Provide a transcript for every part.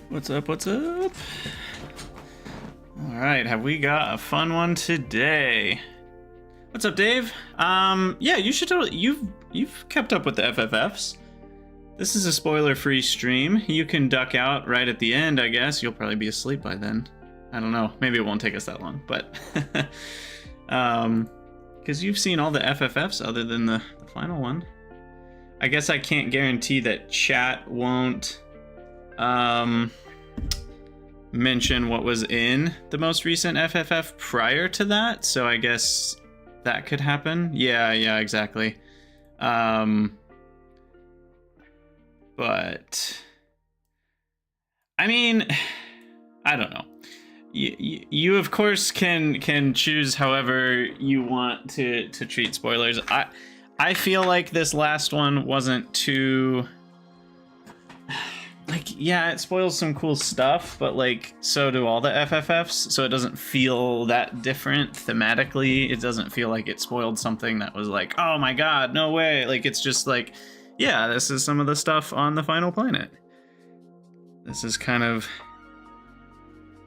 What's up? What's up? All right, have we got a fun one today? What's up, Dave? Yeah, you should totally. You've kept up with the FFFs. This is a spoiler-free stream. You can duck out right at the end, I guess. You'll probably be asleep by then. I don't know. Maybe it won't take us that long, but because you've seen all the FFFs other than the final one. I guess I can't guarantee that chat won't mention what was in the most recent FFF prior to that, so I guess that could happen. Yeah, exactly. But I mean, I don't know. You of course can choose however you want to treat spoilers. I feel like this last one wasn't too, like, yeah, it spoils some cool stuff, but like so do all the FFFs, so it doesn't feel that different thematically. It doesn't feel like it spoiled something that was like, oh my god, no way. Like, it's just like, yeah, this is some of the stuff on the final planet. This is kind of,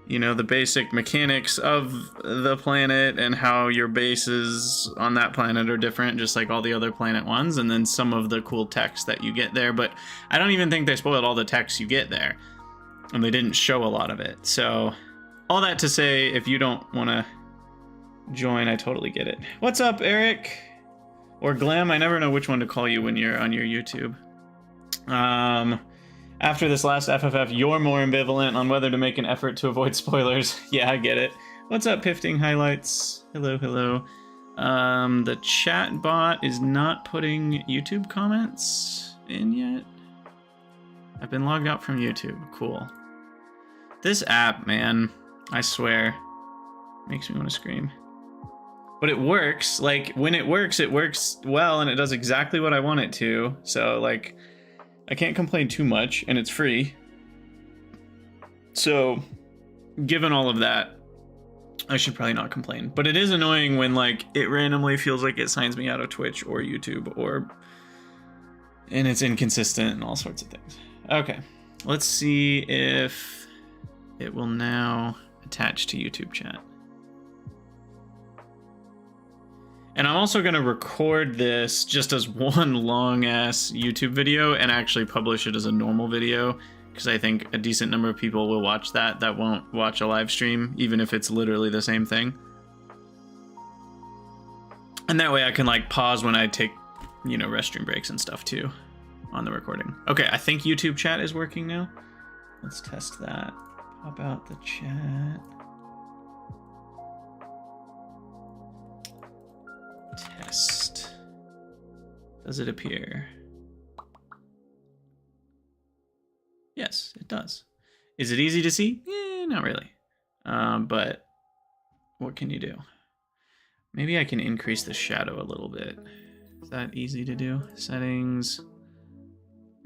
you know, the basic mechanics of the planet and how your bases on that planet are different, just like all the other planet ones, and then some of the cool text that you get there. But I don't even think they spoiled all the text you get there, and they didn't show a lot of it. So all that to say, if you don't want to join, I totally get it. What's up, Eric? Or Glam? I never know which one to call you when you're on your YouTube. After this last FFF, you're more ambivalent on whether to make an effort to avoid spoilers. Yeah, I get it. What's up, Pifting Highlights? Hello, hello. The chat bot is not putting YouTube comments in yet. I've been logged out from YouTube. Cool. This app, man, I swear, makes me want to scream. But it works. Like, when it works well, and it does exactly what I want it to. So, like, I can't complain too much, and it's free. So, given all of that, I should probably not complain. But it is annoying when, like, it randomly feels like it signs me out of Twitch or YouTube, and it's inconsistent and all sorts of things. Okay, let's see if it will now attach to YouTube chat. And I'm also going to record this just as one long-ass YouTube video and actually publish it as a normal video, because I think a decent number of people will watch that won't watch a live stream, even if it's literally the same thing. And that way I can, like, pause when I take, you know, restroom breaks and stuff too on the recording. Okay, I think YouTube chat is working now. Let's test that. Pop out the chat. Test. Does it appear? Yes, it does. Is it easy to see? Not really. But what can you do? Maybe I can increase the shadow a little bit. Is that easy to do? Settings.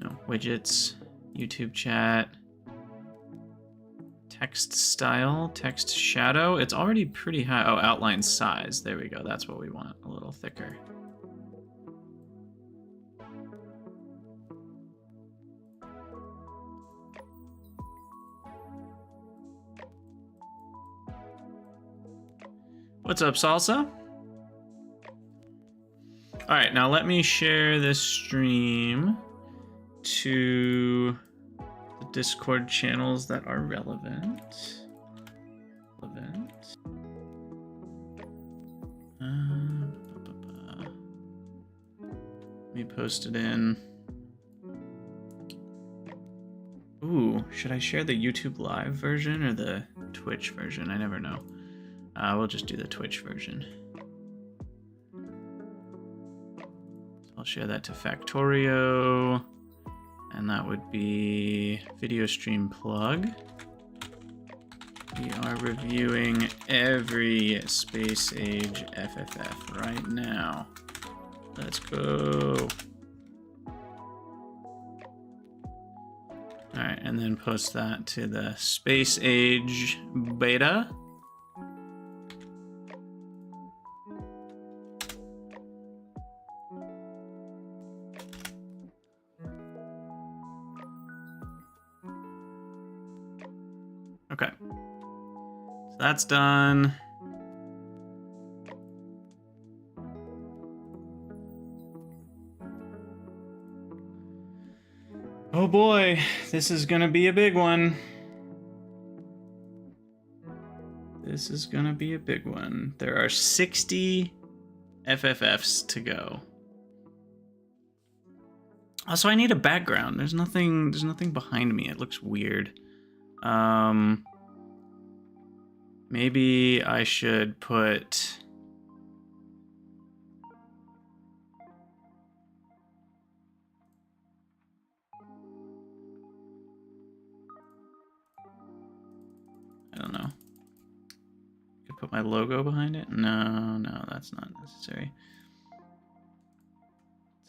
No, widgets. YouTube chat. Text style, text shadow. It's already pretty high. Oh, outline size. There we go. That's what we want. A little thicker. What's up, Salsa? All right, now let me share this stream to the Discord channels that are relevant. Let me post it in. Ooh, should I share the YouTube live version or the Twitch version? I never know. We'll just do the Twitch version. So I'll share that to Factorio. And that would be video stream plug. We are reviewing every Space Age FFF right now. Let's go. All right, and then post that to the Space Age beta. Okay. So that's done. Oh boy, this is gonna be a big one. This is gonna be a big one. There are 60 FFFs to go. Also, I need a background. There's nothing behind me. It looks weird. Maybe I should put... I don't know. Could put my logo behind it? No, that's not necessary.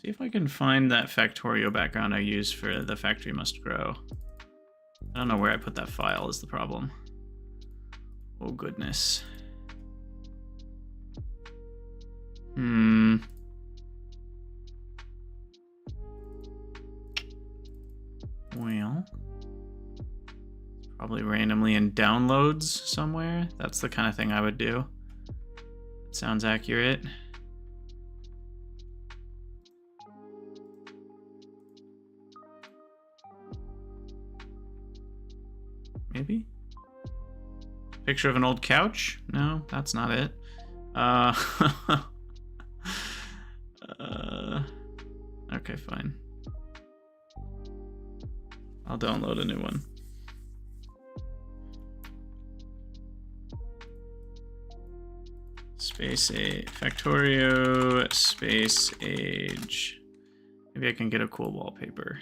See if I can find that Factorio background I used for the Factory Must Grow. I don't know where I put that file is the problem. Oh goodness. Well, probably randomly in downloads somewhere. That's the kind of thing I would do. It sounds accurate. Maybe? Picture of an old couch? No, that's not it. Okay, fine. I'll download a new one. Space Age, Factorio, Space Age. Maybe I can get a cool wallpaper.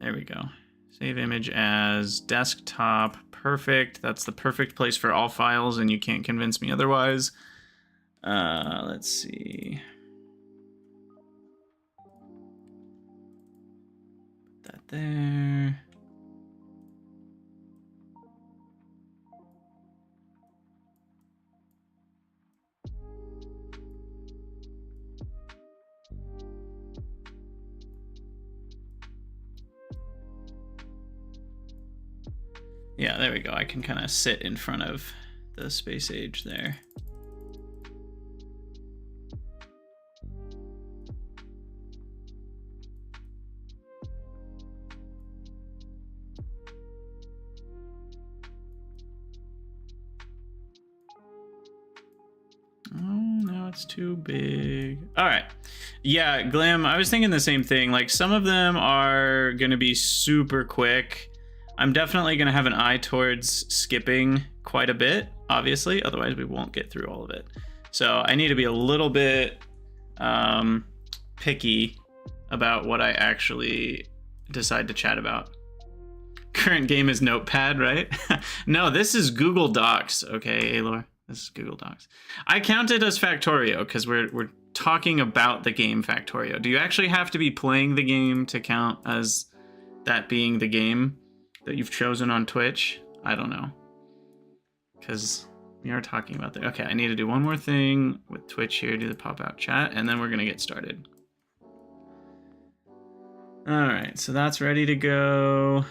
There we go. Save image as desktop. Perfect. That's the perfect place for all files, and you can't convince me otherwise. Let's see. Put that there. Yeah, there we go. I can kind of sit in front of the Space Age there. Oh, now it's too big. All right. Yeah, Glam, I was thinking the same thing. Like, some of them are going to be super quick. I'm definitely going to have an eye towards skipping quite a bit, obviously. Otherwise, we won't get through all of it. So I need to be a little bit picky about what I actually decide to chat about. Current game is Notepad, right? No, this is Google Docs, okay, Aylor? This is Google Docs. I count it as Factorio because we're talking about the game Factorio. Do you actually have to be playing the game to count as that being the game that you've chosen on Twitch? I don't know. Because we are talking about that. Okay, I need to do one more thing with Twitch here, do the pop-out chat, and then we're going to get started. All right, so that's ready to go.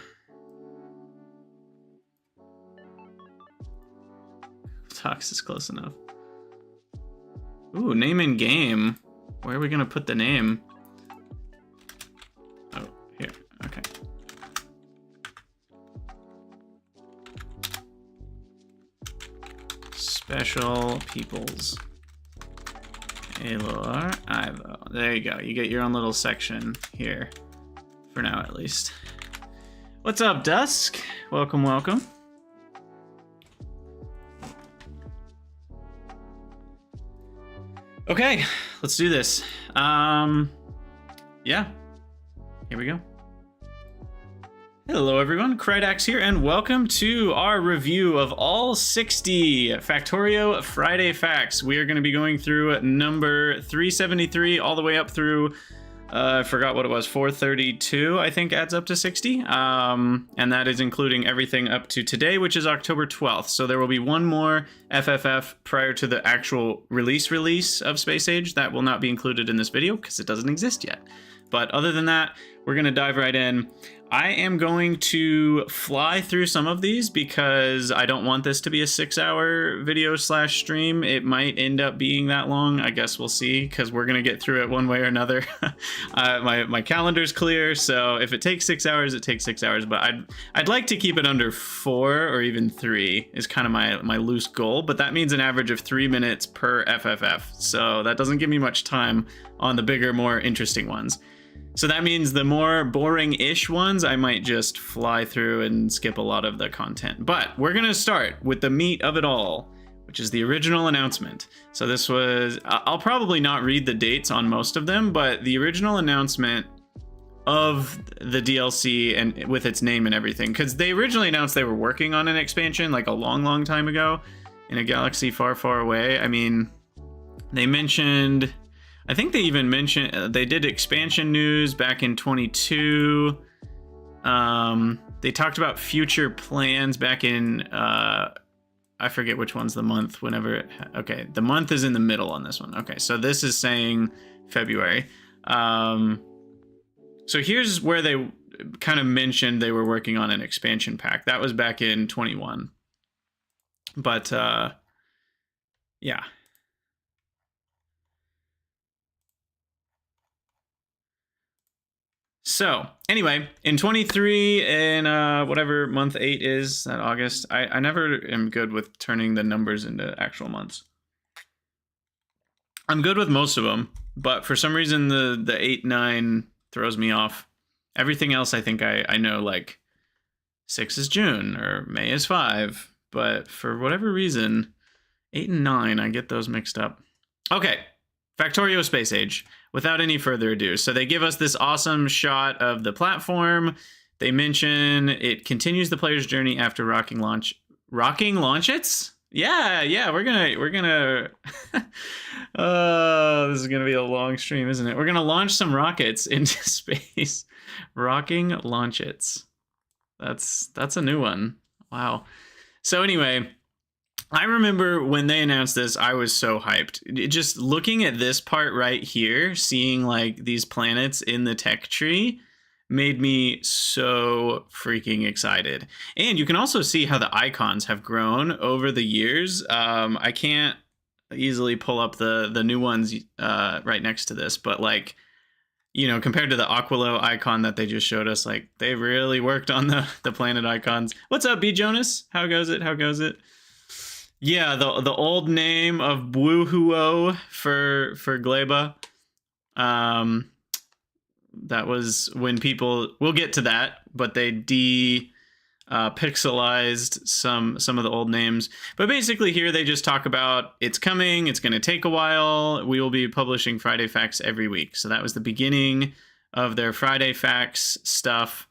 Talks is close enough. Ooh, name in game. Where are we going to put the name? Oh, here. Okay. Special Peoples. Aylor, Ivo. There you go. You get your own little section here. For now, at least. What's up, Dusk? Welcome, welcome. Okay, let's do this. Yeah. Here we go. Hello everyone, Krydax here, and welcome to our review of all 60 Factorio Friday Facts. We are going to be going through number 373 all the way up through, I forgot what it was, 432, I think adds up to 60. And that is including everything up to today, which is October 12th. So there will be one more FFF prior to the actual release of Space Age. That will not be included in this video because it doesn't exist yet. But other than that, we're going to dive right in. I am going to fly through some of these because I don't want this to be a 6-hour video / stream. It might end up being that long. I guess we'll see, because we're going to get through it one way or another. My calendar's clear, so if it takes 6 hours, it takes 6 hours. But I'd like to keep it under 4 or even 3 is kind of my loose goal. But that means an average of 3 minutes per FFF. So that doesn't give me much time on the bigger, more interesting ones. So that means the more boring-ish ones, I might just fly through and skip a lot of the content. But we're going to start with the meat of it all, which is the original announcement. So this was, I'll probably not read the dates on most of them, but the original announcement of the DLC and with its name and everything, because they originally announced they were working on an expansion like a long time ago in a galaxy far, far away. I mean, they mentioned... I think they even mentioned they did expansion news back in 22. They talked about future plans back in I forget which one's the month. Whenever okay, the month is in the middle on this one. Okay, so this is saying February. So here's where they kind of mentioned they were working on an expansion pack. That was back in 21. But yeah. So anyway, in 23 and whatever month 8 is, that August, I never am good with turning the numbers into actual months. I'm good with most of them, but for some reason the 8, 9 throws me off. Everything else I think I know, like 6 is June or May is 5, but for whatever reason, 8 and 9, I get those mixed up. Okay, Factorio Space Age. Without any further ado, so they give us this awesome shot of the platform. They mention it continues the player's journey after rocking launchets. Yeah, we're gonna. Oh, this is gonna be a long stream, isn't it? We're gonna launch some rockets into space. Rocking launchets. That's a new one. Wow. So anyway. I remember when they announced this, I was so hyped. Just looking at this part right here, seeing like these planets in the tech tree made me so freaking excited. And you can also see how the icons have grown over the years. I can't easily pull up the new ones right next to this, but like, you know, compared to the Aquilo icon that they just showed us, like they really worked on the planet icons. What's up, B Jonas? How goes it? Yeah, the old name of Woohoo for Gleba. That was when people, we'll get to that, but they pixelized some of the old names. But basically here they just talk about it's coming, it's going to take a while. We will be publishing Friday Facts every week. So that was the beginning of their Friday Facts stuff.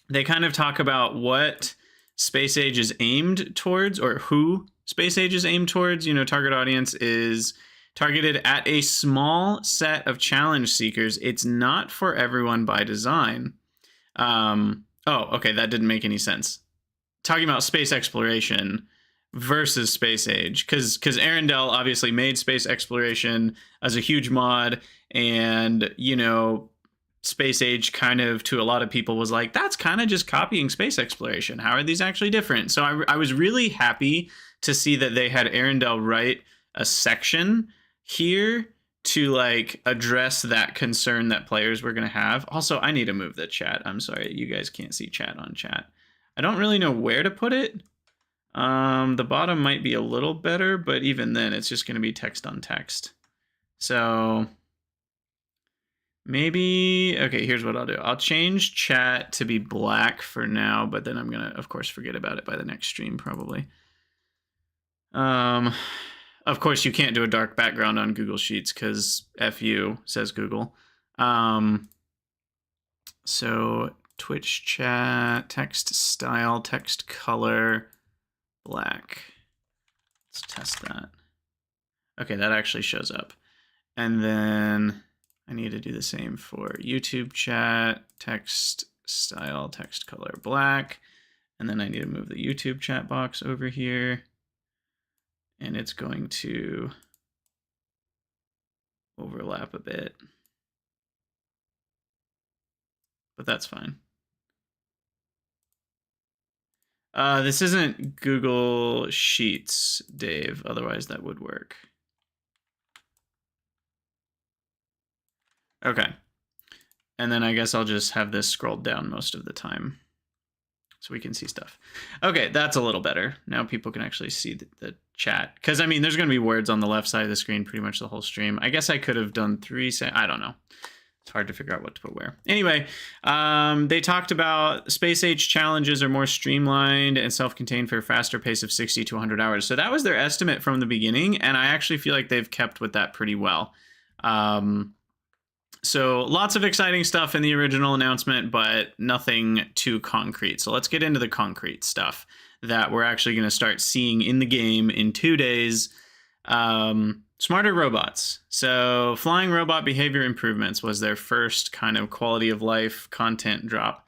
They kind of talk about what Space Age is aimed towards, or who Space Age is aimed towards. You know, target audience is targeted at a small set of challenge seekers. It's not for everyone by design. Oh, okay, that didn't make any sense. Talking about space exploration versus Space Age, because Arendelle obviously made space exploration as a huge mod, and you know, Space Age kind of, to a lot of people, was like, that's kind of just copying space exploration. How are these actually different? So I was really happy to see that they had Arendelle write a section here to like address that concern that players were going to have. Also, I need to move the chat. I'm sorry, you guys can't see chat on chat. I don't really know where to put it. The bottom might be a little better, but even then it's just going to be text on text. So maybe, okay, here's what I'll do. I'll change chat to be black for now, but then I'm going to, of course, forget about it by the next stream, probably. Of course, you can't do a dark background on Google Sheets because FU says Google. So Twitch chat, text style, text color, black. Let's test that. Okay, that actually shows up. And then I need to do the same for YouTube chat, text style, text color, black. And then I need to move the YouTube chat box over here. And it's going to overlap a bit. But that's fine. This isn't Google Sheets, Dave. Otherwise, that would work. Okay. And then I guess I'll just have this scrolled down most of the time so we can see stuff. Okay, that's a little better. Now people can actually see the chat. Because, I mean, there's going to be words on the left side of the screen pretty much the whole stream. I guess I could have done 3 I don't know. It's hard to figure out what to put where. Anyway, they talked about space age challenges are more streamlined and self-contained for a faster pace of 60 to 100 hours. So that was their estimate from the beginning, and I actually feel like they've kept with that pretty well. So lots of exciting stuff in the original announcement, but nothing too concrete. So let's get into the concrete stuff that we're actually going to start seeing in the game in 2 days. Smarter robots. So flying robot behavior improvements was their first kind of quality of life content drop.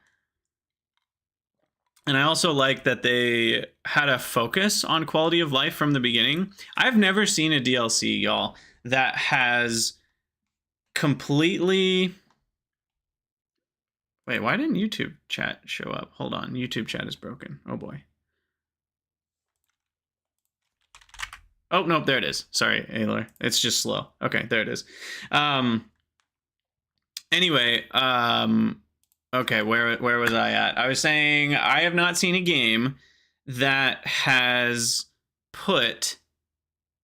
And I also like that they had a focus on quality of life from the beginning. I've never seen a DLC, y'all, that has completely... Wait, why didn't YouTube chat show up? Hold on, YouTube chat is broken. Oh boy. Oh, nope, there it is. Sorry, Aylor. It's just slow. Okay, there it is. Anyway, okay, where was I at? I was saying I have not seen a game that has put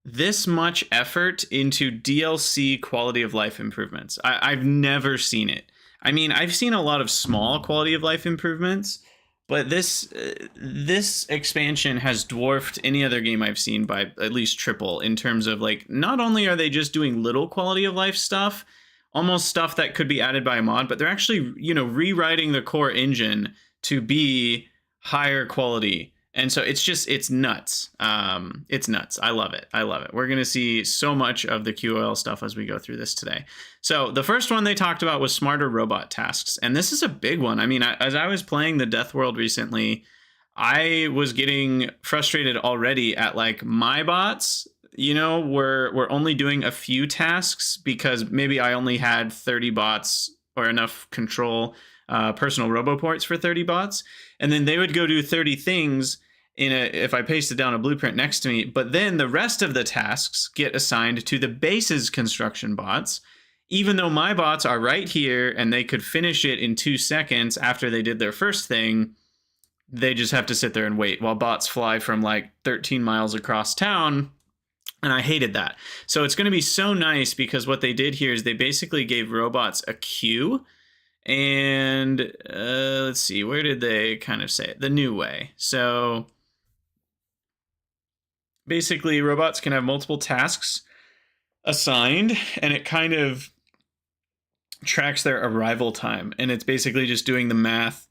this much effort into DLC quality of life improvements. I've never seen it. I mean, I've seen a lot of small quality of life improvements, but this expansion has dwarfed any other game I've seen by at least triple in terms of, like, not only are they just doing little quality of life stuff, almost stuff that could be added by a mod, but they're actually, you know, rewriting the core engine to be higher quality. And so it's nuts. It's nuts. I love it. I love it. We're going to see so much of the QOL stuff as we go through this today. So the first one they talked about was smarter robot tasks. And this is a big one. I mean, as I was playing the Death World recently, I was getting frustrated already at, like, my bots, you know, were only doing a few tasks because maybe I only had 30 bots or enough control personal roboports for 30 bots. And then they would go do 30 things if I pasted down a blueprint next to me, but then the rest of the tasks get assigned to the base's construction bots, even though my bots are right here and they could finish it in 2 seconds after they did their first thing. They just have to sit there and wait while bots fly from like 13 miles across town. And I hated that. So it's going to be so nice because what they did here is they basically gave robots a queue. And let's see, where did they kind of say it? The new way. So basically, robots can have multiple tasks assigned, and it kind of tracks their arrival time. And it's basically just doing the math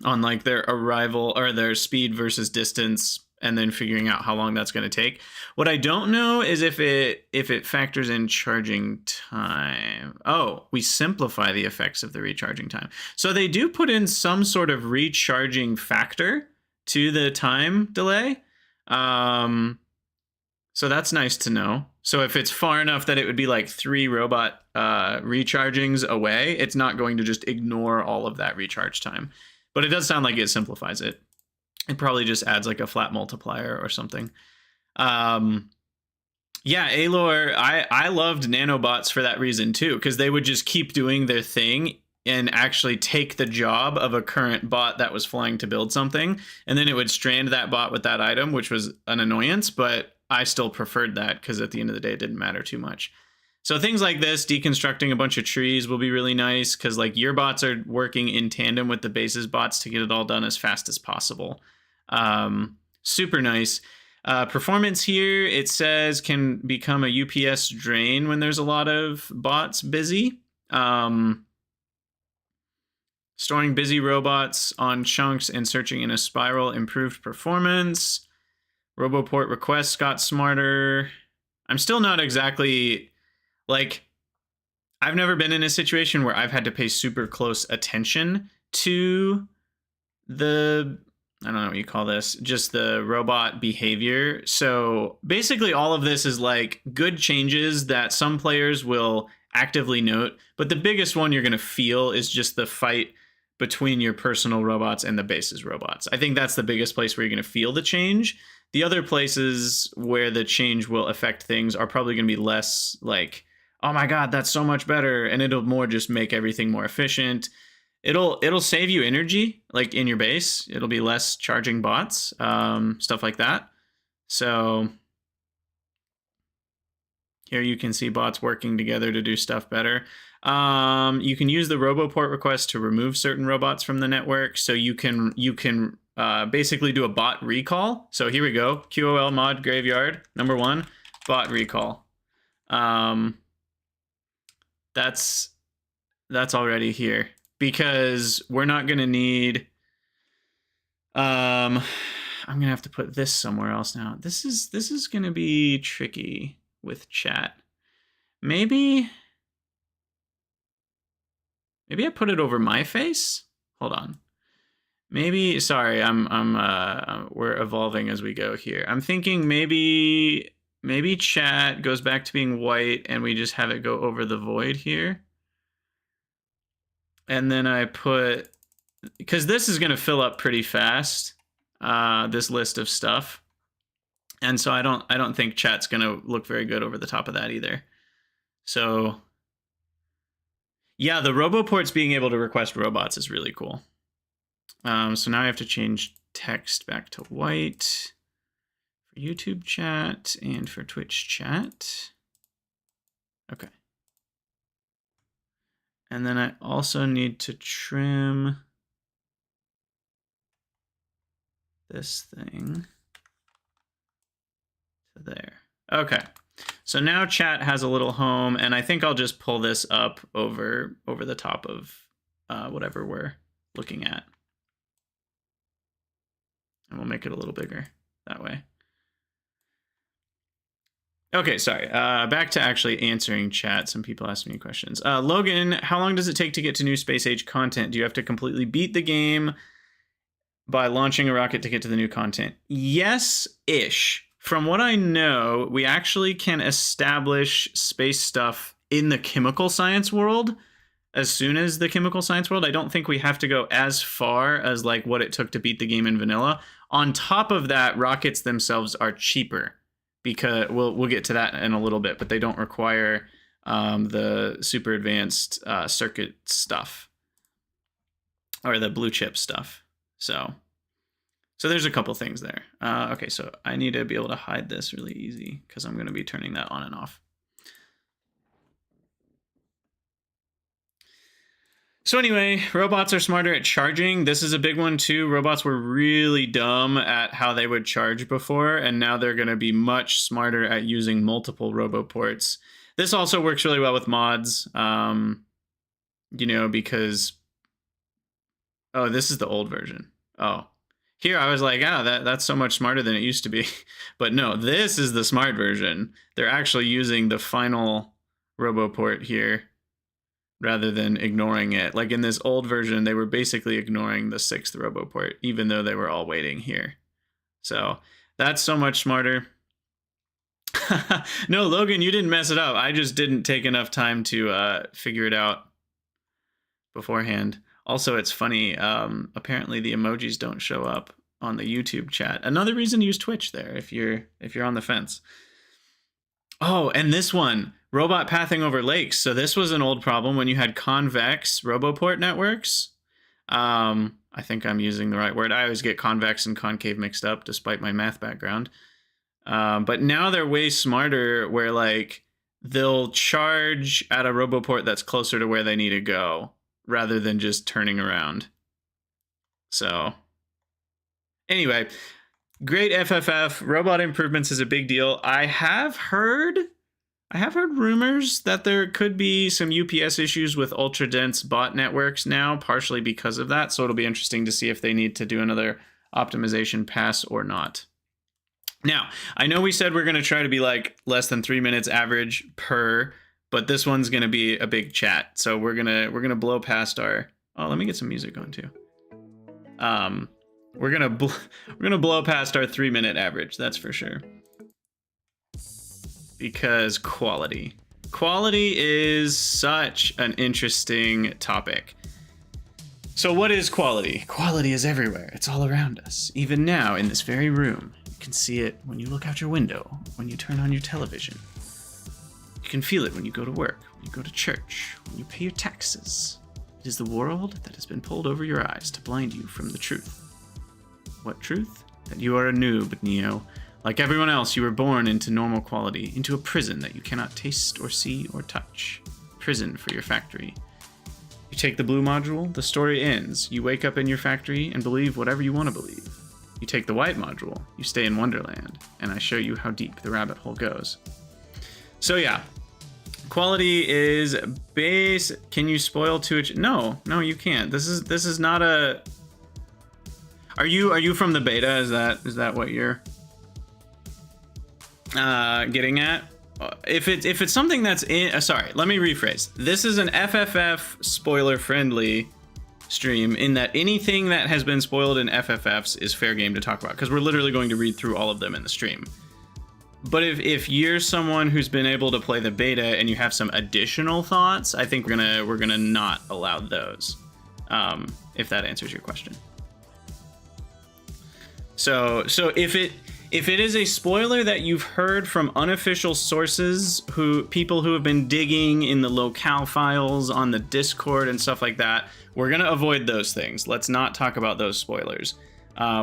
on, like, their arrival or their speed versus distance, and then figuring out how long that's going to take. What I don't know is if it factors in charging time. Oh, we simplify the effects of the recharging time. So they do put in some sort of recharging factor to the time delay. So that's nice to know. So if it's far enough that it would be like 3 robot rechargings away, it's not going to just ignore all of that recharge time. But it does sound like it simplifies it. It probably just adds like a flat multiplier or something. Yeah, Alor, I loved nanobots for that reason too, because they would just keep doing their thing and actually take the job of a current bot that was flying to build something, and then it would strand that bot with that item, which was an annoyance, but I still preferred that because at the end of the day, it didn't matter too much. So things like this, deconstructing a bunch of trees will be really nice because, like, your bots are working in tandem with the base's bots to get it all done as fast as possible. Super nice. Performance here, it says, can become a UPS drain when there's a lot of bots busy. Storing busy robots on chunks and searching in a spiral improved performance. Roboport requests got smarter. I'm still not exactly... Like, I've never been in a situation where I've had to pay super close attention to the, I don't know what you call this, just the robot behavior. So basically all of this is like good changes that some players will actively note. But the biggest one you're going to feel is just the fight between your personal robots and the base's robots. I think that's the biggest place where you're going to feel the change. The other places where the change will affect things are probably going to be less like, oh my God, that's so much better. And it'll more just make everything more efficient. It'll save you energy, like in your base. It'll be less charging bots, stuff like that. So here you can see bots working together to do stuff better. You can use the RoboPort request to remove certain robots from the network. So you can basically do a bot recall. So here we go. QOL mod graveyard, number 1, bot recall. That's already here because we're not going to need, I'm going to have to put this somewhere else now. This is going to be tricky with chat. Maybe I put it over my face. Hold on. Maybe, sorry, we're evolving as we go here. I'm thinking maybe chat goes back to being white and we just have it go over the void here. And then I put, because this is going to fill up pretty fast, this list of stuff. And so I don't think chat's going to look very good over the top of that either. So yeah, the RoboPorts being able to request robots is really cool. So now I have to change text back to white for YouTube chat and for Twitch chat. Okay. And then I also need to trim this thing to there. Okay. So now chat has a little home, and I think I'll just pull this up over the top of whatever we're looking at. And we'll make it a little bigger that way. Okay, sorry. Back to actually answering chat. Some people asked me questions. Logan, how long does it take to get to new space age content? Do you have to completely beat the game by launching a rocket to get to the new content? Yes-ish. From what I know, we actually can establish space stuff in the chemical science world as soon as the chemical science world. I don't think we have to go as far as like what it took to beat the game in vanilla. On top of that, rockets themselves are cheaper because we'll get to that in a little bit, but they don't require the super advanced circuit stuff or the blue chip stuff. So there's a couple things there. Okay, so I need to be able to hide this really easy because I'm going to be turning that on and off. So anyway, robots are smarter at charging. This is a big one too. Robots were really dumb at how they would charge before, and now they're going to be much smarter at using multiple RoboPorts. This also works really well with mods, you know, because, oh, this is the old version. Oh, here I was like, that's so much smarter than it used to be. But no, this is the smart version. They're actually using the final RoboPort here, rather than ignoring it. Like in this old version, they were basically ignoring the 6th RoboPort, even though they were all waiting here. So that's so much smarter. No, Logan, you didn't mess it up. I just didn't take enough time to figure it out beforehand. Also, it's funny, apparently the emojis don't show up on the YouTube chat. Another reason to use Twitch there if you're on the fence. Oh, and this one, robot pathing over lakes. So this was an old problem when you had convex RoboPort networks. I think I'm using the right word. I always get convex and concave mixed up despite my math background. But now they're way smarter where like they'll charge at a RoboPort that's closer to where they need to go rather than just turning around. So anyway, great FFF. Robot improvements is a big deal. I have heard rumors that there could be some UPS issues with ultra dense bot networks now, partially because of that. So it'll be interesting to see if they need to do another optimization pass or not. Now, I know we said we're going to try to be like less than 3 minutes average per, but this one's going to be a big chat. So we're going to blow past our, oh, let me get some music on too. We're going to blow past our 3 minute average. That's for sure. Because quality is such an interesting topic. So what is quality? Quality is everywhere. It's all around us. Even now, in this very room. You can see it when you look out your window, when you turn on your television. You can feel it when you go to work, when you go to church, when you pay your taxes. It is the world that has been pulled over your eyes to blind you from the truth. What truth? That you are a noob, Neo. Like everyone else, you were born into normal quality, into a prison that you cannot taste or see or touch. Prison for your factory. You take the blue module, the story ends. You wake up in your factory and believe whatever you want to believe. You take the white module, you stay in Wonderland, and I show you how deep the rabbit hole goes. So yeah, quality is base. Can you spoil to no, you can't. This is not a. Are you from the beta? Is that what you're getting at? If it's something that's in, sorry, let me rephrase. This is an FFF spoiler friendly stream in that anything that has been spoiled in FFFs is fair game to talk about, because we're literally going to read through all of them in the stream. But if you're someone who's been able to play the beta and you have some additional thoughts, I think we're gonna not allow those. If that answers your question. So if it is a spoiler that you've heard from unofficial sources, people who have been digging in the locale files on the Discord and stuff like that, we're going to avoid those things. Let's not talk about those spoilers.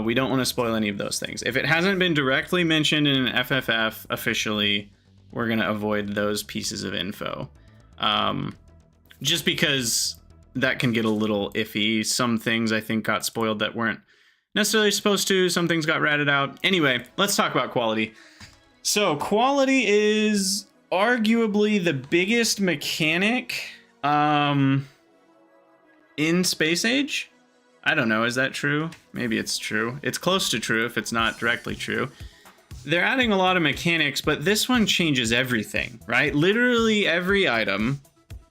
We don't want to spoil any of those things. If it hasn't been directly mentioned in an FFF officially, we're going to avoid those pieces of info. Just because that can get a little iffy. Some things I think got spoiled that weren't necessarily supposed to. Some things got ratted out. Anyway, let's talk about quality. So quality is arguably the biggest mechanic in Space Age. I don't know, is that true? Maybe it's true. It's close to true if it's not directly true. They're adding a lot of mechanics, but this one changes everything, right? Literally every item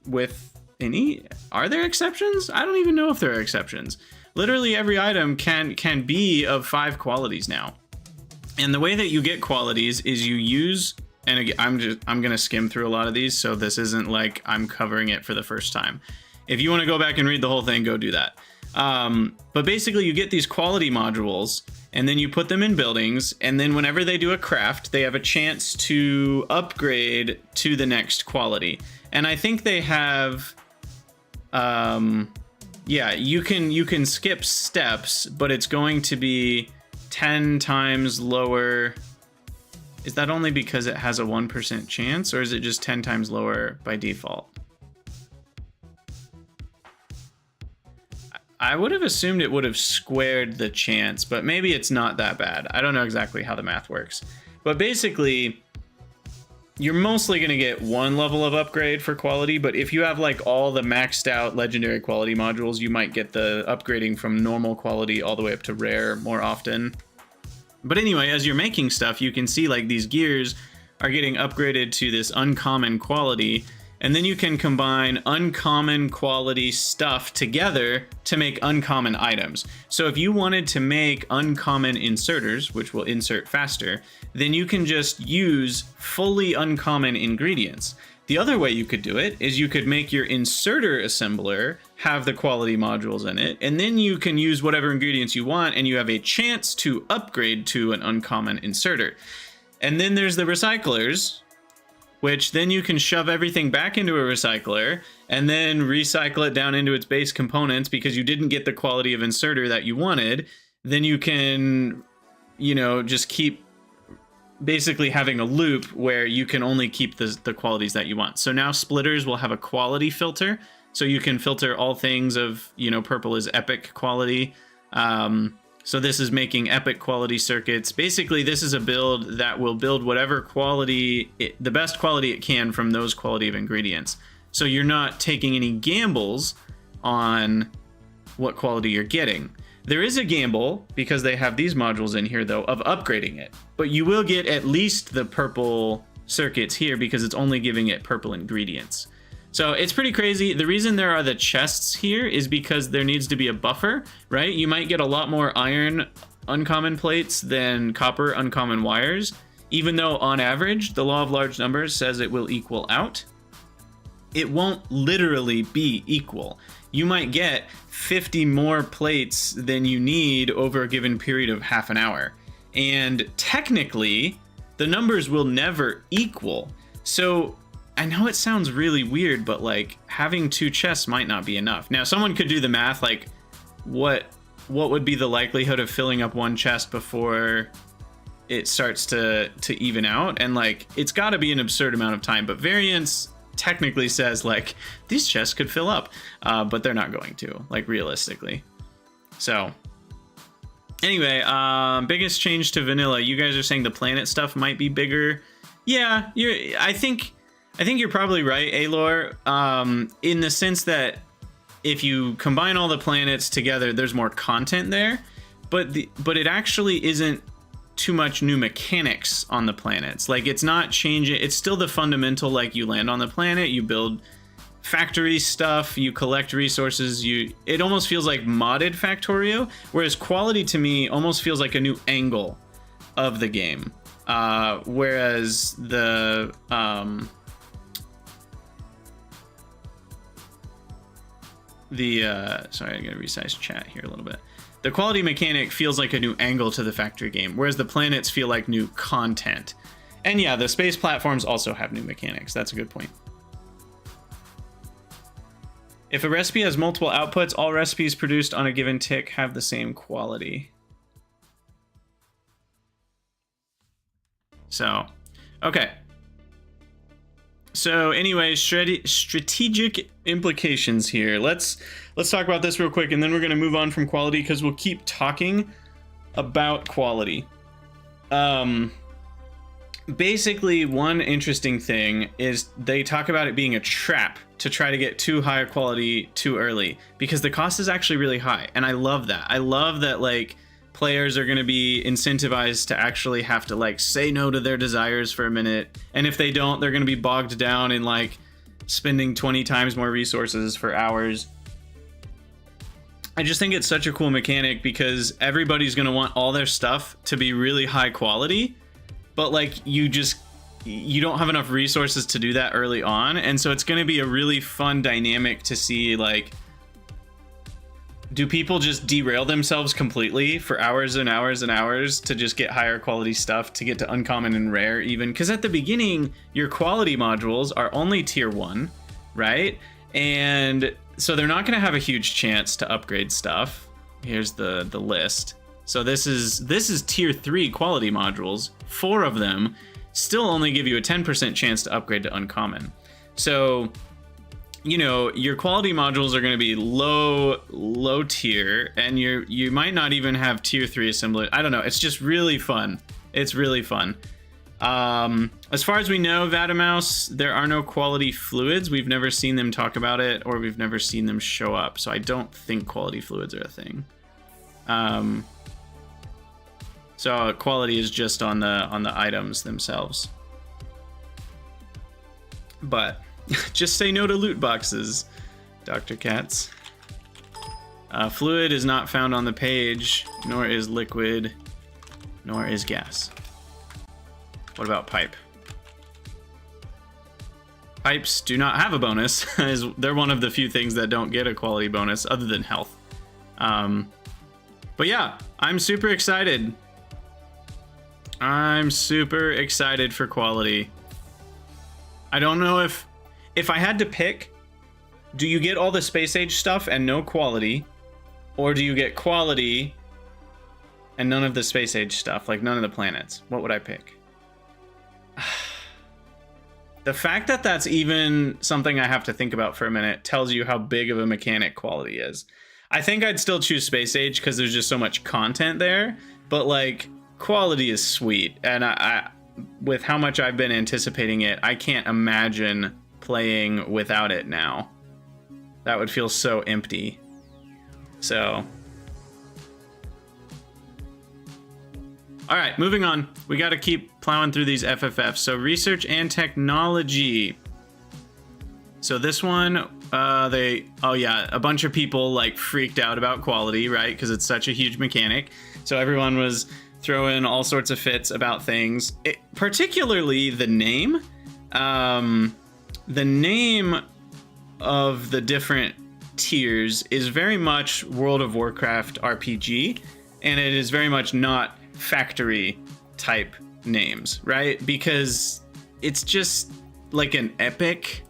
with any... Are there exceptions? I don't even know if there are exceptions. Literally every item can be of 5 qualities now. And the way that you get qualities is you use... And again, I'm gonna skim through a lot of these, so this isn't like I'm covering it for the first time. If you want to go back and read the whole thing, go do that. But basically you get these quality modules and then you put them in buildings, and then whenever they do a craft, they have a chance to upgrade to the next quality. And I think they have, yeah, you can skip steps, but it's going to be 10 times lower. Is that only because it has a 1% chance, or is it just 10 times lower by default? I would have assumed it would have squared the chance, but maybe it's not that bad. I don't know exactly how the math works. But basically, you're mostly going to get 1 level of upgrade for quality, but if you have like all the maxed out legendary quality modules, you might get the upgrading from normal quality all the way up to rare more often. But anyway, as you're making stuff, you can see like these gears are getting upgraded to this uncommon quality, and then you can combine uncommon quality stuff together to make uncommon items. So if you wanted to make uncommon inserters, which will insert faster, then you can just use fully uncommon ingredients. The other way you could do it is you could make your inserter assembler have the quality modules in it, and then you can use whatever ingredients you want, and you have a chance to upgrade to an uncommon inserter. And then there's the recyclers, which then you can shove everything back into a recycler and then recycle it down into its base components because you didn't get the quality of inserter that you wanted. Then you can, you know, just keep basically having a loop where you can only keep the qualities that you want. So now splitters will have a quality filter. So you can filter all things of, you know, purple is epic quality. So this is making epic quality circuits. Basically, this is a build that will build whatever quality, the best quality it can from those quality of ingredients. So you're not taking any gambles on what quality you're getting. There is a gamble, because they have these modules in here though, of upgrading it. But you will get at least the purple circuits here because it's only giving it purple ingredients. So it's pretty crazy. The reason there are the chests here is because there needs to be a buffer, right? You might get a lot more iron uncommon plates than copper uncommon wires, even though on average, the law of large numbers says it will equal out. it won't literally be equal. You might get 50 more plates than you need over a given period of half an hour. And technically, the numbers will never equal. So I know it sounds really weird, but like having 2 chests might not be enough. Now, someone could do the math, like what would be the likelihood of filling up 1 chest before it starts to even out? And like, it's got to be an absurd amount of time, but variance technically says like these chests could fill up, but they're not going to, like, realistically. So anyway, biggest change to vanilla. You guys are saying the planet stuff might be bigger. Yeah, I think you're probably right, Alor, in the sense that if you combine all the planets together, there's more content there, but it actually isn't too much new mechanics on the planets. Like, it's not changing. It's still the fundamental, like, you land on the planet, you build factory stuff, you collect resources, it almost feels like modded Factorio, whereas quality to me almost feels like a new angle of the game. Whereas the sorry, I gotta resize chat here a little bit. The quality mechanic feels like a new angle to the factory game, whereas the planets feel like new content. And yeah, the space platforms also have new mechanics. That's a good point. If a recipe has multiple outputs, all recipes produced on a given tick have the same quality. So, okay. So anyway, strategic implications here. Let's talk about this real quick, and then we're going to move on from quality, because we'll keep talking about quality. Basically, one interesting thing is they talk about it being a trap to try to get too high a quality too early, because the cost is actually really high, and I love that. I love that, like, players are going to be incentivized to actually have to, like, say no to their desires for a minute, and if they don't, they're going to be bogged down in, like, spending 20 times more resources for hours. I just think it's such a cool mechanic, because everybody's going to want all their stuff to be really high quality, but, like, you don't have enough resources to do that early on, and so it's going to be a really fun dynamic to see, like, do people just derail themselves completely for hours and hours and hours to just get higher quality stuff, to get to uncommon and rare even? Because at the beginning, your quality modules are only tier 1, right? And so they're not going to have a huge chance to upgrade stuff. Here's the list. So this is tier 3 quality modules. 4 of them still only give you a 10% chance to upgrade to uncommon. So, you know, your quality modules are going to be low tier, and you might not even have tier 3 assembly. I don't know. It's just really fun. It's really fun. As far as we know, Vatamouse, there are no quality fluids. We've never seen them talk about it, or we've never seen them show up. So I don't think quality fluids are a thing. So quality is just on the items themselves. But just say no to loot boxes, Dr. Katz. Fluid is not found on the page, nor is liquid, nor is gas. What about pipe? Pipes do not have a bonus. They're one of the few things that don't get a quality bonus other than health. But yeah, I'm super excited. I'm super excited for quality. I don't know if I had to pick, do you get all the space age stuff and no quality, or do you get quality and none of the space age stuff, like none of the planets? What would I pick? The fact that that's even something I have to think about for a minute tells you how big of a mechanic quality is. I think I'd still choose space age because there's just so much content there, but like, quality is sweet, and I with how much I've been anticipating it, I can't imagine playing without it now. That would feel so empty. So, all right, moving on. We got to keep plowing through these FFFs. So research and technology. So this one, a bunch of people like freaked out about quality, right? Because it's such a huge mechanic. So everyone was throwing all sorts of fits about things. Particularly the name. The name of the different tiers is very much World of Warcraft RPG, and it is very much not factory type names, right? Because it's just like an epic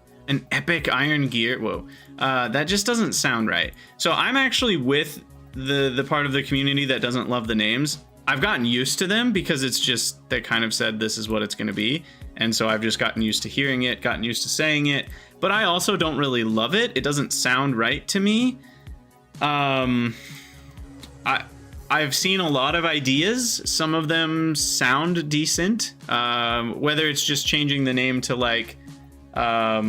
Iron Gear. Whoa, that just doesn't sound right. So I'm actually with the part of the community that doesn't love the names. I've gotten used to them because it's just, they kind of said this is what it's going to be. And so I've just gotten used to hearing it, gotten used to saying it. But I also don't really love it. It doesn't sound right to me. I've seen a lot of ideas. Some of them sound decent. Whether it's just changing the name to like, I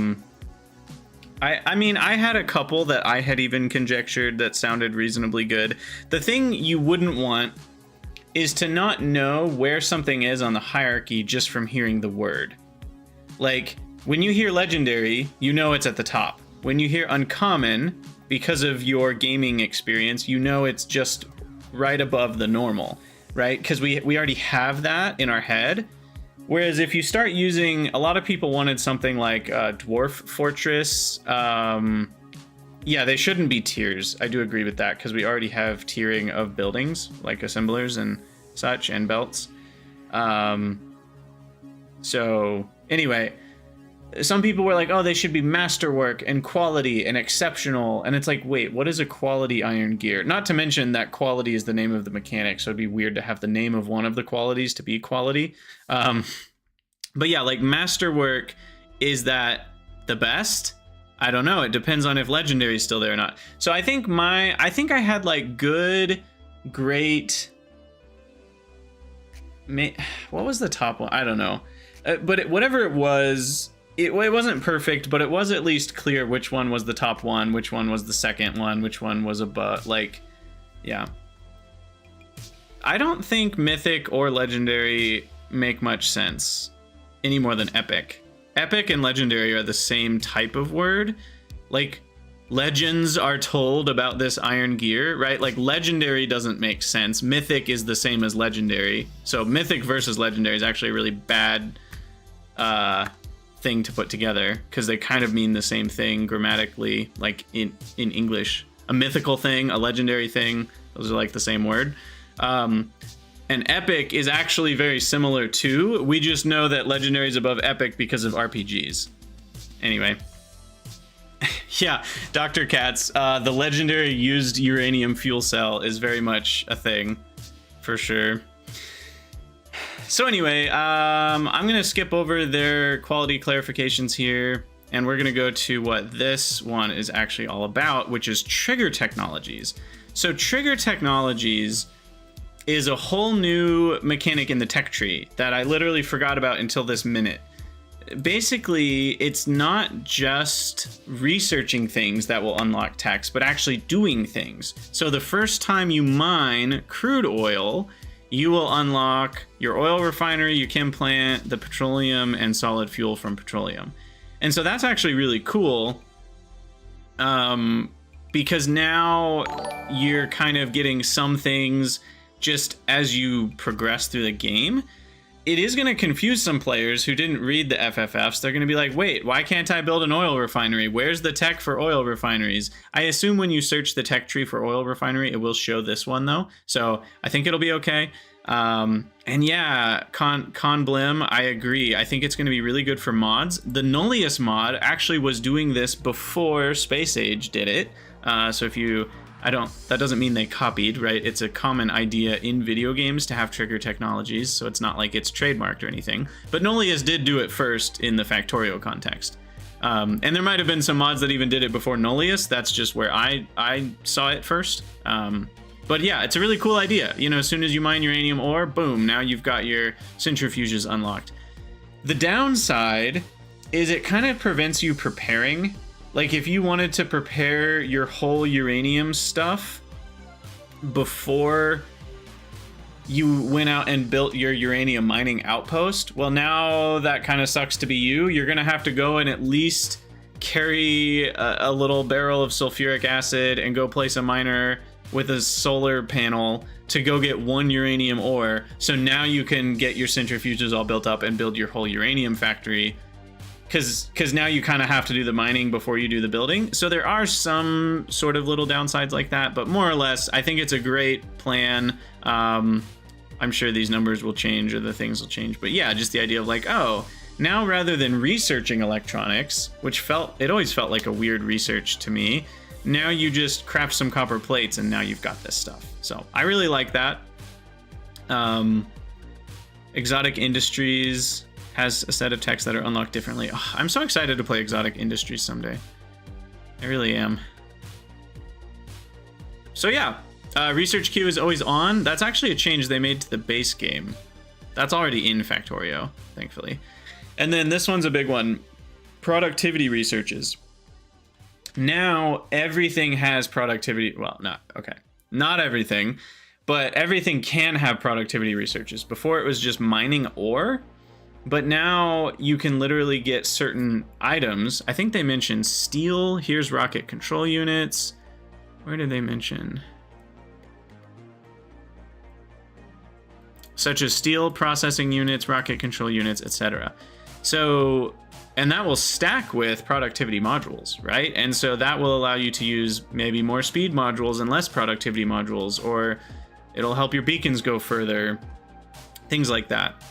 mean, I had a couple that I had even conjectured that sounded reasonably good. The thing you wouldn't want is to not know where something is on the hierarchy just from hearing the word. Like, when you hear legendary, you know it's at the top. When you hear uncommon, because of your gaming experience, you know it's just right above the normal, right? Because we already have that in our head. Whereas if you start using, a lot of people wanted something like Dwarf Fortress. Yeah, they shouldn't be tiers. I do agree with that, because we already have tiering of buildings, like assemblers and such, and belts. So anyway, some people were like, oh, they should be masterwork and quality and exceptional. And it's like, wait, what is a quality Iron Gear? Not to mention that quality is the name of the mechanic, so it'd be weird to have the name of one of the qualities to be quality. But yeah, like masterwork, is that the best? I don't know. It depends on if legendary is still there or not. So I think I had like good, great. What was the top one? I don't know. But whatever it was, it wasn't perfect, but it was at least clear which one was the top one, which one was the second one, which one was above. Like, yeah. I don't think mythic or legendary make much sense any more than epic. Epic and legendary are the same type of word. Like, legends are told about this Iron Gear, right? Like, legendary doesn't make sense. Mythic is the same as legendary. So mythic versus legendary is actually a really bad thing to put together, because they kind of mean the same thing grammatically, like in English. A mythical thing, a legendary thing, those are like the same word. And epic is actually very similar too. We just know that legendary is above epic because of RPGs. Anyway. Yeah, Dr. Katz, the legendary used uranium fuel cell is very much a thing, for sure. So anyway, I'm going to skip over their quality clarifications here, and we're going to go to what this one is actually all about, which is trigger technologies. So trigger technologies is a whole new mechanic in the tech tree that I literally forgot about until this minute. Basically, it's not just researching things that will unlock techs, but actually doing things. So the first time you mine crude oil, you will unlock your oil refinery, your chem plant, the petroleum, and solid fuel from petroleum. And so that's actually really cool, because now you're kind of getting some things just as you progress through the game. It is going to confuse some players who didn't read the FFFs. They're going to be like, wait, why can't I build an oil refinery? Where's the tech for oil refineries? I assume when you search the tech tree for oil refinery, it will show this one though. So I think it'll be okay. And yeah, Con Blim, I agree. I think it's going to be really good for mods. The Nullius mod actually was doing this before Space Age did it. So if you... that doesn't mean they copied, right? It's a common idea in video games to have trigger technologies, so it's not like it's trademarked or anything. But Nullius did do it first in the Factorio context. And there might have been some mods that even did it before Nullius. That's just where I saw it first. But yeah, it's a really cool idea. You know, as soon as you mine uranium ore, boom, now you've got your centrifuges unlocked. The downside is it kind of prevents you preparing. Like, if you wanted to prepare your whole uranium stuff before you went out and built your uranium mining outpost, well, now that kind of sucks to be you. You're going to have to go and at least carry a little barrel of sulfuric acid and go place a miner with a solar panel to go get one uranium ore. So now you can get your centrifuges all built up and build your whole uranium factory because now you kind of have to do the mining before you do the building. So there are some sort of little downsides like that, but more or less, I think it's a great plan. I'm sure these numbers will change or the things will change, but yeah, just the idea of like, oh, now rather than researching electronics, which it always felt like a weird research to me, now you just craft some copper plates and now you've got this stuff. So I really like that. Exotic Industries has a set of techs that are unlocked differently. Oh, I'm so excited to play Exotic Industries someday. I really am. So yeah, research queue is always on. That's actually a change they made to the base game. That's already in Factorio, thankfully. And then this one's a big one. Productivity researches. Now everything has productivity. Well, not everything, but everything can have productivity researches. Before it was just mining ore, but now you can literally get certain items. I think they mentioned steel. Here's rocket control units. Where did they mention? Such as steel processing units, rocket control units, etc. So, and that will stack with productivity modules, right? And so that will allow you to use maybe more speed modules and less productivity modules, or it'll help your beacons go further, things like that.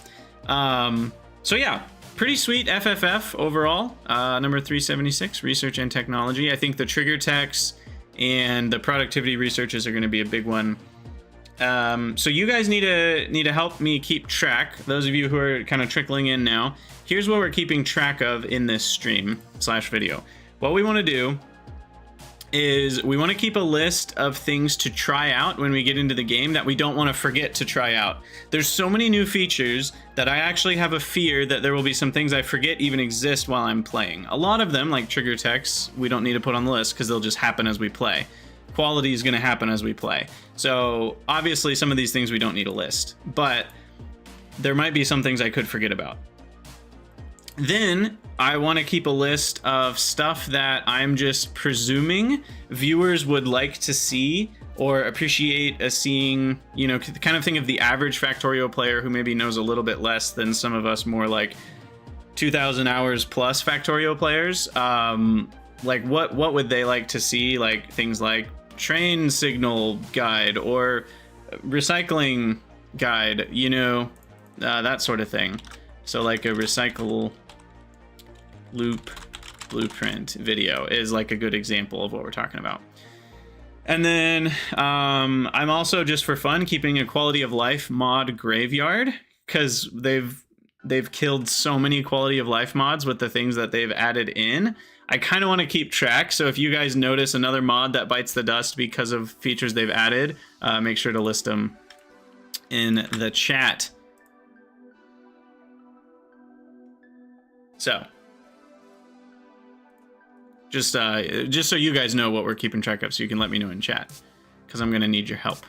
So yeah, pretty sweet FFF overall. Number 376, research and technology. I think the trigger techs and the productivity researches are going to be a big one. So you guys need to help me keep track. Those of you who are kind of trickling in now, here's what we're keeping track of in this stream / video. What we want to do is we want to keep a list of things to try out when we get into the game that we don't want to forget to try out. There's so many new features that I actually have a fear that there will be some things I forget even exist while I'm playing. A lot of them, like trigger techs, we don't need to put on the list because they'll just happen as we play. Quality is going to happen as we play. So obviously some of these things we don't need a list, but there might be some things I could forget about. Then I want to keep a list of stuff that I'm just presuming viewers would like to see or appreciate seeing, you know, kind of think of the average Factorio player who maybe knows a little bit less than some of us more like 2,000 hours plus Factorio players. Like what would they like to see? Like things like train signal guide or recycling guide, you know, that sort of thing. So like a recycle loop blueprint video is like a good example of what we're talking about. And then I'm also, just for fun, keeping a quality of life mod graveyard, because they've killed so many quality of life mods with the things that they've added in. I kind of want to keep track, so if you guys notice another mod that bites the dust because of features they've added, make sure to list them in the chat. So just so you guys know what we're keeping track of, so you can let me know in chat, because I'm gonna need your help.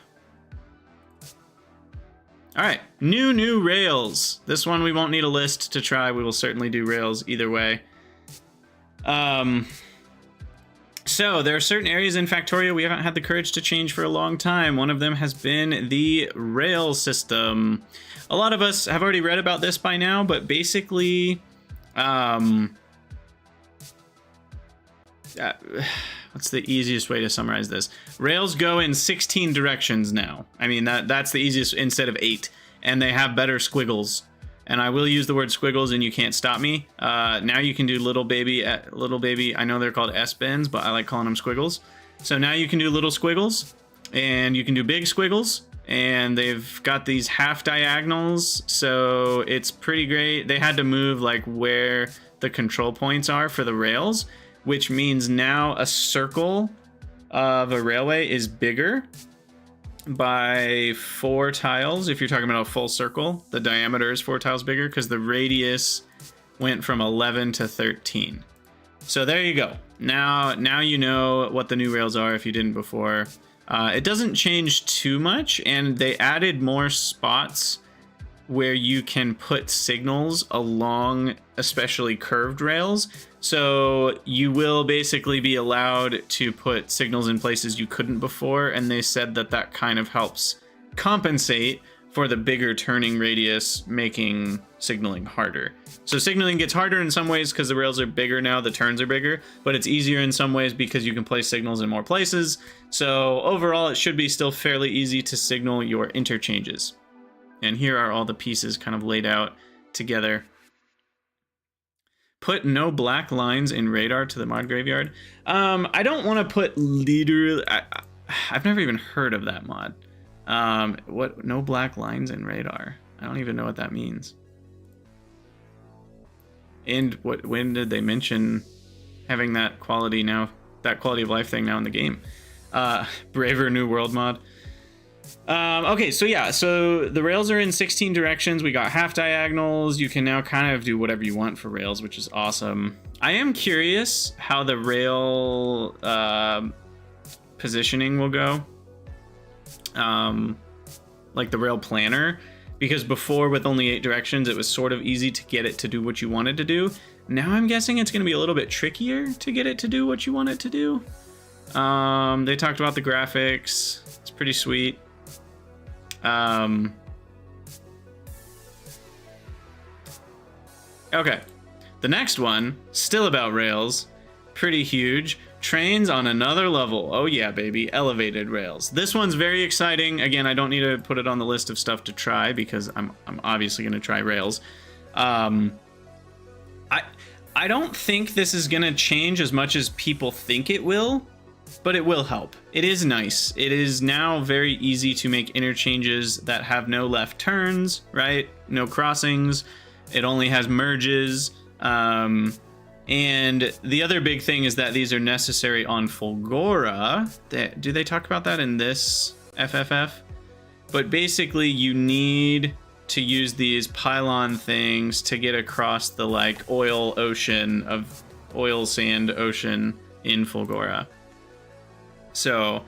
All right, new rails. This one we won't need a list to try. We will certainly do rails either way. So there are certain areas in Factorio we haven't had the courage to change for a long time. One of them has been the rail system. A lot of us have already read about this by now, but basically, what's the easiest way to summarize this? Rails go in 16 directions now. I mean, that's the easiest, instead of 8, and they have better squiggles. And I will use the word squiggles, and you can't stop me. Now you can do little baby. I know they're called S-bends, but I like calling them squiggles. So now you can do little squiggles, and you can do big squiggles, and they've got these half diagonals, so it's pretty great. They had to move like where the control points are for the rails, which means now a circle of a railway is bigger by 4 tiles. If you're talking about a full circle, the diameter is 4 tiles bigger because the radius went from 11 to 13. So there you go. Now you know what the new rails are if you didn't before. It doesn't change too much, and they added more spots where you can put signals along especially curved rails. So you will basically be allowed to put signals in places you couldn't before, and they said that kind of helps compensate for the bigger turning radius, making signaling harder. So signaling gets harder in some ways because the rails are bigger now, the turns are bigger, but it's easier in some ways because you can place signals in more places. So overall, it should be still fairly easy to signal your interchanges. And here are all the pieces kind of laid out together. Put no black lines in radar to the mod graveyard. I don't want to put literally... I've never even heard of that mod. What? No black lines in radar. I don't even know what that means. And when did they mention having that quality now, that quality of life thing now in the game? Braver New World mod. Okay, so yeah, so the rails are in 16 directions. We got half diagonals. You can now kind of do whatever you want for rails, which is awesome. I am curious how the rail positioning will go. Like the rail planner, because before with only 8 directions, it was sort of easy to get it to do what you wanted to do. Now I'm guessing it's going to be a little bit trickier to get it to do what you want it to do. They talked about the graphics. It's pretty sweet. Okay, the next one, still about rails, pretty huge. Trains on another level. Oh yeah, baby, elevated rails. This one's very exciting. Again, I don't need to put it on the list of stuff to try because I'm obviously going to try rails. I don't think this is going to change as much as people think it will, but it will help. It is nice. It is now very easy to make interchanges that have no left turns, right? No crossings. It only has merges. And the other big thing is that these are necessary on Fulgora. Do they talk about that in this FFF? But basically you need to use these pylon things to get across the like oil sand ocean in Fulgora. So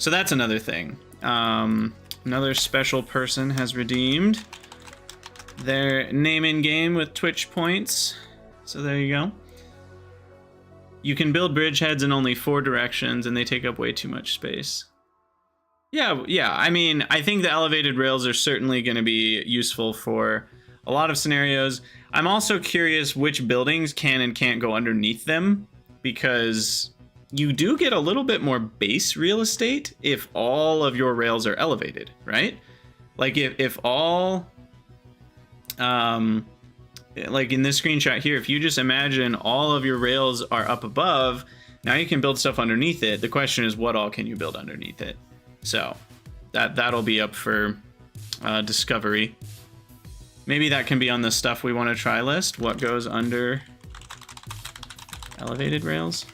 that's another thing. Another special person has redeemed their name in game with Twitch points. So there you go. You can build bridgeheads in only 4 directions, and they take up way too much space. Yeah. I mean, I think the elevated rails are certainly going to be useful for a lot of scenarios. I'm also curious which buildings can and can't go underneath them, because you do get a little bit more base real estate if all of your rails are elevated, right? Like if all... like in this screenshot here, if you just imagine all of your rails are up above, now you can build stuff underneath it. The question is, what all can you build underneath it? So that'll be up for discovery. Maybe that can be on the stuff we want to try list. What goes under elevated rails?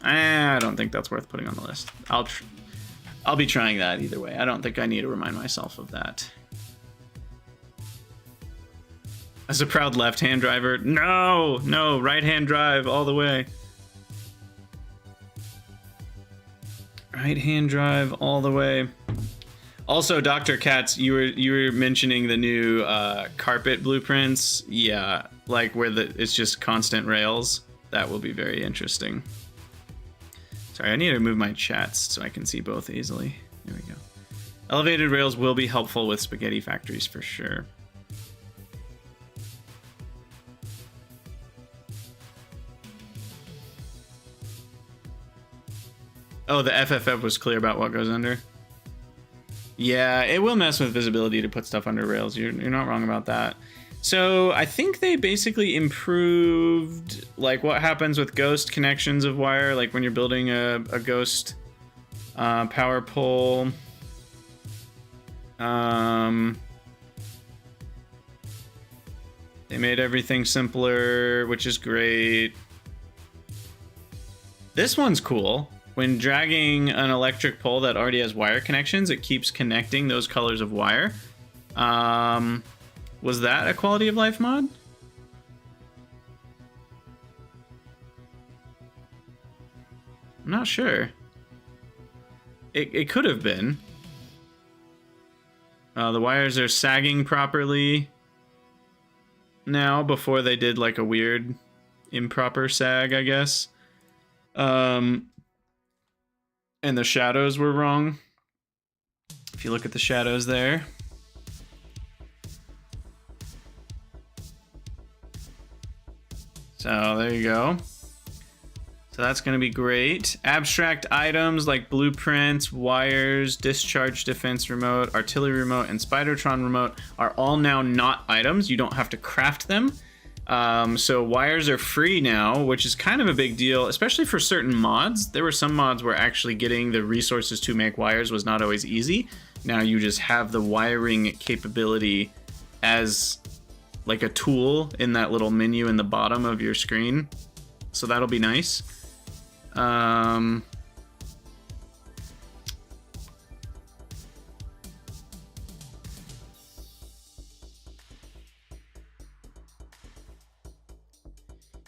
I don't think that's worth putting on the list. I'll be trying that either way. I don't think I need to remind myself of that. As a proud left-hand driver, no, right-hand drive all the way. Right-hand drive all the way. Also, Dr. Katz, you were mentioning the new carpet blueprints. Yeah, like where it's just constant rails. That will be very interesting. Sorry, I need to move my chats so I can see both easily. There we go. Elevated rails will be helpful with spaghetti factories for sure. Oh, the FFF was clear about what goes under. Yeah, it will mess with visibility to put stuff under rails. You're not wrong about that. So I think they basically improved like what happens with ghost connections of wire, like when you're building a ghost power pole. They made everything simpler, which is great. This one's cool. When dragging an electric pole that already has wire connections, it keeps connecting those colors of wire. Was that a quality of life mod? I'm not sure. It could have been. The wires are sagging properly now before they did like a weird improper sag, I guess. And the shadows were wrong. If you look at the shadows there. So there you go. So that's going to be great. Abstract items like blueprints, wires, discharge defense remote, artillery remote, and Spidertron remote are all now not items. You don't have to craft them. So wires are free now, which is kind of a big deal, especially for certain mods. There were some mods where actually getting the resources to make wires was not always easy. Now you just have the wiring capability as like a tool in that little menu in the bottom of your screen. So that'll be nice.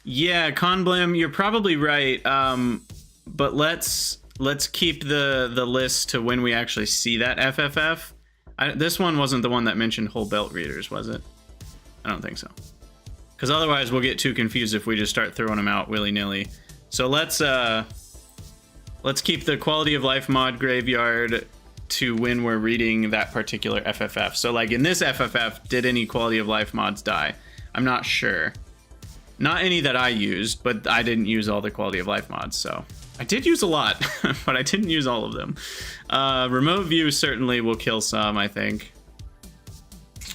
Yeah, Conblim, you're probably right. But let's keep the list to when we actually see that FFF. This one wasn't the one that mentioned whole belt readers, was it? I don't think so. Because otherwise we'll get too confused if we just start throwing them out willy-nilly. So let's keep the quality of life mod graveyard to when we're reading that particular FFF. So like in this FFF, did any quality of life mods die? I'm not sure. Not any that I used, but I didn't use all the quality of life mods, so I did use a lot, but I didn't use all of them. Remote view certainly will kill some, I think.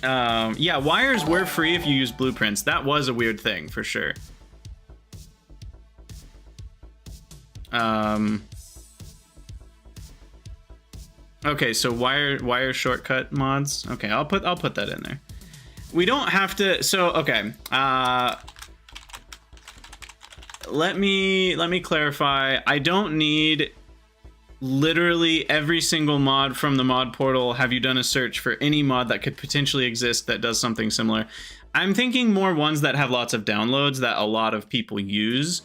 Yeah, wires were free if you use blueprints. That was a weird thing, for sure. Okay, so wire shortcut mods. Okay, I'll put that in there. We don't have to. So okay. Let me clarify. I don't need literally every single mod from the mod portal. Have you done a search for any mod that could potentially exist that does something similar? I'm thinking more ones that have lots of downloads that a lot of people use.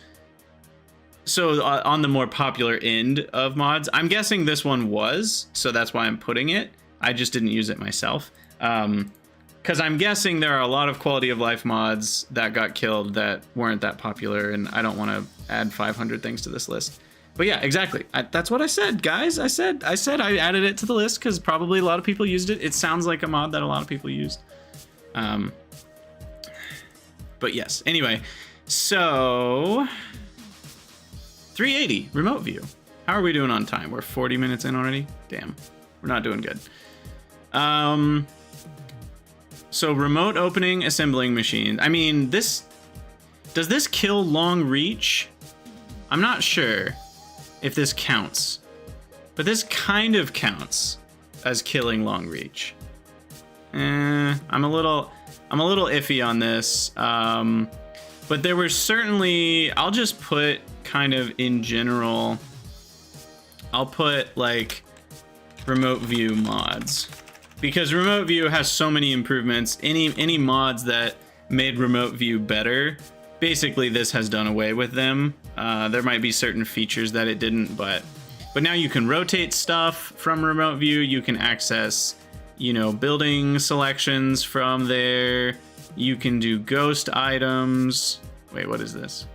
So on the more popular end of mods, I'm guessing this one was, so that's why I'm putting it. I just didn't use it myself. Because I'm guessing there are a lot of quality of life mods that got killed that weren't that popular, and I don't want to add 500 things to this list. But yeah, exactly. That's what I said, guys. I said I added it to the list because probably a lot of people used it. It sounds like a mod that a lot of people used. But yes. Anyway, so 380 remote view. How are we doing on time? We're 40 minutes in already. Damn, we're not doing good. So remote opening assembling machine. I mean, does this kill long reach? I'm not sure if this counts, but this kind of counts as killing long reach. I'm a little iffy on this. But there were certainly, I'll just put kind of in general, I'll put like remote view mods. Because remote view has so many improvements. Any mods that made remote view better, basically this has done away with them. There might be certain features that it didn't, but now you can rotate stuff from remote view. You can access, you know, building selections from there. You can do ghost items. Wait, what is this?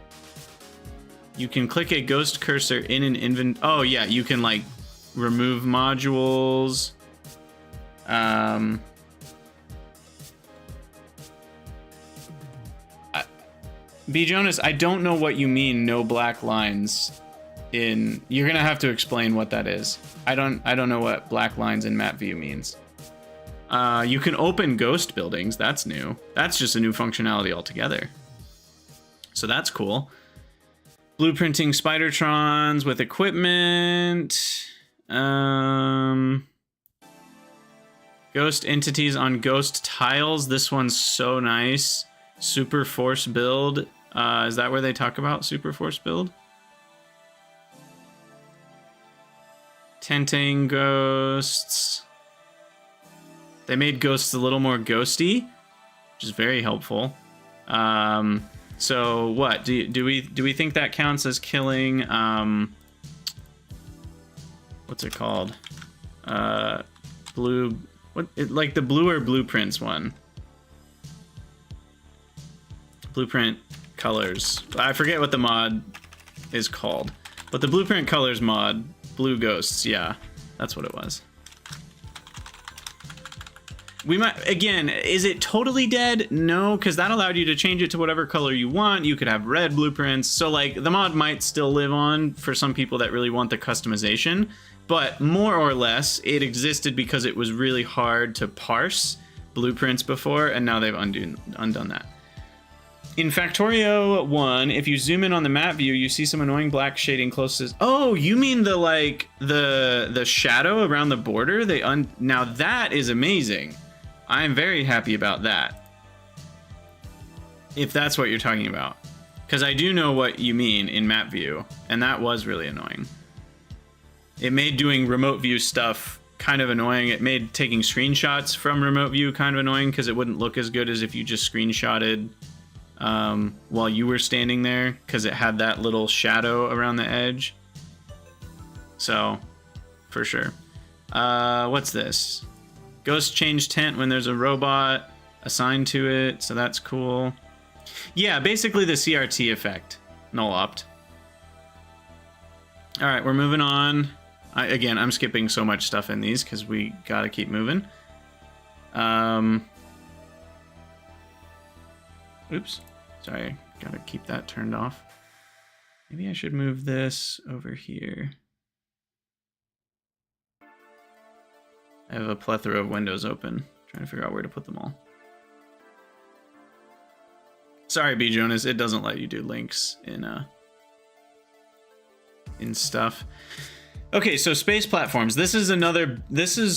You can click a ghost cursor in an inventory. Oh yeah, you can like remove modules. B Jonas, I don't know what you mean no black lines in. You're gonna have to explain what that is. I don't know what black lines in map view means. You can open ghost buildings. That's new. That's just a new functionality altogether. So that's cool. Blueprinting Spidertrons with equipment. Ghost entities on ghost tiles. This one's so nice. Super force build. Is that where they talk about super force build? Tenting ghosts. They made ghosts a little more ghosty, which is very helpful. So what do we think that counts as killing? What's it called? Blue. Like the bluer blueprints one. Blueprint colors. I forget what the mod is called, but the blueprint colors mod, blue ghosts. Yeah, that's what it was. We might, again, is it totally dead? No, because that allowed you to change it to whatever color you want. You could have red blueprints. So like the mod might still live on for some people that really want the customization, but more or less it existed because it was really hard to parse blueprints before, and now they've undone that. In Factorio 1, if you zoom in on the map view, you see some annoying black shading close to... Oh, you mean the like the shadow around the border? Now that is amazing. I'm very happy about that. If that's what you're talking about. Because I do know what you mean in map view, and that was really annoying. It made doing remote view stuff kind of annoying. It made taking screenshots from remote view kind of annoying because it wouldn't look as good as if you just screenshotted while you were standing there, because it had that little shadow around the edge. So, for sure. What's this? Ghost change tent when there's a robot assigned to it, so that's cool. Yeah, basically the CRT effect. Null opt. All right, we're moving on. Again, I'm skipping so much stuff in these because we gotta keep moving. Oops, sorry, gotta keep that turned off. Maybe I should move this over here. I have a plethora of windows open, trying to figure out where to put them all. Sorry, B. Jonas, it doesn't let you do links in stuff. Okay, so space platforms. This is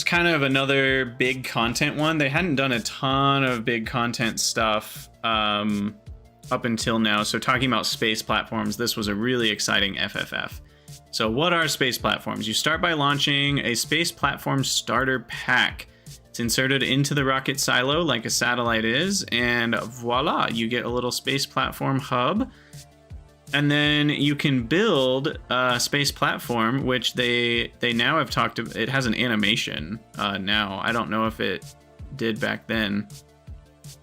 kind of another big content one. They hadn't done a ton of big content stuff up until now. So talking about space platforms, this was a really exciting FFF. So what are space platforms? You start by launching a space platform starter pack. It's inserted into the rocket silo like a satellite is, and voila, you get a little space platform hub. And then you can build a space platform, which they now have talked about. It has an animation now. I don't know if it did back then,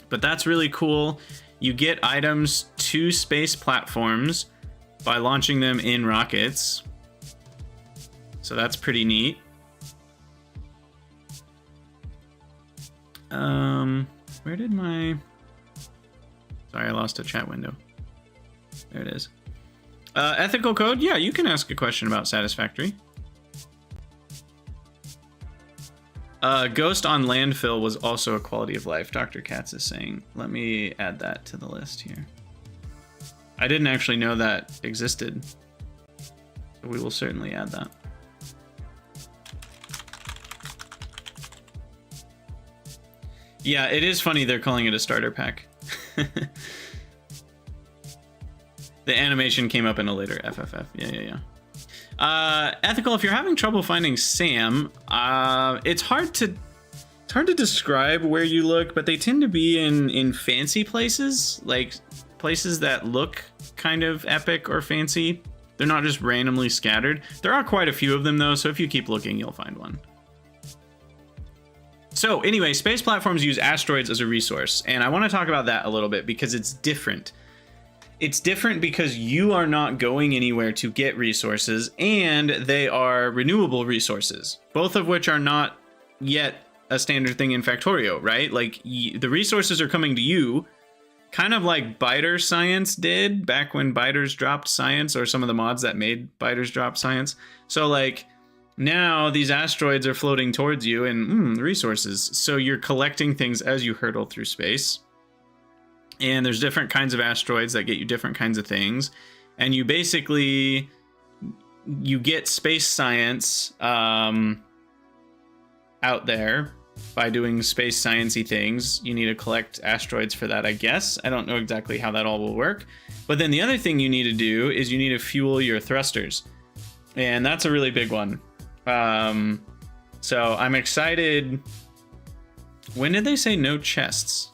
but that's really cool. You get items to space platforms by launching them in rockets. So that's pretty neat. Where did my... Sorry, I lost a chat window. There it is. Ethical code? Yeah, you can ask a question about Satisfactory. Ghost on landfill was also a quality of life, Dr. Katz is saying. Let me add that to the list here. I didn't actually know that existed, so we will certainly add that. Yeah, it is funny they're calling it a starter pack. The animation came up in a later FFF. Yeah. Ethical, if you're having trouble finding Sam, it's hard to describe where you look, but they tend to be in fancy places, like places that look kind of epic or fancy. They're not just randomly scattered. There are quite a few of them though, so if you keep looking, you'll find one. So anyway, space platforms use asteroids as a resource, and I want to talk about that a little bit because it's different. It's different because you are not going anywhere to get resources, and they are renewable resources, both of which are not yet a standard thing in Factorio, right? Like, the resources are coming to you, kind of like Biter Science did back when Biters dropped Science, or some of the mods that made Biters drop Science. So, like, now these asteroids are floating towards you and resources. So you're collecting things as you hurtle through space. And there's different kinds of asteroids that get you different kinds of things. And you basically, you get space science out there by doing space science-y things. You need to collect asteroids for that, I guess. I don't know exactly how that all will work. But then the other thing you need to do is you need to fuel your thrusters. And that's a really big one. So I'm excited. When did they say no chests?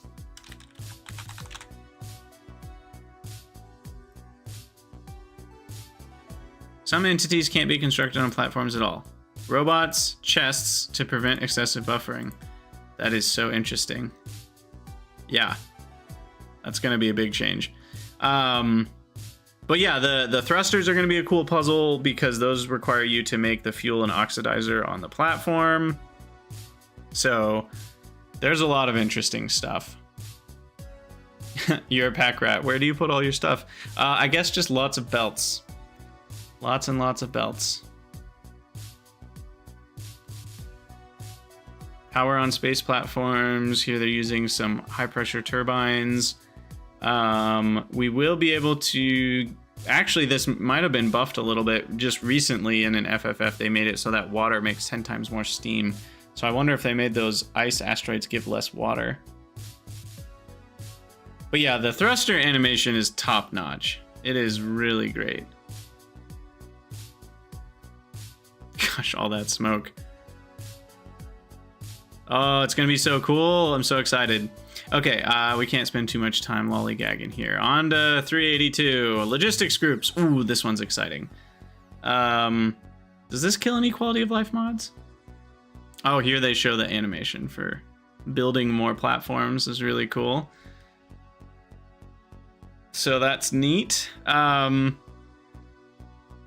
Some entities can't be constructed on platforms at all. Robots, chests to prevent excessive buffering. That is so interesting. Yeah, that's going to be a big change. But yeah, the thrusters are going to be a cool puzzle because those require you to make the fuel and oxidizer on the platform. So There's a lot of interesting stuff. You're a pack rat. Where do you put all your stuff? I guess just lots of belts. Lots and lots of belts. Power on space platforms. Here they're using some high pressure turbines. We will be able to... Actually, this might have been buffed a little bit just recently in an FFF. They made it so that water makes 10 times more steam. So I wonder if they made those ice asteroids give less water. But yeah, the thruster animation is top notch. It is really great. Gosh, all that smoke. Oh, it's gonna be so cool. I'm so excited. Okay, we can't spend too much time lollygagging here. On to 382, logistics groups. Ooh, this one's exciting. Does this kill any quality of life mods? Oh, here they show the animation for building more platforms. Is really cool. So that's neat. Oh,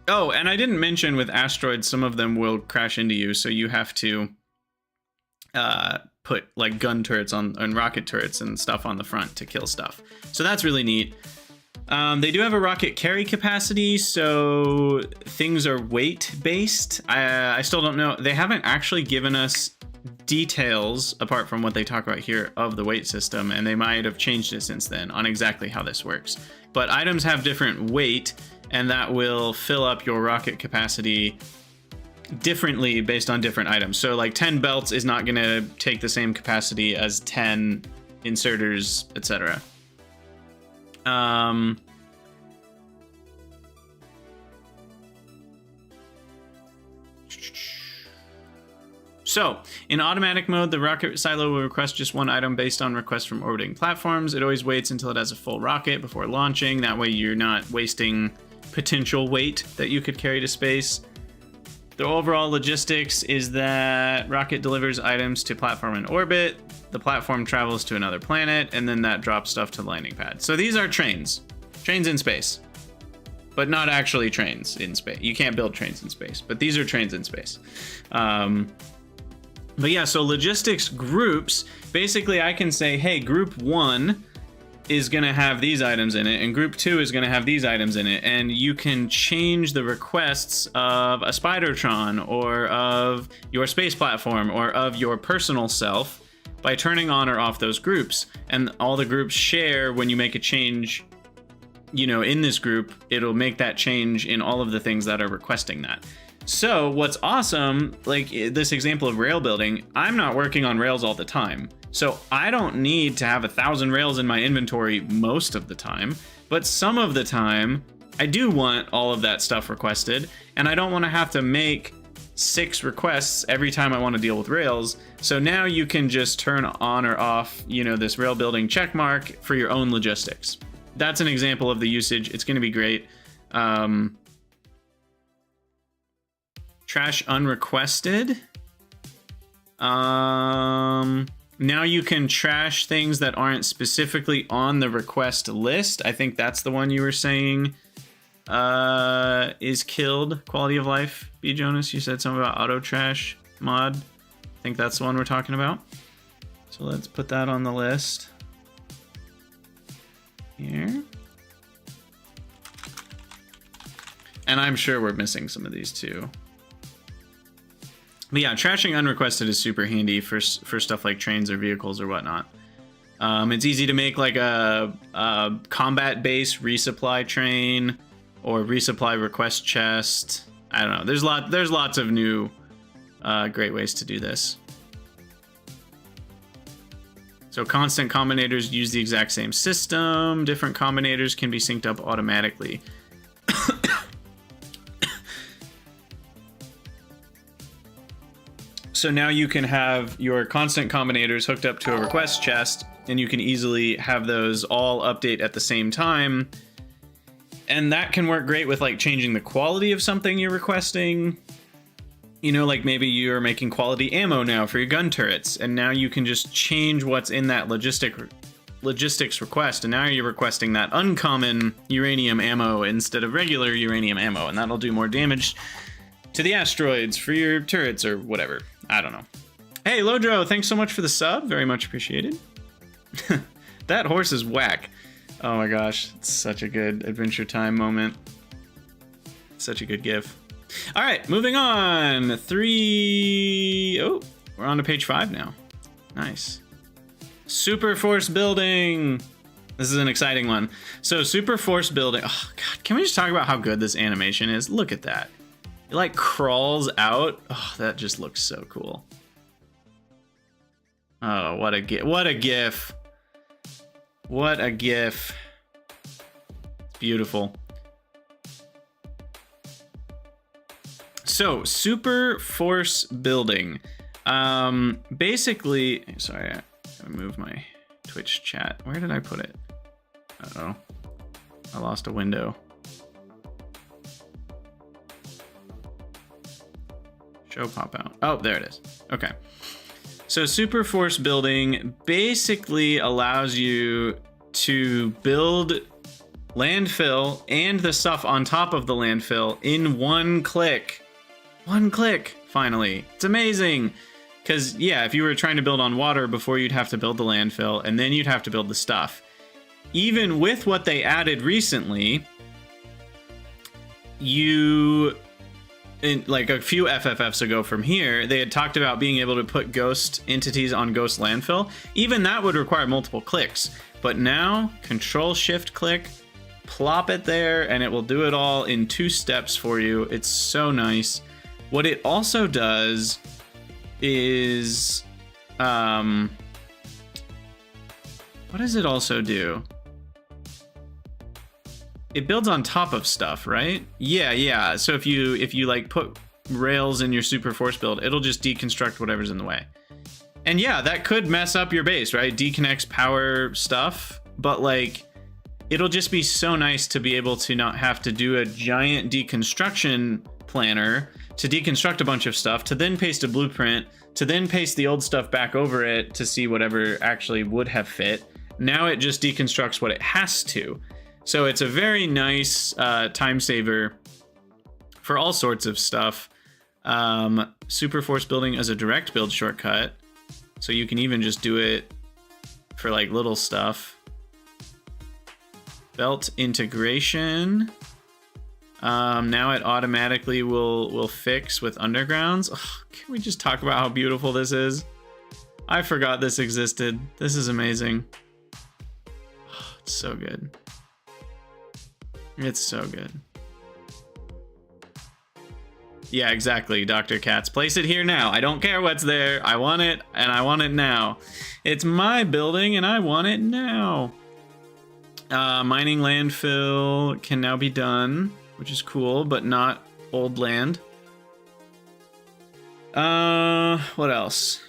and I didn't mention with asteroids, some of them will crash into you, so you have to put like gun turrets and rocket turrets and stuff on the front to kill stuff. So that's really neat. They do have a rocket carry capacity, so things are weight based. I still don't know. They haven't actually given us details, apart from what they talk about here, of the weight system, and they might have changed it since then on exactly how this works. But items have different weight, and that will fill up your rocket capacity differently based on different items. So like 10 belts is not going to take the same capacity as 10 inserters, etc. So, in automatic mode, the rocket silo will request just one item based on requests from orbiting platforms. It always waits until it has a full rocket before launching. That way you're not wasting potential weight that you could carry to space. The overall logistics is that rocket delivers items to platform in orbit, the platform travels to another planet, and then that drops stuff to the landing pad. So these are trains. Trains in space. But not actually trains in space. You can't build trains in space, but these are trains in space. But yeah, so logistics groups, basically I can say, hey, group 1 is going to have these items in it, and group 2 is going to have these items in it, and you can change the requests of a Spidertron, or of your space platform, or of your personal self by turning on or off those groups. And all the groups share when you make a change, you know, in this group, it'll make that change in all of the things that are requesting that. So what's awesome, like this example of rail building, I'm not working on rails all the time. So I don't need to have 1,000 rails in my inventory most of the time, but some of the time I do want all of that stuff requested, and I don't want to have to make 6 requests every time I want to deal with rails. So now you can just turn on or off, you know, this rail building check mark for your own logistics. That's an example of the usage. It's going to be great. Trash unrequested. Now you can trash things that aren't specifically on the request list. I think that's the one you were saying is killed. Quality of life. B. Jonas, you said something about auto trash mod. I think that's the one we're talking about. So let's put that on the list here. And I'm sure we're missing some of these too. But yeah, trashing unrequested is super handy for stuff like trains or vehicles or whatnot. It's easy to make like a combat-based resupply train or resupply request chest. I don't know. There's lots of new great ways to do this. So constant combinators use the exact same system. Different combinators can be synced up automatically. So now you can have your constant combinators hooked up to a request chest, and you can easily have those all update at the same time. And that can work great with like changing the quality of something you're requesting. You know, like maybe you're making quality ammo now for your gun turrets, and now you can just change what's in that logistics request, and now you're requesting that uncommon uranium ammo instead of regular uranium ammo, and that'll do more damage to the asteroids for your turrets or whatever. I don't know. Hey, Lodro, thanks so much for the sub. Very much appreciated. That horse is whack. Oh my gosh, it's such a good Adventure Time moment. Such a good gif. All right, moving on. Oh, we're on to page 5 now. Nice. Super Force building. This is an exciting one. So Super Force building. Oh God, can we just talk about how good this animation is? Look at that. It like crawls out. Oh, that just looks so cool. Oh, what a gif. What a gif. What a gif. It's beautiful. So, Super Force building. Basically, sorry, I gotta move my Twitch chat. Where did I put it? Uh-oh. I lost a window. Show pop out. Oh, there it is. Okay. So Super Force building basically allows you to build landfill and the stuff on top of the landfill in one click. One click, finally. It's amazing. Because, yeah, if you were trying to build on water before, you'd have to build the landfill, and then you'd have to build the stuff. Even with what they added recently, like a few FFFs ago from here, they had talked about being able to put ghost entities on ghost landfill. Even that would require multiple clicks. But now, Control-Shift-Click, plop it there, and it will do it all in 2 steps for you. It's so nice. What it also does is, what does it also do? It builds on top of stuff, right? Yeah. So if you like put rails in your Super Force build, it'll just deconstruct whatever's in the way. And yeah, that could mess up your base, right? Deconnects power stuff, but like, it'll just be so nice to be able to not have to do a giant deconstruction planner to deconstruct a bunch of stuff, to then paste a blueprint, to then paste the old stuff back over it to see whatever actually would have fit. Now it just deconstructs what it has to. So it's a very nice time saver for all sorts of stuff. Super Force building is a direct build shortcut, so you can even just do it for like little stuff. Belt integration. Now it automatically will fix with undergrounds. Oh, can we just talk about how beautiful this is? I forgot this existed. This is amazing. Oh, it's so good. It's so good. Yeah, exactly, Dr. Katz. Place it here now. I don't care what's there. I want it, and I want it now. It's my building, and I want it now. Mining landfill can now be done, which is cool, but not old land. What else?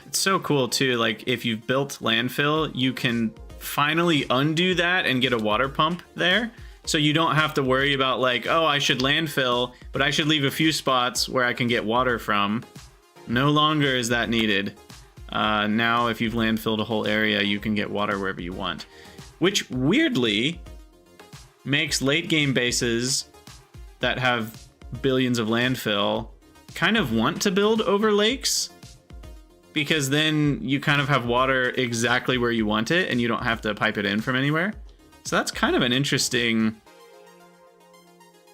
It's so cool, too. Like, if you've built landfill, you can finally undo that and get a water pump there, so you don't have to worry about like, oh, I should landfill, but I should leave a few spots where I can get water from. No longer is that needed. Now if you've landfilled a whole area, you can get water wherever you want, which weirdly makes late game bases that have billions of landfill kind of want to build over lakes, because then you kind of have water exactly where you want it and you don't have to pipe it in from anywhere. So that's kind of an interesting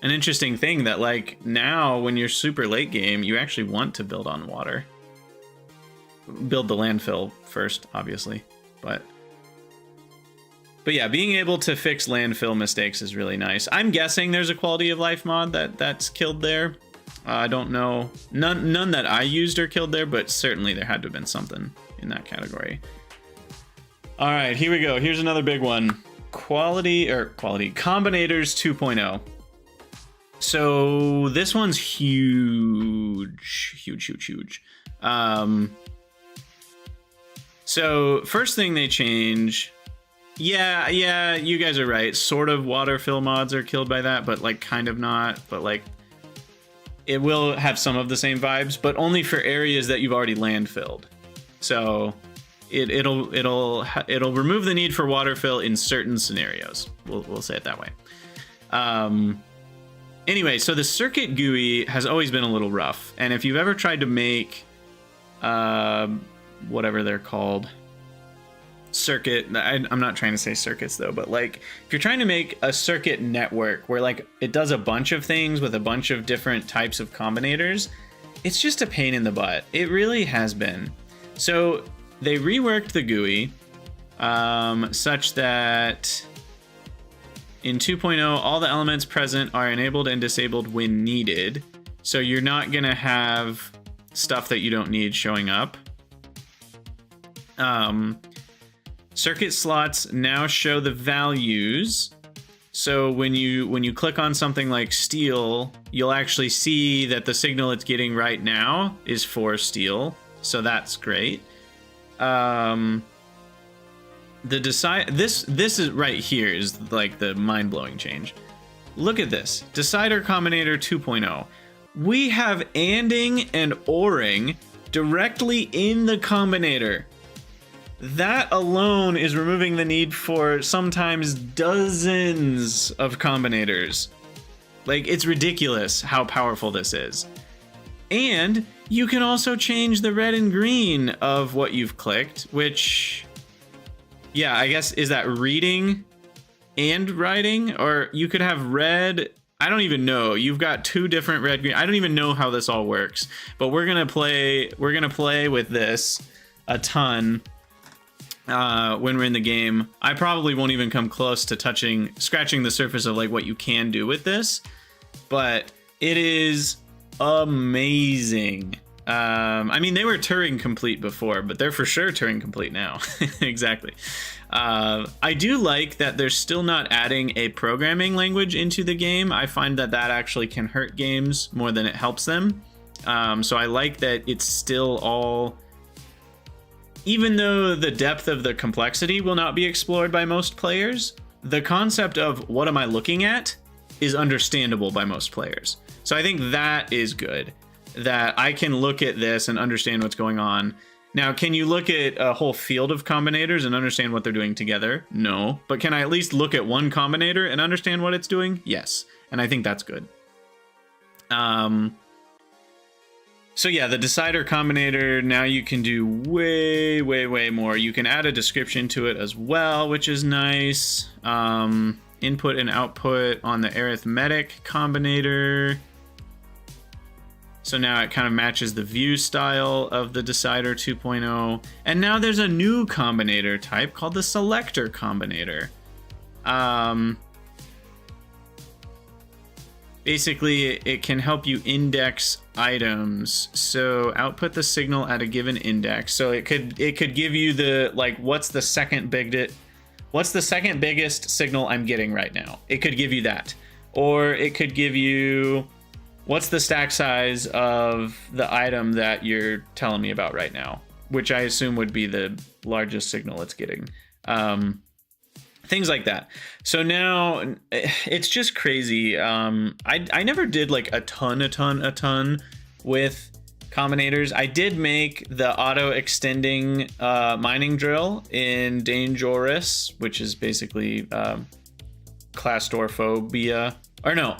thing that like now when you're super late game, you actually want to build on water. Build the landfill first, obviously, but yeah, being able to fix landfill mistakes is really nice. I'm guessing there's a quality of life mod that's killed there. I don't know. None that I used or killed there, but certainly there had to have been something in that category. All right, here we go. Here's another big one. Quality Combinators 2.0. So this one's huge. So first thing they change, yeah, you guys are right. Sort of water fill mods are killed by that, but like kind of not, but like it will have some of the same vibes, but only for areas that you've already landfilled. So it'll remove the need for water fill in certain scenarios. We'll say it that way. Anyway, so the circuit GUI has always been a little rough, and if you've ever tried to make whatever they're called. Circuit. I'm not trying to say circuits though, but like if you're trying to make a circuit network where like it does a bunch of things with a bunch of different types of combinators, it's just a pain in the butt. It really has been. So they reworked the GUI such that in 2.0 all the elements present are enabled and disabled when needed. So you're not gonna have stuff that you don't need showing up. Circuit slots now show the values. So when you click on something like steel, you'll actually see that the signal it's getting right now is for steel. So that's great. This is right here is like the mind-blowing change. Look at this. Decider Combinator 2.0. We have anding and oring directly in the combinator. That alone is removing the need for sometimes dozens of combinators. Like, it's ridiculous how powerful this is. And you can also change the red and green of what you've clicked, which, yeah, I guess, is that reading and writing? Or you could have red, I don't even know. You've got two different red, green. I don't even know how this all works, but we're gonna play with this a ton. When we're in the game. I probably won't even come close to scratching the surface of like what you can do with this, but it is amazing. I mean, they were Turing complete before, but they're for sure Turing complete now. Exactly. I do like that they're still not adding a programming language into the game. I find that actually can hurt games more than it helps them. So I like that it's still all, even though the depth of the complexity will not be explored by most players, the concept of what am I looking at is understandable by most players. So I think that is good, that I can look at this and understand what's going on. Now, can you look at a whole field of combinators and understand what they're doing together? No. But can I at least look at one combinator and understand what it's doing? Yes. And I think that's good. So yeah, the decider combinator, now you can do way, way, way more. You can add a description to it as well, which is nice. Input and output on the arithmetic combinator. So now it kind of matches the view style of the Decider 2.0. And now there's a new combinator type called the selector combinator. Basically, it can help you index items. So output the signal at a given index. So it could give you the, like, what's the second biggest signal I'm getting right now? It could give you that. Or it could give you what's the stack size of the item that you're telling me about right now, which I assume would be the largest signal it's getting. Things like that. So now it's just crazy. I never did like a ton with combinators. I did make the auto extending mining drill in Dangerous, which is basically claustrophobia. Or no,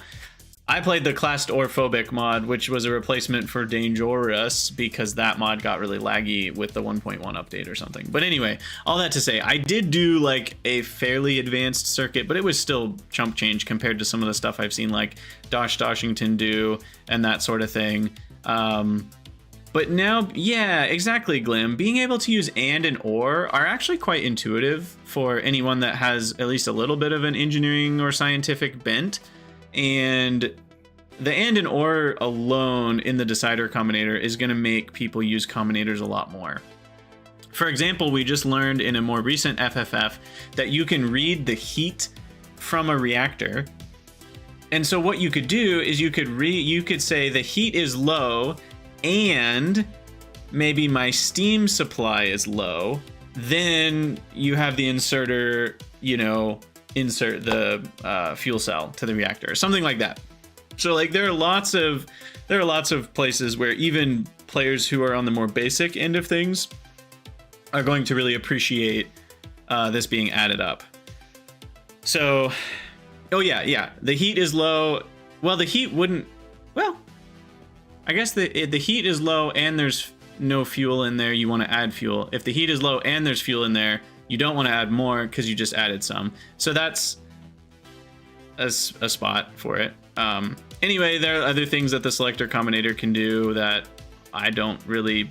I played the claustrophobic mod, which was a replacement for Dangerous because that mod got really laggy with the 1.1 update or something. But anyway, all that to say, I did do like a fairly advanced circuit, but it was still chump change compared to some of the stuff I've seen like Doshington do and that sort of thing. But now, yeah, exactly, Glim. Being able to use and or are actually quite intuitive for anyone that has at least a little bit of an engineering or scientific bent. And the and or alone in the decider combinator is going to make people use combinators a lot more. For example, we just learned in a more recent FFF that you can read the heat from a reactor. And so what you could do is you could say the heat is low and maybe my steam supply is low. Then you have the inserter, insert the fuel cell to the reactor, something like that. So like there are lots of places where even players who are on the more basic end of things are going to really appreciate this being added up. So, oh yeah, the heat is low. Well, the heat wouldn't. Well, I guess the heat is low, and there's no fuel in there, you want to add fuel. If the heat is low and there's fuel in there, you don't want to add more because you just added some. So that's a spot for it. Anyway, there are other things that the selector combinator can do that I don't really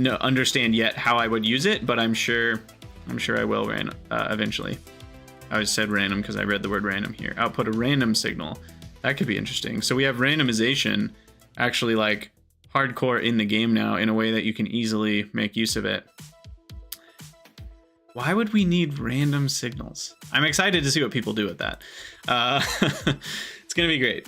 understand yet how I would use it, but I'm sure I will eventually. I just said random because I read the word random here. Output a random signal. That could be interesting. So we have randomization actually like hardcore in the game now in a way that you can easily make use of it. Why would we need random signals? I'm excited to see what people do with that. It's gonna be great.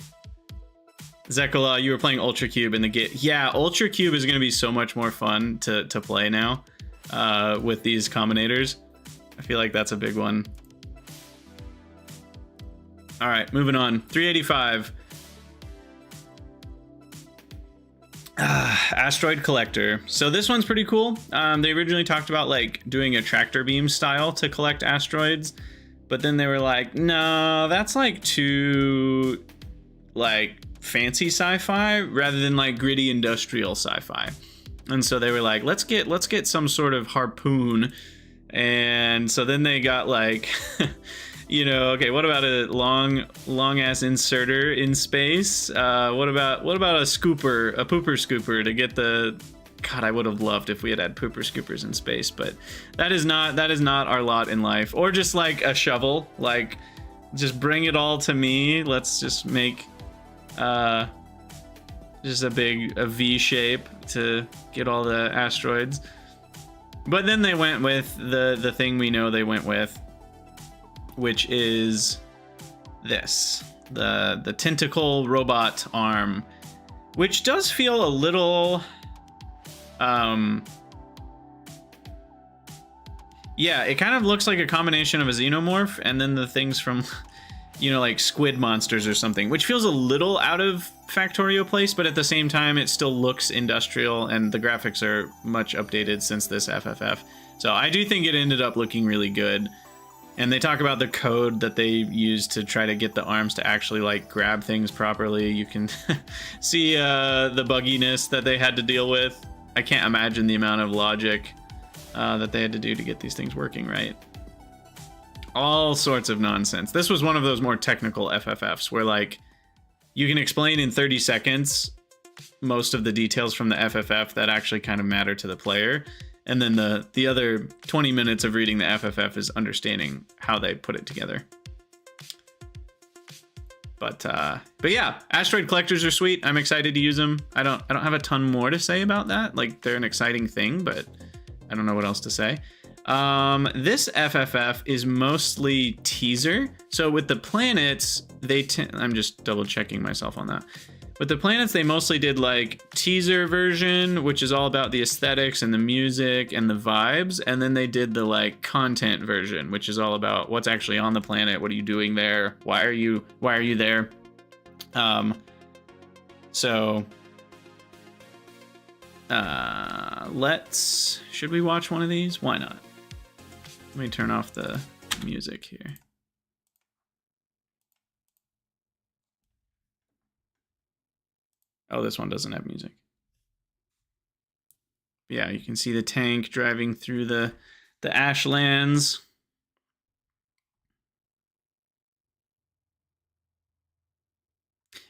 Zekola, you were playing Ultra Cube in the game. Yeah, Ultra Cube is gonna be so much more fun to play now with these combinators. I feel like that's a big one. All right, moving on. 385. Asteroid Collector. So this one's pretty cool. They originally talked about like doing a tractor beam style to collect asteroids, but then they were like, no, that's like too like fancy sci-fi rather than like gritty industrial sci-fi. And so they were like, let's get some sort of harpoon. And so then they got like you know, okay, what about a long ass inserter in space? What about a scooper, a pooper scooper to get the... God, I would have loved if we had pooper scoopers in space, but that is not our lot in life. Or just like a shovel, like just bring it all to me. Let's just make just a V shape to get all the asteroids. But then they went with the thing we know they went with, which is this, the tentacle robot arm, which does feel a little yeah, it kind of looks like a combination of a xenomorph and then the things from you know, like squid monsters or something, which feels a little out of Factorio place, but at the same time it still looks industrial and the graphics are much updated since this FFF. So I do think it ended up looking really good. And they talk about the code that they used to try to get the arms to actually like grab things properly. You can see the bugginess that they had to deal with. I can't imagine the amount of logic that they had to do to get these things working right. All sorts of nonsense. This was one of those more technical FFFs where like you can explain in 30 seconds most of the details from the FFF that actually kind of matter to the player. And then the other 20 minutes of reading the FFF is understanding how they put it together. But yeah, asteroid collectors are sweet. I'm excited to use them. I don't have a ton more to say about that. Like they're an exciting thing, but I don't know what else to say. This FFF is mostly teaser. So with the planets, I'm just double checking myself on that. With the planets, they mostly did like teaser version, which is all about the aesthetics and the music and the vibes. And then they did the like content version, which is all about what's actually on the planet. What are you doing there? Why are you there? Should we watch one of these? Why not? Let me turn off the music here. Oh, this one doesn't have music. Yeah, you can see the tank driving through the ashlands.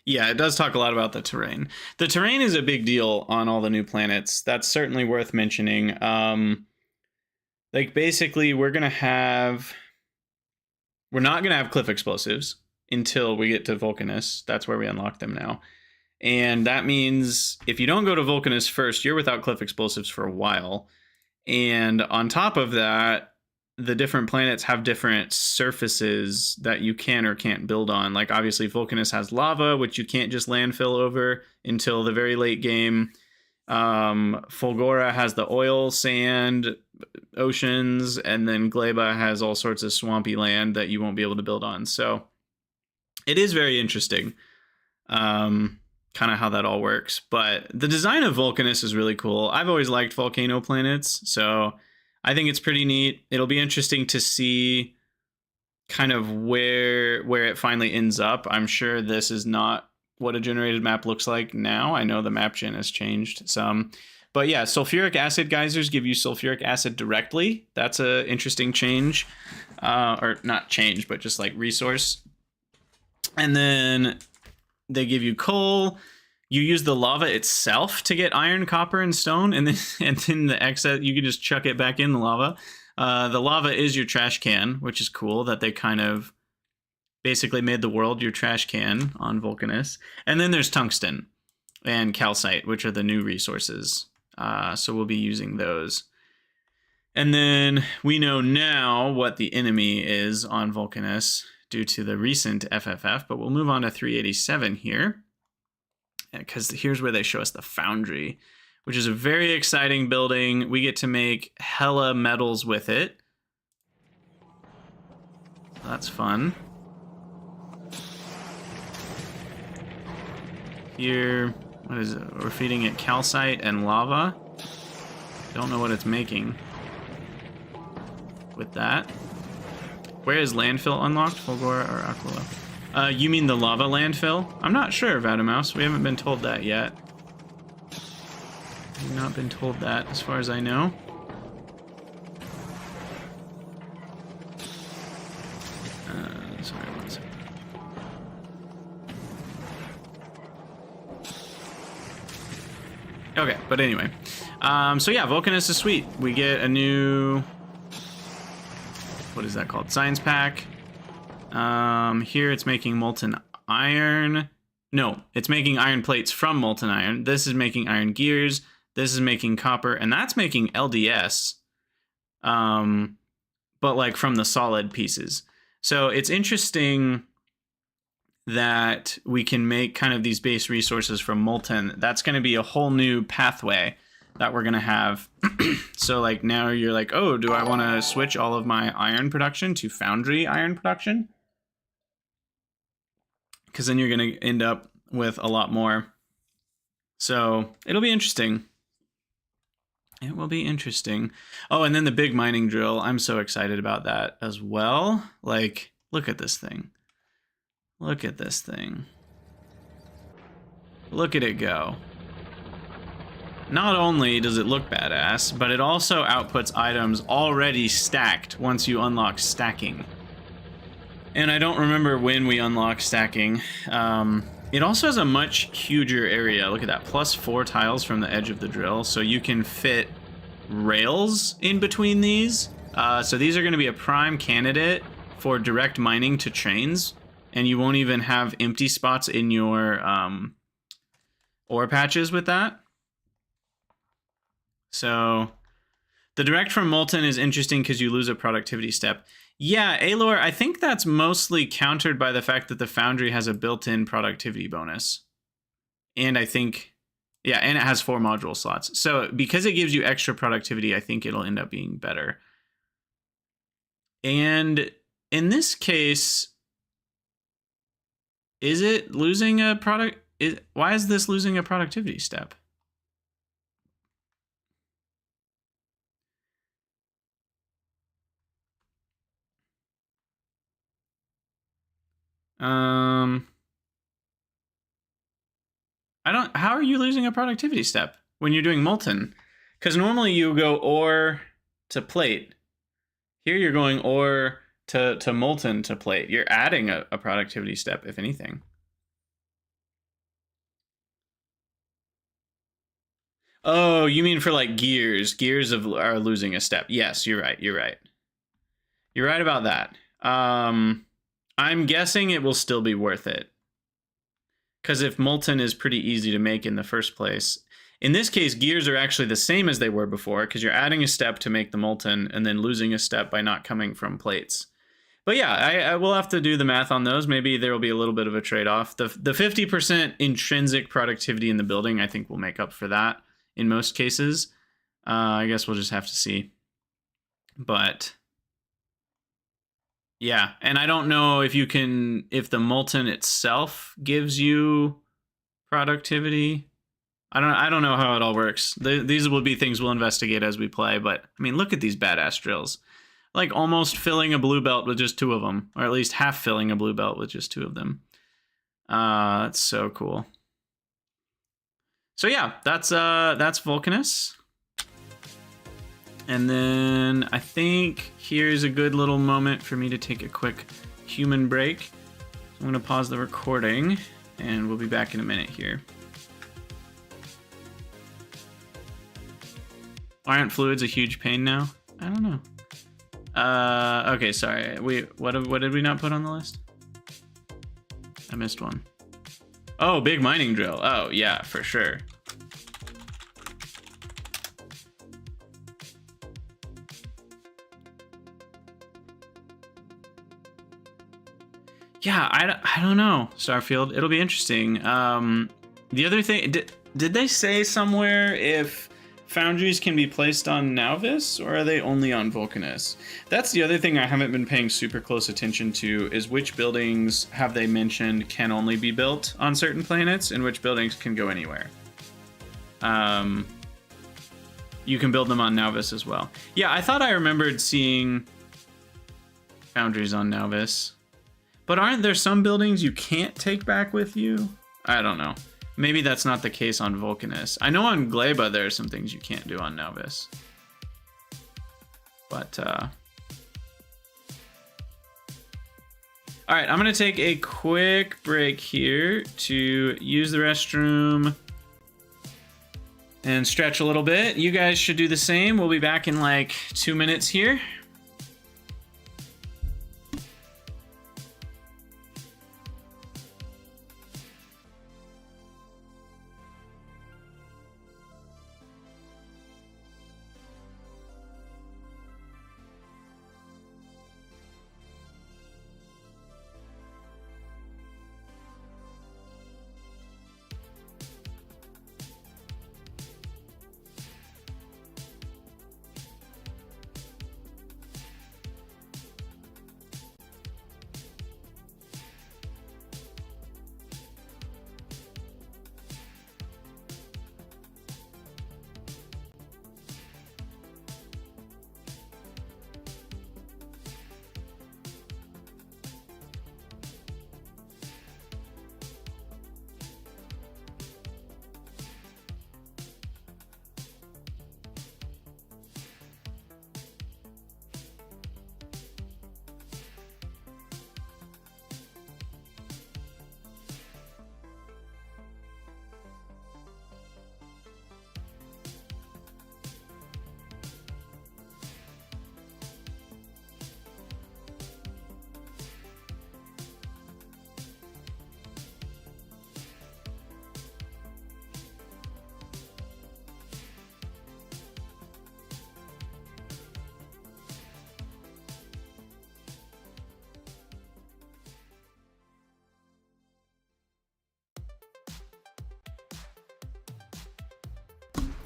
Yeah, it does talk a lot about the terrain. The terrain is a big deal on all the new planets. That's certainly worth mentioning. Like basically we're not gonna have cliff explosives until we get to Vulcanus. That's where we unlock them now. And that means if you don't go to Vulcanus first, you're without cliff explosives for a while. And on top of that, the different planets have different surfaces that you can or can't build on. Like obviously Vulcanus has lava, which you can't just landfill over until the very late game. Fulgora has the oil, sand, oceans, and then Gleba has all sorts of swampy land that you won't be able to build on. So it is very interesting. Kind of how that all works. But the design of Vulcanus is really cool. I've always liked volcano planets, so I think it's pretty neat. It'll be interesting to see kind of where it finally ends up. I'm sure this is not what a generated map looks like now. I know the map gen has changed some, But yeah, sulfuric acid geysers give you sulfuric acid directly. That's a interesting change. Or not change, but just like resource. And then they give you coal. You use the lava itself to get iron, copper, and stone, and then the excess you can just chuck it back in the lava. The lava is your trash can, which is cool that they kind of basically made the world your trash can on Vulcanus. And then there's tungsten and calcite, which are the new resources. So we'll be using those. And then we know now what the enemy is on Vulcanus due to the recent FFF, but we'll move on to 387 here, because here's where they show us the foundry, which is a very exciting building. We get to make hella metals with it. That's fun. Here, what is it? We're feeding it calcite and lava. Don't know what it's making with that. Where is landfill unlocked? Fulgora or Aquila? You mean the lava landfill? I'm not sure, Vadamouse. We haven't been told that yet. We've not been told that, as far as I know. Sorry, one second. Okay, but anyway. So yeah, Vulcanus is sweet. We get a new... What is that called? Science pack. Here it's making molten iron. No, it's making iron plates from molten iron. This is making iron gears. This is making copper, and that's making LDS. But like from the solid pieces. So it's interesting that we can make kind of these base resources from molten. That's going to be a whole new pathway that we're going to have. So like now you're like, oh, do I want to switch all of my iron production to foundry iron production? Because then you're going to end up with a lot more. So it'll be interesting. It will be interesting. Oh, and then the big mining drill. I'm so excited about that as well. Like, look at this thing. Look at this thing. Look at it go. Not only does it look badass, but it also outputs items already stacked once you unlock stacking. And I don't remember when we unlock stacking. It also has a much huger area. Look at that, +4 tiles from the edge of the drill. So you can fit rails in between these. So these are going to be a prime candidate for direct mining to trains. And you won't even have empty spots in your ore patches with that. So the direct from molten is interesting because you lose a productivity step. Yeah, Alor, I think that's mostly countered by the fact that the foundry has a built-in productivity bonus. And I think, yeah, and it has 4 module slots. So because it gives you extra productivity, I think it'll end up being better. And in this case, is it losing a product? Why is this losing a productivity step? How are you losing a productivity step when you're doing molten? Because normally you go ore to plate. Here you're going ore to molten to plate. You're adding a productivity step, if anything. Oh, you mean for like gears. Gears are losing a step. Yes, you're right. You're right. You're right about that. I'm guessing it will still be worth it. Because if molten is pretty easy to make in the first place, in this case, gears are actually the same as they were before, because you're adding a step to make the molten and then losing a step by not coming from plates. But yeah, I will have to do the math on those. Maybe there will be a little bit of a trade-off. The 50% intrinsic productivity in the building, I think, will make up for that in most cases. I guess we'll just have to see. But yeah, and I don't know if the molten itself gives you productivity. I don't know how it all works. These will be things we'll investigate as we play, but I mean, look at these badass drills. Like almost filling a blue belt with just 2 of them, or at least half filling a blue belt with just 2 of them. That's so cool. So yeah, that's Vulcanus. And then I think here's a good little moment for me to take a quick human break. I'm gonna pause the recording and we'll be back in a minute here. Aren't fluids a huge pain now? I don't know. Okay, sorry. What did we not put on the list? I missed one. Oh, big mining drill. Oh, yeah, for sure. Yeah, I don't know, Starfield. It'll be interesting. The other thing, did they say somewhere if foundries can be placed on Nauvis, or are they only on Vulcanus? That's the other thing I haven't been paying super close attention to, is which buildings have they mentioned can only be built on certain planets, and which buildings can go anywhere. You can build them on Nauvis as well. Yeah, I thought I remembered seeing foundries on Nauvis. But aren't there some buildings you can't take back with you? I don't know. Maybe that's not the case on Vulcanus. I know on Gleba there are some things you can't do on Nauvis. But, Alright, I'm gonna take a quick break here to use the restroom and stretch a little bit. You guys should do the same. We'll be back in like 2 minutes here.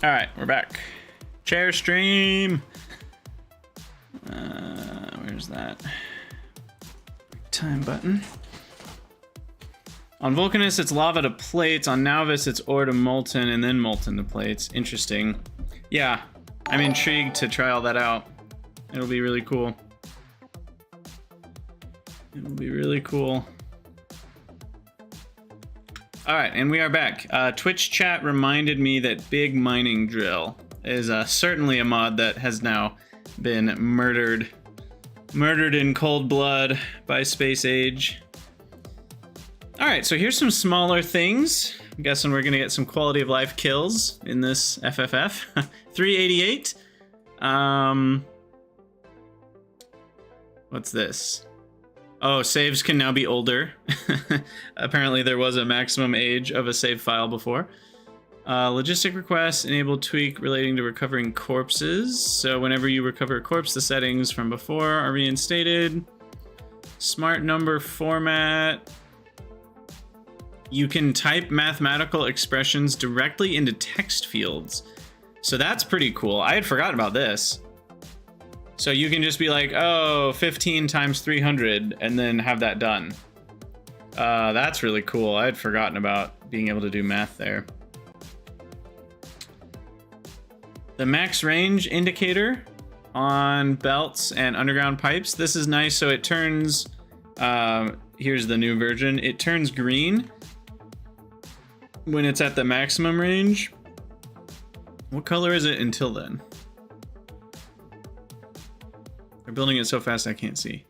All right, we're back. Chair stream. Where's that time button? On Vulcanus, it's lava to plates. On Nauvis, it's ore to molten and then molten to plates. Interesting. Yeah, I'm intrigued to try all that out. It'll be really cool. It'll be really cool. All right, and we are back. Twitch chat reminded me that Big Mining Drill is certainly a mod that has now been murdered in cold blood by Space Age. All right, so here's some smaller things. I'm guessing we're gonna get some quality of life kills in this FFF. 388. What's this? Oh, saves can now be older. Apparently there was a maximum age of a save file before. Logistic requests enable tweak relating to recovering corpses. So whenever you recover a corpse, the settings from before are reinstated. Smart number format. You can type mathematical expressions directly into text fields. So that's pretty cool. I had forgotten about this. So you can just be like, oh, 15 times 300, and then have that done. That's really cool. I had forgotten about being able to do math there. The max range indicator on belts and underground pipes. This is nice. So it turns, here's the new version. It turns green when it's at the maximum range. What color is it until then? They're building it so fast I can't see.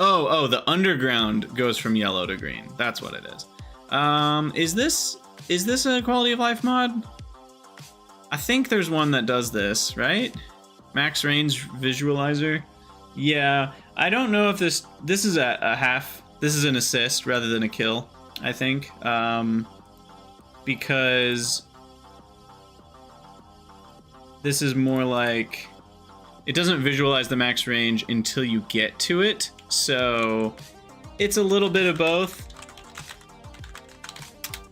Oh, the underground goes from yellow to green. That's what it is. Is this a quality of life mod? I think there's one that does this, right? Max range visualizer. Yeah, I don't know if this is a half. This is an assist rather than a kill, I think. Because this is more like, it doesn't visualize the max range until you get to it. So it's a little bit of both,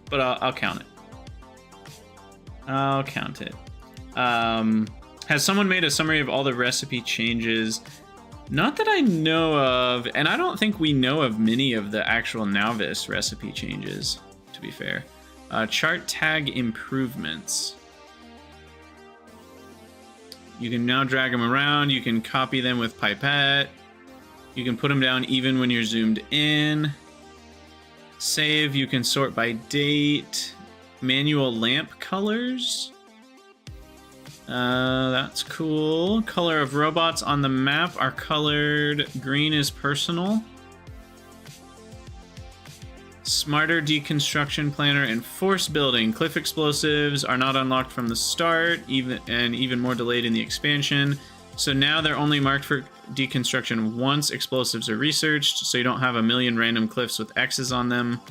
but I'll count it. I'll count it. Has someone made a summary of all the recipe changes? Not that I know of, and I don't think we know of many of the actual Novice recipe changes, to be fair. Chart tag improvements. You can now drag them around. You can copy them with pipette. You can put them down even when you're zoomed in. Save, you can sort by date. Manual lamp colors. That's cool. Color of robots on the map are colored. Green is personal. Smarter deconstruction planner and force building. Cliff explosives are not unlocked from the start, even more delayed in the expansion. So now they're only marked for deconstruction once explosives are researched, so you don't have a million random cliffs with X's on them.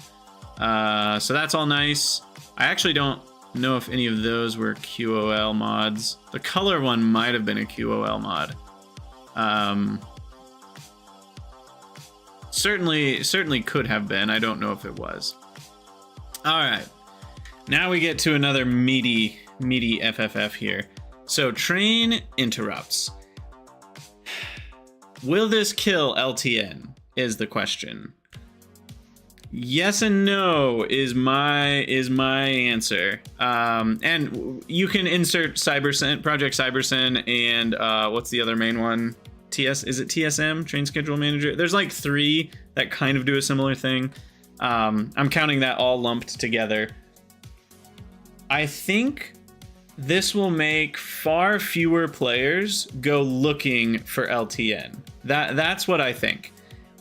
So that's all nice. I actually don't know if any of those were QOL mods. The color one might have been a QOL mod. Certainly could have been. I don't know if it was. All right. Now we get to another meaty FFF here. So train interrupts. Will this kill LTN is the question. Yes and no is my answer. And you can insert Cybersyn, Project Cybersyn, and what's the other main one? Is it TSM, Train Schedule Manager? There's like 3 that kind of do a similar thing. I'm counting that all lumped together. I think this will make far fewer players go looking for LTN. That's what I think.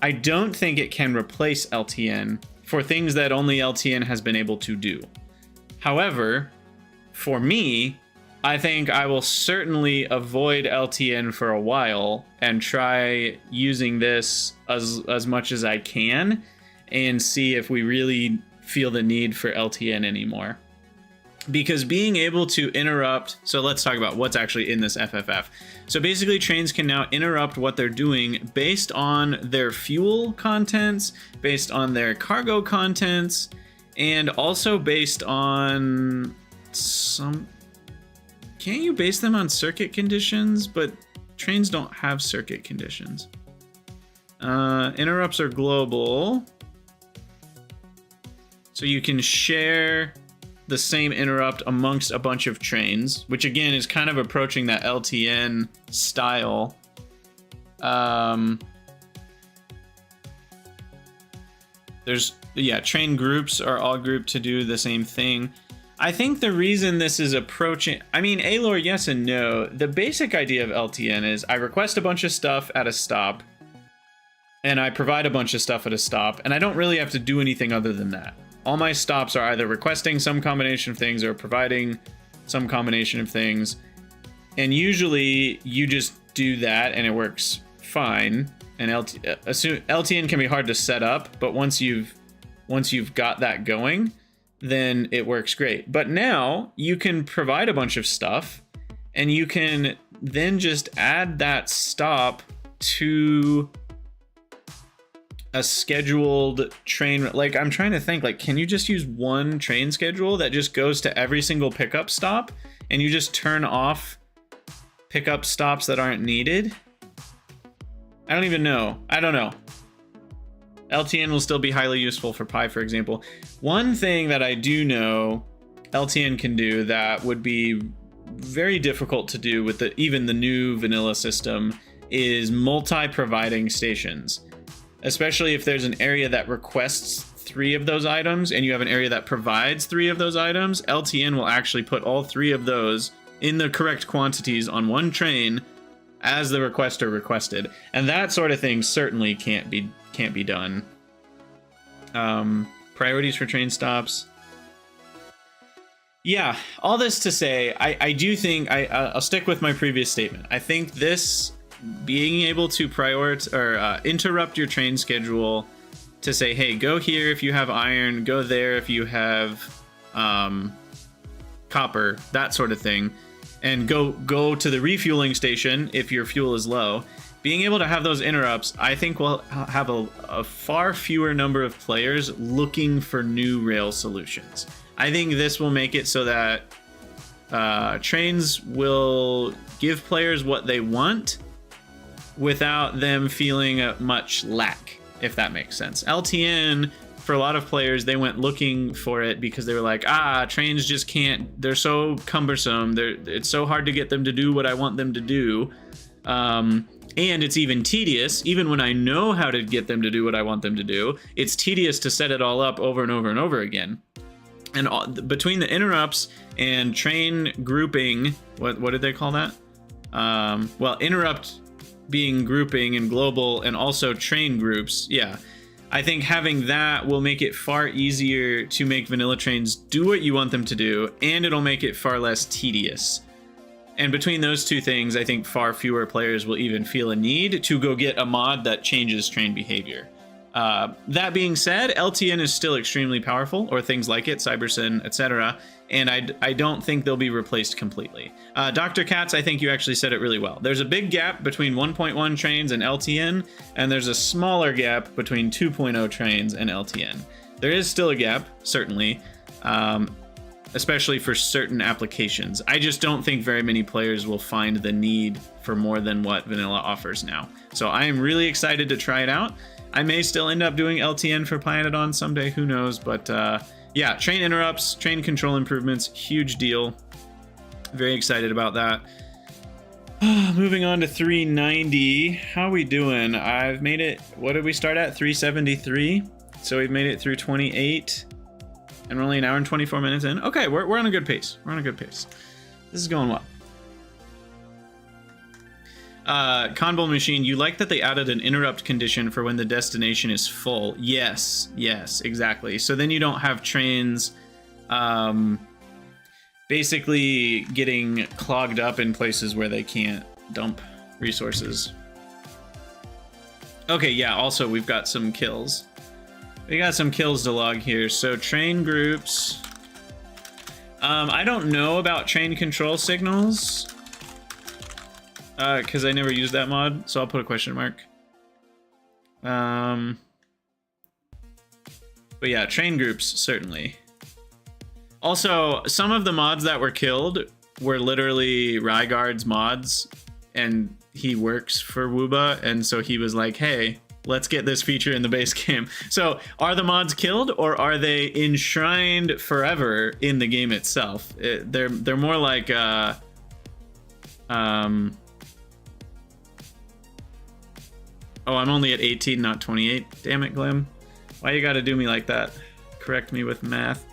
I don't think it can replace LTN for things that only LTN has been able to do. However, for me, I think I will certainly avoid LTN for a while and try using this as much as I can and see if we really feel the need for LTN anymore. Because being able to interrupt, so let's talk about what's actually in this FFF. So basically trains can now interrupt what they're doing based on their fuel contents, based on their cargo contents, and also based on some... Can't you base them on circuit conditions? But trains don't have circuit conditions. Interrupts are global. So you can share the same interrupt amongst a bunch of trains, which again is kind of approaching that LTN style. Train groups are all grouped to do the same thing. I think the reason this is approaching, I mean, A-Lore, yes and no. The basic idea of LTN is I request a bunch of stuff at a stop, and I provide a bunch of stuff at a stop, and I don't really have to do anything other than that. All my stops are either requesting some combination of things or providing some combination of things. And usually you just do that and it works fine. And LTN can be hard to set up, but once you've got that going, then it works great. But now you can provide a bunch of stuff and you can then just add that stop to a scheduled train. Like, I'm trying to think, like, can you just use one train schedule that just goes to every single pickup stop and you just turn off pickup stops that aren't needed? I don't even know. I don't know. LTN will still be highly useful for Pi, for example. One thing that I do know LTN can do that would be very difficult to do with even the new vanilla system is multi-providing stations. Especially if there's an area that requests 3 of those items and you have an area that provides 3 of those items, LTN will actually put all 3 of those in the correct quantities on one train as the requester requested. And that sort of thing certainly can't be done. Priorities for train stops. Yeah, all this to say, I do think I'll stick with my previous statement. I think this being able to prioritize or interrupt your train schedule to say, hey, go here if you have iron, go there if you have copper, that sort of thing, and go to the refueling station if your fuel is low. Being able to have those interrupts, I think will have a far fewer number of players looking for new rail solutions. I think this will make it so that trains will give players what they want without them feeling much lack, if that makes sense. LTN, for a lot of players, they went looking for it because they were like, trains just can't, they're so cumbersome, it's so hard to get them to do what I want them to do. And it's even tedious, even when I know how to get them to do what I want them to do, it's tedious to set it all up over and over and over again. And between the interrupts and train grouping, what did they call that? Well, interrupt being grouping and global, and also train groups. Yeah, I think having that will make it far easier to make vanilla trains do what you want them to do, and it'll make it far less tedious. And between those two things, I think far fewer players will even feel a need to go get a mod that changes train behavior. That being said, LTN is still extremely powerful, or things like it, Cybersyn, etc. And I don't think they'll be replaced completely. Dr. Katz, I think you actually said it really well. There's a big gap between 1.1 trains and LTN, and there's a smaller gap between 2.0 trains and LTN. There is still a gap, certainly, especially for certain applications. I just don't think very many players will find the need for more than what vanilla offers now. So I am really excited to try it out. I may still end up doing LTN for Planeton someday, who knows, but yeah, train interrupts, train control improvements, huge deal. Very excited about that. Moving on to 390. How are we doing? I've made it, what did we start at? 373. So we've made it through 28, and we're only an hour and 24 minutes in. Okay, we're on a good pace. We're on a good pace. This is going well. Convol Machine, you like that they added an interrupt condition for when the destination is full. Yes, exactly. So then you don't have trains basically getting clogged up in places where they can't dump resources. Okay, yeah, also we've got some kills. We got some kills to log here. So train groups. I don't know about train control signals. Because I never used that mod, so I'll put a question mark. But yeah, train groups, certainly. Also, some of the mods that were killed were literally Ryguard's mods, and he works for Wooba, and so he was like, hey, let's get this feature in the base game. So, are the mods killed, or are they enshrined forever in the game itself? They're more like, oh, I'm only at 18, not 28. Damn it, Glim. Why you gotta do me like that? Correct me with math.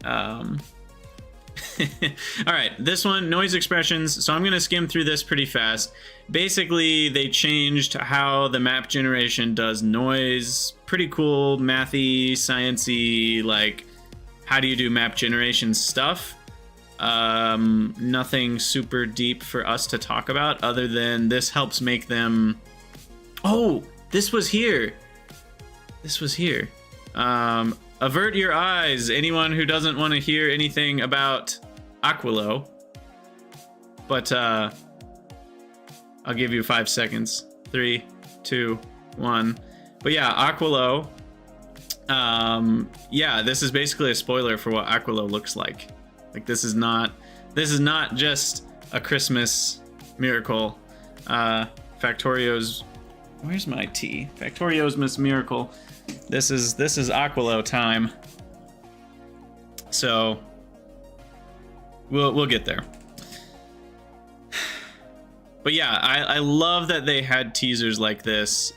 All right, this one, noise expressions. So I'm gonna skim through this pretty fast. Basically, they changed how the map generation does noise. Pretty cool, mathy, sciencey, like, how do you do map generation stuff? Nothing super deep for us to talk about other than this helps make them... Oh, this was here. Avert your eyes, anyone who doesn't want to hear anything about Aquilo. But, I'll give you 5 seconds. 3, 2, 1. But yeah, Aquilo. Yeah, this is basically a spoiler for what Aquilo looks like. Like, this is not just a Christmas miracle. Factorio's, where's my tea? Factorio's Miss Miracle. This is Aquilo time. So we'll get there. But yeah, I love that they had teasers like this.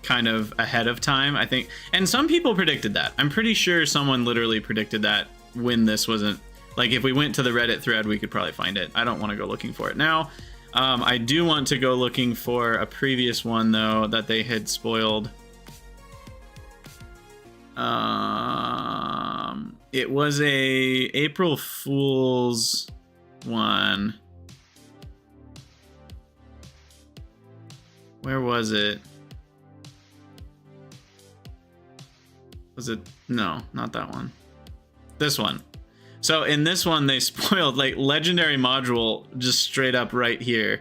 kind of ahead of time, I think. And some people predicted that. I'm pretty sure someone literally predicted that when this wasn't, like, if we went to the Reddit thread, we could probably find it. I don't want to go looking for it now. I do want to go looking for a previous one, though, that they had spoiled. It was a April Fool's one. Where was it? Was it? No, not that one. This one. So in this one, they spoiled like legendary module just straight up right here.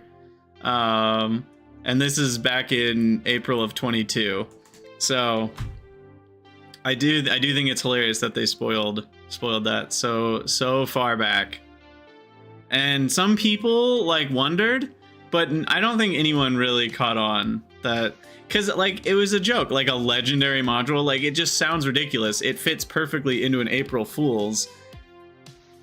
And this is back in April of 22. So I do think it's hilarious that they spoiled that so far back. And some people like wondered, but I don't think anyone really caught on that, because like it was a joke, like a legendary module, like it just sounds ridiculous. It fits perfectly into an April Fool's,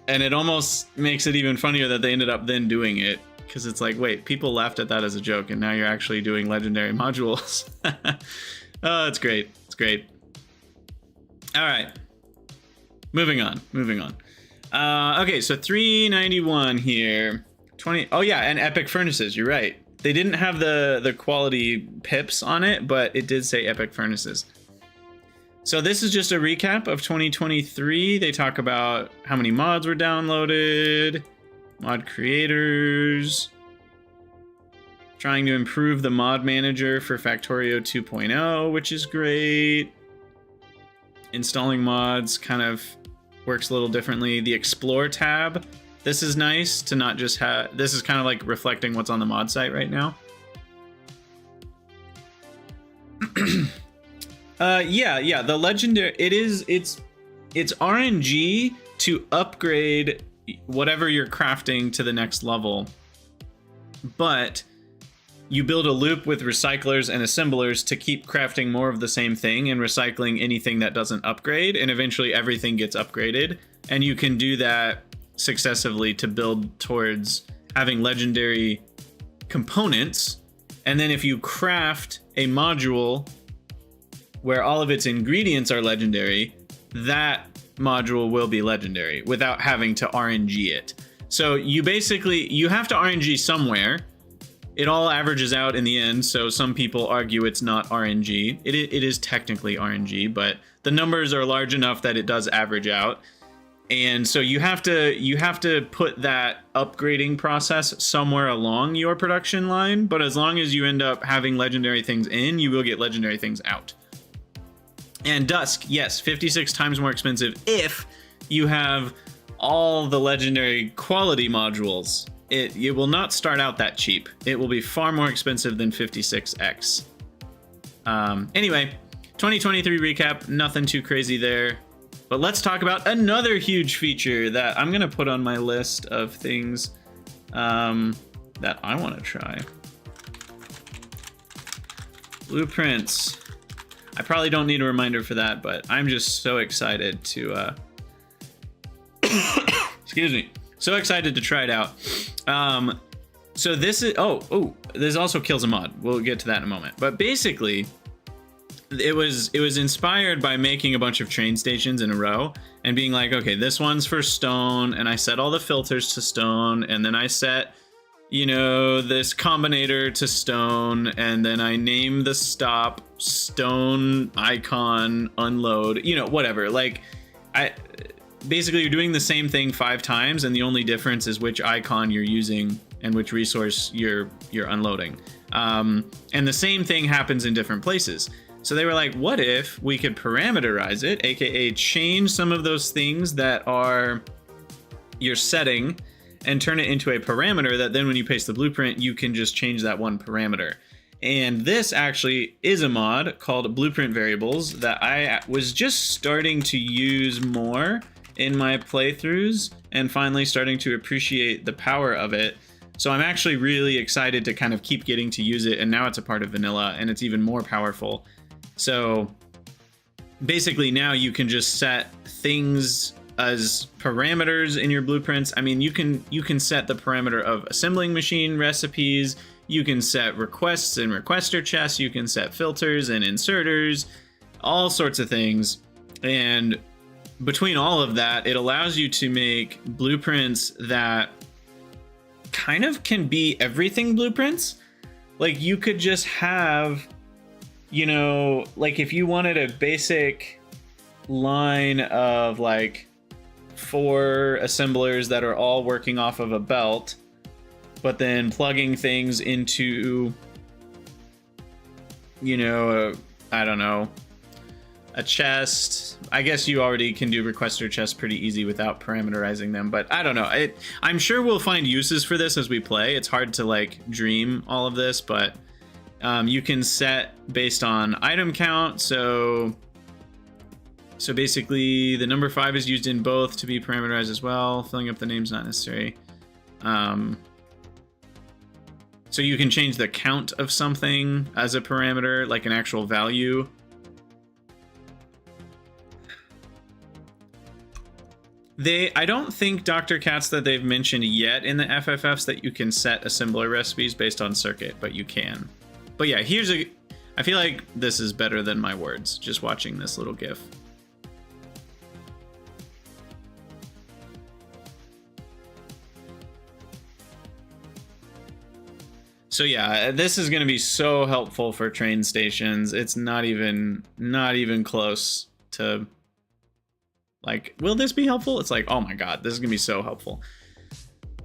and it almost makes it even funnier that they ended up then doing it, because it's like, wait, people laughed at that as a joke, and now you're actually doing legendary modules. Oh, it's great. It's great. All right, moving on. Okay, so 391 here. 20. Oh yeah, and epic furnaces. You're right. They didn't have the quality pips on it, but it did say epic furnaces. So this is just a recap of 2023. They talk about how many mods were downloaded, mod creators, trying to improve the mod manager for Factorio 2.0, which is great. Installing mods kind of works a little differently. The explore tab, this is nice to not just have, this is kind of like reflecting what's on the mod site right now. Yeah, the legendary, it's RNG to upgrade whatever you're crafting to the next level, but you build a loop with recyclers and assemblers to keep crafting more of the same thing and recycling anything that doesn't upgrade, and eventually everything gets upgraded, and you can do that successively to build towards having legendary components. And then if you craft a module where all of its ingredients are legendary, that module will be legendary without having to RNG it. So you have to RNG somewhere. It all averages out in the end, so some people argue it's not RNG. It is technically RNG, but the numbers are large enough that it does average out. And so you have to put that upgrading process somewhere along your production line, but as long as you end up having legendary things in, you will get legendary things out. And Dusk, yes, 56 times more expensive if you have all the legendary quality modules. It will not start out that cheap. It will be far more expensive than 56x. Anyway, 2023 recap, nothing too crazy there. But let's talk about another huge feature that I'm going to put on my list of things that I want to try. Blueprints. I probably don't need a reminder for that, but I'm just so excited to... excuse me. So excited to try it out. So this is... Oh, this also kills a mod. We'll get to that in a moment. But basically... It was inspired by making a bunch of train stations in a row and being like, okay, this one's for stone, and I set all the filters to stone, and then I set, this combinator to stone, and then I name the stop stone icon unload, whatever. Like, basically you're doing the same thing 5 times, and the only difference is which icon you're using and which resource you're unloading. And the same thing happens in different places. So they were like, what if we could parameterize it, aka change some of those things that are your setting and turn it into a parameter that then when you paste the blueprint, you can just change that one parameter. And this actually is a mod called Blueprint Variables that I was just starting to use more in my playthroughs and finally starting to appreciate the power of it. So I'm actually really excited to kind of keep getting to use it, and now it's a part of vanilla and it's even more powerful. So basically now you can just set things as parameters in your blueprints. I mean, you can set the parameter of assembling machine recipes. You can set requests and requester chests. You can set filters and inserters, all sorts of things. And between all of that, it allows you to make blueprints that kind of can be everything blueprints. Like you could just have, you know, like if you wanted a basic line of like 4 assemblers that are all working off of a belt, but then plugging things into, you know, I don't know, a chest. I guess you already can do requester chests pretty easy without parameterizing them, but I don't know. I'm sure we'll find uses for this as we play. It's hard to like dream all of this, but you can set based on item count. So basically the number 5 is used in both to be parameterized as well. Filling up the name's not necessary. So you can change the count of something as a parameter, like an actual value. I don't think, Dr. Katz, that they've mentioned yet in the FFFs that you can set assembler recipes based on circuit, but you can. But yeah, I feel like this is better than my words, just watching this little GIF. So yeah, this is going to be so helpful for train stations. It's not even close to... Like, will this be helpful? It's like, oh my god, this is gonna be so helpful.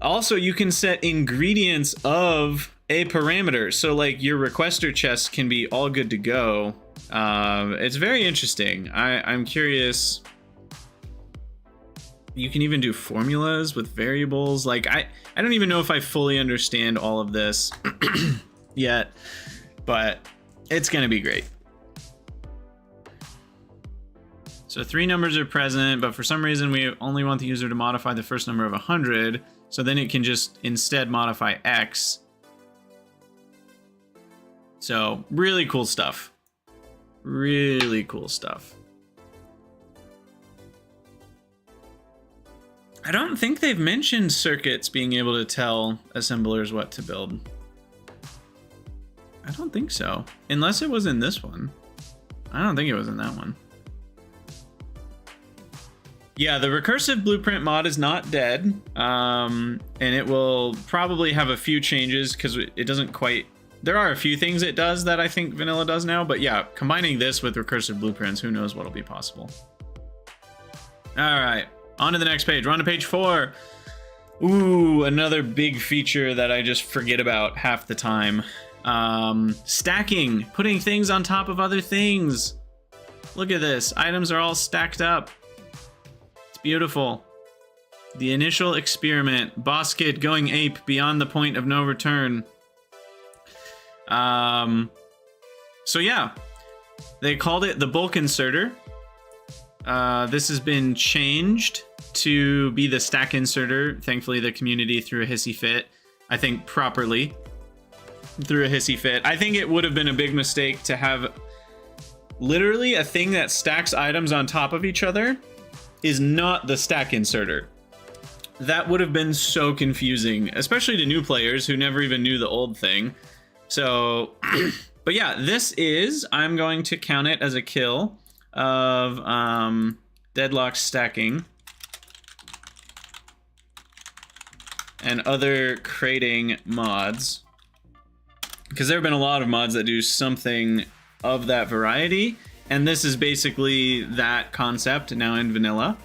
Also, you can set ingredients of a parameter. So like your requester chests can be all good to go. It's very interesting. I'm curious. You can even do formulas with variables. Like I don't even know if I fully understand all of this yet, but it's gonna be great. So 3 numbers are present, but for some reason we only want the user to modify the first number of 100. So then it can just instead modify X. So really cool stuff. Really cool stuff. I don't think they've mentioned circuits being able to tell assemblers what to build. I don't think so. Unless it was in this one. I don't think it was in that one. Yeah, the recursive blueprint mod is not dead, and it will probably have a few changes because it doesn't quite... There are a few things it does that I think vanilla does now, but yeah, combining this with recursive blueprints, who knows what'll be possible. All right, on to the next page. We're on to page 4. Ooh, another big feature that I just forget about half the time. Stacking, putting things on top of other things. Look at this, items are all stacked up. Beautiful. The initial experiment. Boss Kid going ape beyond the point of no return. So yeah, they called it the bulk inserter. This has been changed to be the stack inserter. Thankfully, the community threw a hissy fit. I think properly threw a hissy fit. I think it would have been a big mistake to have literally a thing that stacks items on top of each other is not the stack inserter. That would have been so confusing, especially to new players who never even knew the old thing. So, but yeah, this is, I'm going to count it as a kill of deadlock stacking and other crating mods. Because there have been a lot of mods that do something of that variety. And this is basically that concept now in vanilla.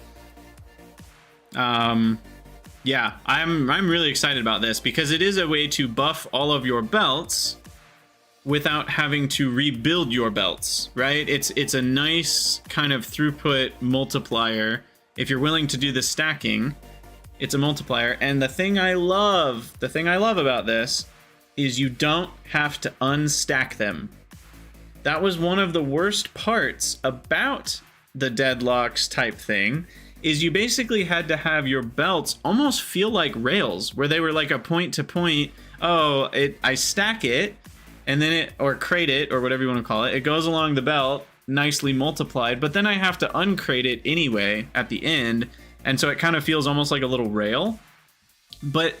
Yeah, I'm really excited about this because it is a way to buff all of your belts without having to rebuild your belts, right? It's a nice kind of throughput multiplier. If you're willing to do the stacking, it's a multiplier. And the thing I love about this is you don't have to unstack them. That was one of the worst parts about the deadlocks type thing, is you basically had to have your belts almost feel like rails, where they were like a point to point. Oh, I stack it, and then or crate it, or whatever you want to call it. It goes along the belt, nicely multiplied, but then I have to uncrate it anyway at the end, and so it kind of feels almost like a little rail. But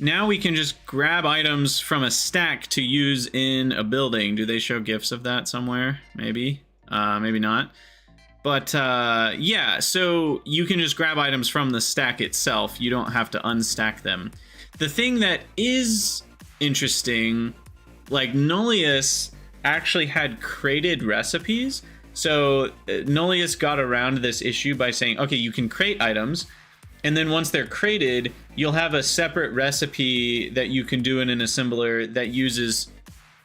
now we can just grab items from a stack to use in a building. Do they show GIFs of that somewhere? Maybe. Maybe not. But yeah, so you can just grab items from the stack itself. You don't have to unstack them. The thing that is interesting, like Nullius actually had created recipes. So Nullius got around this issue by saying, okay, you can crate items, and then once they're created, you'll have a separate recipe that you can do in an assembler that uses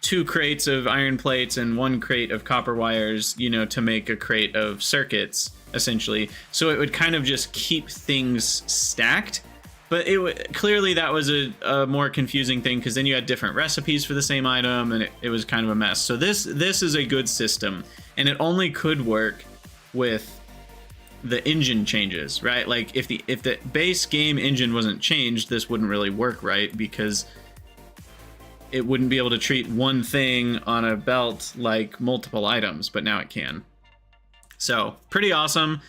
2 crates of iron plates and 1 crate of copper wires, you know, to make a crate of circuits, essentially. So it would kind of just keep things stacked. But clearly that was a more confusing thing, because then you had different recipes for the same item, and it was kind of a mess. So this is a good system, and it only could work with the engine changes, right? Like if the base game engine wasn't changed, this wouldn't really work right, because it wouldn't be able to treat one thing on a belt like multiple items, but now it can. So pretty awesome.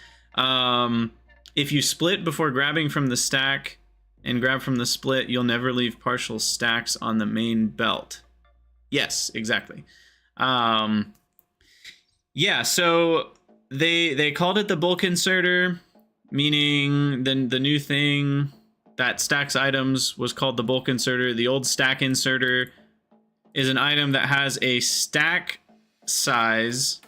If you split before grabbing from the stack and grab from the split, you'll never leave partial stacks on the main belt. Yes, exactly. Yeah, so they called it the bulk inserter, meaning then the new thing that stacks items was called the bulk inserter. The old stack inserter is an item that has a stack size,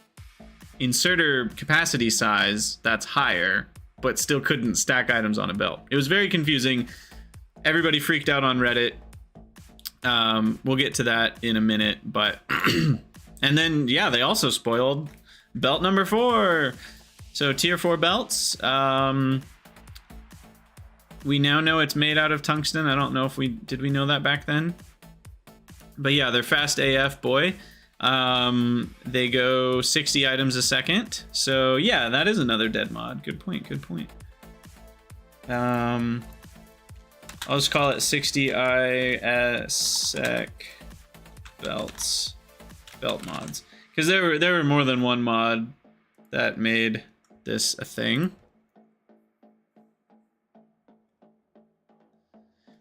inserter capacity size that's higher, but still couldn't stack items on a belt. It was very confusing. Everybody freaked out on Reddit. We'll get to that in a minute, but and then yeah, they also spoiled belt number 4. So tier 4 belts. We now know it's made out of tungsten. I don't know if did we know that back then? But yeah, they're fast AF, boy. They go 60 items a second. So yeah, that is another dead mod. Good point, good point. I'll just call it 60 ISEC belts, belt mods. Because there were more than one mod that made this a thing.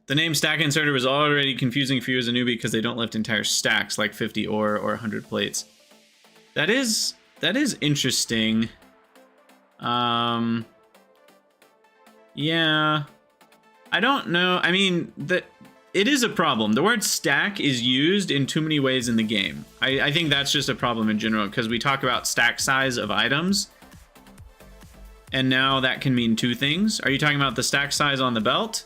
The name stack inserter was already confusing for you as a newbie because they don't lift entire stacks like 50 ore or 100 plates. That is interesting. Yeah, I don't know. I mean, it is a problem. The word stack is used in too many ways in the game. I think that's just a problem in general, because we talk about stack size of items, and now that can mean 2 things. Are you talking about the stack size on the belt?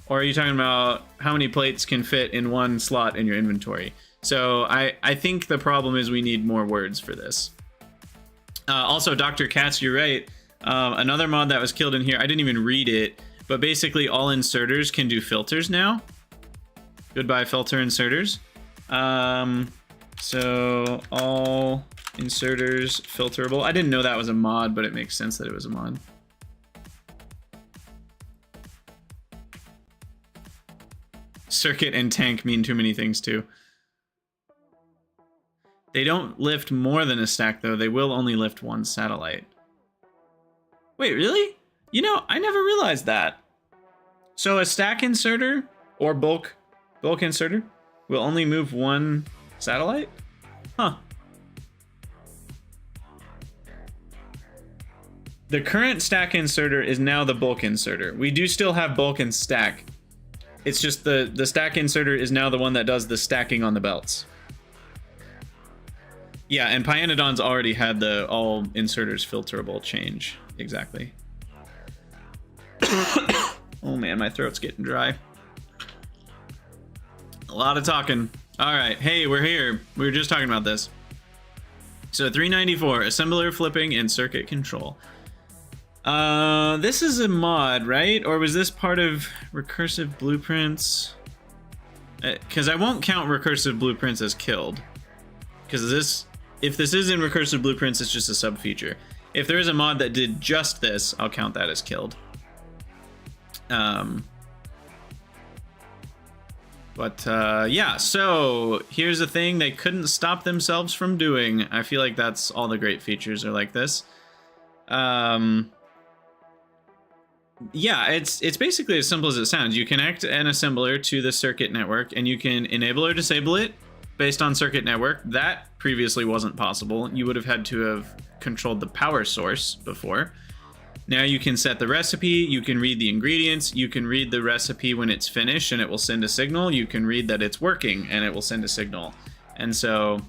Or are you talking about how many plates can fit in one slot in your inventory? So I think the problem is we need more words for this. Also, Dr. Katz, you're right. Another mod that was killed in here, I didn't even read it, but basically all inserters can do filters now. Goodbye, filter inserters. So all inserters filterable. I didn't know that was a mod, but it makes sense that it was a mod. Circuit and tank mean too many things too. They don't lift more than a stack though. They will only lift 1 satellite. Wait, really? You know, I never realized that. So a stack inserter or bulk inserter will only move 1 satellite? Huh. The current stack inserter is now the bulk inserter. We do still have bulk and stack. It's just the stack inserter is now the one that does the stacking on the belts. Yeah, and Pyanodon's already had the all inserters filterable change. Exactly. Oh man, my throat's getting dry. A lot of talking. All right, hey, we're here. We were just talking about this. So 394, assembler flipping and circuit control. This is a mod, right? Or was this part of recursive blueprints? Because I won't count recursive blueprints as killed. Because if this is in recursive blueprints, it's just a sub feature. If there is a mod that did just this, I'll count that as killed. Yeah, so here's the thing they couldn't stop themselves from doing. I feel like that's all the great features are like this. Yeah, it's basically as simple as it sounds. You connect an assembler to the circuit network, and you can enable or disable it based on circuit network. That previously wasn't possible. You would have had to have controlled the power source before. Now you can set the recipe, you can read the ingredients, you can read the recipe when it's finished and it will send a signal. You can read that it's working and it will send a signal. And so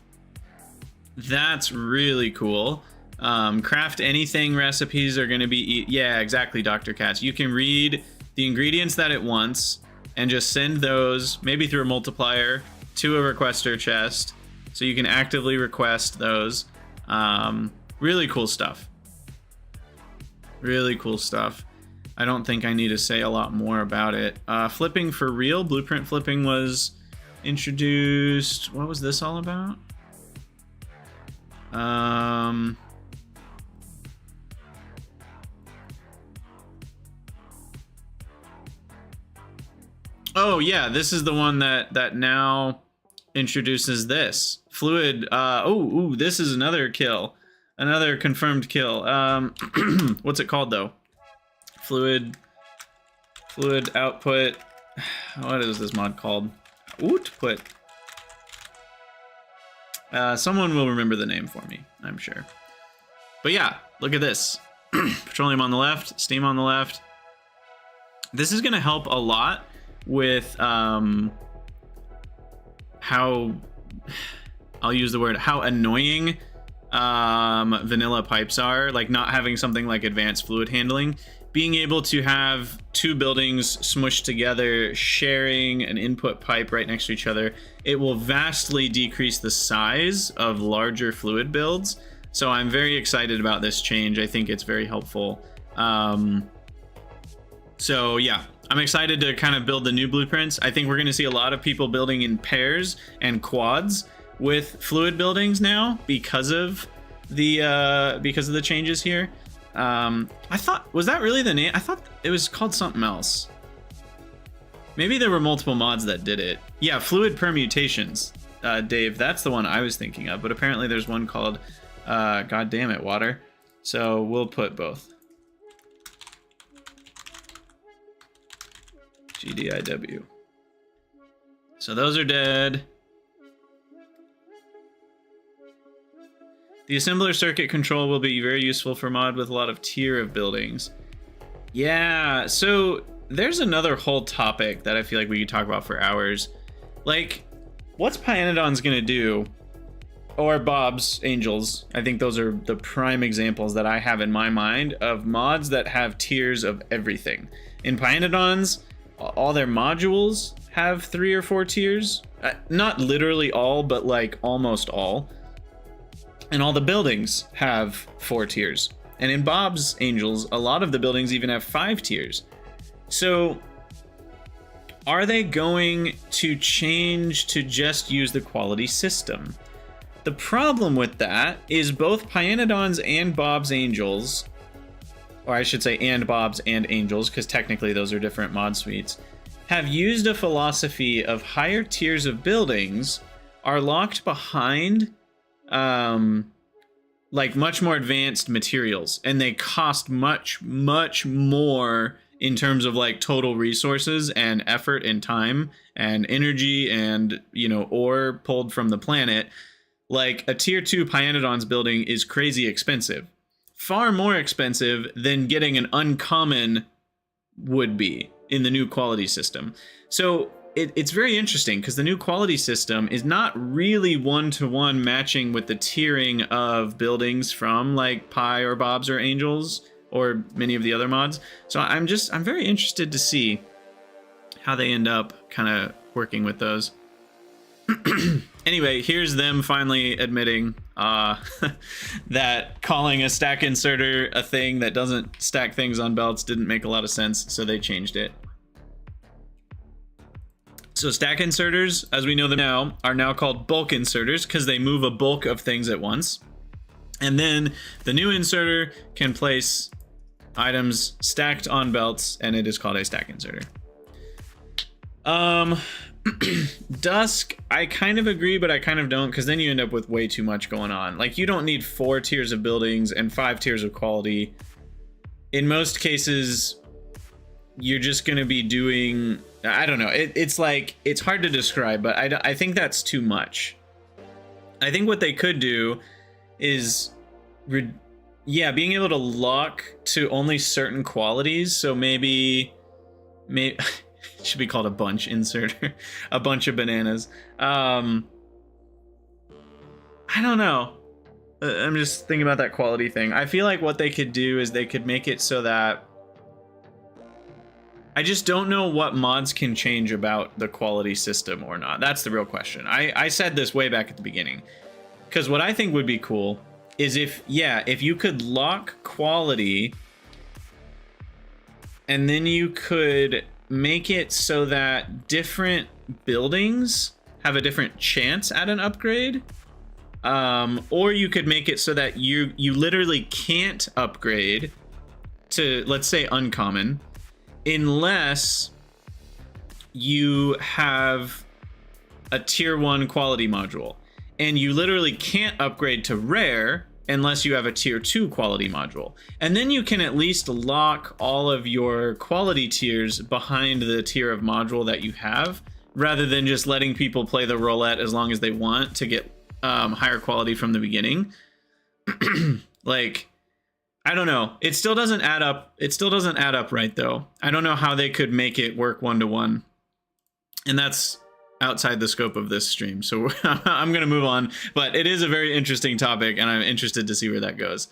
that's really cool. Craft anything recipes are going to be, yeah, exactly, Dr. Katz. You can read the ingredients that it wants and just send those, maybe through a multiplier, to a requester chest. So you can actively request those. Really cool stuff. Really cool stuff. I don't think I need to say a lot more about it. Flipping for real, blueprint flipping was introduced. What was this all about? Oh yeah, this is the one that now introduces this fluid. Oh, this is another kill, another confirmed kill. What's it called though? Fluid output. What is this mod called? Output. Someone will remember the name for me, I'm sure. But yeah, look at this. Petroleum on the left, steam on the left. This is gonna help a lot with how, I'll use the word, how annoying vanilla pipes are, like not having something like advanced fluid handling. Being able to have two buildings smushed together, sharing an input pipe right next to each other, it will vastly decrease the size of larger fluid builds. So I'm very excited about this change. I think it's very helpful. So yeah, I'm excited to kind of build the new blueprints. I think we're going to see a lot of people building in pairs and quads with fluid buildings now because of the changes here. I thought, was that really the name? I thought it was called something else. Maybe there were multiple mods that did it. Yeah, fluid permutations, Dave. That's the one I was thinking of. But apparently there's one called, God damn it, water. So we'll put both. GDIW. So those are dead. The assembler circuit control will be very useful for mod with a lot of tier of buildings. Yeah, so there's another whole topic that I feel like we could talk about for hours. Like, what's Pyanodon's gonna do? Or Bob's Angels. I think those are the prime examples that I have in my mind of mods that have tiers of everything. In Pyanodon's, all their modules have 3 or 4 tiers. Not literally all, but like almost all. And all the buildings have 4 tiers. And in Bob's Angels, a lot of the buildings even have 5 tiers. So are they going to change to just use the quality system? The problem with that is both Pyanodon's and Bob's Angels, or I should say and Bob's and Angels, because technically those are different mod suites, have used a philosophy of higher tiers of buildings are locked behind like much more advanced materials, and they cost much more in terms of like total resources and effort and time and energy and, you know, ore pulled from the planet. Like a tier 2 Pyanodon's building is crazy expensive, far more expensive than getting an uncommon would be in the new quality system. So it's very interesting because the new quality system is not really one-to-one matching with the tiering of buildings from like Pi or Bob's or Angels or many of the other mods. So I'm very interested to see how they end up kind of working with those. Anyway, here's them finally admitting that calling a stack inserter a thing that doesn't stack things on belts didn't make a lot of sense, so they changed it. So stack inserters, as we know them now, are now called bulk inserters because they move a bulk of things at once. And then the new inserter can place items stacked on belts, and it is called a stack inserter. Dusk, I kind of agree, but I kind of don't, because then you end up with way too much going on. Like, you don't need 4 tiers of buildings and 5 tiers of quality. In most cases, you're just going to be doing, I don't know. It's like, it's hard to describe, but I think that's too much. I think what they could do is, being able to lock to only certain qualities. So maybe it should be called a bunch inserter, a bunch of bananas. I don't know. I'm just thinking about that quality thing. I feel like what they could do is they could make it so that, I just don't know what mods can change about the quality system or not. That's the real question. I said this way back at the beginning, because what I think would be cool is if you could lock quality and then you could make it so that different buildings have a different chance at an upgrade. Or you could make it so that you literally can't upgrade to, let's say, uncommon, unless you have a tier 1 quality module. And you literally can't upgrade to rare unless you have a tier 2 quality module. And then you can at least lock all of your quality tiers behind the tier of module that you have, rather than just letting people play the roulette as long as they want to get higher quality from the beginning. Like, I don't know. It still doesn't add up. It still doesn't add up right, though. I don't know how they could make it work one-to-one. And that's outside the scope of this stream, so I'm gonna move on. But it is a very interesting topic, and I'm interested to see where that goes.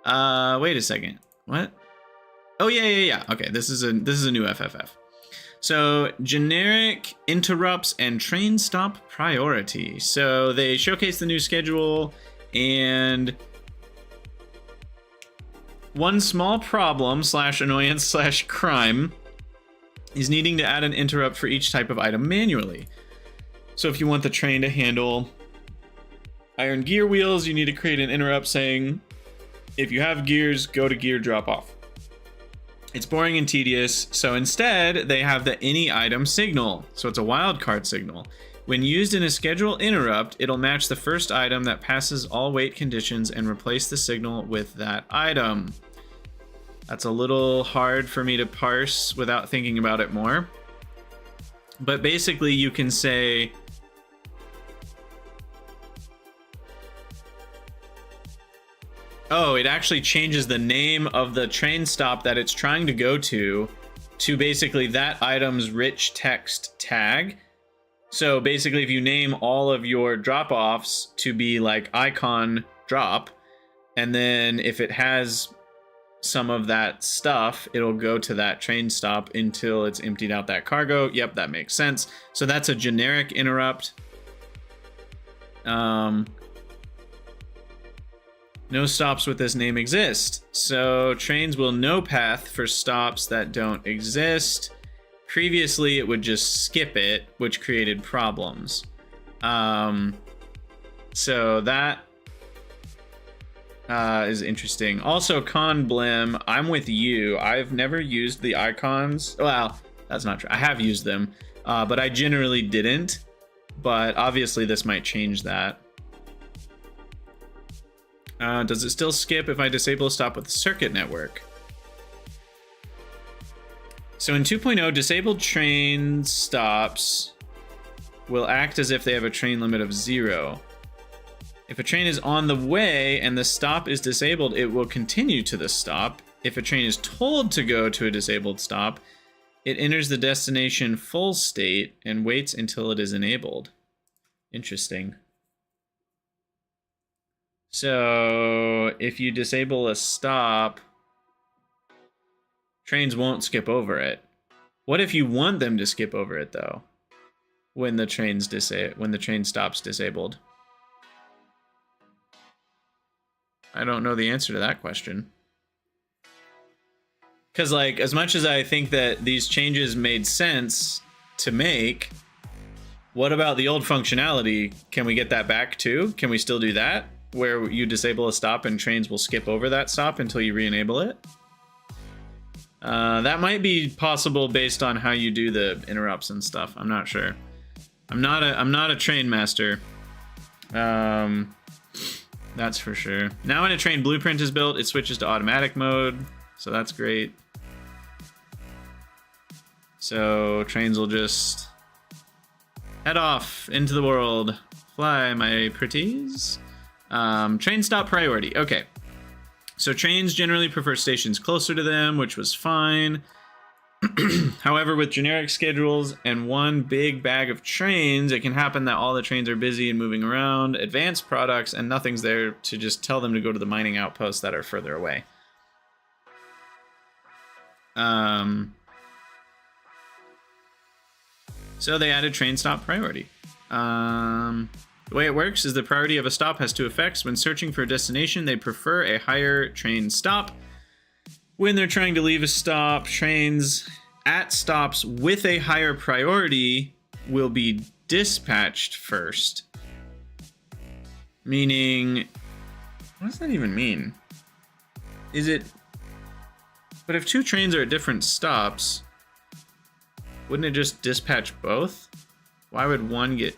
Wait a second. What? Oh yeah. Okay, this is a new FFF. So generic interrupts and train stop priority. So they showcase the new schedule, and one small problem / annoyance / crime is needing to add an interrupt for each type of item manually. So if you want the train to handle iron gear wheels, you need to create an interrupt saying, if you have gears, go to gear drop off. It's boring and tedious, so instead they have the any item signal. So it's a wildcard signal. When used in a schedule interrupt, it'll match the first item that passes all weight conditions and replace the signal with that item. That's a little hard for me to parse without thinking about it more. But basically you can say, oh, it actually changes the name of the train stop that it's trying to go to basically that item's rich text tag. So basically if you name all of your drop-offs to be like icon drop, and then if it has some of that stuff, it'll go to that train stop until it's emptied out that cargo. Yep, that makes sense. So that's a generic interrupt. No stops with this name exist. So trains will no path for stops that don't exist. Previously, it would just skip it, which created problems. So that is interesting. Also, Con Blim, I'm with you. I've never used the icons. Well, that's not true. I have used them, but I generally didn't. But obviously, this might change that. Does it still skip if I disable a stop with the circuit network? So in 2.0, disabled train stops will act as if they have a train limit of 0. If a train is on the way and the stop is disabled, it will continue to the stop. If a train is told to go to a disabled stop, it enters the destination full state and waits until it is enabled. Interesting. So if you disable a stop, trains won't skip over it. What if you want them to skip over it though? When the train stops disabled? I don't know the answer to that question. Because like, as much as I think that these changes made sense to make, what about the old functionality? Can we get that back too? Can we still do that? Where you disable a stop and trains will skip over that stop until you re-enable it? That might be possible based on how you do the interrupts and stuff. I'm not sure. I'm not a train master. That's for sure. Now when a train blueprint is built, it switches to automatic mode, so that's great. So trains will just head off into the world. Fly, my pretties. Train stop priority. Okay. So trains generally prefer stations closer to them, which was fine. However, with generic schedules and one big bag of trains, it can happen that all the trains are busy and moving around, advanced products, and nothing's there to just tell them to go to the mining outposts that are further away. So they added train stop priority. The way it works is the priority of a stop has two effects. When searching for a destination, they prefer a higher train stop. When they're trying to leave a stop, trains at stops with a higher priority will be dispatched first. Meaning, what does that even mean? Is it... But if two trains are at different stops, wouldn't it just dispatch both? Why would one get...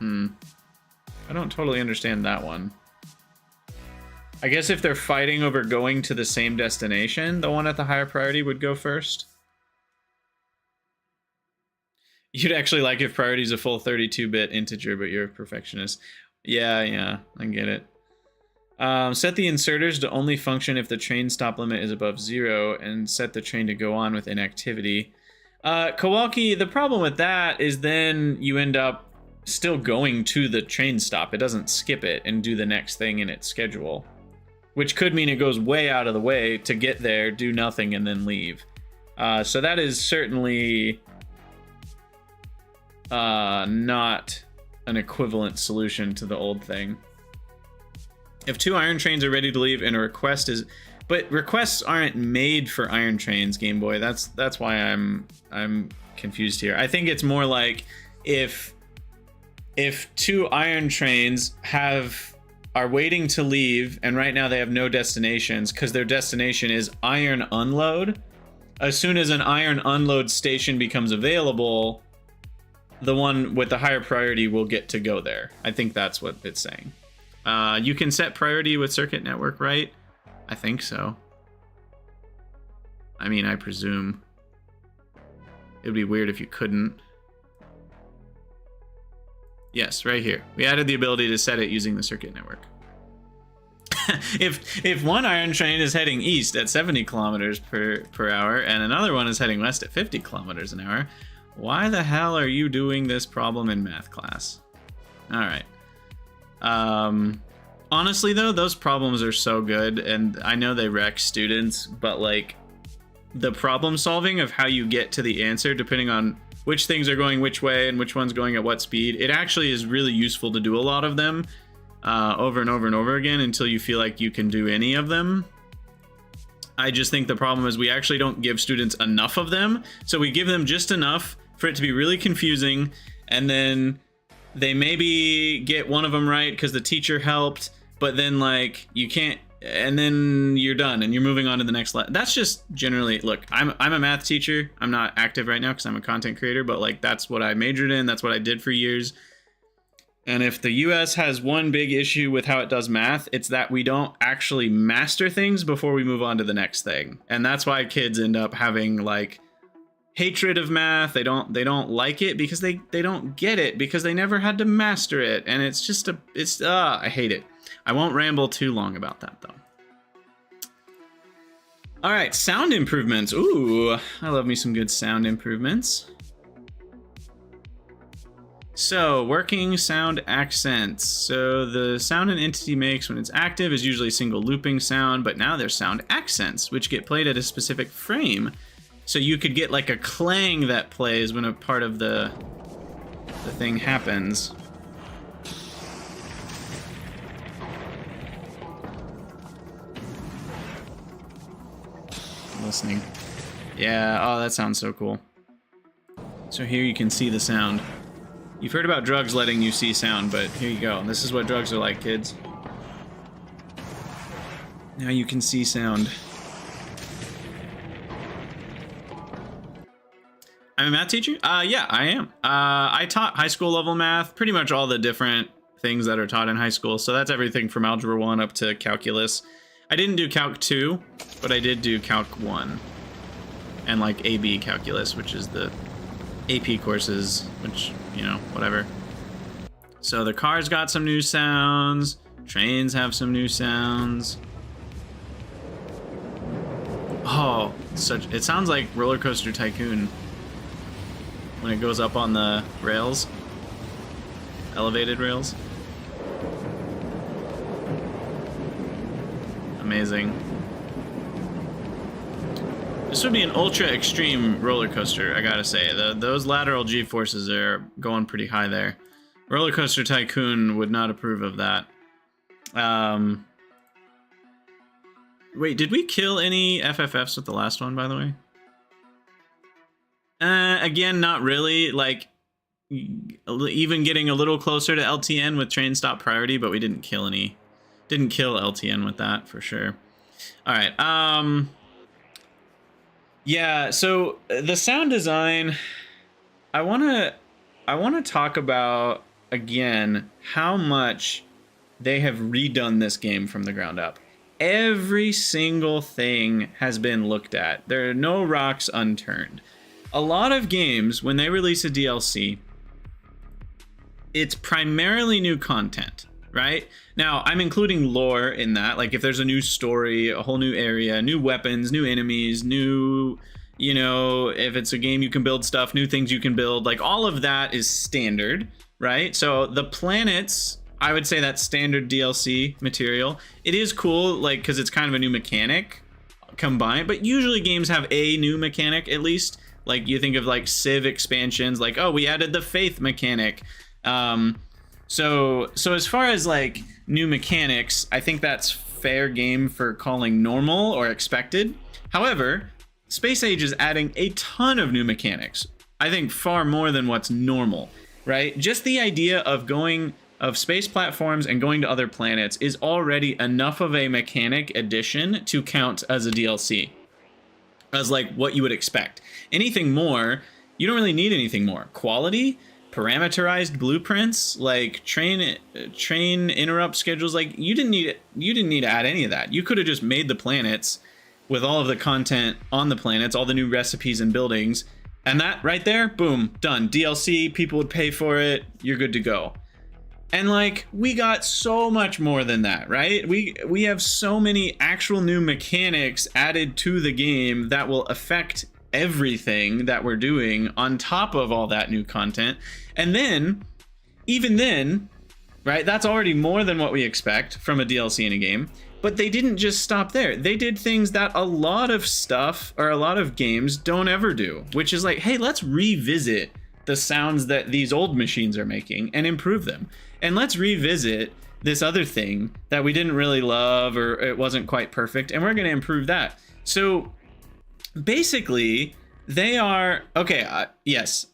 I don't totally understand that one. I guess if they're fighting over going to the same destination, the one at the higher priority would go first. You'd actually like if priority is a full 32-bit integer, but you're a perfectionist. Yeah, I get it. Set the inserters to only function if the train stop limit is above 0, and set the train to go on with inactivity. Kowalki, the problem with that is then you end up still going to the train stop. It doesn't skip it and do the next thing in its schedule. Which could mean it goes way out of the way to get there, do nothing, and then leave. So that is certainly not an equivalent solution to the old thing. If two iron trains are ready to leave and a request is... But requests aren't made for iron trains, Game Boy. That's why I'm confused here. I think it's more like if two iron trains are waiting to leave, and right now they have no destinations because their destination is iron unload. As soon as an iron unload station becomes available, the one with the higher priority will get to go there. I think that's what it's saying. You can set priority with circuit network, right? I think so. I mean, I presume. It would be weird if you couldn't. Yes, right here. We added the ability to set it using the circuit network. If one iron train is heading east at 70 kilometers per hour and another one is heading west at 50 kilometers an hour, why the hell are you doing this problem in math class? All right. Honestly, though, those problems are so good, and I know they wreck students, but like the problem solving of how you get to the answer, depending on which things are going which way and which one's going at what speed, it actually is really useful to do a lot of them over and over and over again until you feel like you can do any of them. I just think the problem is we actually don't give students enough of them, so we give them just enough for it to be really confusing, and then they maybe get one of them right because the teacher helped, but then like you can't, and then you're done and you're moving on to the next lesson. That's just generally, look, I'm a math teacher. I'm not active right now because I'm a content creator, but like that's what I majored in. That's what I did for years. And if the US has one big issue with how it does math, it's that we don't actually master things before we move on to the next thing. And that's why kids end up having like hatred of math. They don't like it because they don't get it because they never had to master it. And it's just I hate it. I won't ramble too long about that though. All right, sound improvements. Ooh, I love me some good sound improvements. So, working sound accents. So the sound an entity makes when it's active is usually a single looping sound, but now there's sound accents, which get played at a specific frame. So you could get like a clang that plays when a part of the thing happens. Listening. Yeah, oh, that sounds so cool. So here you can see the sound. You've heard about drugs letting you see sound, but here you go. This is what drugs are like, kids. Now you can see sound. I'm a math teacher? Yeah, I am. I taught high school level math, pretty much all the different things that are taught in high school. So that's everything from Algebra 1 up to Calculus. I didn't do Calc 2, but I did do Calc 1. and like AB calculus, which is the AP courses, which, you know, whatever. So the cars got some new sounds, trains have some new sounds. Oh, it sounds like Roller Coaster Tycoon when it goes up on the rails, elevated rails. Amazing. This would be an ultra extreme roller coaster, I gotta say. Those lateral G-forces are going pretty high there. Roller Coaster Tycoon would not approve of that. Wait, did we kill any FFFs with the last one, by the way? Again, not really. Like, even getting a little closer to LTN with train stop priority, but we didn't kill any. Didn't kill LTN with that, for sure. All right, yeah, so the sound design, I want to talk about, again, how much they have redone this game from the ground up. Every single thing has been looked at. There are no rocks unturned. A lot of games, when they release a DLC, it's primarily new content, right? Now, I'm including lore in that. Like, if there's a new story, a whole new area, new weapons, new enemies, new, you know, if it's a game you can build stuff, new things you can build, like, all of that is standard, right? So the planets, I would say that's standard DLC material. It is cool, like, because it's kind of a new mechanic combined, but usually games have a new mechanic, at least. Like, you think of, like, Civ expansions, like, oh, we added the Faith mechanic. So as far as, like, new mechanics, I think that's fair game for calling normal or expected. However, Space Age is adding a ton of new mechanics. I think far more than what's normal, right? Just the idea of space platforms and going to other planets is already enough of a mechanic addition to count as a DLC, as like what you would expect. Anything more, you don't really need anything more. Quality, parameterized blueprints, like train interrupt schedules, like you didn't need to add any of that. You could have just made the planets with all of the content on the planets, all the new recipes and buildings, and that right there, boom, done. DLC, people would pay for it, you're good to go. And like, we got so much more than that, right? We have so many actual new mechanics added to the game that will affect everything that we're doing on top of all that new content. And then, even then, right, that's already more than what we expect from a DLC in a game. But they didn't just stop there. They did things that a lot of stuff or a lot of games don't ever do, which is like, hey, let's revisit the sounds that these old machines are making and improve them. And let's revisit this other thing that we didn't really love or it wasn't quite perfect, and we're going to improve that. So basically, they are, okay, yes,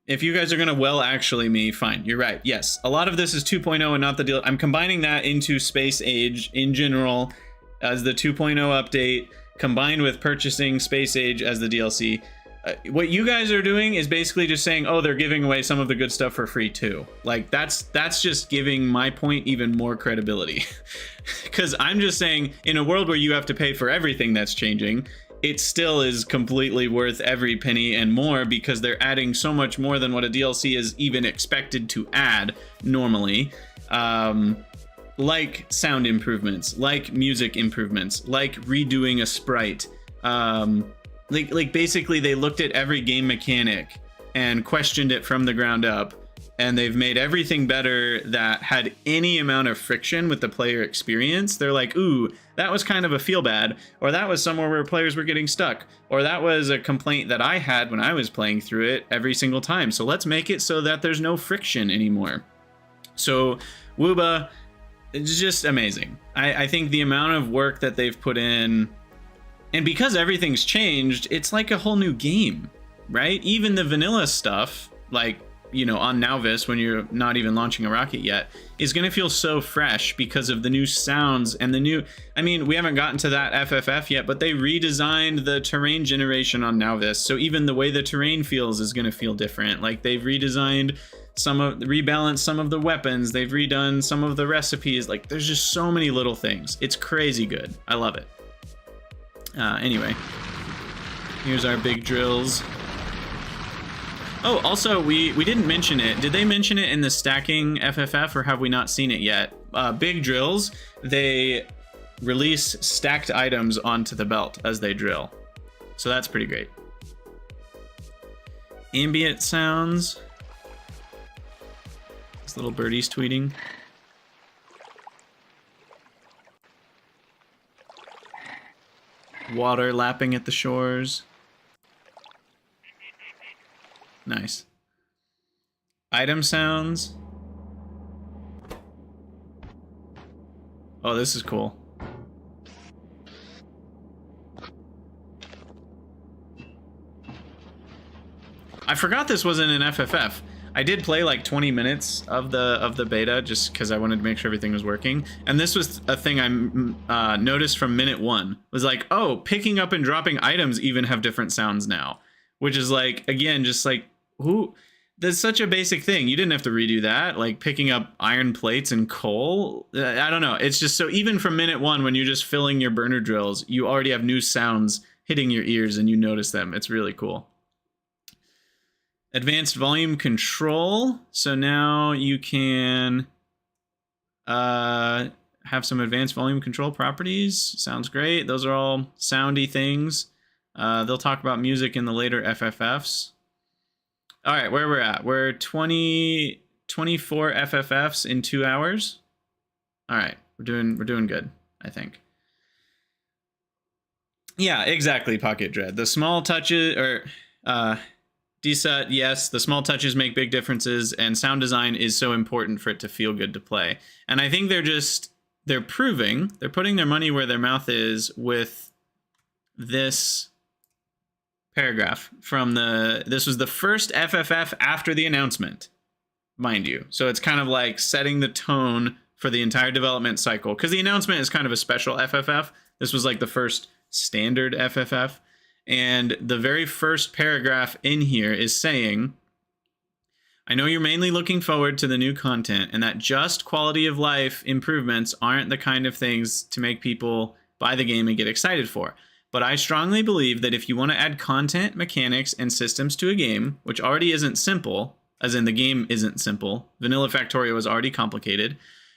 if you guys are going to actually me, fine, you're right. Yes, a lot of this is 2.0 and not the deal. I'm combining that into Space Age in general as the 2.0 update, combined with purchasing Space Age as the DLC. What you guys are doing is basically just saying, oh, they're giving away some of the good stuff for free too. Like, that's just giving my point even more credibility. Because I'm just saying, in a world where you have to pay for everything that's changing, it still is completely worth every penny and more, because they're adding so much more than what a DLC is even expected to add normally. Like sound improvements, like music improvements, like redoing a sprite. Like basically they looked at every game mechanic and questioned it from the ground up, and they've made everything better that had any amount of friction with the player experience. They're like, ooh, that was kind of a feel bad, or that was somewhere where players were getting stuck, or that was a complaint that I had when I was playing through it every single time. So let's make it so that there's no friction anymore. So Wooba, it's just amazing. I think the amount of work that they've put in, and because everything's changed, it's like a whole new game, right? Even the vanilla stuff, like, you know, on Nauvis, when you're not even launching a rocket yet, is going to feel so fresh because of the new sounds and the new, I mean, we haven't gotten to that FFF yet, but they redesigned the terrain generation on Nauvis. So even the way the terrain feels is going to feel different. Like, they've redesigned rebalanced some of the weapons. They've redone some of the recipes. Like, there's just so many little things. It's crazy good. I love it. Anyway, Here's our big drills. Oh, also, we didn't mention it. Did they mention it in the stacking FFF, or have we not seen it yet? Big drills, they release stacked items onto the belt as they drill. So that's pretty great. Ambient sounds. This little birdie's tweeting. Water lapping at the shores. Nice. Item sounds. Oh, this is cool. I forgot this wasn't an FFF. I did play like 20 minutes of the beta just because I wanted to make sure everything was working. And this was a thing I noticed from minute one. Was like, oh, picking up and dropping items even have different sounds now. Which is like, again, just like, who... That's such a basic thing. You didn't have to redo that. Like picking up iron plates and coal. I don't know. It's just so even from minute one, when you're just filling your burner drills, you already have new sounds hitting your ears and you notice them. It's really cool. Advanced volume control. So now you can have some advanced volume control properties. Sounds great. Those are all soundy things. They'll talk about music in the later FFFs. All right, where we're at. We're 24 FFFs in 2 hours. All right, we're doing good, I think. Yeah, exactly, Pocket Dread. The small touches, or DSUT, yes, the small touches make big differences, and sound design is so important for it to feel good to play. And I think they're putting their money where their mouth is with this paragraph from this was the first FFF after the announcement, mind you. So it's kind of like setting the tone for the entire development cycle, because the announcement is kind of a special FFF. This was like the first standard FFF. And the very first paragraph in here is saying, I know you're mainly looking forward to the new content and that just quality of life improvements aren't the kind of things to make people buy the game and get excited for. But I strongly believe that if you want to add content, mechanics, and systems to a game, which already isn't simple, as in the game isn't simple, vanilla Factorio is already complicated,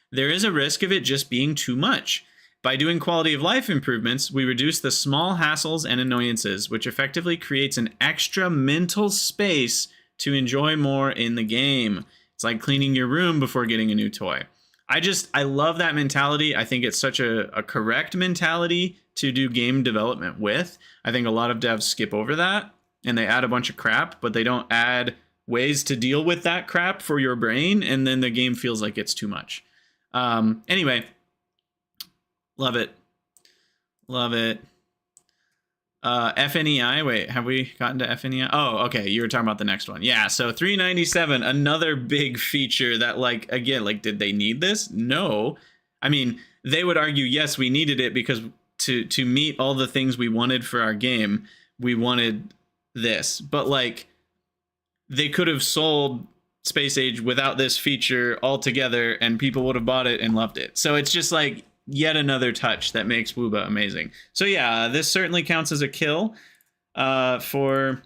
there is a risk of it just being too much. By doing quality of life improvements, we reduce the small hassles and annoyances, which effectively creates an extra mental space to enjoy more in the game. It's like cleaning your room before getting a new toy. I love that mentality. I think it's such a correct mentality to do game development with. I think a lot of devs skip over that and they add a bunch of crap, but they don't add ways to deal with that crap for your brain, and then the game feels like it's too much. Anyway, love it. Love it. FNEI, wait, have we gotten to FNEI? Oh, okay, you were talking about the next one. Yeah, so 397, another big feature that, like, again, like, did they need this? No. I mean, they would argue, yes, we needed it because to meet all the things we wanted for our game, we wanted this. But, like, they could have sold Space Age without this feature altogether, and people would have bought it and loved it. So it's just, like, yet another touch that makes Wooba amazing. So yeah, this certainly counts as a kill for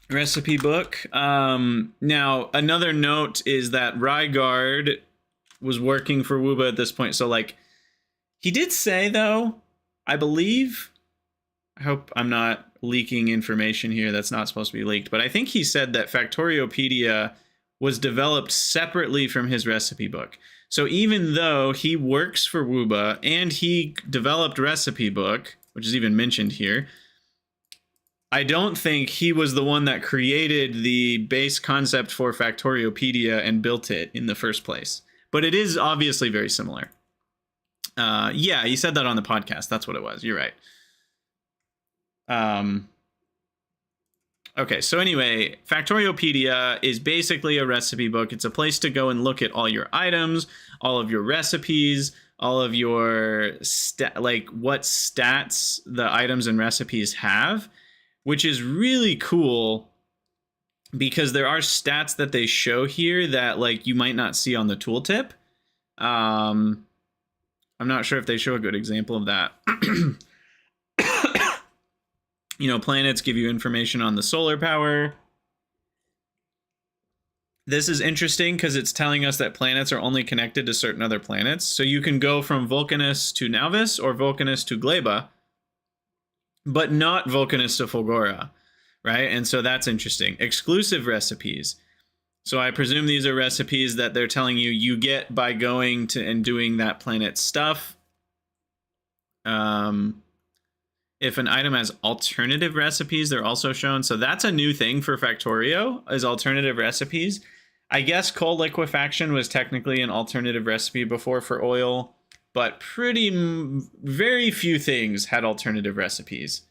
recipe book. Now, another note is that Rygaard was working for Wooba at this point. So, like, he did say, though, I believe, I hope I'm not leaking information here that's not supposed to be leaked, but I think he said that Factoriopedia was developed separately from his recipe book. So even though he works for Wooba and he developed Recipe Book, which is even mentioned here, I don't think he was the one that created the base concept for Factoriopedia and built it in the first place. But it is obviously very similar. Yeah, he said that on the podcast. That's what it was. You're right. Okay, so anyway, Factoriopedia is basically a recipe book. It's a place to go and look at all your items, all of your recipes, all of your what stats the items and recipes have, which is really cool because there are stats that they show here that, like, you might not see on the tooltip. I'm not sure if they show a good example of that. Planets give you information on the solar power. This is interesting because it's telling us that planets are only connected to certain other planets. So you can go from Vulcanus to Nauvis or Vulcanus to Gleba, but not Vulcanus to Fulgora, right? And so that's interesting. Exclusive recipes. So I presume these are recipes that they're telling you get by going to and doing that planet's stuff. If an item has alternative recipes, they're also shown. So that's a new thing for Factorio, is alternative recipes. I guess coal liquefaction was technically an alternative recipe before for oil, but very few things had alternative recipes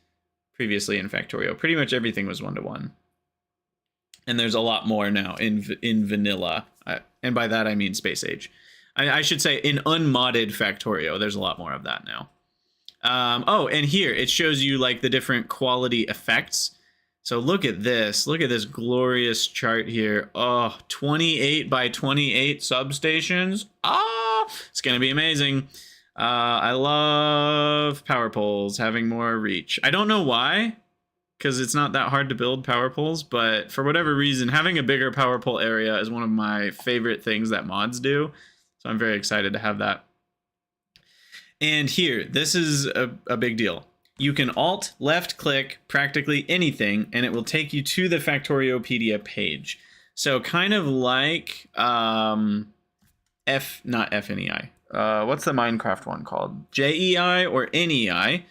previously in Factorio. Pretty much everything was 1-to-1. And there's a lot more now in vanilla. And by that, I mean Space Age. I should say in unmodded Factorio, there's a lot more of that now. And here it shows you like the different quality effects. So look at this. Look at this glorious chart here. Oh, 28 by 28 substations. It's going to be amazing. I love power poles having more reach. I don't know why, because it's not that hard to build power poles, but for whatever reason, having a bigger power pole area is one of my favorite things that mods do. So I'm very excited to have that. And here, this is a big deal. You can alt left click practically anything, and it will take you to the Factoriopedia page. So kind of like not FNEI. What's the Minecraft one called? JEI or NEI.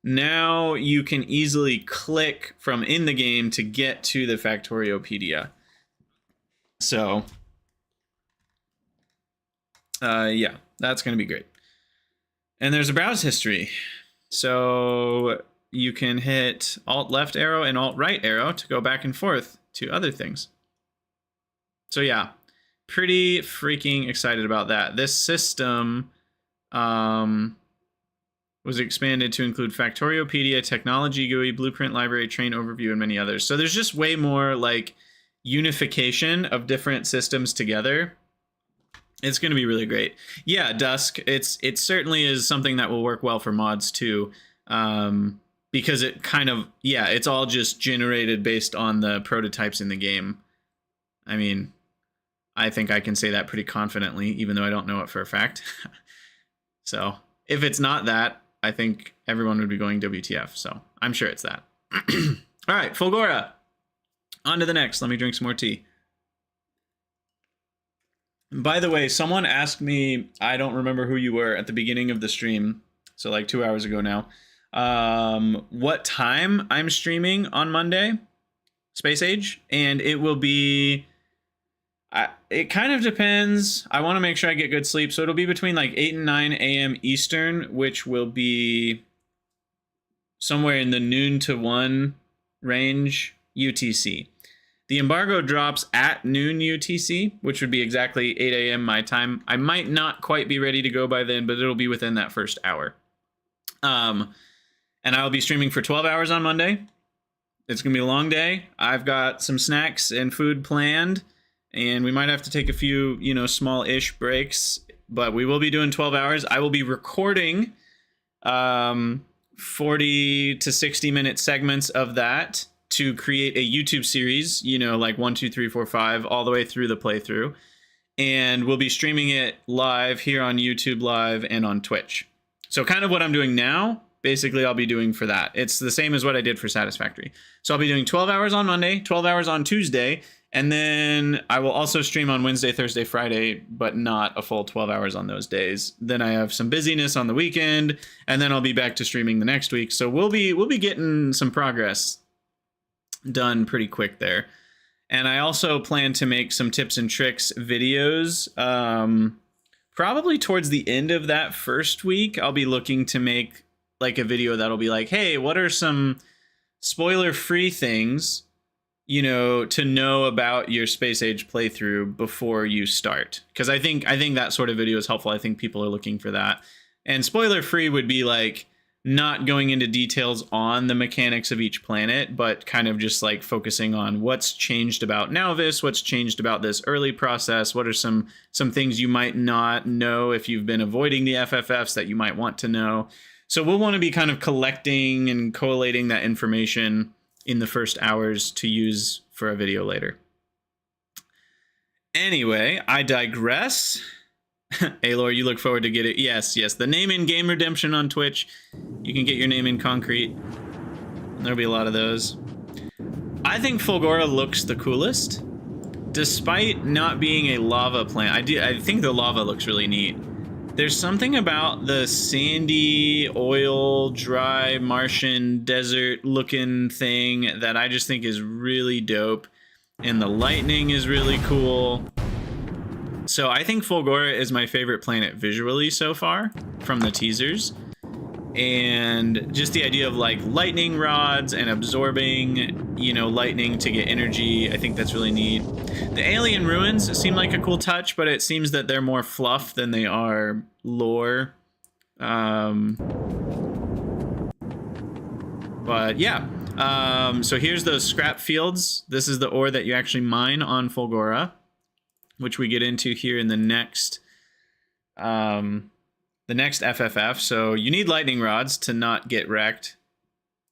Now you can easily click from in the game to get to the Factoriopedia. So, yeah, that's going to be great. And there's a browse history. So you can hit Alt left arrow and Alt right arrow to go back and forth to other things. So yeah, pretty freaking excited about that. This system was expanded to include Factoriopedia, Technology GUI, Blueprint Library, Train Overview, and many others. So there's just way more like unification of different systems together. It's going to be really great. Yeah, Dusk, it certainly is something that will work well for mods too, because it kind of, yeah, it's all just generated based on the prototypes in the game. I mean, I think I can say that pretty confidently, even though I don't know it for a fact. So if it's not that, I think everyone would be going WTF. So I'm sure it's that. All right, Fulgora. On to the next. Let me drink some more tea. By the way, someone asked me, I don't remember who you were at the beginning of the stream, so like 2 hours ago now, what time I'm streaming on Monday, Space Age, and it will be, it kind of depends. I want to make sure I get good sleep, so it'll be between like 8 and 9 a.m. Eastern, which will be somewhere in the noon to 1 range UTC. The embargo drops at noon UTC, which would be exactly 8 a.m. my time. I might not quite be ready to go by then, but it'll be within that first hour. And I'll be streaming for 12 hours on Monday. It's going to be a long day. I've got some snacks and food planned, and we might have to take a few, small-ish breaks, but we will be doing 12 hours. I will be recording 40 to 60-minute segments of that to create a YouTube series, like 1, 2, 3, 4, 5, all the way through the playthrough. And we'll be streaming it live here on YouTube Live and on Twitch. So kind of what I'm doing now, basically I'll be doing for that. It's the same as what I did for Satisfactory. So I'll be doing 12 hours on Monday, 12 hours on Tuesday, and then I will also stream on Wednesday, Thursday, Friday, but not a full 12 hours on those days. Then I have some busyness on the weekend, and then I'll be back to streaming the next week. So we'll be getting some progress done pretty quick there. And I also plan to make some tips and tricks videos. Probably towards the end of that first week, I'll be looking to make like a video that'll be like, hey, what are some spoiler-free things, to know about your Space Age playthrough before you start? Because I think that sort of video is helpful. I think people are looking for that. And spoiler-free would be like not going into details on the mechanics of each planet, but kind of just like focusing on what's changed about Nauvis, what's changed about this early process, what are some things you might not know if you've been avoiding the FFFs that you might want to know. So we'll want to be kind of collecting and collating that information in the first hours to use for a video later. Anyway, I digress. Aylor, you look forward to get it. Yes, the name in game redemption on Twitch. You can get your name in concrete. There'll be a lot of those. I think Fulgora looks the coolest, despite not being a lava plant. I think the lava looks really neat. There's something about the sandy, oil, dry, Martian, desert-looking thing that I just think is really dope. And the lightning is really cool. So I think Fulgora is my favorite planet visually so far from the teasers. And just the idea of like lightning rods and absorbing, you know, lightning to get energy, I think that's really neat. The alien ruins seem like a cool touch, but it seems that they're more fluff than they are lore. But yeah, so here's those scrap fields. This is the ore that you actually mine on Fulgora, which we get into here in the next FFF. So you need lightning rods to not get wrecked.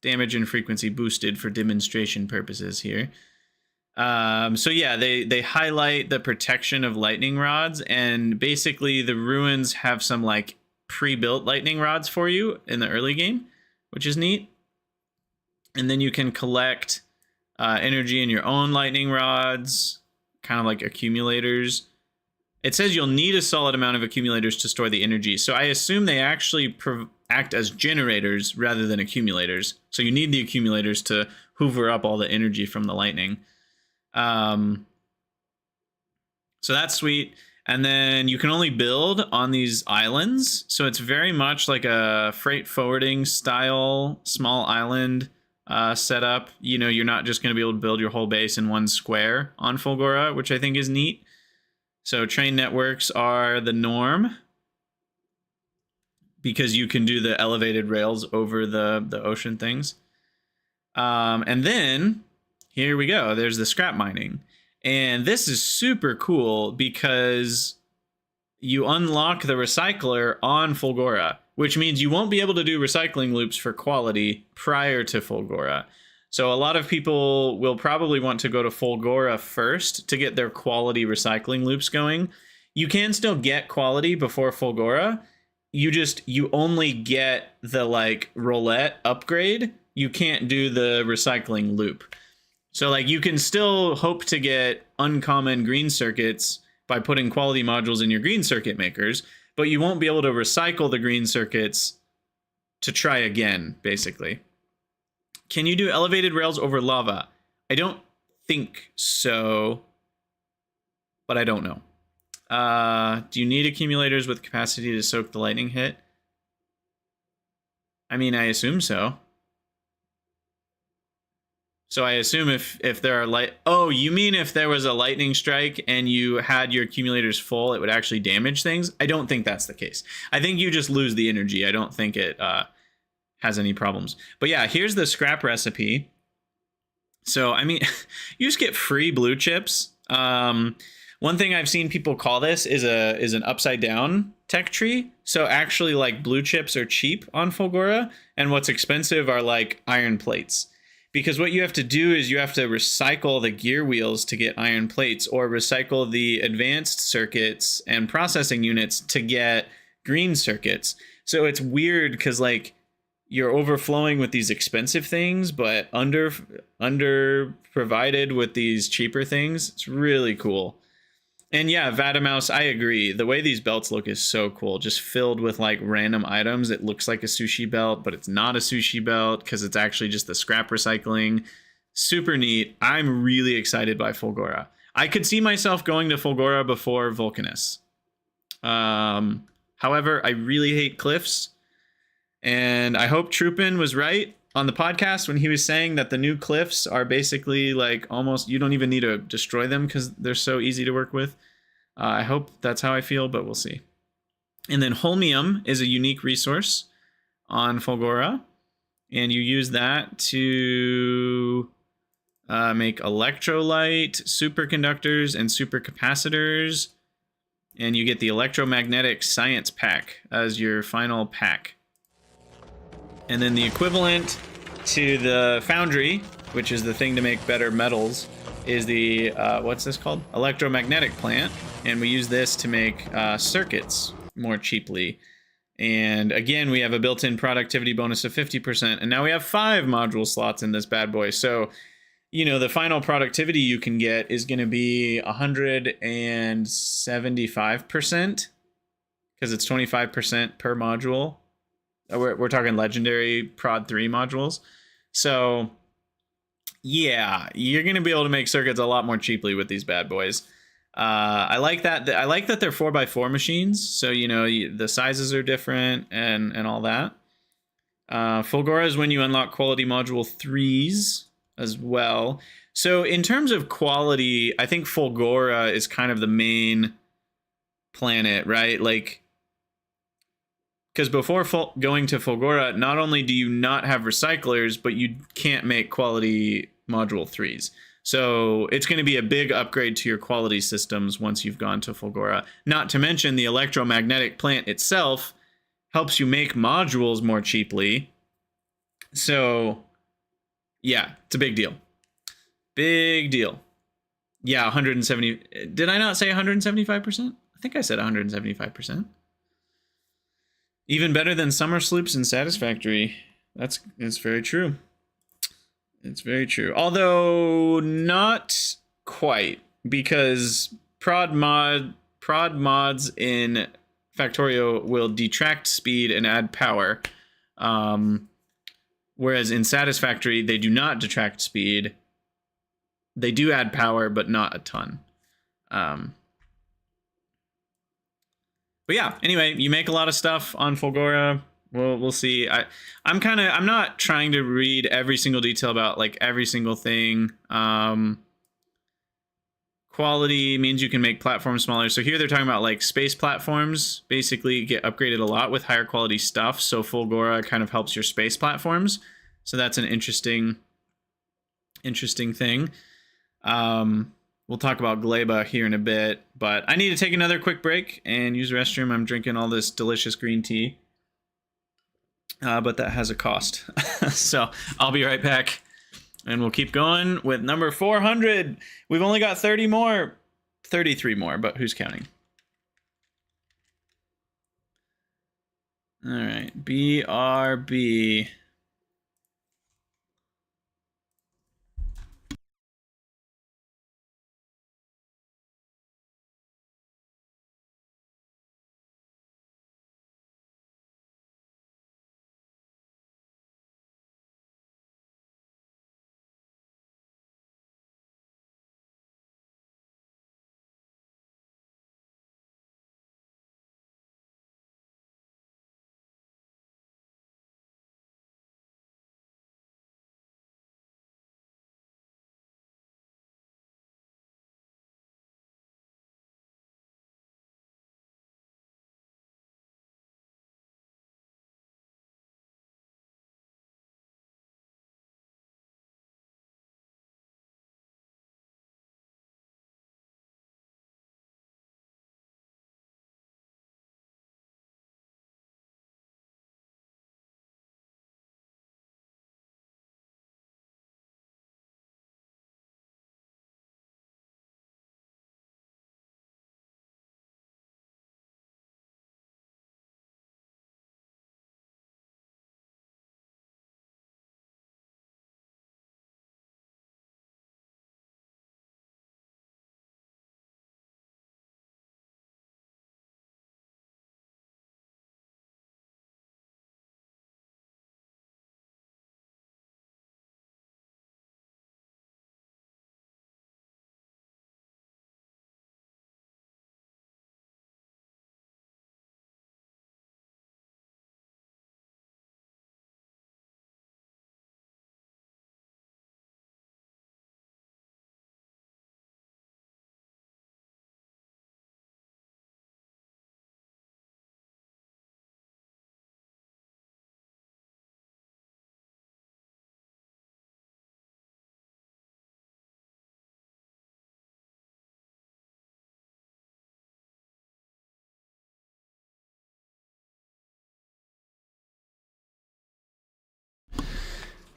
Damage and frequency boosted for demonstration purposes here. So yeah, they highlight the protection of lightning rods, and basically the ruins have some like pre-built lightning rods for you in the early game, which is neat. And then you can collect energy in your own lightning rods, kind of like accumulators. It says you'll need a solid amount of accumulators to store the energy. So I assume they actually act as generators rather than accumulators. So you need the accumulators to hoover up all the energy from the lightning. So that's sweet. And then you can only build on these islands. So it's very much like a freight forwarding style small island setup. You know, you're not just going to be able to build your whole base in one square on Fulgora, which I think is neat. So train networks are the norm because you can do the elevated rails over the ocean things. And then here we go. There's the scrap mining. And this is super cool because you unlock the recycler on Fulgora, which means you won't be able to do recycling loops for quality prior to Fulgora. So a lot of people will probably want to go to Fulgora first to get their quality recycling loops going. You can still get quality before Fulgora. You only get the like roulette upgrade. You can't do the recycling loop. So like you can still hope to get uncommon green circuits by putting quality modules in your green circuit makers, but you won't be able to recycle the green circuits to try again, basically. Can you do elevated rails over lava? I don't think so, but I don't know. Do you need accumulators with capacity to soak the lightning hit? I mean, I assume so. So I assume if there are oh, you mean if there was a lightning strike and you had your accumulators full, it would actually damage things? I don't think that's the case. I think you just lose the energy. I don't think it has any problems. But yeah, here's the scrap recipe. So, I mean, you just get free blue chips. One thing I've seen people call this is an upside down tech tree. So actually like blue chips are cheap on Fulgora, and what's expensive are like iron plates. Because what you have to do is you have to recycle the gear wheels to get iron plates, or recycle the advanced circuits and processing units to get green circuits. So it's weird because like you're overflowing with these expensive things, but under provided with these cheaper things. It's really cool. And yeah, Vatamouse, I agree. The way these belts look is so cool. Just filled with like random items. It looks like a sushi belt, but it's not a sushi belt because it's actually just the scrap recycling. Super neat. I'm really excited by Fulgora. I could see myself going to Fulgora before Vulcanus. However, I really hate cliffs. And I hope Troopin was right on the podcast when he was saying that the new cliffs are basically like almost, you don't even need to destroy them because they're so easy to work with. I hope that's how I feel, but we'll see. And then holmium is a unique resource on Fulgora, and you use that to make electrolyte, superconductors, and supercapacitors, and you get the electromagnetic science pack as your final pack. And then the equivalent to the foundry, which is the thing to make better metals, is the, what's this called? Electromagnetic plant. And we use this to make circuits more cheaply. And again, we have a built-in productivity bonus of 50%. And now we have 5 module slots in this bad boy. So, you know, the final productivity you can get is going to be 175%, because it's 25% per module. We're talking legendary prod 3 modules. So yeah, you're going to be able to make circuits a lot more cheaply with these bad boys. I like that. I like that they're 4x4 machines. So, you know, the sizes are different and all that. Fulgora is when you unlock quality module 3s as well. So in terms of quality, I think Fulgora is kind of the main planet, right? Like, because before going to Fulgora, not only do you not have recyclers, but you can't make quality module 3s. So it's going to be a big upgrade to your quality systems once you've gone to Fulgora. Not to mention the electromagnetic plant itself helps you make modules more cheaply. So yeah, it's a big deal. Big deal. Yeah, 170. Did I not say 175%? I think I said 175%. Even better than Summer Sloops and Satisfactory. That's very true. It's very true. Although not quite, because prod mods in Factorio will detract speed and add power. Whereas in Satisfactory, they do not detract speed. They do add power, but not a ton. But yeah, anyway, you make a lot of stuff on Fulgora. We'll see. I'm not trying to read every single detail about like every single thing. Quality means you can make platforms smaller. So here they're talking about like space platforms basically get upgraded a lot with higher quality stuff. So Fulgora kind of helps your space platforms. So that's an interesting thing. We'll talk about Gleba here in a bit, but I need to take another quick break and use the restroom. I'm drinking all this delicious green tea, but that has a cost. So I'll be right back, and we'll keep going with number 400. We've only got 33 more, but who's counting? All right, BRB.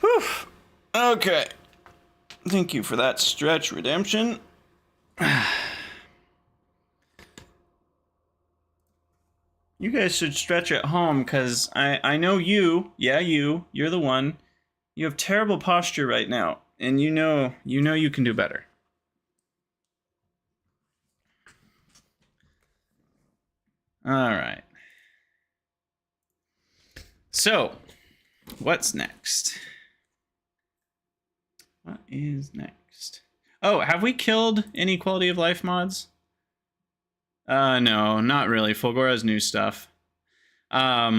Whew. Okay. Thank you for that stretch, Redemption. You guys should stretch at home, because I know you. Yeah, you're the one. You have terrible posture right now, and you know you can do better. All right. So, what's next? What is next? Oh, have we killed any quality of life mods? No, not really. Fulgora's new stuff. All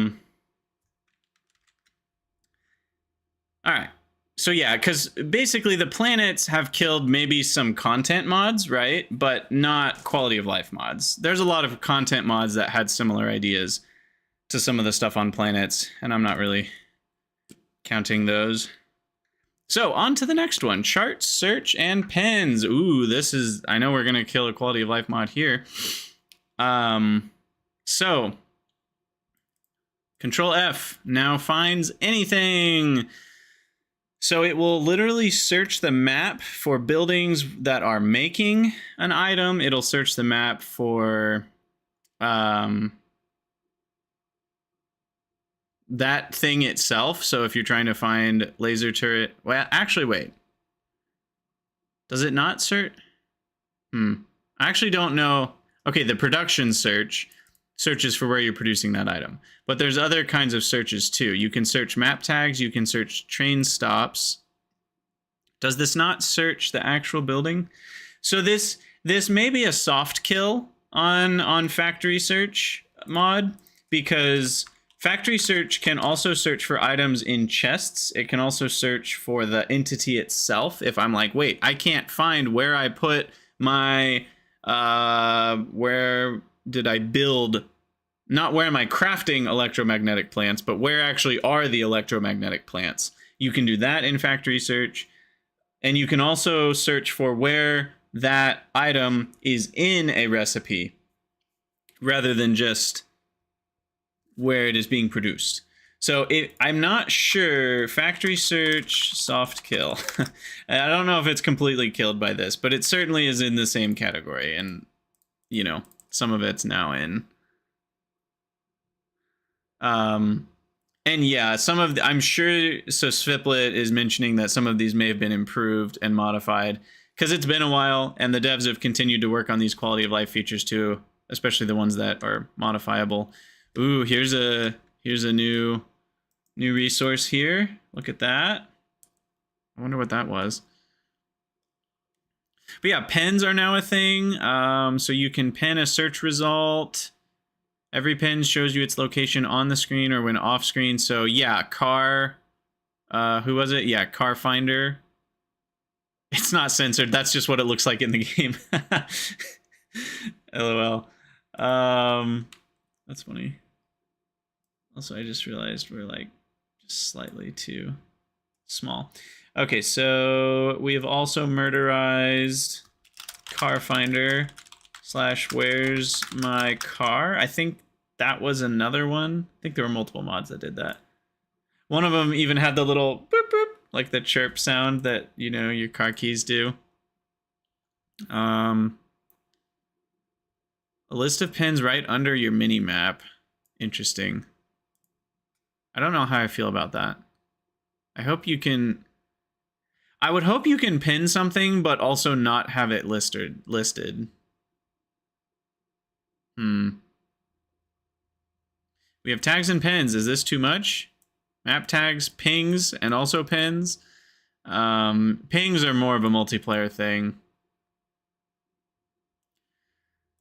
right. So yeah, because basically the planets have killed maybe some content mods, right? But not quality of life mods. There's a lot of content mods that had similar ideas to some of the stuff on planets, and I'm not really counting those. So on to the next one. Charts, search, and pens. Ooh, this is... I know we're going to kill a quality of life mod here. So... Control F now finds anything. So it will literally search the map for buildings that are making an item. It'll search the map for that thing itself. So if you're trying to find laser turret... Well, actually, wait. Does it not search? I actually don't know. Okay, the production search searches for where you're producing that item. But there's other kinds of searches too. You can search map tags, you can search train stops. Does this not search the actual building? So this may be a soft kill on factory search mod, because factory search can also search for items in chests. It can also search for the entity itself. If I'm like, wait, I can't find where I put my where did I build, not where am I crafting electromagnetic plants, but where actually are the electromagnetic plants. You can do that in factory search. And you can also search for where that item is in a recipe, rather than just where it is being produced. So I'm not sure. Factory search, soft kill. I don't know if it's completely killed by this, but it certainly is in the same category. And, you know, some of it's now in. And yeah, some of I'm sure. So Sviplet is mentioning that some of these may have been improved and modified, because it's been a while, and the devs have continued to work on these quality of life features too, especially the ones that are modifiable. Ooh, here's a new resource here. Look at that. I wonder what that was. But yeah, pens are now a thing. So you can pen a search result. Every pen shows you its location on the screen or when off screen. So yeah, car. Who was it? Yeah, car finder. It's not censored. That's just what it looks like in the game. LOL. That's funny. Also, I just realized we're like just slightly too small. Okay, so we have also murderized car finder / where's my car. I think that was another one. I think there were multiple mods that did that. One of them even had the little boop boop, like the chirp sound that, you know, your car keys do. A list of pins right under your mini map. Interesting. I don't know how I feel about that. I hope you can... I would hope you can pin something, but also not have it listed. We have tags and pins. Is this too much? Map tags, pings, and also pins. Pings are more of a multiplayer thing.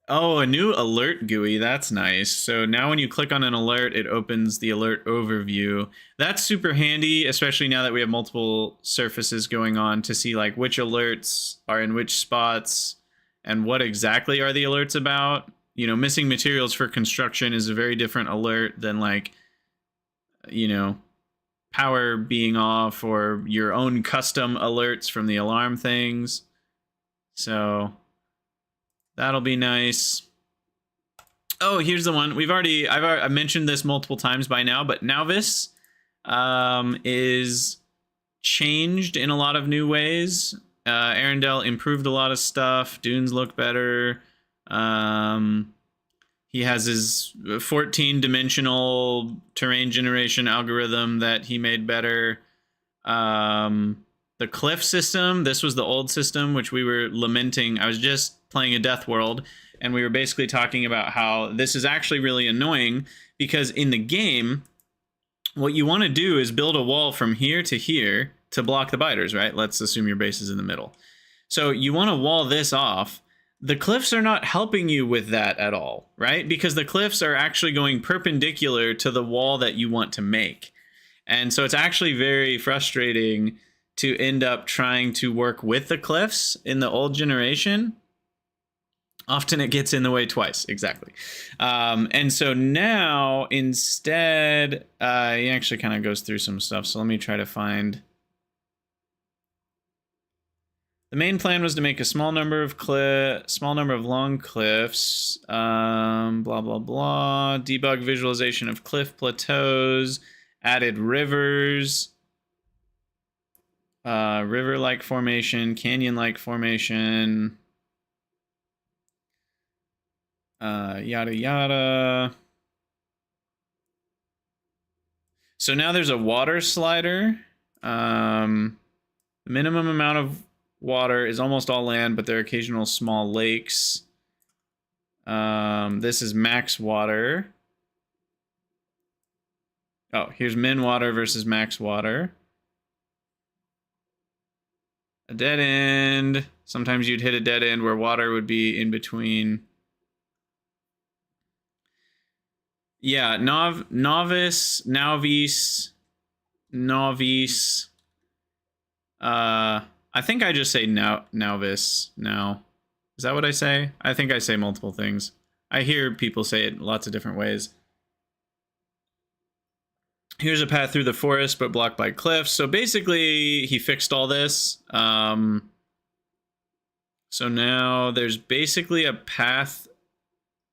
Oh, a new alert GUI. That's nice. So now when you click on an alert, it opens the alert overview. That's super handy, especially now that we have multiple surfaces going on, to see like which alerts are in which spots and what exactly are the alerts about. You know, missing materials for construction is a very different alert than, like, you know, power being off or your own custom alerts from the alarm things. So that'll be nice. Oh, here's the one. I've mentioned this multiple times by now, but Nauvis is changed in a lot of new ways. Arendelle improved a lot of stuff. Dunes look better. He has his 14-dimensional terrain generation algorithm that he made better. The cliff system, this was the old system, which we were lamenting. I was just playing a Death World, and we were basically talking about how this is actually really annoying, because in the game, what you want to do is build a wall from here to here to block the biters, right? Let's assume your base is in the middle. So you want to wall this off. The cliffs are not helping you with that at all, right? Because the cliffs are actually going perpendicular to the wall that you want to make. And so it's actually very frustrating to end up trying to work with the cliffs in the old generation. Often it gets in the way twice, exactly. And so now instead, he actually kind of goes through some stuff. So let me try to find. The main plan was to make a small number of long cliffs. Blah blah blah. Debug visualization of cliff plateaus. Added rivers. River-like formation, canyon-like formation. Yada yada. So now there's a water slider. The minimum amount of water is almost all land, but there are occasional small lakes. This is max water. Oh, here's min water versus max water. A dead end. Sometimes you'd hit a dead end where water would be in between. Yeah, novice. I think I just say novice now. Is that what I say? I think I say multiple things. I hear people say it lots of different ways. Here's a path through the forest, but blocked by cliffs. So basically, he fixed all this. So now there's basically a path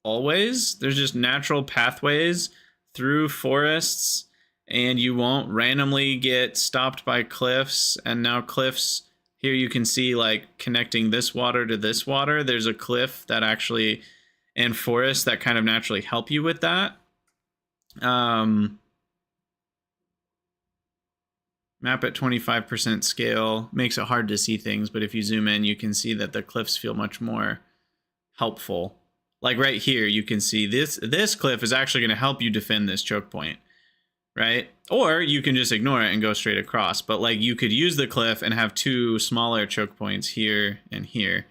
always. There's just natural pathways through forests, and you won't randomly get stopped by cliffs. And now cliffs, here you can see like connecting this water to this water. There's a cliff that actually, and forests that kind of naturally help you with that. Map at 25% scale makes it hard to see things, but if you zoom in, you can see that the cliffs feel much more helpful. Like right here, you can see this cliff is actually going to help you defend this choke point, right? Or you can just ignore it and go straight across. But like you could use the cliff and have two smaller choke points here and here.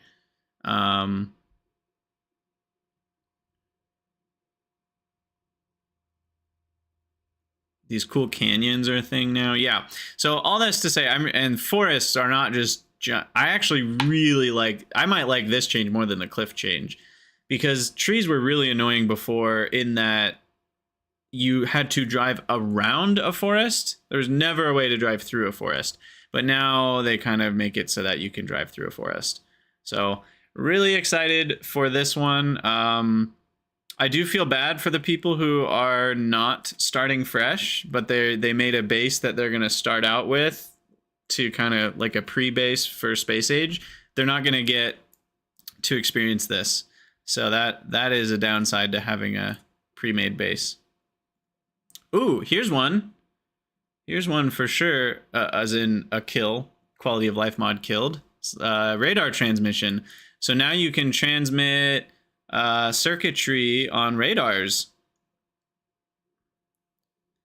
These cool canyons are a thing now. Yeah. So all that's to say, and forests are not just. I actually really like. I might like this change more than the cliff change, because trees were really annoying before in that you had to drive around a forest. There's never a way to drive through a forest, but now they kind of make it so that you can drive through a forest. So really excited for this one. I do feel bad for the people who are not starting fresh, but they made a base that they're going to start out with to kind of like a pre-base for Space Age. They're not going to get to experience this. So that is a downside to having a pre-made base. Ooh, here's one. Here's one for sure, as in a kill, quality of life mod killed. Radar transmission. So now you can transmit circuitry on radars.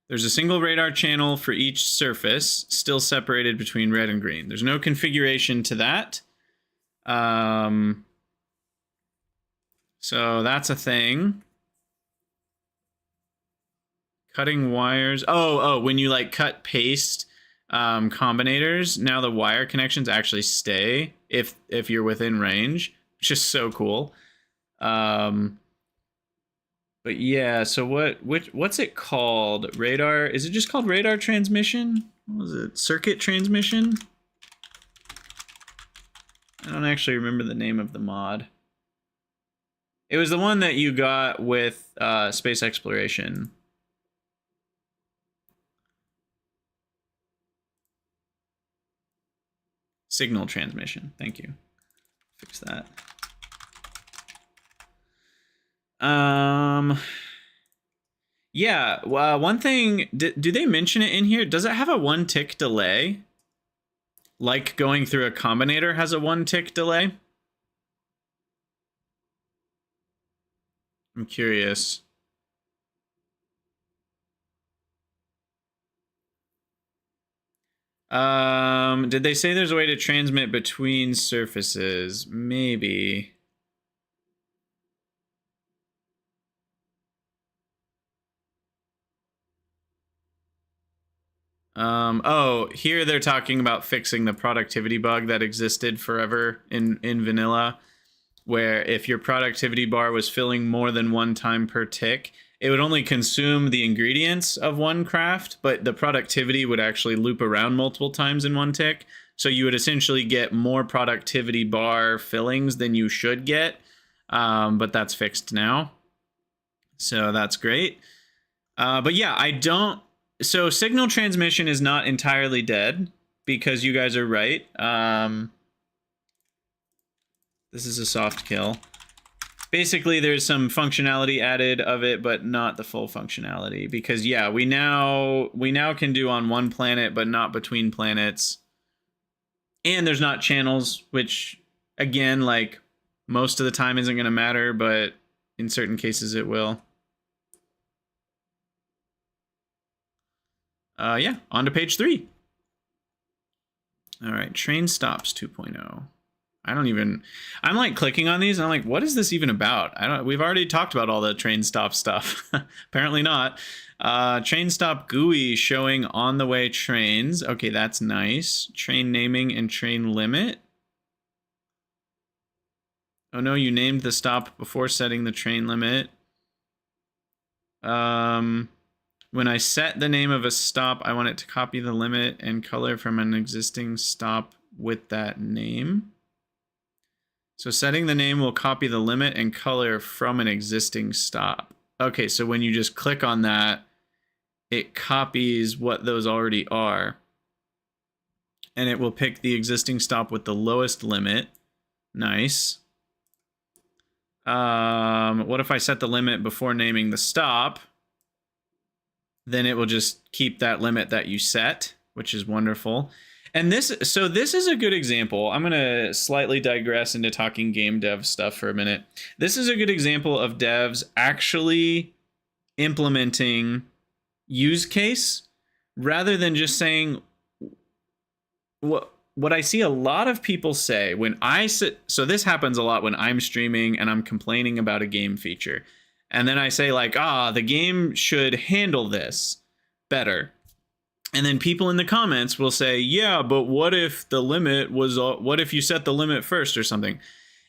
There's a single radar channel for each surface, still separated between red and green. There's no configuration to that. So that's a thing. Cutting wires. Oh, when you like cut paste combinators, now the wire connections actually stay if you're within range, which is so cool. But yeah, so what's it called? Radar? Is it just called radar transmission? What was it? Circuit transmission? I don't actually remember the name of the mod. It was the one that you got with space exploration. Signal transmission. Thank you. Fix that. Yeah, one thing, do they mention it in here? Does it have a 1 tick delay? Like going through a combinator has a 1 tick delay? I'm curious. Did they say there's a way to transmit between surfaces? Maybe. Oh, here they're talking about fixing the productivity bug that existed forever in vanilla, where if your productivity bar was filling more than 1 time per tick, it would only consume the ingredients of 1 craft, but the productivity would actually loop around multiple times in 1 tick. So you would essentially get more productivity bar fillings than you should get, but that's fixed now. So that's great. But yeah, I don't... So signal transmission is not entirely dead, because you guys are right. This is a soft kill. Basically, there's some functionality added of it, but not the full functionality. Because yeah, we now can do on 1 planet, but not between planets. And there's not channels, which again, like most of the time isn't going to matter, but in certain cases it will. Yeah, on to page 3. All right, train stops 2.0. I'm like clicking on these and I'm like, what is this even about? We've already talked about all the train stop stuff. Apparently not. Train stop GUI showing on the way trains. Okay, that's nice. Train naming and train limit. Oh no, you named the stop before setting the train limit. When I set the name of a stop, I want it to copy the limit and color from an existing stop with that name. So setting the name will copy the limit and color from an existing stop. Okay, so when you just click on that, it copies what those already are. And it will pick the existing stop with the lowest limit. Nice. What if I set the limit before naming the stop? Then it will just keep that limit that you set, which is wonderful. And this is a good example. I'm going to slightly digress into talking game dev stuff for a minute. This is a good example of devs actually implementing use case rather than just saying what I see a lot of people say when I sit. So this happens a lot when I'm streaming and I'm complaining about a game feature. And then I say like, the game should handle this better. And then people in the comments will say, yeah, but what if the limit was, what if you set the limit first or something?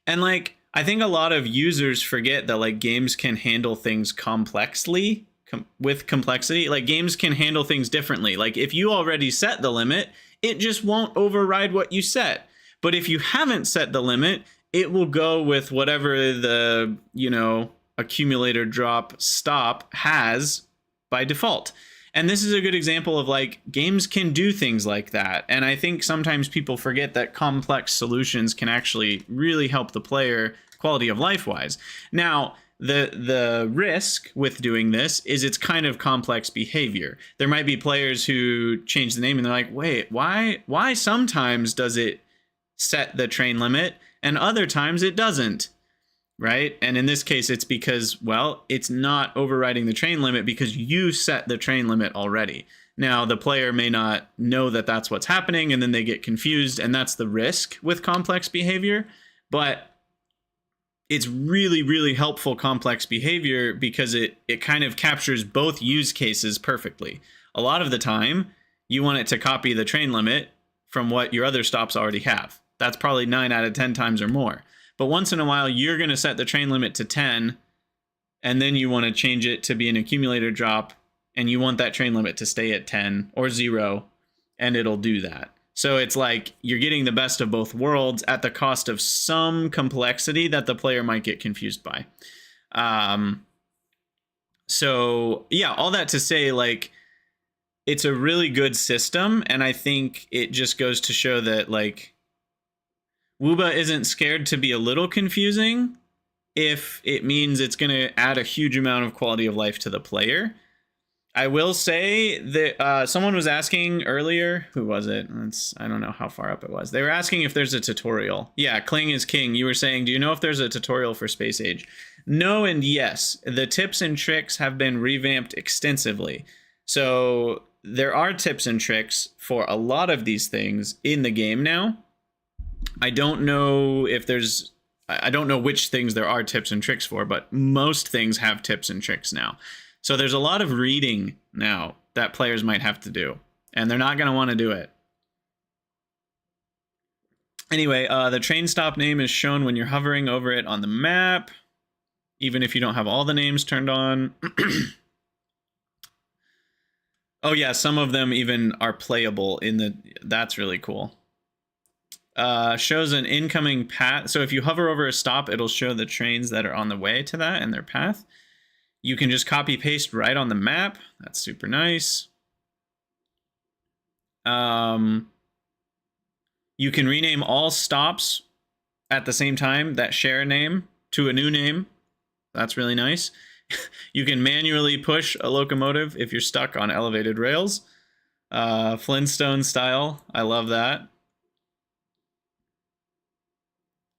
And like, I think a lot of users forget that like games can handle things complexly, with complexity. Like games can handle things differently. Like if you already set the limit, it just won't override what you set. But if you haven't set the limit, it will go with whatever the, accumulator drop stop has by default. And this is a good example of like games can do things like that. And I think sometimes people forget that complex solutions can actually really help the player quality of life wise. Now, the risk with doing this is it's kind of complex behavior. There might be players who change the name and they're like, wait, why sometimes does it set the train limit and other times it doesn't? Right? And in this case, it's because, well, it's not overriding the train limit because you set the train limit already. Now, the player may not know that that's what's happening, and then they get confused, and that's the risk with complex behavior. But it's really, really helpful complex behavior because it kind of captures both use cases perfectly. A lot of the time, you want it to copy the train limit from what your other stops already have. That's probably 9 out of 10 times or more. But once in a while, you're going to set the train limit to 10, and then you want to change it to be an accumulator drop, and you want that train limit to stay at 10 or 0, and it'll do that. So it's like you're getting the best of both worlds at the cost of some complexity that the player might get confused by. So yeah, all that to say, like, it's a really good system, and I think it just goes to show that, like, Wooba isn't scared to be a little confusing if it means it's going to add a huge amount of quality of life to the player. I will say that someone was asking earlier, who was it? I don't know how far up it was. They were asking if there's a tutorial. Yeah, Kling is king. You were saying, do you know if there's a tutorial for Space Age? No and yes. The tips and tricks have been revamped extensively. So there are tips and tricks for a lot of these things in the game now. I don't know if there's... I don't know which things there are tips and tricks for, but most things have tips and tricks now. So there's a lot of reading now that players might have to do, and they're not going to want to do it. Anyway, the train stop name is shown when you're hovering over it on the map, even if you don't have all the names turned on. Oh yeah, some of them even are playable in the... That's really cool. Shows an incoming path. So if you hover over a stop, it'll show the trains that are on the way to that and their path. You can just copy paste right on the map. That's super nice. You can rename all stops at the same time that share a name to a new name. That's really nice. You can manually push a locomotive if you're stuck on elevated rails. Flintstone style. I love that.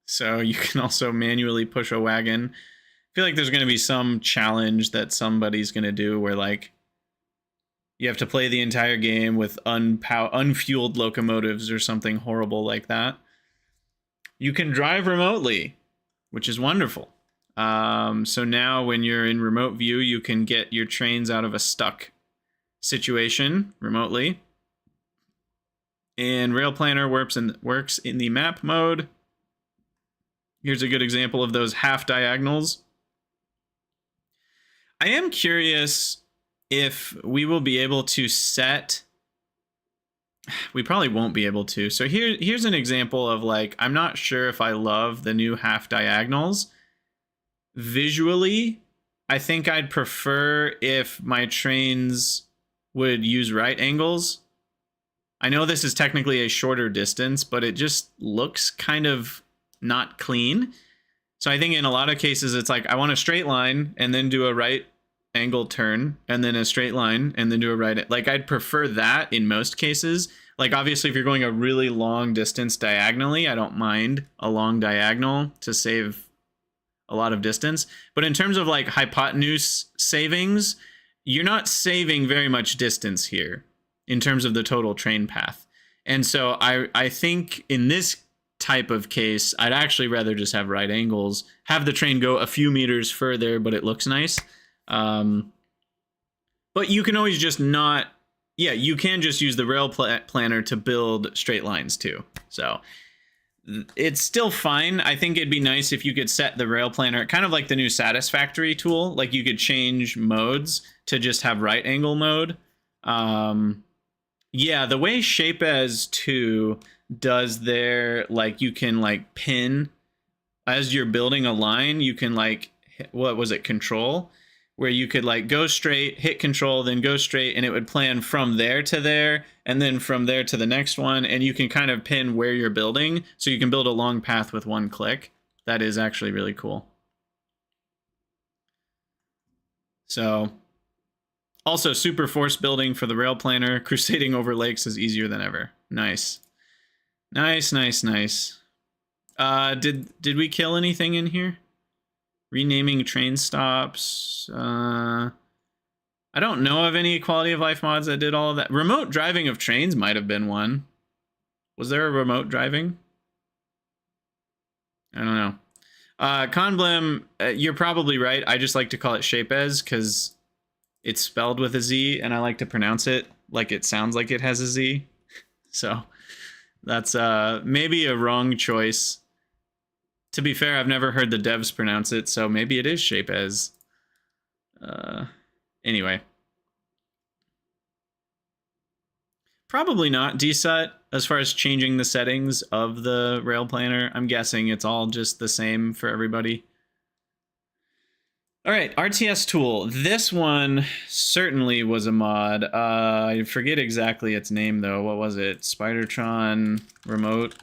So you can also manually push a wagon. I feel like there's going to be some challenge that somebody's going to do where, like, you have to play the entire game with unfueled locomotives or something horrible like that. You can drive remotely, which is wonderful. So now when you're in remote view, you can get your trains out of a stuck situation remotely. And Rail Planner works in the map mode. Here's a good example of those half diagonals. I am curious if we will be able to set... We probably won't be able to. So here's an example of, like, I'm not sure if I love the new half diagonals. Visually, I think I'd prefer if my trains would use right angles. I know this is technically a shorter distance, but it just looks kind of not clean. So I think in a lot of cases, it's like, I want a straight line and then do a right angle turn and then a straight line and then do a right. Like, I'd prefer that in most cases. Like, obviously, if you're going a really long distance diagonally, I don't mind a long diagonal to save a lot of distance. But in terms of, like, hypotenuse savings, you're not saving very much distance here in terms of the total train path. And so I think in this type of case, I'd actually rather just have right angles, have the train go a few meters further, but it looks nice. But you can always just not... Yeah, you can just use the rail planner to build straight lines too. So it's still fine. I think it'd be nice if you could set the rail planner, kind of like the new Satisfactory tool. Like, you could change modes to just have right angle mode. Yeah, the way Shape as 2 does their, like, you can, like, pin as you're building a line, you can, like, what was it, control, where you could, like, go straight, hit control, then go straight, and it would plan from there to there, and then from there to the next one, and you can kind of pin where you're building, so you can build a long path with one click. That is actually really cool. So, also super force building for the rail planner. Crusading over lakes is easier than ever. Nice. Nice, nice, nice. Did we kill anything in here? Renaming train stops. I don't know of any quality of life mods that did all of that. Remote driving of trains might have been one. Was there a remote driving? I don't know. Conblem, you're probably right. I just like to call it Shape as because it's spelled with a Z, and I like to pronounce it like it sounds like it has a Z. So that's maybe a wrong choice. To be fair, I've never heard the devs pronounce it, so maybe it is Shape as. Anyway. Probably not DSUT as far as changing the settings of the rail planner. I'm guessing it's all just the same for everybody. All right, RTS tool. This one certainly was a mod. I forget exactly its name, though. What was it? Spidertron remote.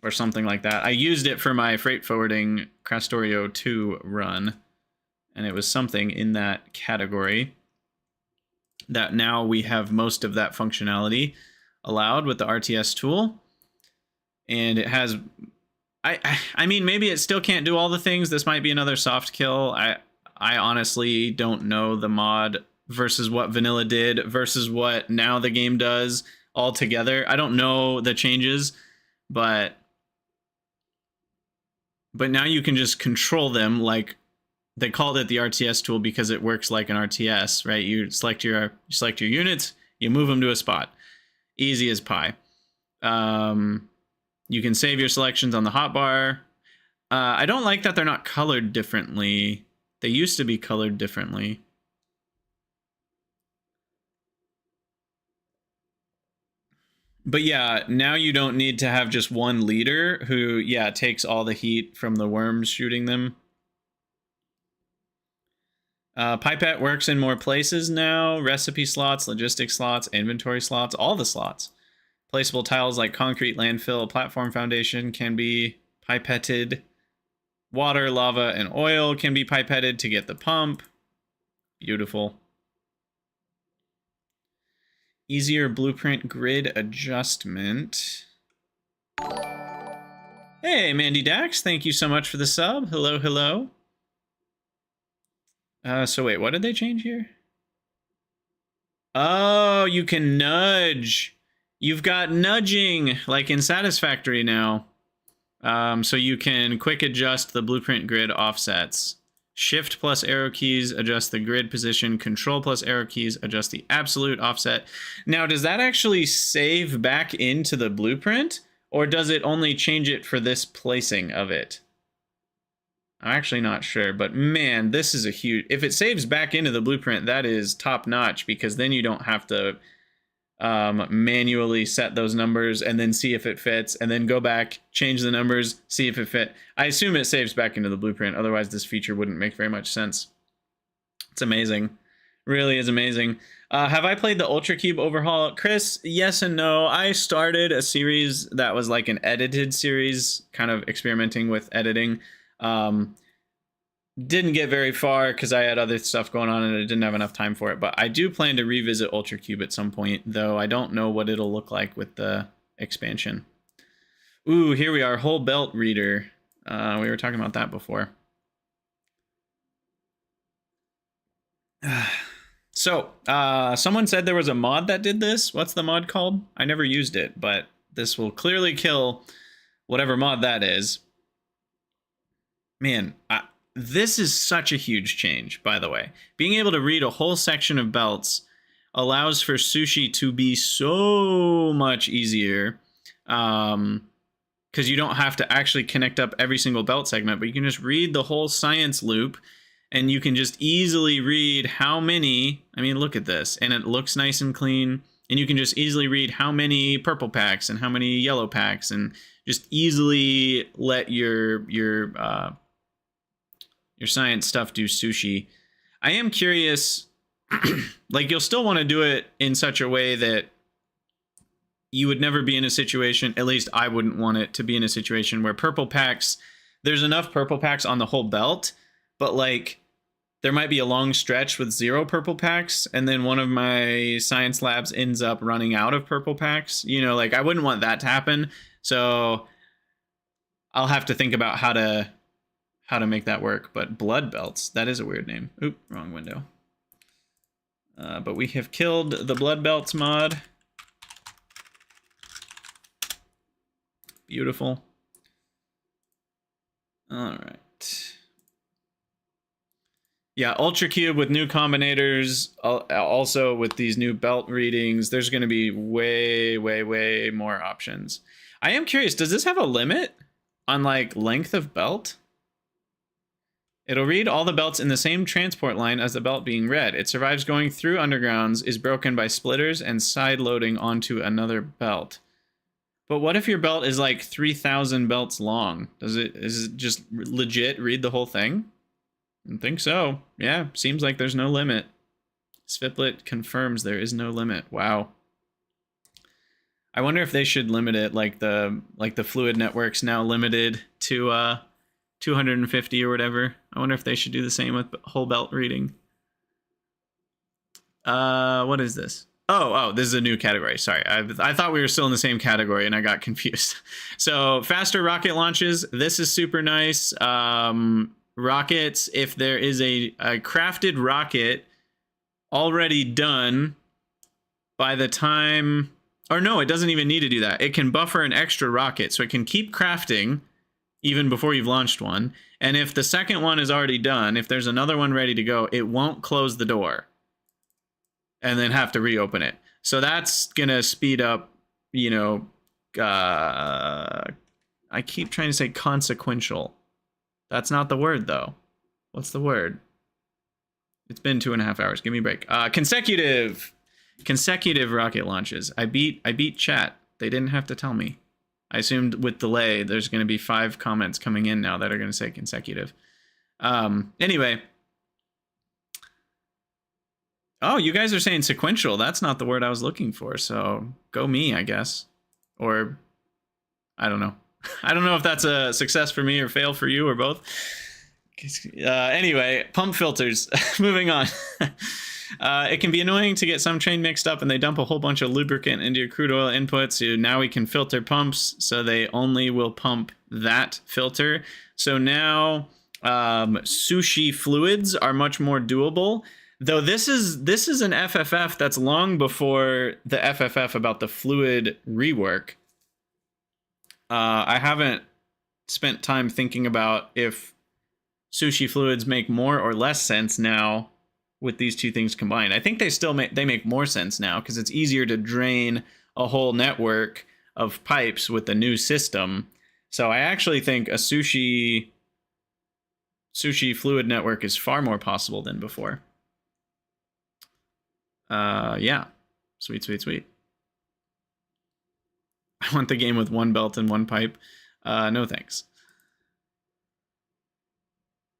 or something like that. I used it for my freight forwarding Factorio 2 run, and it was something in that category that now we have most of that functionality allowed with the RTS tool. And it has, I mean, maybe it still can't do all the things. This might be another soft kill. I honestly don't know the mod versus what vanilla did versus what now the game does altogether. I don't know the changes, but now you can just control them like they called it the RTS tool because it works like an RTS, right? You select your units, you move them to a spot. Easy as pie. You can save your selections on the hotbar. I don't like that they're not colored differently. They used to be colored differently. But yeah, now you don't need to have just one leader who, yeah, takes all the heat from the worms shooting them. Pipette works in more places now. Recipe slots, logistics slots, inventory slots, all the slots. Placeable tiles like concrete, landfill, platform foundation can be pipetted. Water, lava, and oil can be pipetted to get the pump. Beautiful. Easier blueprint grid adjustment. Hey, Mandy Dax, thank you so much for the sub. Hello, hello. So wait, what did they change here? Oh, you can nudge. You've got nudging, like in Satisfactory now. So you can quick adjust the blueprint grid offsets. Shift plus arrow keys adjust the grid position. Control plus arrow keys adjust the absolute offset. Now, does that actually save back into the blueprint? Or does it only change it for this placing of it? I'm actually not sure, but man, this is a huge... If it saves back into the blueprint, that is top notch, because then you don't have to manually set those numbers and then see if it fits, and then go back, change the numbers, see if it fit. I assume it saves back into the blueprint, otherwise this feature wouldn't make very much sense. It's amazing. Really is amazing. Have I played the Ultra Cube overhaul? Chris, yes and no. I started a series that was like an edited series, kind of experimenting with editing. Didn't get very far because I had other stuff going on and I didn't have enough time for it. But I do plan to revisit Ultra Cube at some point, though I don't know what it'll look like with the expansion. Ooh, here we are, whole belt reader. We were talking about that before. So, someone said there was a mod that did this. What's the mod called? I never used it, but this will clearly kill whatever mod that is. Man, this is such a huge change, by the way. Being able to read a whole section of belts allows for sushi to be so much easier, because you don't have to actually connect up every single belt segment, but you can just read the whole science loop, and you can just easily read how many... I mean, look at this, and it looks nice and clean, and you can just easily read how many purple packs and how many yellow packs, and just easily let your science stuff do sushi. I am curious, like, you'll still want to do it in such a way that you would never be in a situation, at least I wouldn't want it to be in a situation where purple packs, there's enough purple packs on the whole belt, but like there might be a long stretch with 0 purple packs, and then one of my science labs ends up running out of purple packs. You know, like I wouldn't want that to happen. So I'll have to think about how to make that work. But blood belts, that is a weird name. Oop, wrong window. But we have killed the blood belts mod. Beautiful. All right. Yeah, Ultra Cube with new combinators, also with these new belt readings, there's going to be way, way, way more options. I am curious, does this have a limit on like length of belt? It'll read all the belts in the same transport line as the belt being read. It survives going through undergrounds, is broken by splitters, and side loading onto another belt. But what if your belt is like 3,000 belts long? Is it just legit read the whole thing? I think so. Yeah, seems like there's no limit. Sviplet confirms there is no limit. Wow. I wonder if they should limit it like the fluid network's now limited to 250 or whatever. I wonder if they should do the same with whole belt reading. What is this? Oh, this is a new category. Sorry, I thought we were still in the same category and I got confused. So faster rocket launches. This is super nice. Rockets, if there is a crafted rocket already done by the time, or no, it doesn't even need to do that. It can buffer an extra rocket, so it can keep crafting even before you've launched one. And if the second one is already done, if there's another one ready to go, it won't close the door and then have to reopen it. So that's gonna speed up, you know, I keep trying to say consequential. That's not the word though. What's the word? It's been 2.5 hours. Give me a break. Consecutive rocket launches. I beat chat. They didn't have to tell me. I assumed with delay, there's going to be 5 comments coming in now that are going to say consecutive. Anyway. Oh, you guys are saying sequential. That's not the word I was looking for. So go me, I guess. Or I don't know. I don't know if that's a success for me or fail for you or both. Anyway, pump filters. Moving on. It can be annoying to get some train mixed up and they dump a whole bunch of lubricant into your crude oil input. So now we can filter pumps so they only will pump that filter. So now sushi fluids are much more doable. Though this is an FFF that's long before the FFF about the fluid rework. I haven't spent time thinking about if sushi fluids make more or less sense now with these two things combined. I think they make more sense now because it's easier to drain a whole network of pipes with the new system. So I actually think a sushi fluid network is far more possible than before. Yeah. Sweet. I want the game with one belt and one pipe. No thanks.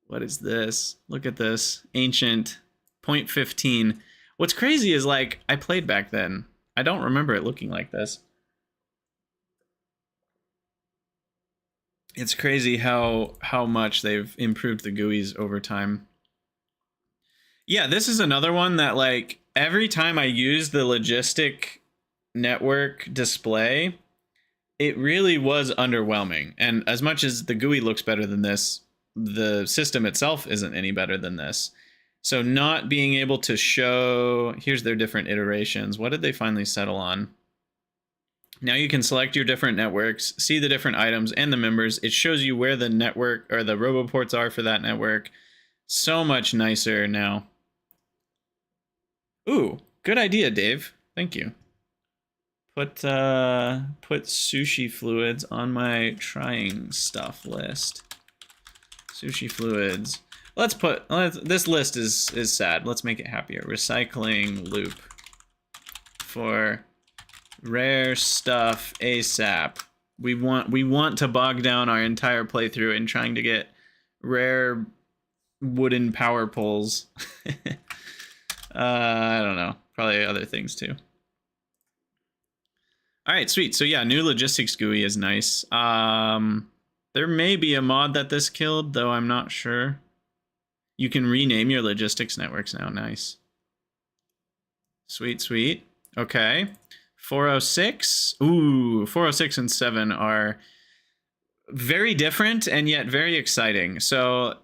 What is this? Look at this. Ancient 0.15. What's crazy is, like, I played back then. I don't remember it looking like this. It's crazy how much they've improved the GUIs over time. Yeah, this is another one that, like, every time I use the logistic network display, it really was underwhelming. And as much as the GUI looks better than this, the system itself isn't any better than this. So not being able to show, here's their different iterations. What did they finally settle on? Now you can select your different networks, see the different items and the members. It shows you where the network or the roboports are for that network. So much nicer now. Ooh, good idea, Dave. Thank you. Put sushi fluids on my trying stuff list. Sushi fluids. This list is sad. Let's make it happier. Recycling loop for rare stuff ASAP. We want to bog down our entire playthrough in trying to get rare wooden power poles. I don't know. Probably other things too. All right, sweet. So yeah, new logistics GUI is nice. There may be a mod that this killed, though I'm not sure. You can rename your logistics networks now. Nice. Sweet. Okay. 406. Ooh, 406 and 7 are very different and yet very exciting. So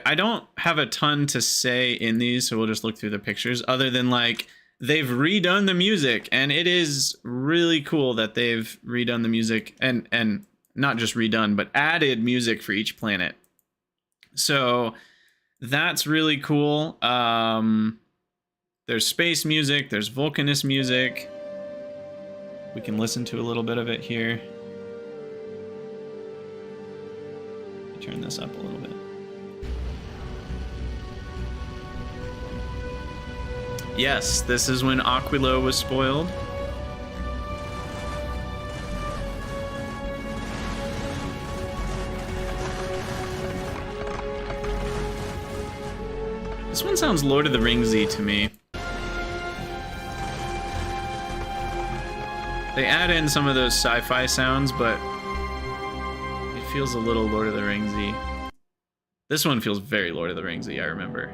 I don't have a ton to say in these, so we'll just look through the pictures, other than, like, they've redone the music, and it is really cool that they've redone the music and not just redone, but added music for each planet. So that's really cool. There's space music, there's Vulcanist music. We can listen to a little bit of it here. Turn this up a little bit. Yes, this is when Aquilo was spoiled. This one sounds Lord of the Ringsy to me. They add in some of those sci-fi sounds, but it feels a little Lord of the Ringsy. This one feels very Lord of the Ringsy, I remember.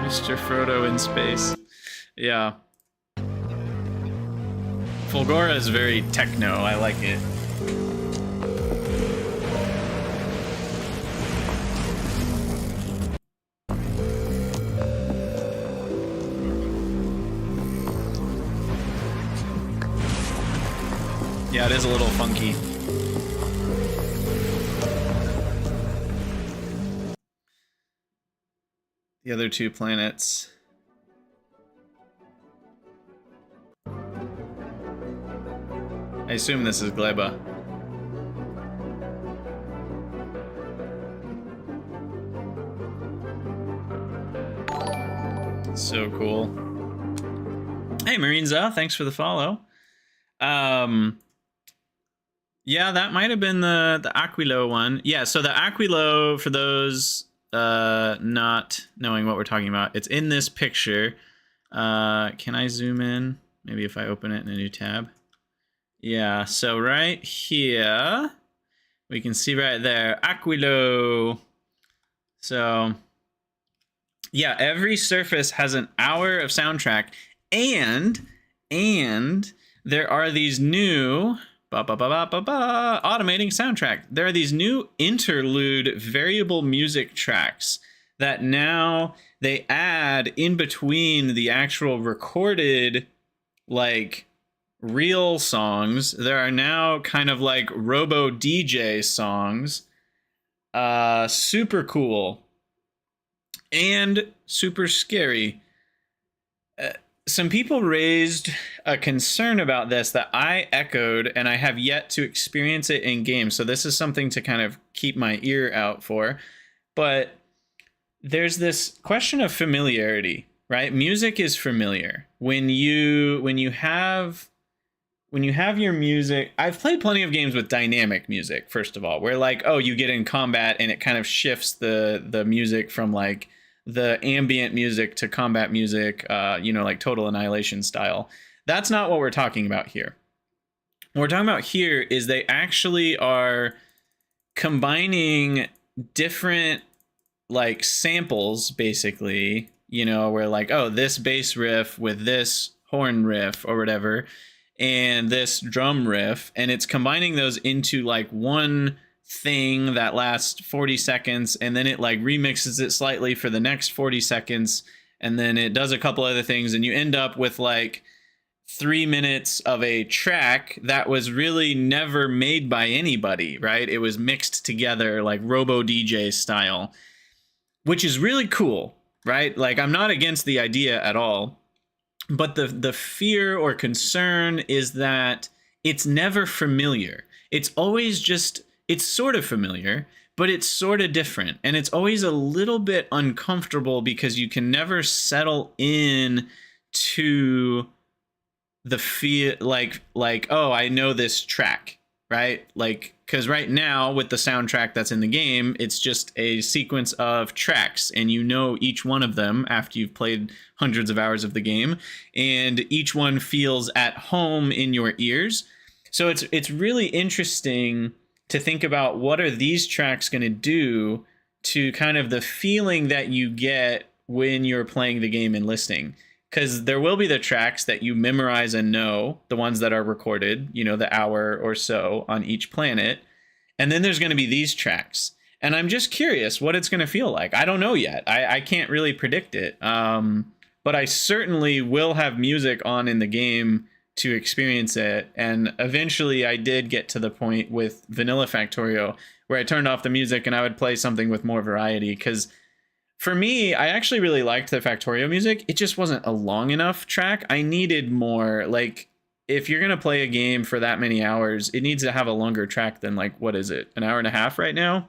Mr. Frodo in space. Yeah. Fulgora is very techno. I like it. Yeah, it is a little funky. The other two planets. I assume this is Gleba. So cool. Hey, Marinza, thanks for the follow. Yeah, that might have been the Aquilo one. Yeah, so the Aquilo, for those not knowing what we're talking about, it's in this picture. Can I zoom in? Maybe if I open it in a new tab. Yeah, so right here, we can see right there, Aquilo. So, yeah, every surface has an hour of soundtrack, and there are these new automating soundtrack. There are these new interlude variable music tracks that now they add in between the actual recorded, like, real songs. There are now kind of like robo DJ songs. Super cool and super scary. Some people raised a concern about this that I echoed, and I have yet to experience it in game. So this is something to kind of keep my ear out for. But there's this question of familiarity, right? Music is familiar. When you have your music, I've played plenty of games with dynamic music, first of all, where like, oh, you get in combat and it kind of shifts the music from like the ambient music to combat music, like Total Annihilation style. That's not what we're talking about here. What we're talking about here is they actually are combining different like samples, basically, where like, oh, this bass riff with this horn riff or whatever, and this drum riff, and it's combining those into like one thing that lasts 40 seconds, and then it like remixes it slightly for the next 40 seconds, and then it does a couple other things, and you end up with like 3 minutes of a track that was really never made by anybody, right? It was mixed together like Robo DJ style, which is really cool, right? Like, I'm not against the idea at all. But the fear or concern is that it's never familiar. It's always just, it's sort of familiar, but it's sort of different. And it's always a little bit uncomfortable because you can never settle in to the feel like, oh, I know this track, right? Like, because right now with the soundtrack that's in the game, it's just a sequence of tracks, and you know each one of them after you've played hundreds of hours of the game, and each one feels at home in your ears. So it's really interesting to think about what are these tracks going to do to kind of the feeling that you get when you're playing the game and listening. Because there will be the tracks that you memorize and know, the ones that are recorded, the hour or so on each planet. And then there's going to be these tracks. And I'm just curious what it's going to feel like. I don't know yet. I can't really predict it. But I certainly will have music on in the game to experience it. And eventually I did get to the point with Vanilla Factorio where I turned off the music and I would play something with more variety. Because for me, I actually really liked the Factorio music. It just wasn't a long enough track. I needed more. Like, if you're going to play a game for that many hours, it needs to have a longer track than, like, what is it? An hour and a half right now?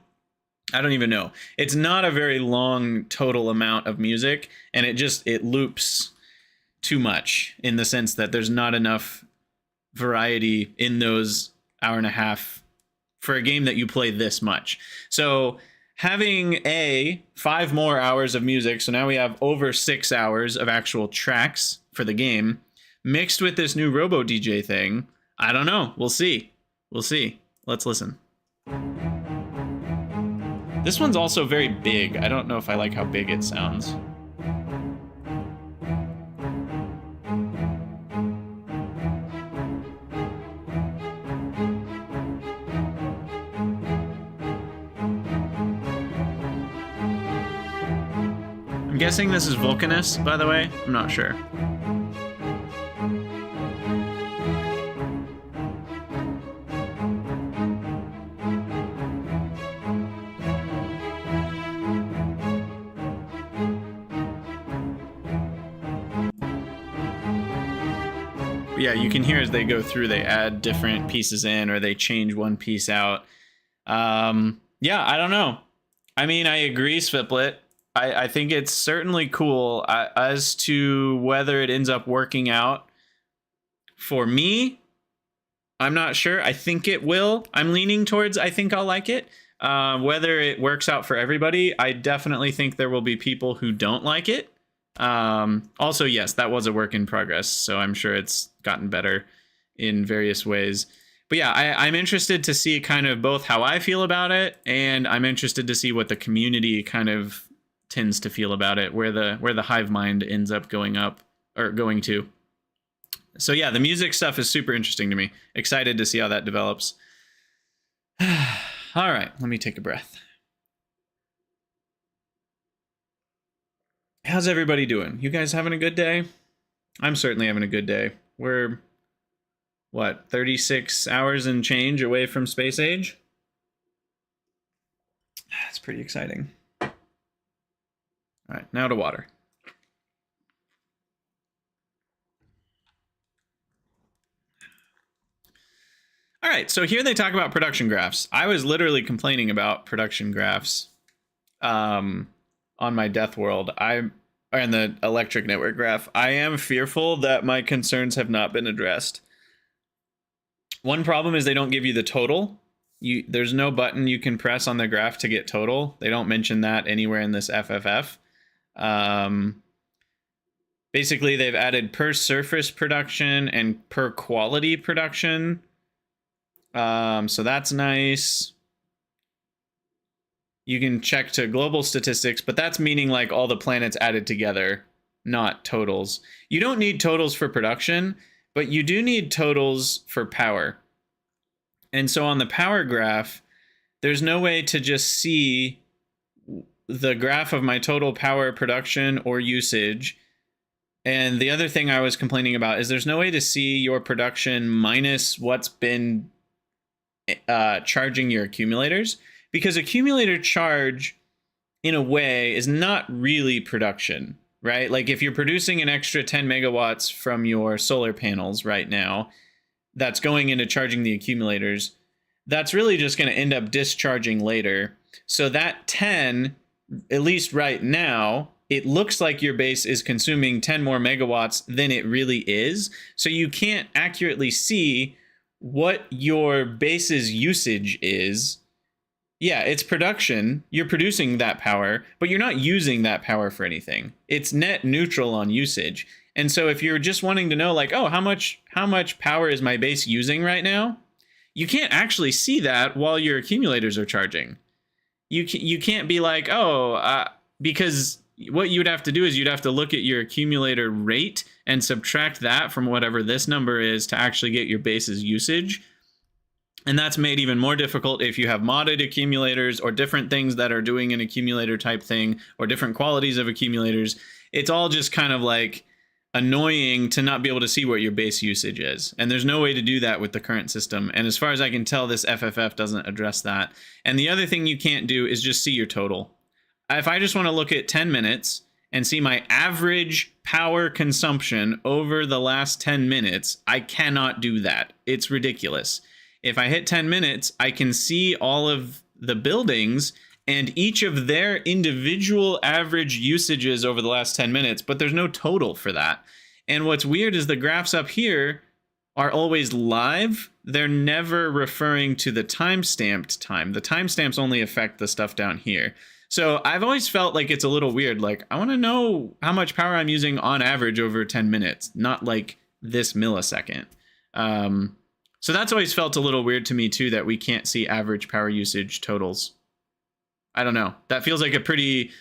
I don't even know. It's not a very long total amount of music, and it loops too much in the sense that there's not enough variety in those hour and a half for a game that you play this much. So having 5 more hours of music, so now we have over 6 hours of actual tracks for the game, mixed with this new Robo DJ thing. I don't know. We'll see. Let's listen. This one's also very big. I don't know if I like how big it sounds. I'm guessing this is Vulcanus, by the way. I'm not sure. Yeah, you can hear as they go through, they add different pieces in or they change one piece out. Yeah, I don't know. I mean, I agree, Sviplet. I think it's certainly cool. As to whether it ends up working out for me, I'm not sure. I think it will. I'm leaning towards I think I'll like it. Whether it works out for everybody, I definitely think there will be people who don't like it. Also, yes, that was a work in progress, so I'm sure it's gotten better in various ways. But yeah, I'm interested to see kind of both how I feel about it, and I'm interested to see what the community kind of tends to feel about it, where the hive mind ends up going to. So yeah, the music stuff is super interesting to me. Excited to see how that develops. All right, let me take a breath. How's everybody doing? You guys having a good day? I'm certainly having a good day. We're, 36 hours and change away from space age? That's pretty exciting. All right, now to water. All right, so here they talk about production graphs. I was literally complaining about production graphs on my Death World. And the electric network graph. I am fearful that my concerns have not been addressed. One problem is they don't give you the total. There's no button you can press on the graph to get total. They don't mention that anywhere in this FFF. Basically, they've added per surface production and per quality production. So that's nice. You can check to global statistics, but that's meaning like all the planets added together, not totals. You don't need totals for production, but you do need totals for power. And so on the power graph, there's no way to just see the graph of my total power production or usage. And the other thing I was complaining about is there's no way to see your production minus what's been charging your accumulators. Because accumulator charge, in a way, is not really production, right? Like if you're producing an extra 10 megawatts from your solar panels right now, that's going into charging the accumulators, that's really just going to end up discharging later. So that 10, at least right now, it looks like your base is consuming 10 more megawatts than it really is. So you can't accurately see what your base's usage is. Yeah, it's production. You're producing that power, but you're not using that power for anything. It's net neutral on usage. And so if you're just wanting to know like, oh, how much power is my base using right now? You can't actually see that while your accumulators are charging. You can't be like, because what you would have to do is you'd have to look at your accumulator rate and subtract that from whatever this number is to actually get your base's usage. And that's made even more difficult if you have modded accumulators or different things that are doing an accumulator type thing or different qualities of accumulators. It's all just kind of like annoying to not be able to see what your base usage is. And there's no way to do that with the current system. And as far as I can tell, this FFF doesn't address that. And the other thing you can't do is just see your total. If I just want to look at 10 minutes and see my average power consumption over the last 10 minutes, I cannot do that. It's ridiculous. If I hit 10 minutes, I can see all of the buildings and each of their individual average usages over the last 10 minutes, but there's no total for that. And what's weird is the graphs up here are always live. They're never referring to the time-stamped time. The timestamps only affect the stuff down here. So I've always felt like it's a little weird. Like, I want to know how much power I'm using on average over 10 minutes, not like this millisecond. So that's always felt a little weird to me too, that we can't see average power usage totals. I don't know. That feels like a pretty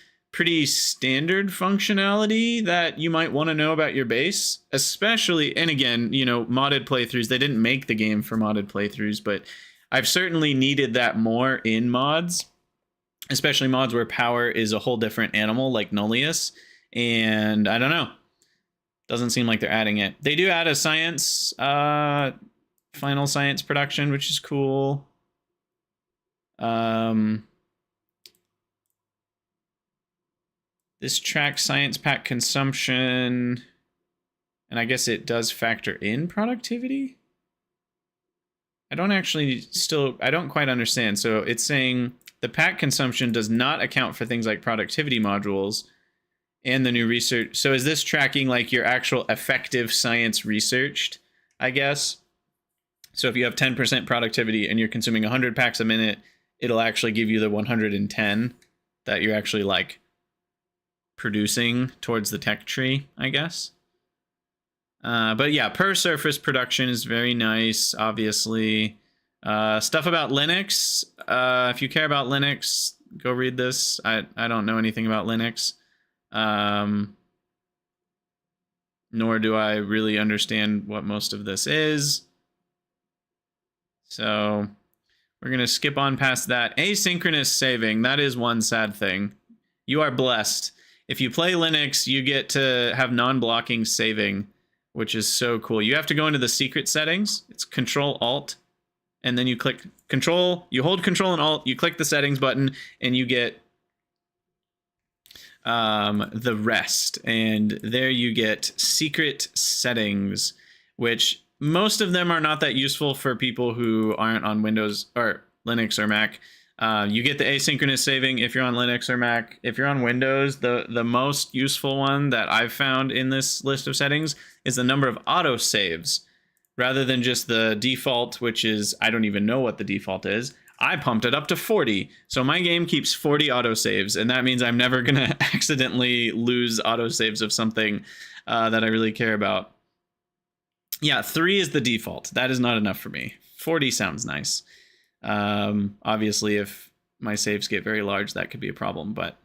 standard functionality that you might want to know about your base, especially, and again, you know, modded playthroughs. They didn't make the game for modded playthroughs, but I've certainly needed that more in mods, especially mods where power is a whole different animal like Nullius. And I don't know. Doesn't seem like they're adding it. They do add a science, final science production, which is cool. This tracks science pack consumption, and I guess it does factor in productivity. I don't quite understand. So it's saying the pack consumption does not account for things like productivity modules and the new research. So is this tracking like your actual effective science researched, I guess? So if you have 10% productivity and you're consuming 100 packs a minute, it'll actually give you the 110 that you're actually like producing towards the tech tree, I guess. But yeah, per surface production is very nice, obviously. Stuff about Linux. If you care about Linux, go read this. I don't know anything about Linux. Nor do I really understand what most of this is. So we're going to skip on past that. Asynchronous saving, that is one sad thing. You are blessed. If you play Linux, you get to have non-blocking saving, which is so cool. You have to go into the secret settings. It's Control-Alt, and then you click Control. You hold Control and Alt. You click the settings button, and you get the rest. And there you get secret settings, which most of them are not that useful for people who aren't on Windows or Linux or Mac. You get the asynchronous saving if you're on Linux or Mac. If you're on Windows, the most useful one that I've found in this list of settings is the number of autosaves, rather than just the default, which is, I don't even know what the default is. I pumped it up to 40. So my game keeps 40 autosaves, and that means I'm never going to accidentally lose autosaves of something that I really care about. Yeah, 3 is the default. That is not enough for me. 40 sounds nice. Obviously, if my saves get very large, that could be a problem, but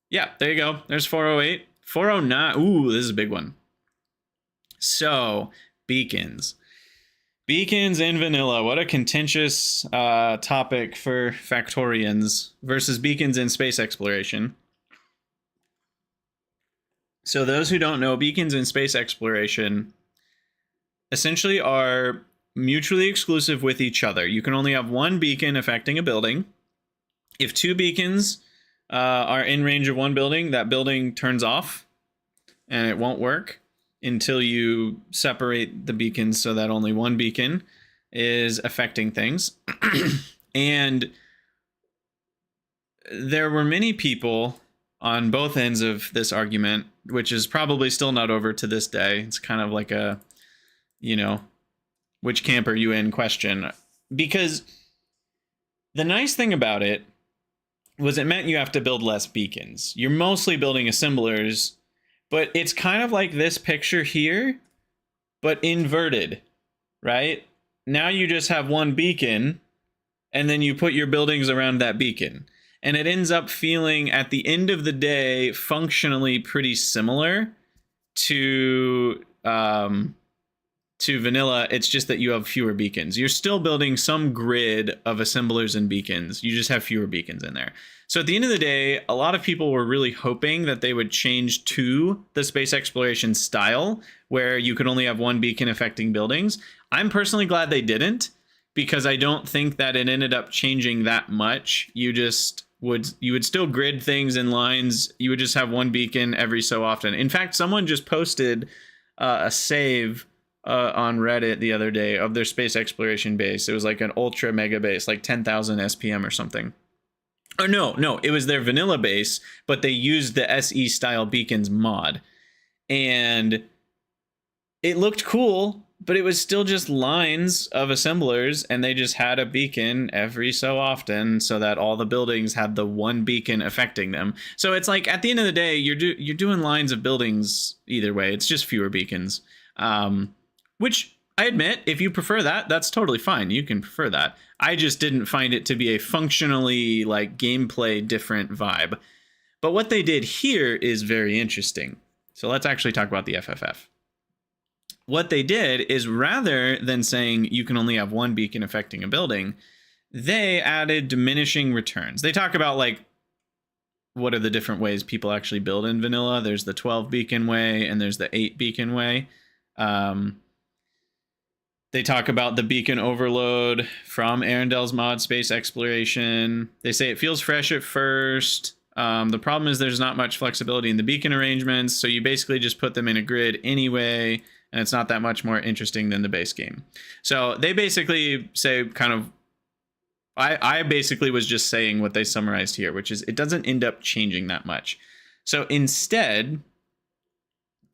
yeah, there you go. There's 408. 409. Ooh, this is a big one. So, beacons. Beacons in vanilla. What a contentious topic for Factorians versus beacons in space exploration. So those who don't know, beacons in space exploration essentially are mutually exclusive with each other. You can only have one beacon affecting a building. If 2 beacons are in range of one building, that building turns off and it won't work until you separate the beacons so that only one beacon is affecting things. And there were many people on both ends of this argument, which is probably still not over to this day. It's kind of like a, you know, which camp are you in question. Because the nice thing about it was it meant you have to build less beacons. You're mostly building assemblers, but it's kind of like this picture here, but inverted, right? Now you just have one beacon, and then you put your buildings around that beacon. And it ends up feeling, at the end of the day, functionally pretty similar to vanilla. It's just that you have fewer beacons. You're still building some grid of assemblers and beacons. You just have fewer beacons in there. So at the end of the day, a lot of people were really hoping that they would change to the space exploration style, where you could only have one beacon affecting buildings. I'm personally glad they didn't, because I don't think that it ended up changing that much. You would still grid things in lines. You would just have one beacon every so often. In fact, someone just posted a save on Reddit the other day of their space exploration base. It was like an ultra mega base, like 10,000 SPM or something. Or no, it was their vanilla base, but they used the SE style beacons mod. And it looked cool, but it was still just lines of assemblers, and they just had a beacon every so often so that all the buildings had the one beacon affecting them. So it's like, at the end of the day, you're doing lines of buildings either way. It's just fewer beacons, which I admit, if you prefer that, that's totally fine. You can prefer that. I just didn't find it to be a functionally, like, gameplay different vibe. But what they did here is very interesting. So let's actually talk about the FFF. What they did is, rather than saying you can only have one beacon affecting a building, they added diminishing returns. They talk about, like, what are the different ways people actually build in vanilla. There's the 12 beacon way and there's the 8 beacon way. They talk about the beacon overload from Arendel's mod space exploration. They say it feels fresh at first. The problem is there's not much flexibility in the beacon arrangements, so you basically just put them in a grid anyway, and it's not that much more interesting than the base game. So they basically say kind of, I basically was just saying what they summarized here, which is it doesn't end up changing that much. So instead,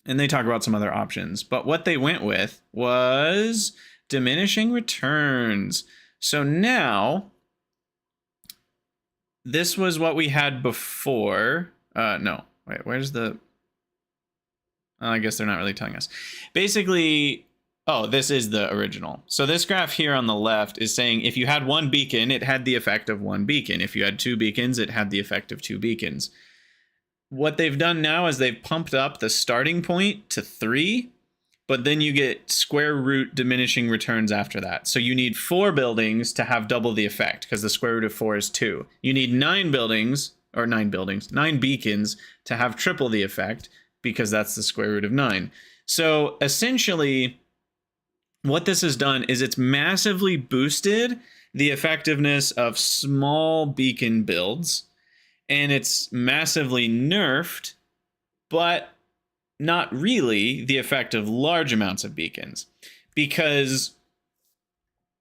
and they talk about some other options, but what they went with was diminishing returns. So now, this was what we had before. No, wait, where's the... I guess they're not really telling us. Basically, oh, this is the original. So this graph here on the left is saying if you had one beacon, it had the effect of one beacon. If you had two beacons, it had the effect of two beacons. What they've done now is they've pumped up the starting point to 3, but then you get square root diminishing returns after that. So you need 4 buildings to have double the effect, because the square root of 4 is 2. You need 9 beacons to have triple the effect, because that's the square root of 9. So essentially, what this has done is it's massively boosted the effectiveness of small beacon builds, and it's massively nerfed, but not really, the effect of large amounts of beacons. Because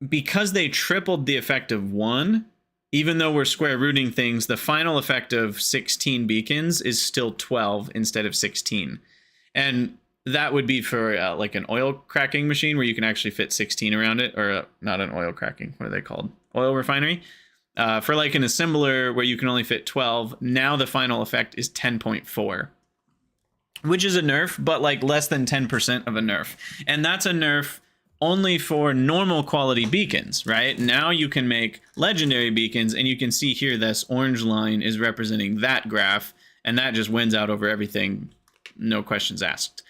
they tripled the effect of 1, even though we're square rooting things, the final effect of 16 beacons is still 12 instead of 16. And that would be for like an oil cracking machine where you can actually fit 16 around it, or not an oil cracking, what are they called? Oil refinery. For like an assembler where you can only fit 12, now the final effect is 10.4, which is a nerf, but like less than 10% of a nerf. And that's a nerf only for normal quality beacons, right? Now you can make legendary beacons, and you can see here this orange line is representing that graph, and that just wins out over everything, no questions asked.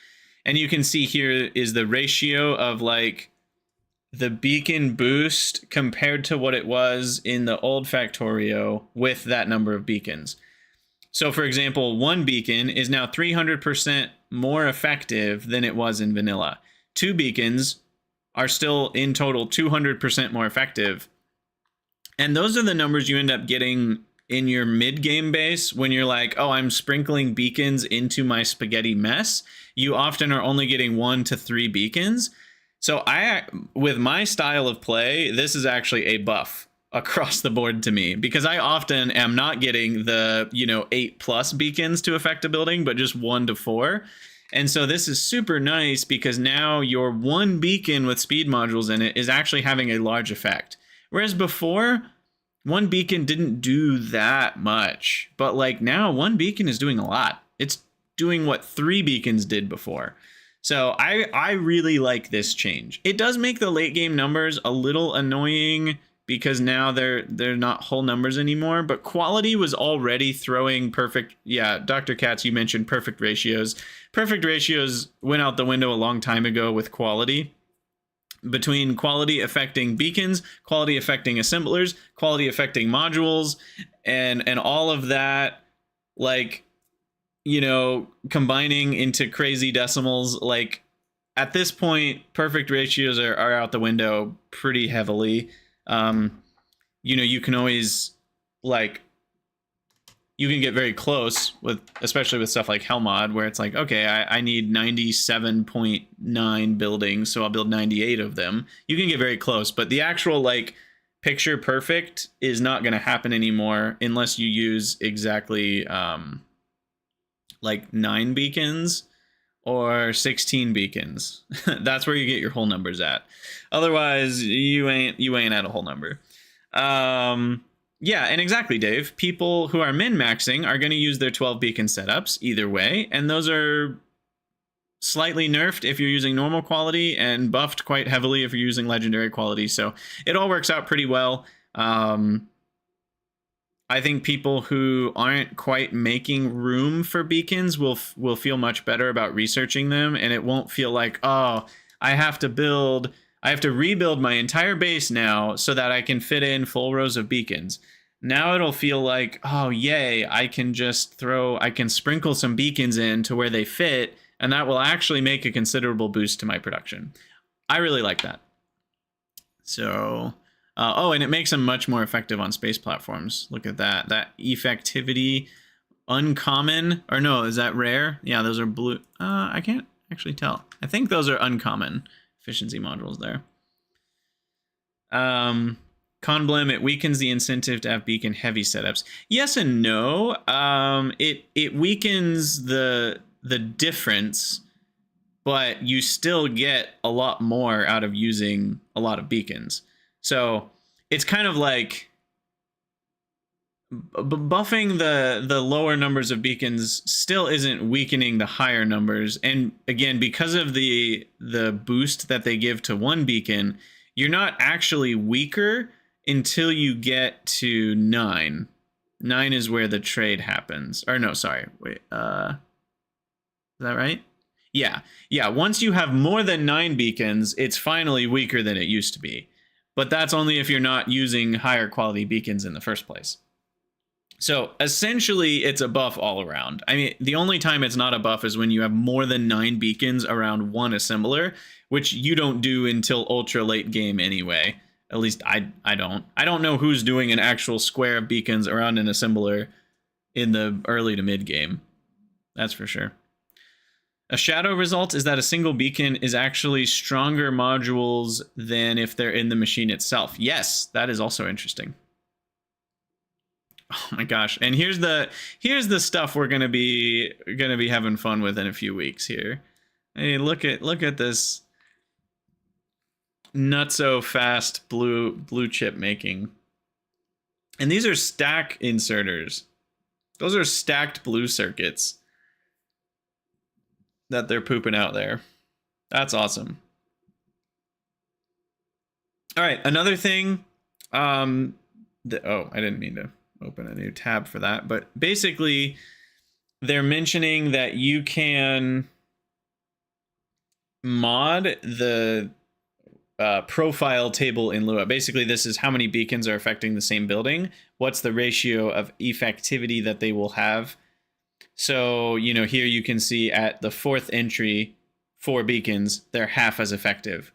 And you can see here is the ratio of like the beacon boost compared to what it was in the old Factorio with that number of beacons. So for example, one beacon is now 300% more effective than it was in vanilla. 2 beacons are still in total 200% more effective. And those are the numbers you end up getting in your mid-game base when you're like, oh, I'm sprinkling beacons into my spaghetti mess. You often are only getting 1 to 3 beacons. So with my style of play, this is actually a buff across the board to me, because I often am not getting the 8+ beacons to affect a building, but just 1 to 4. And so this is super nice, because now your one beacon with speed modules in it is actually having a large effect. Whereas before, one beacon didn't do that much, but like now one beacon is doing a lot. It's doing what 3 beacons did before. So I really like this change. It does make the late game numbers a little annoying, because now they're not whole numbers anymore, but quality was already throwing perfect. Yeah, Dr. Katz, you mentioned perfect ratios. Perfect ratios went out the window a long time ago with quality. Between quality affecting beacons, quality affecting assemblers, quality affecting modules, and all of that, like, combining into crazy decimals, like at this point, perfect ratios are out the window pretty heavily. You can always, like, you can get very close with, especially with stuff like Hellmod, where it's like, okay, I need 97.9 buildings, so I'll build 98 of them. You can get very close, but the actual, like, picture perfect is not going to happen anymore unless you use exactly like 9 beacons or 16 beacons. That's where you get your whole numbers at. Otherwise, you ain't at a whole number. Yeah, and exactly, Dave. People who are min-maxing are going to use their 12 beacon setups either way, and those are slightly nerfed if you're using normal quality and buffed quite heavily if you're using legendary quality. So it all works out pretty well. I think people who aren't quite making room for beacons will feel much better about researching them, and it won't feel like, oh, I have to rebuild my entire base now so that I can fit in full rows of beacons. Now it'll feel like, oh, yay, I can sprinkle some beacons in to where they fit, and that will actually make a considerable boost to my production. I really like that. So, oh, and it makes them much more effective on space platforms. Look at that. That effectivity, uncommon, or no, is that rare? Yeah, those are blue. I can't actually tell. I think those are uncommon efficiency modules there. Conblem, it weakens the incentive to have beacon heavy setups. Yes and no. It weakens the difference, but you still get a lot more out of using a lot of beacons. So it's kind of like buffing the lower numbers of beacons still isn't weakening the higher numbers. And again, because of the boost that they give to one beacon, you're not actually weaker until you get to 9. 9 is where the trade happens. Or no, sorry. Wait, is that right? Yeah. Once you have more than 9 beacons, it's finally weaker than it used to be. But that's only if you're not using higher quality beacons in the first place. So essentially, it's a buff all around. I mean, the only time it's not a buff is when you have more than 9 beacons around one assembler, which you don't do until ultra late game anyway. At least I don't. I don't know who's doing an actual square of beacons around an assembler in the early to mid game. That's for sure. A shadow result is that a single beacon is actually stronger modules than if they're in the machine itself. Yes, that is also interesting. Oh my gosh. And here's the stuff we're gonna be having fun with in a few weeks here. Hey, look at this nutso fast blue chip making. And these are stack inserters. Those are stacked blue circuits that they're pooping out there. That's awesome. All right, another thing. I didn't mean to open a new tab for that, but basically they're mentioning that you can mod the profile table in Lua. Basically, this is how many beacons are affecting the same building. What's the ratio of effectivity that they will have? So, here you can see at the 4th entry, 4 beacons, they're half as effective.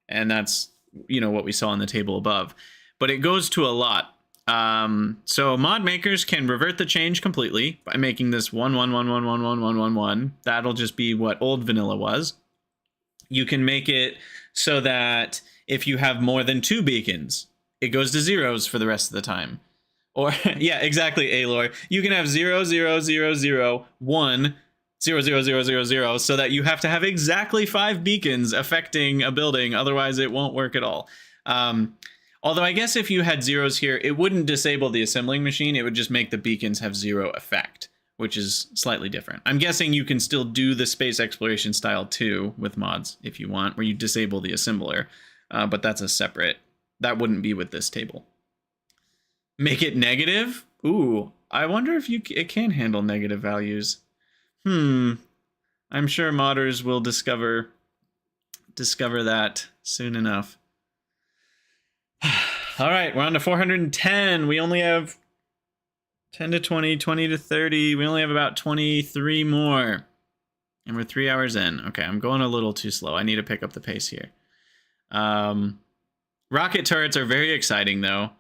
And that's, what we saw in the table above. But it goes to a lot. So mod makers can revert the change completely by making this 1 1 1 1 1 1 1 1 1. That'll just be what old vanilla was. You can make it so that if you have more than 2 beacons, it goes to zeros for the rest of the time. Or yeah, exactly, Alor. You can have 0 0 0 0 1 0 0 0 0 0 so that you have to have exactly 5 beacons affecting a building, otherwise it won't work at all. Although I guess if you had zeros here, it wouldn't disable the assembling machine. It would just make the beacons have 0 effect, which is slightly different. I'm guessing you can still do the space exploration style too with mods if you want, where you disable the assembler, but that's a separate. That wouldn't be with this table. Make it negative? Ooh, I wonder if it can handle negative values. I'm sure modders will discover that soon enough. All right, we're on to 410. We only have 10 to 20, 20 to 30. We only have about 23 more. And we're 3 hours in. Okay, I'm going a little too slow. I need to pick up the pace here. Rocket turrets are very exciting, though.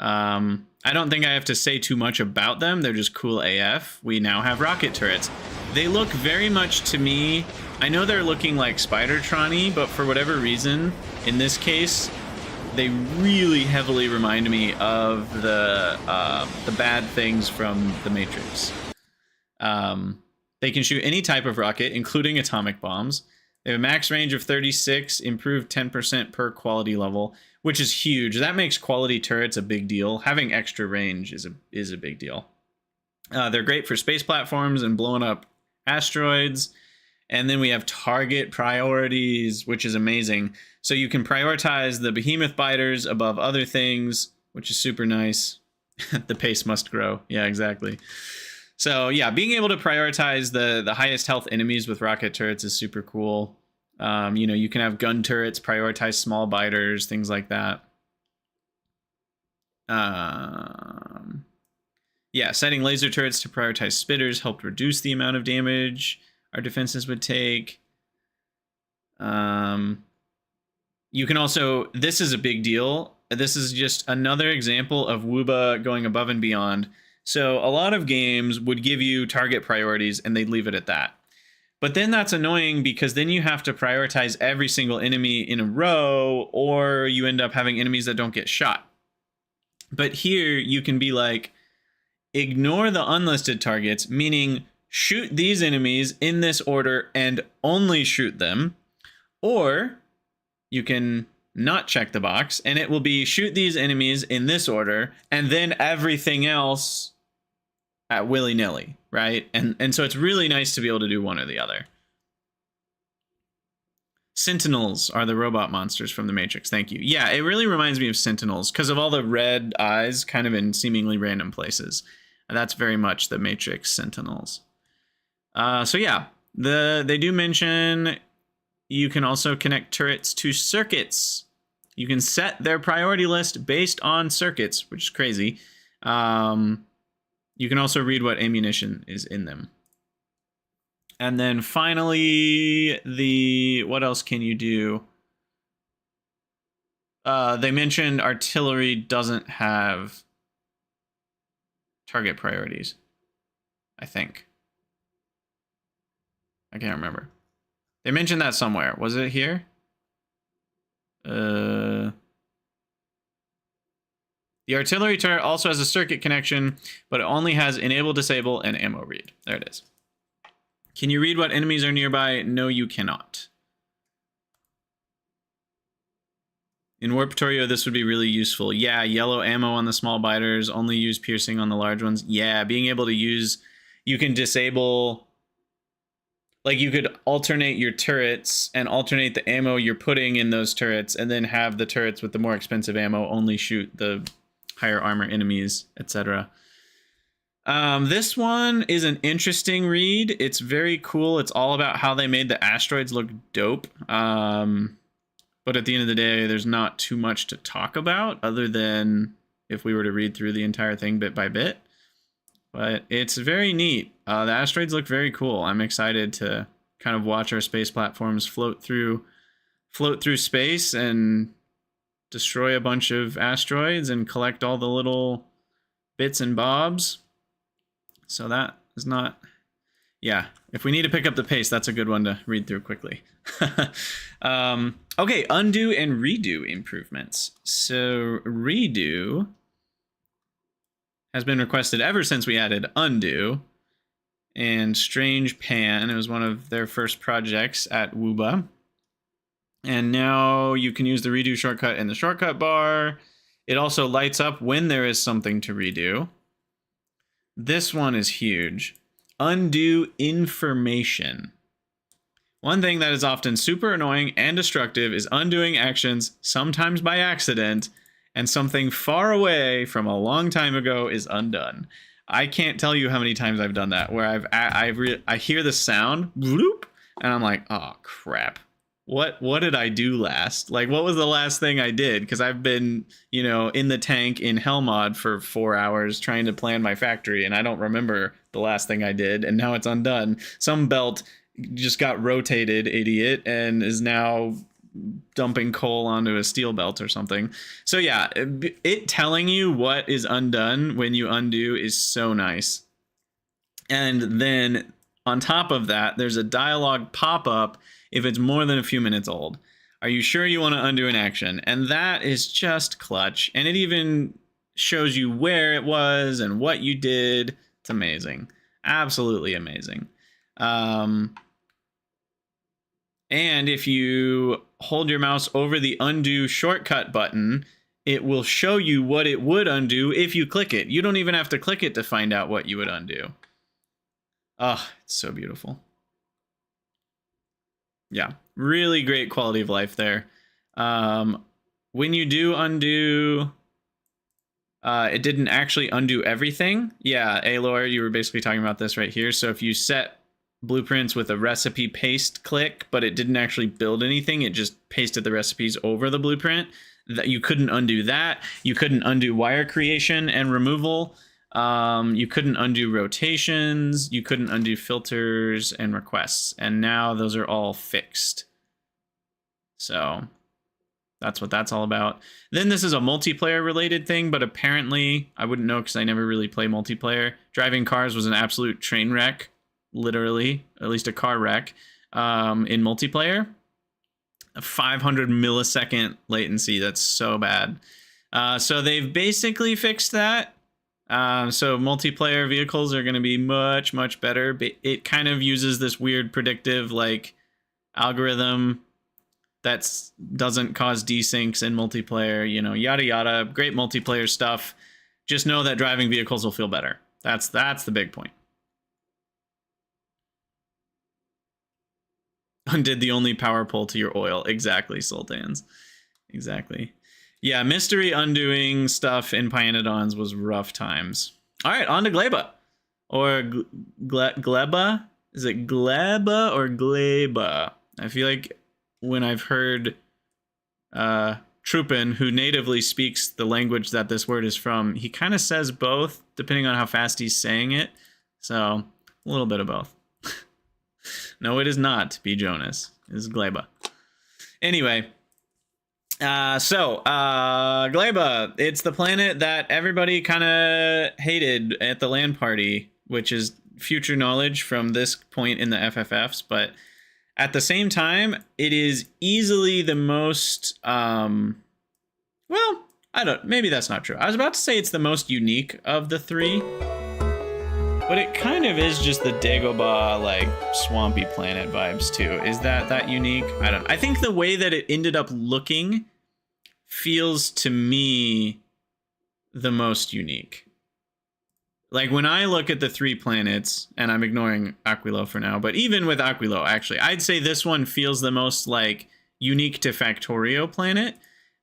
I don't think I have to say too much about them. They're just cool AF. We now have rocket turrets. They look very much to me. I know they're looking like Spider-Tron-y, but for whatever reason, in this case, they really heavily remind me of the bad things from the Matrix. They can shoot any type of rocket, including atomic bombs. They have a max range of 36, improved 10% per quality level, which is huge. That makes quality turrets a big deal. Having extra range is a big deal. They're great for space platforms and blowing up asteroids. And then we have target priorities, which is amazing. So you can prioritize the behemoth biters above other things, which is super nice. The pace must grow. Yeah, exactly. So yeah, being able to prioritize the highest health enemies with rocket turrets is super cool. You know, you can have gun turrets prioritize small biters, things like that. Yeah, setting laser turrets to prioritize spitters helped reduce the amount of damage our defenses would take. You can also, this is a big deal. This is just another example of Wooba going above and beyond. So a lot of games would give you target priorities and they'd leave it at that. But then that's annoying because then you have to prioritize every single enemy in a row, or you end up having enemies that don't get shot. But here you can be like, ignore the unlisted targets, meaning shoot these enemies in this order and only shoot them. Or you can not check the box and it will be shoot these enemies in this order and then everything else at willy-nilly, right? And so it's really nice to be able to do one or the other. Sentinels are the robot monsters from the Matrix. Thank you. Yeah, it really reminds me of Sentinels because of all the red eyes kind of in seemingly random places. And that's very much the Matrix Sentinels. So yeah, they do mention you can also connect turrets to circuits. You can set their priority list based on circuits, which is crazy. You can also read what ammunition is in them. And then finally, what else can you do? They mentioned artillery doesn't have target priorities, I think. I can't remember. They mentioned that somewhere. Was it here? The artillery turret also has a circuit connection, but it only has enable, disable, and ammo read. There it is. Can you read what enemies are nearby? No, you cannot. In Factorio, this would be really useful. Yeah, yellow ammo on the small biters, only use piercing on the large ones. Yeah, being able to use, you can disable, like you could alternate your turrets and alternate the ammo you're putting in those turrets and then have the turrets with the more expensive ammo only shoot the higher armor enemies, etc. This one is an interesting read. It's very cool. It's all about how they made the asteroids look dope. But at the end of the day, there's not too much to talk about other than if we were to read through the entire thing bit by bit. But it's very neat. The asteroids look very cool. I'm excited to kind of watch our space platforms float through space and destroy a bunch of asteroids and collect all the little bits and bobs. So that is not... Yeah, if we need to pick up the pace, that's a good one to read through quickly. Okay, undo and redo improvements. So redo has been requested ever since we added undo. And Strange Pan, it was one of their first projects at Wooba. And now you can use the redo shortcut in the shortcut bar. It also lights up when there is something to redo. This one is huge. Undo information. One thing that is often super annoying and destructive is undoing actions, sometimes by accident, and something far away from a long time ago is undone. I can't tell you how many times I've done that, where I hear the sound, bloop, and I'm like, oh crap. What did I do last? Like, what was the last thing I did? Because I've been, you know, in the tank in Hell Mod for 4 hours trying to plan my factory, and I don't remember the last thing I did, and now it's undone. Some belt just got rotated, idiot, and is now dumping coal onto a steel belt or something. So yeah, it telling you what is undone when you undo is so nice. And then on top of that, there's a dialogue pop-up if it's more than a few minutes old. Are you sure you want to undo an action? And that is just clutch. And it even shows you where it was and what you did. It's amazing. Absolutely amazing. And if you hold your mouse over the undo shortcut button, it will show you what it would undo if you click it. You don't even have to click it to find out what you would undo. Oh, it's so beautiful. Yeah, really great quality of life there. When you do undo, it didn't actually undo everything. Yeah, Alor, you were basically talking about this right here. So if you set blueprints with a recipe paste click, but it didn't actually build anything, it just pasted the recipes over the blueprint, that you couldn't undo that. You couldn't undo wire creation and removal. You couldn't undo rotations. You couldn't undo filters and requests. And now those are all fixed. So that's what that's all about. Then this is a multiplayer related thing, but apparently I wouldn't know because I never really play multiplayer. Driving cars was an absolute train wreck, literally, at least a car wreck, in multiplayer. A 500 millisecond latency. That's so bad. So they've basically fixed that. So multiplayer vehicles are going to be much, much better. But it kind of uses this weird predictive like algorithm that doesn't cause desyncs in multiplayer, you know, yada yada. Great multiplayer stuff. Just know that driving vehicles will feel better. That's the big point. Undid the only power pole to your oil. Exactly, Sultans. Exactly. Yeah, mystery undoing stuff in Pyanodons was rough times. All right, on to Gleba. Or Gleba? Is it Gleba or Gleba? I feel like when I've heard Truppen, who natively speaks the language that this word is from, he kind of says both, depending on how fast he's saying it. So, a little bit of both. No, it is not B. Jonas. It is Gleba. Anyway, Gleba, it's the planet that everybody kind of hated at the LAN party, which is future knowledge from this point in the FFFs, but at the same time, it is easily the most, well, maybe that's not true. I was about to say it's the most unique of the three, but it kind of is just the Dagobah, like, swampy planet vibes, too. Is that unique? I think the way that it ended up looking feels, to me, the most unique. Like, when I look at the three planets, and I'm ignoring Aquilo for now, but even with Aquilo, actually, I'd say this one feels the most, like, unique to Factorio planet.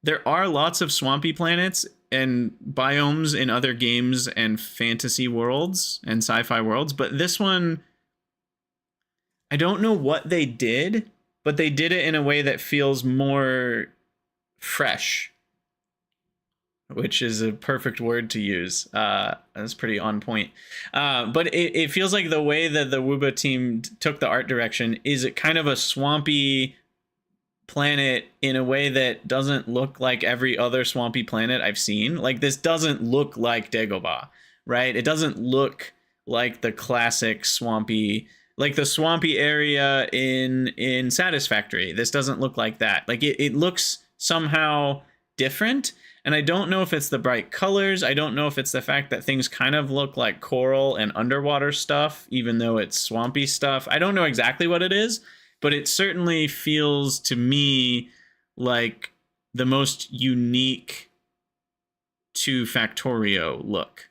There are lots of swampy planets and biomes in other games and fantasy worlds and sci-fi worlds, but this one, I don't know what they did, but they did it in a way that feels more fresh, which is a perfect word to use. That's pretty on point. But it feels like the way that the Wooba team took the art direction is kind of a swampy planet in a way that doesn't look like every other swampy planet I've seen. Like, this doesn't look like Dagobah, right? It doesn't look like the classic swampy, like the swampy area in Satisfactory. This doesn't look like that. Like, it looks somehow different. And I don't know if it's the bright colors. I don't know if it's the fact that things kind of look like coral and underwater stuff, even though it's swampy stuff. I don't know exactly what it is, but it certainly feels to me like the most unique to Factorio look.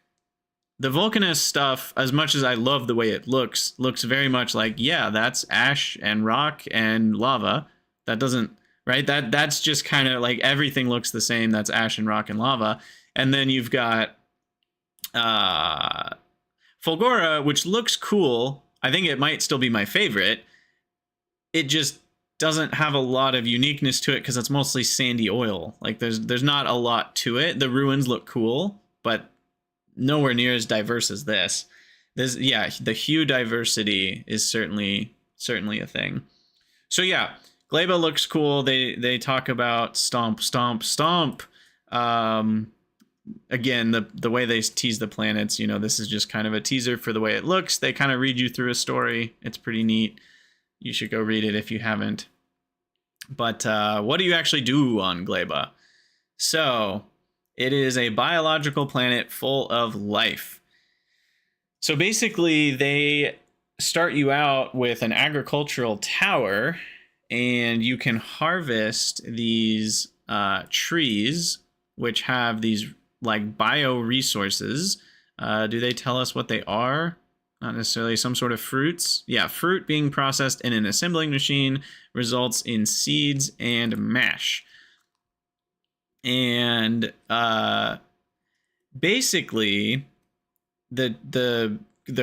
The Vulcanist stuff, as much as I love the way it looks very much like, yeah, that's ash and rock and lava. That doesn't, right? That's just kind of like everything looks the same. That's ash and rock and lava. And then you've got Fulgora, which looks cool. I think it might still be my favorite. It just doesn't have a lot of uniqueness to it because it's mostly sandy oil. Like, there's not a lot to it. The ruins look cool, but nowhere near as diverse as this. Yeah, the hue diversity is certainly a thing. So yeah, Gleba looks cool. They talk about stomp. Again, the way they tease the planets, you know, this is just kind of a teaser for the way it looks. They kind of read you through a story. It's pretty neat. You should go read it if you haven't. But what do you actually do on Gleba? So it is a biological planet full of life. So basically, they start you out with an agricultural tower, and you can harvest these trees, which have these like bioresources. Do they tell us what they are? Not necessarily. Some sort of fruits. Yeah, fruit being processed in an assembling machine results in seeds and mash. And basically, the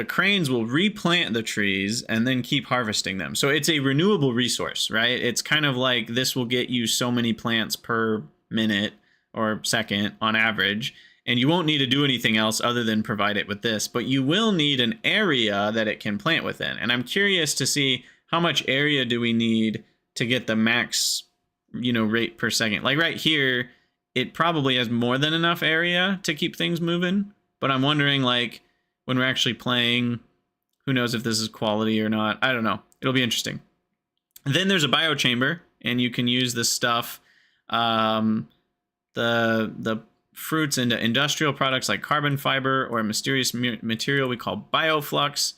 cranes will replant the trees and then keep harvesting them. So it's a renewable resource, right? It's kind of like this will get you so many plants per minute or second on average, and you won't need to do anything else other than provide it with this, but you will need an area that it can plant within. And I'm curious to see how much area do we need to get the max, rate per second. Like right here, it probably has more than enough area to keep things moving, but I'm wondering, like, when we're actually playing, who knows if this is quality or not. I don't know. It'll be interesting. Then there's a biochamber, and you can use this stuff, the fruits into industrial products like carbon fiber or a mysterious material we call bioflux.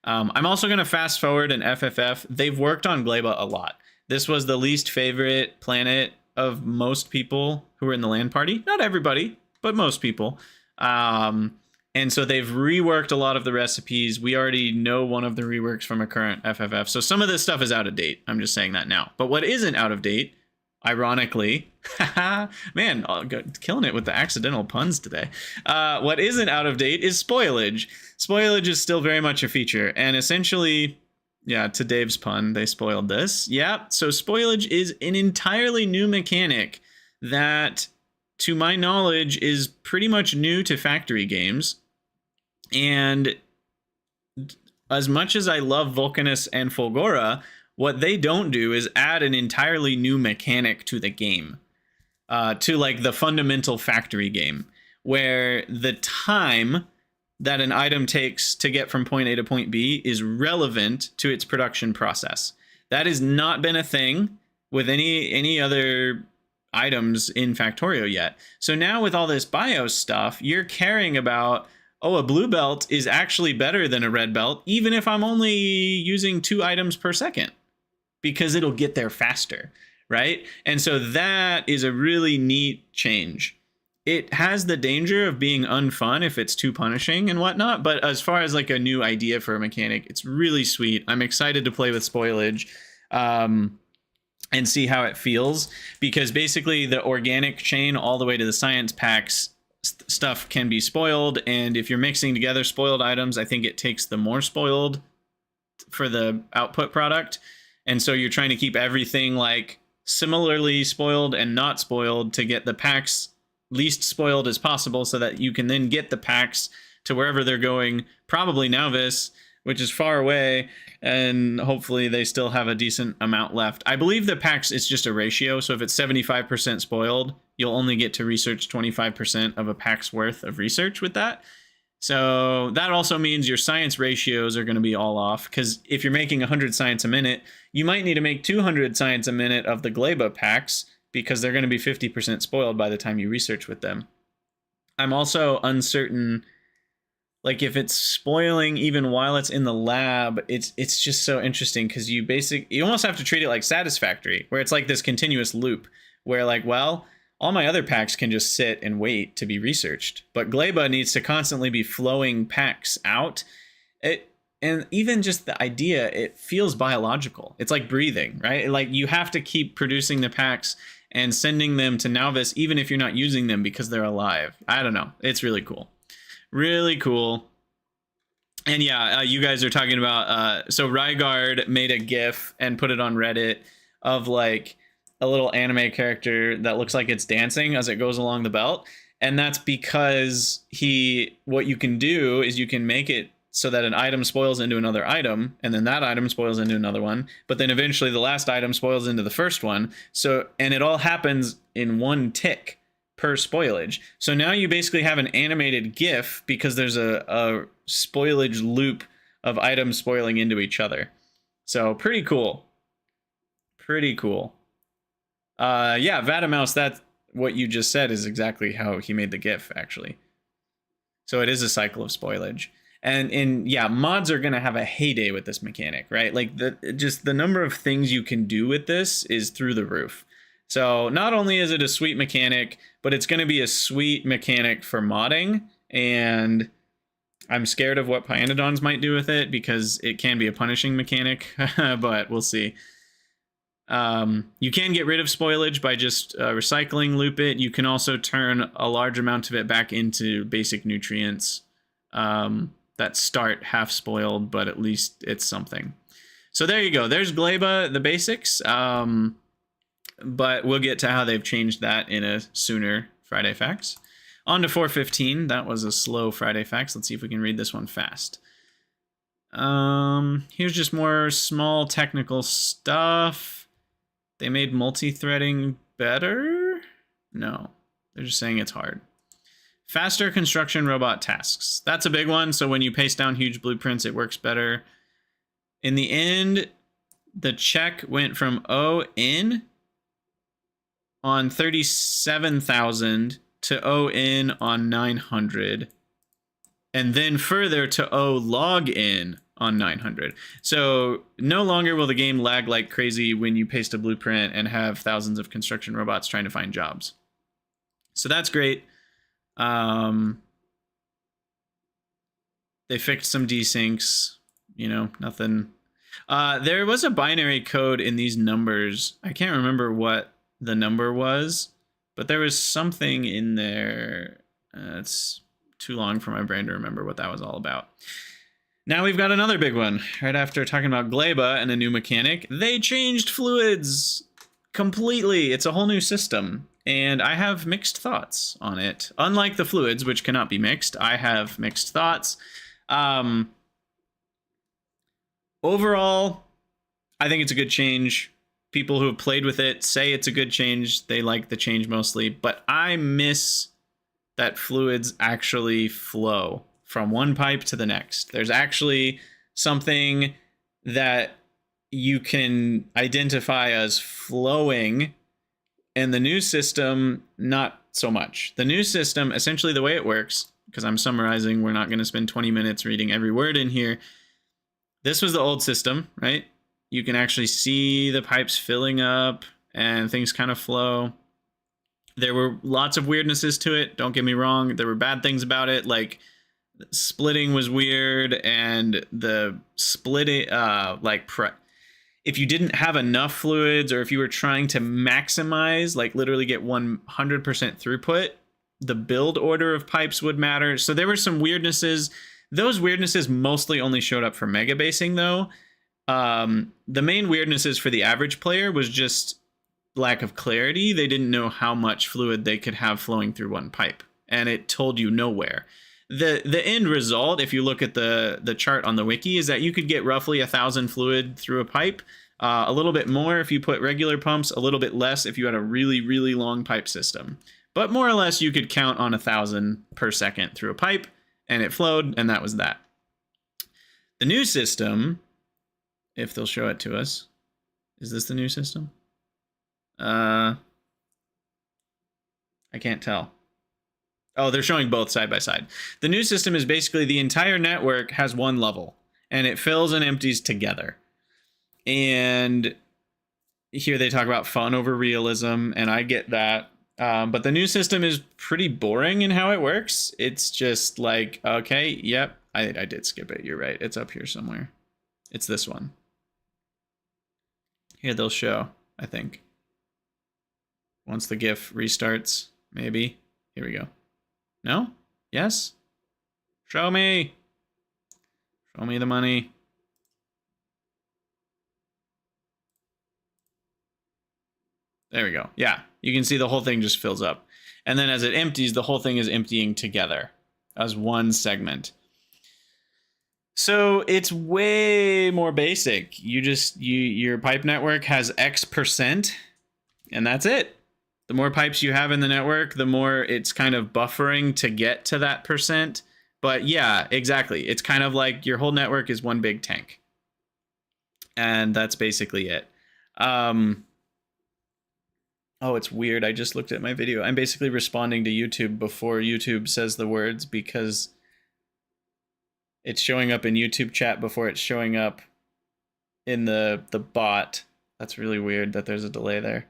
I'm also going to fast forward an FFF. They've worked on Gleba a lot. This was the least favorite planet of most people who were in the LAN party. Not everybody, but most people. And so they've reworked a lot of the recipes. We already know one of the reworks from a current FFF. So some of this stuff is out of date. I'm just saying that now. But what isn't out of date, ironically, man, killing it with the accidental puns today. What isn't out of date is spoilage. Spoilage is still very much a feature. And essentially, yeah, to Dave's pun, they spoiled this. Yeah, so spoilage is an entirely new mechanic that, to my knowledge, is pretty much new to factory games. And as much as I love Vulcanus and Fulgora, what they don't do is add an entirely new mechanic to the game, to like the fundamental factory game, where the time that an item takes to get from point A to point B is relevant to its production process. That has not been a thing with any other items in Factorio yet. So now with all this BIOS stuff, you're caring about, a blue belt is actually better than a red belt, even if I'm only using 2 items per second, because it'll get there faster, right? And so that is a really neat change. It has the danger of being unfun if it's too punishing and whatnot, but as far as like a new idea for a mechanic, it's really sweet. I'm excited to play with spoilage. And see how it feels, because basically the organic chain all the way to the science packs stuff can be spoiled, and if you're mixing together spoiled items, I think it takes the more spoiled for the output product, and so you're trying to keep everything like similarly spoiled and not spoiled to get the packs least spoiled as possible, so that you can then get the packs to wherever they're going, probably Nauvis, which is far away, and hopefully they still have a decent amount left. I believe the packs, it's just a ratio, so if it's 75% spoiled, you'll only get to research 25% of a pack's worth of research with that. So that also means your science ratios are going to be all off, because if you're making 100 science a minute, you might need to make 200 science a minute of the Gleba packs, because they're going to be 50% spoiled by the time you research with them. I'm also uncertain, like if it's spoiling even while it's in the lab. It's just so interesting, because you almost have to treat it like Satisfactory, where it's like this continuous loop where, like, well, all my other packs can just sit and wait to be researched, but Gleba needs to constantly be flowing packs out. And even just the idea, it feels biological. It's like breathing, right? Like you have to keep producing the packs and sending them to Nauvis, even if you're not using them, because they're alive. I don't know. It's really cool. Really cool. And yeah, you guys are talking about, so Ryguard made a GIF and put it on Reddit of like a little anime character that looks like it's dancing as it goes along the belt. And that's because what you can do is you can make it so that an item spoils into another item, and then that item spoils into another one, but then eventually the last item spoils into the first one. So, and it all happens in one tick per spoilage. So now you basically have an animated GIF, because there's a spoilage loop of items spoiling into each other. So pretty cool. Pretty cool. Yeah, Vatamouse, that what you just said is exactly how he made the GIF, actually. So it is a cycle of spoilage. And yeah, mods are gonna have a heyday with this mechanic, right? Like the number of things you can do with this is through the roof. So not only is it a sweet mechanic, but it's gonna be a sweet mechanic for modding. And I'm scared of what Pyanodons might do with it because it can be a punishing mechanic, but we'll see. You can get rid of spoilage by just recycling loop it. You can also turn a large amount of it back into basic nutrients that start half spoiled, but at least it's something. So there you go. There's Gleba, the basics. But we'll get to how they've changed that in a sooner Friday Facts. On to 415. That was a slow Friday Facts. Let's see if we can read this one fast. Here's just more small technical stuff. They made multi-threading better? No, they're just saying it's hard. Faster construction robot tasks. That's a big one. So when you paste down huge blueprints, it works better. In the end, the check went from O in on 37,000 to O in on 900. And then further to O log in on 900. So no longer will the game lag like crazy when you paste a blueprint and have thousands of construction robots trying to find jobs. So that's great. They fixed some desyncs, nothing. There was a binary code in these numbers. I can't remember what the number was, but there was something in there. It's too long for my brain to remember what that was all about. Now we've got another big one. Right after talking about Gleba and a new mechanic, they changed fluids completely. It's a whole new system, and I have mixed thoughts on it. Unlike the fluids, which cannot be mixed, I have mixed thoughts. Overall, I think it's a good change. People who have played with it say it's a good change. They like the change mostly, but I miss that fluids actually flow from one pipe to the next. There's actually something that you can identify as flowing, and the new system, not so much. The new system, essentially the way it works, because I'm summarizing, we're not going to spend 20 minutes reading every word in here. This was the old system, right? You can actually see the pipes filling up and things kind of flow. There were lots of weirdnesses to it. Don't get me wrong. There were bad things about it, like splitting was weird, and the splitting, if you didn't have enough fluids, or if you were trying to maximize, like literally get 100% throughput, the build order of pipes would matter. So there were some weirdnesses. Those weirdnesses mostly only showed up for mega basing, though. The main weirdnesses for the average player was just lack of clarity. They didn't know how much fluid they could have flowing through one pipe, and it told you nowhere. The end result, if you look at the chart on the wiki, is that you could get roughly 1,000 fluid through a pipe, a little bit more if you put regular pumps, a little bit less if you had a really, really long pipe system. But more or less, you could count on 1,000 per second through a pipe, and it flowed, and that was that. The new system, if they'll show it to us, is this the new system? I can't tell. Oh, they're showing both side by side. The new system is basically the entire network has one level, and it fills and empties together. And here they talk about fun over realism, and I get that. But the new system is pretty boring in how it works. It's just like, okay, yep, I did skip it. You're right. It's up here somewhere. It's this one. Here they'll show, I think. Once the GIF restarts, maybe. Here we go. No? Yes? Show me. Show me the money. There we go. Yeah, you can see the whole thing just fills up. And then as it empties, the whole thing is emptying together as one segment. So it's way more basic. Your pipe network has X%, and that's it. The more pipes you have in the network, the more it's kind of buffering to get to that percent. But yeah, exactly. It's kind of like your whole network is one big tank. And that's basically it. Oh, it's weird. I just looked at my video. I'm basically responding to YouTube before YouTube says the words because it's showing up in YouTube chat before it's showing up in the bot. That's really weird that there's a delay there.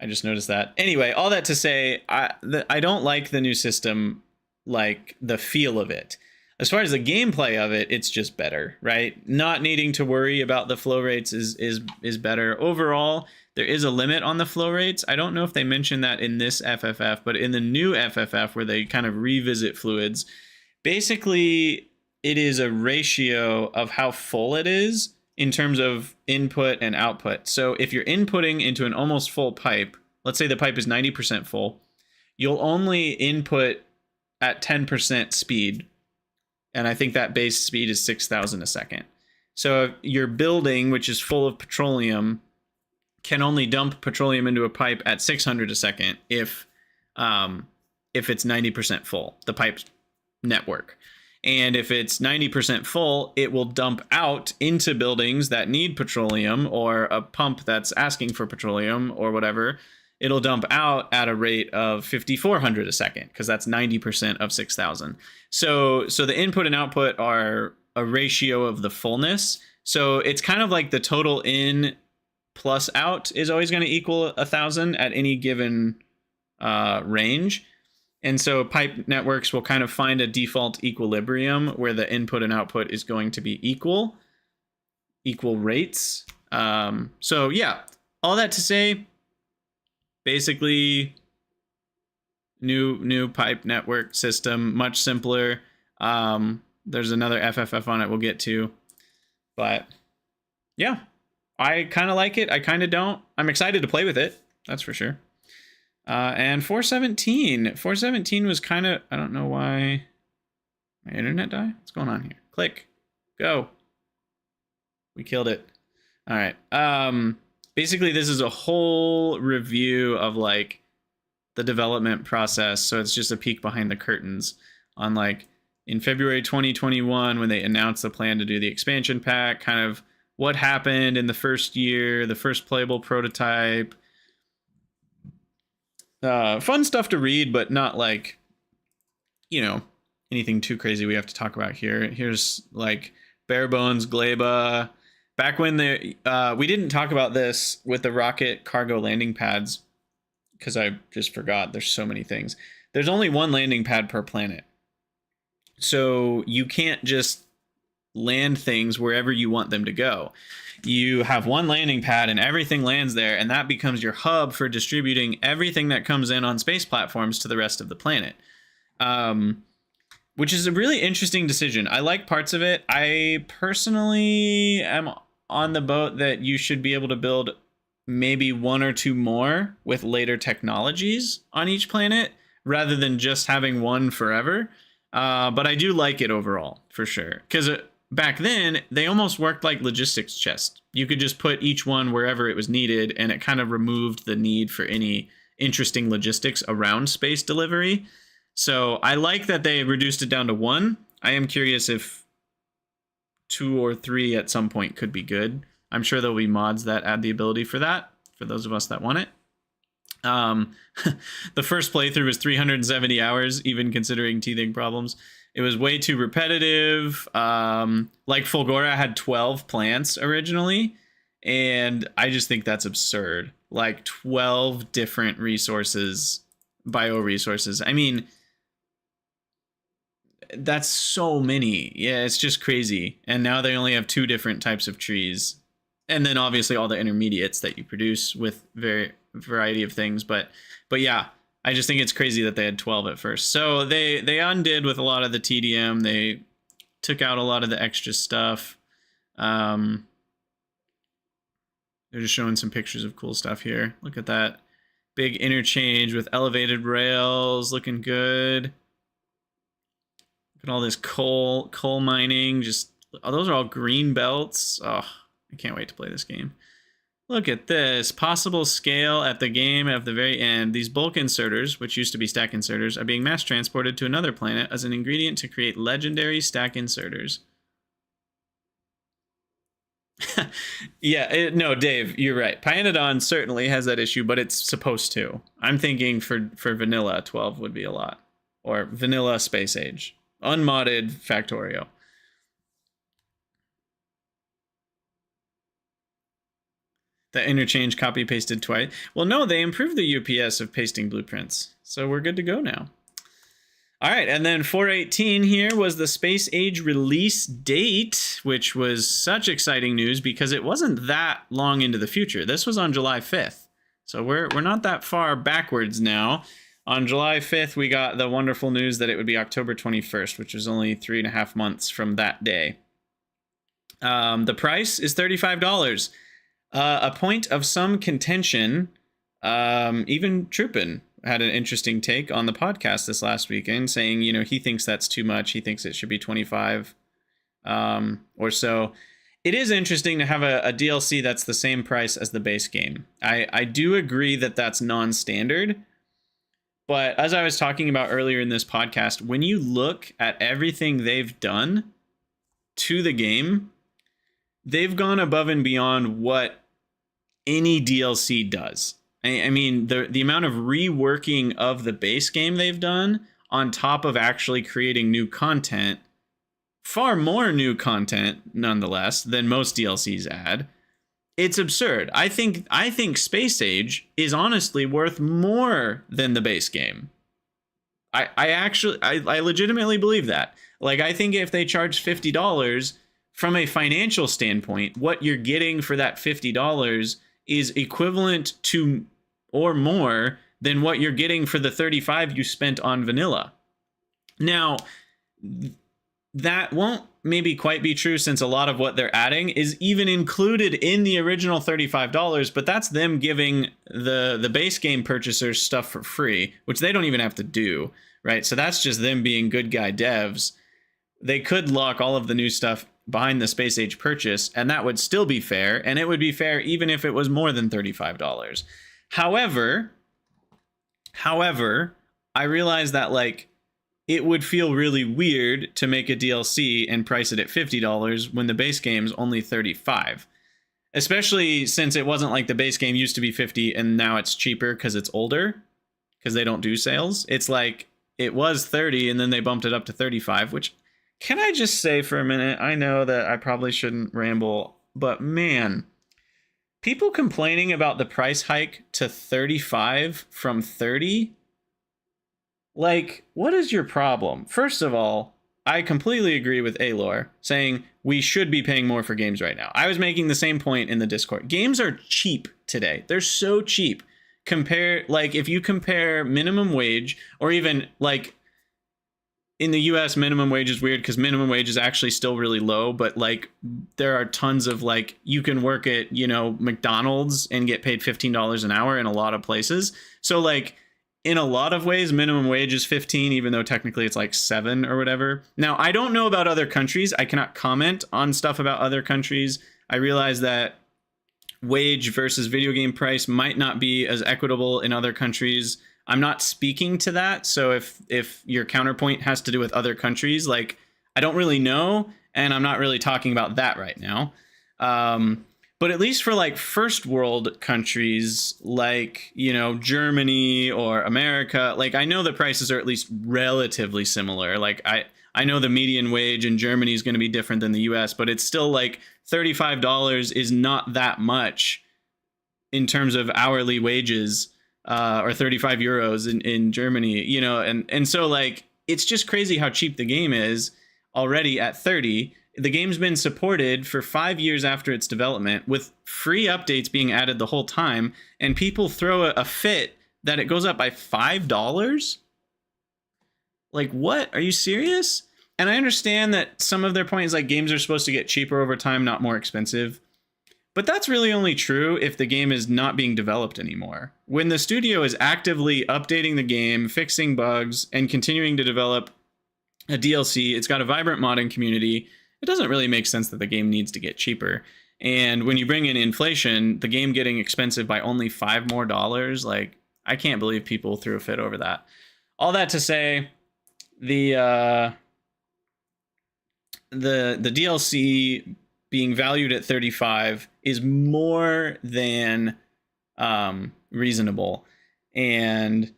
I just noticed that. Anyway, all that to say, I don't like the new system, like the feel of it. As far as the gameplay of it, it's just better, right? Not needing to worry about the flow rates is better. Overall, there is a limit on the flow rates. I don't know if they mentioned that in this FFF, but in the new FFF where they kind of revisit fluids, basically it is a ratio of how full it is in terms of input and output. So if you're inputting into an almost full pipe, let's say the pipe is 90% full, you'll only input at 10% speed. And I think that base speed is 6,000 a second. So your building, which is full of petroleum, can only dump petroleum into a pipe at 600 a second if it's 90% full, the pipe's network. And if it's 90% full, it will dump out into buildings that need petroleum or a pump that's asking for petroleum or whatever. It'll dump out at a rate of 5,400 a second because that's 90% of 6,000. So the input and output are a ratio of the fullness. So it's kind of like the total in plus out is always going to equal 1,000 at any given range. And so pipe networks will kind of find a default equilibrium where the input and output is going to be equal rates. So yeah, all that to say, basically new pipe network system, much simpler. There's another FFF on it we'll get to, but yeah, I kind of like it. I kind of don't. I'm excited to play with it. That's for sure. And 417 was kind of, I don't know why my internet died. What's going on here? Click, go. We killed it. All right. Basically this is a whole review of like the development process. So it's just a peek behind the curtains on like in February 2021, when they announced the plan to do the expansion pack, kind of what happened in the first year, the first playable prototype. Fun stuff to read, but not like, you know, anything too crazy we have to talk about here. Here's like bare bones Gleba. Back when we didn't talk about this with the rocket cargo landing pads because I just forgot. There's so many things. There's only one landing pad per planet. So you can't just land things wherever you want them to go. You have one landing pad and everything lands there, and that becomes your hub for distributing everything that comes in on space platforms to the rest of the planet. Which is a really interesting decision. I like parts of it. I personally am on the boat that you should be able to build maybe one or two more with later technologies on each planet rather than just having one forever. But I do like it overall, for sure. Because back then, they almost worked like logistics chests. You could just put each one wherever it was needed, and it kind of removed the need for any interesting logistics around space delivery. So I like that they reduced it down to one. I am curious if 2 or 3 at some point could be good. I'm sure there'll be mods that add the ability for that, for those of us that want it. The first playthrough was 370 hours, even considering teething problems. It was way too repetitive. Like Fulgora had 12 plants originally, and I just think that's absurd. Like 12 different resources, bioresources. I mean, that's so many. Yeah, it's just crazy. And now they only have 2 different types of trees. And then obviously all the intermediates that you produce with variety of things. But yeah, I just think it's crazy that they had 12 at first. So they undid with a lot of the TDM. They took out a lot of the extra stuff. They're just showing some pictures of cool stuff here. Look at that big interchange with elevated rails, looking good. Look at all this coal mining. Just those are all green belts. Oh, I can't wait to play this game. Look at this. Possible scale at the game at the very end. These bulk inserters, which used to be stack inserters, are being mass transported to another planet as an ingredient to create legendary stack inserters. Yeah, no, Dave, you're right. Pyanodon certainly has that issue, but it's supposed to. I'm thinking for vanilla, 12 would be a lot, or vanilla Space Age, unmodded Factorio. The interchange copy pasted twice. Well, no, they improved the UPS of pasting blueprints, so we're good to go now. All right, and then 418 here was the Space Age release date, which was such exciting news because it wasn't that long into the future. This was on July 5th, so we're not that far backwards now. On July 5th, we got the wonderful news that it would be October 21st, which was only 3.5 months from that day. The price is $35. A point of some contention, even Troopin had an interesting take on the podcast this last weekend, saying, you know, he thinks that's too much. He thinks it should be 25 or so. It is interesting to have a DLC that's the same price as the base game. I do agree that that's non-standard. But as I was talking about earlier in this podcast, when you look at everything they've done to the game, they've gone above and beyond what any DLC does. I mean, the amount of reworking of the base game they've done on top of actually creating new content, far more new content nonetheless than most DLCs add. It's absurd. I think Space Age is honestly worth more than the base game. I legitimately believe that. Like, I think if they charge $50 from a financial standpoint, what you're getting for that $50 is equivalent to or more than what you're getting for the 35 you spent on vanilla. Now, that won't maybe quite be true since a lot of what they're adding is even included in the original $35, but that's them giving the base game purchasers stuff for free, which they don't even have to do, right? So that's just them being good guy devs. They could lock all of the new stuff behind the Space Age purchase, and that would still be fair, and it would be fair even if it was more than $35. However, I realize that, like, it would feel really weird to make a DLC and price it at $50 when the base game's only $35. Especially since it wasn't like the base game used to be $50 and now it's cheaper because it's older, because they don't do sales. It's like it was $30 and then they bumped it up to $35, which, can I just say for a minute, I know that I probably shouldn't ramble, but man, people complaining about the price hike to 35 from 30, like, what is your problem? First of all, I completely agree with Alor saying we should be paying more for games right now. I was making the same point in the Discord. Games are cheap today. They're so cheap. If you compare minimum wage, or even like in the US, minimum wage is weird because minimum wage is actually still really low, but like there are tons of, like, you can work at, you know, McDonald's and get paid $15 an hour in a lot of places. So like in a lot of ways, minimum wage is 15, even though technically it's like 7 or whatever. Now, I don't know about other countries. I cannot comment on stuff about other countries. I realize that wage versus video game price might not be as equitable in other countries. I'm not speaking to that. So if your counterpoint has to do with other countries, like, I don't really know, and I'm not really talking about that right now. But at least for like first world countries like, you know, Germany or America, like, I know the prices are at least relatively similar. Like, I know the median wage in Germany is going to be different than the US, but it's still like $35 is not that much in terms of hourly wages. Or 35 euros in Germany, you know, and so, like, it's just crazy how cheap the game is already at 30. The game's been supported for 5 years after its development, with free updates being added the whole time, and people throw a fit that it goes up by $5? Like, what? Are you serious? And I understand that some of their point is, like, games are supposed to get cheaper over time, not more expensive. But that's really only true if the game is not being developed anymore. When the studio is actively updating the game, fixing bugs, and continuing to develop a DLC, it's got a vibrant modding community, it doesn't really make sense that the game needs to get cheaper. And when you bring in inflation, the game getting expensive by only $5 more, like, I can't believe people threw a fit over that. All that to say, the DLC being valued at 35 is more than reasonable. And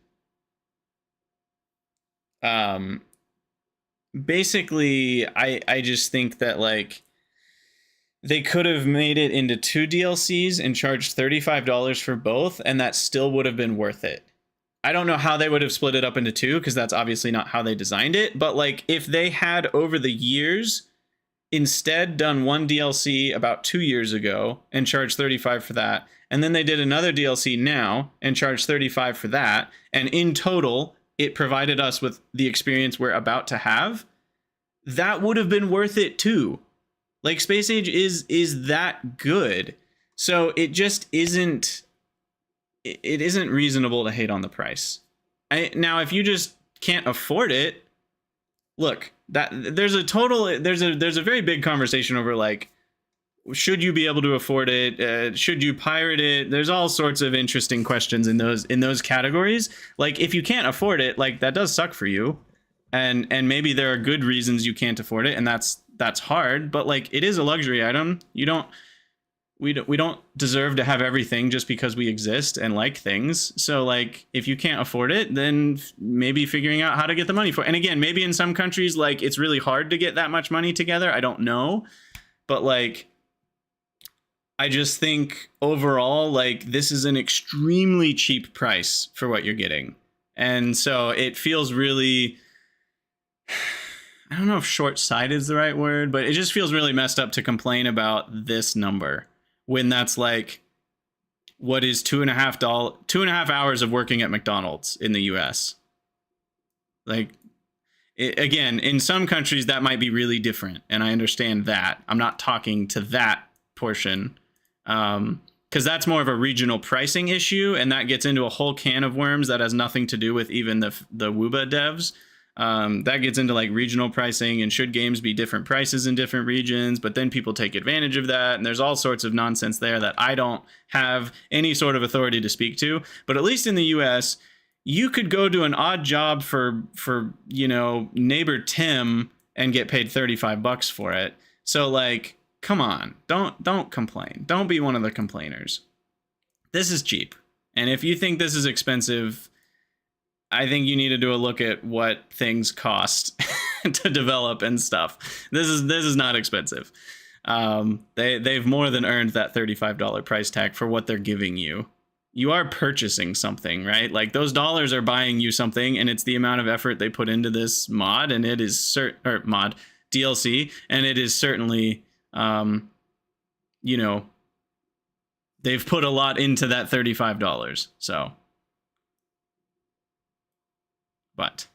basically, I just think that like they could have made it into 2 DLCs and charged $35 for both, and that still would have been worth it. I don't know how they would have split it up into 2, because that's obviously not how they designed it. But like if they had over the years instead done one DLC about 2 years ago and charged 35 for that, and then they did another DLC now and charged 35 for that, and in total it provided us with the experience we're about to have, that would have been worth it too. Like Space Age is that good. So it just isn't, it isn't reasonable to hate on the price. Now if you just can't afford it, look, that there's a very big conversation over like, should you be able to afford it? Should you pirate it? There's all sorts of interesting questions in those categories. Like if you can't afford it, like that does suck for you, and maybe there are good reasons you can't afford it, and that's hard. But like it is a luxury item. We don't deserve to have everything just because we exist and like things. So like if you can't afford it, then maybe figuring out how to get the money for it. And again, maybe in some countries like it's really hard to get that much money together. I don't know, but like I just think overall, like this is an extremely cheap price for what you're getting. And so it feels really, I don't know if short-sighted is the right word, but it just feels really messed up to complain about this number when that's like, what is 2.5 hours of working at McDonald's in the US. Like, again, in some countries that might be really different, and I understand that. I'm not talking to that portion, because that's more of a regional pricing issue, and that gets into a whole can of worms that has nothing to do with even the WUBA devs. That gets into like regional pricing, and should games be different prices in different regions, but then people take advantage of that, and there's all sorts of nonsense there that I don't have any sort of authority to speak to. But at least in the US, you could go do an odd job for you know, neighbor Tim and get paid $35 for it. So like, come on, don't complain. Don't be one of the complainers. This is cheap. And if you think this is expensive, I think you need to do a look at what things cost to develop and stuff. This is not expensive. They've more than earned that $35 price tag for what they're giving you. You are purchasing something, right? Like those dollars are buying you something, and it's the amount of effort they put into this mod, and it is DLC, and it is certainly, you know, they've put a lot into that $35. So, but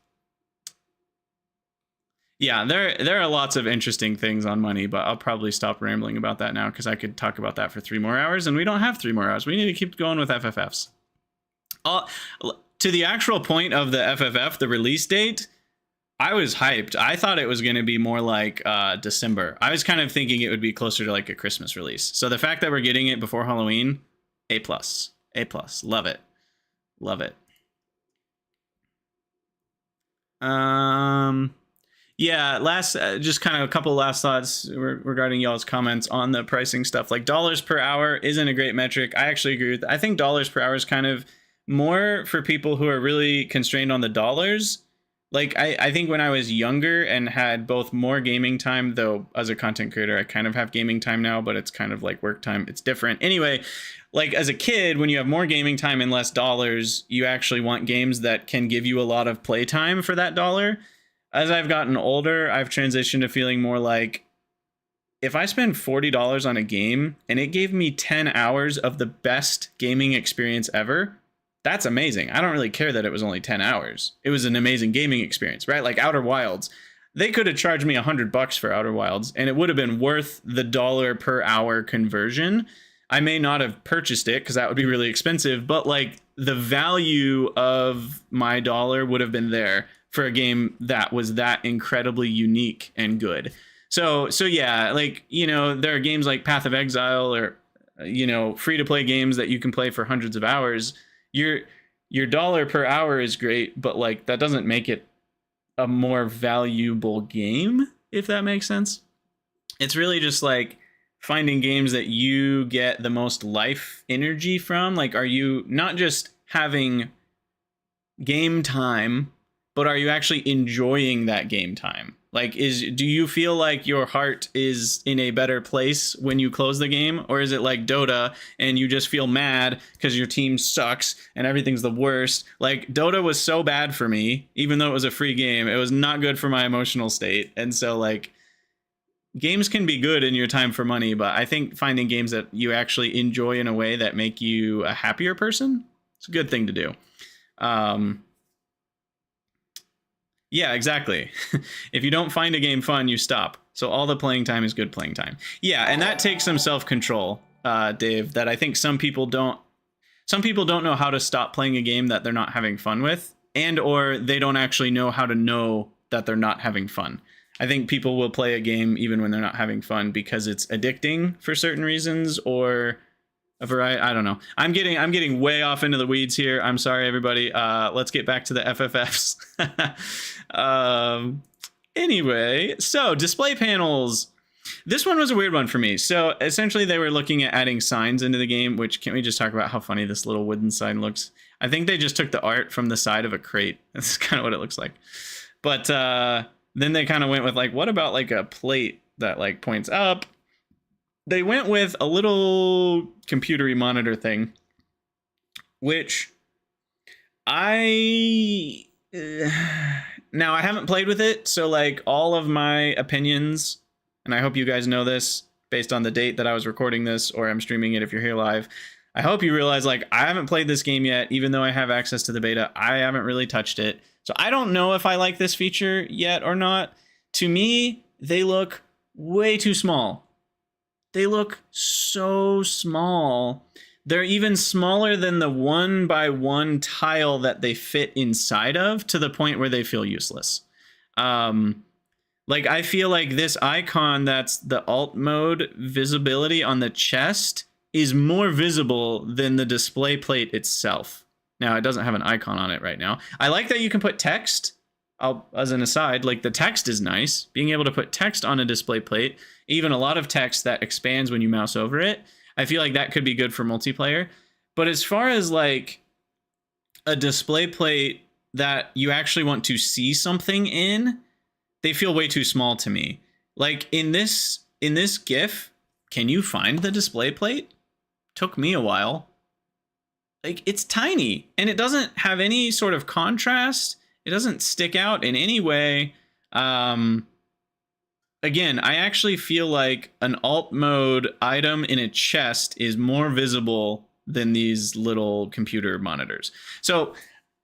yeah, there are lots of interesting things on money, but I'll probably stop rambling about that now, because I could talk about that for 3 more hours, and we don't have 3 more hours. We need to keep going with FFFs. To the actual point of the FFF, the release date, I was hyped. I thought it was going to be more like December. I was kind of thinking it would be closer to like a Christmas release. So the fact that we're getting it before Halloween, A+. Love it. Love it. Yeah, just kind of a couple last thoughts regarding y'all's comments on the pricing stuff. Like dollars per hour isn't a great metric. I actually agree with that. I think dollars per hour is kind of more for people who are really constrained on the dollars. Like I think when I was younger and had both more gaming time, though as a content creator, I kind of have gaming time now, but it's kind of like work time. It's different. Anyway, like as a kid, when you have more gaming time and less dollars, you actually want games that can give you a lot of play time for that dollar. As I've gotten older, I've transitioned to feeling more like, if I spend $40 on a game and it gave me 10 hours of the best gaming experience ever, that's amazing. I don't really care that it was only 10 hours. It was an amazing gaming experience, right? Like Outer Wilds. They could have charged me $100 for Outer Wilds, and it would have been worth the dollar per hour conversion. I may not have purchased it because that would be really expensive, but like the value of my dollar would have been there for a game that was that incredibly unique and good. So yeah, like, you know, there are games like Path of Exile or, you know, free to play games that you can play for hundreds of hours. Your dollar per hour is great, but like that doesn't make it a more valuable game, if that makes sense. It's really just like finding games that you get the most life energy from? Like, are you not just having game time, but are you actually enjoying that game time? Like, do you feel like your heart is in a better place when you close the game? Or is it like Dota and you just feel mad because your team sucks and everything's the worst? Like, Dota was so bad for me, even though it was a free game. It was not good for my emotional state. And so, like, games can be good in your time for money, but I think finding games that you actually enjoy in a way that make you a happier person, it's a good thing to do. Yeah, exactly. If you don't find a game fun, you stop. So all the playing time is good playing time. Yeah, and that takes some self-control, Dave, that I think some people don't know how to stop playing a game that they're not having fun with, and or they don't actually know how to know that they're not having fun. I think people will play a game even when they're not having fun because it's addicting for certain reasons, or a variety. I don't know. I'm getting way off into the weeds here. I'm sorry, everybody. Let's get back to the FFFs. Anyway, so display panels. This one was a weird one for me. So essentially they were looking at adding signs into the game, which, can we just talk about how funny this little wooden sign looks? I think they just took the art from the side of a crate. That's kind of what it looks like. But then they kind of went with like, what about like a plate that like points up? They went with a little computery monitor thing, which now I haven't played with it, so like all of my opinions, and I hope you guys know this based on the date that I was recording this, or I'm streaming it if you're here live. I hope you realize, like, I haven't played this game yet, even though I have access to the beta. I haven't really touched it, so I don't know if I like this feature yet or not. To me, they look way too small. They look so small. They're even smaller than the 1x1 tile that they fit inside of, to the point where they feel useless. Like, I feel like this icon that's the alt mode visibility on the chest is more visible than the display plate itself. Now, it doesn't have an icon on it right now. I like that you can put text. As an aside, like, the text is nice. Being able to put text on a display plate, even a lot of text that expands when you mouse over it, I feel like that could be good for multiplayer. But as far as like a display plate that you actually want to see something in, they feel way too small to me. Like in this GIF, can you find the display plate? Took me a while. Like, it's tiny and it doesn't have any sort of contrast. It doesn't stick out in any way. Again, I actually feel like an alt mode item in a chest is more visible than these little computer monitors. So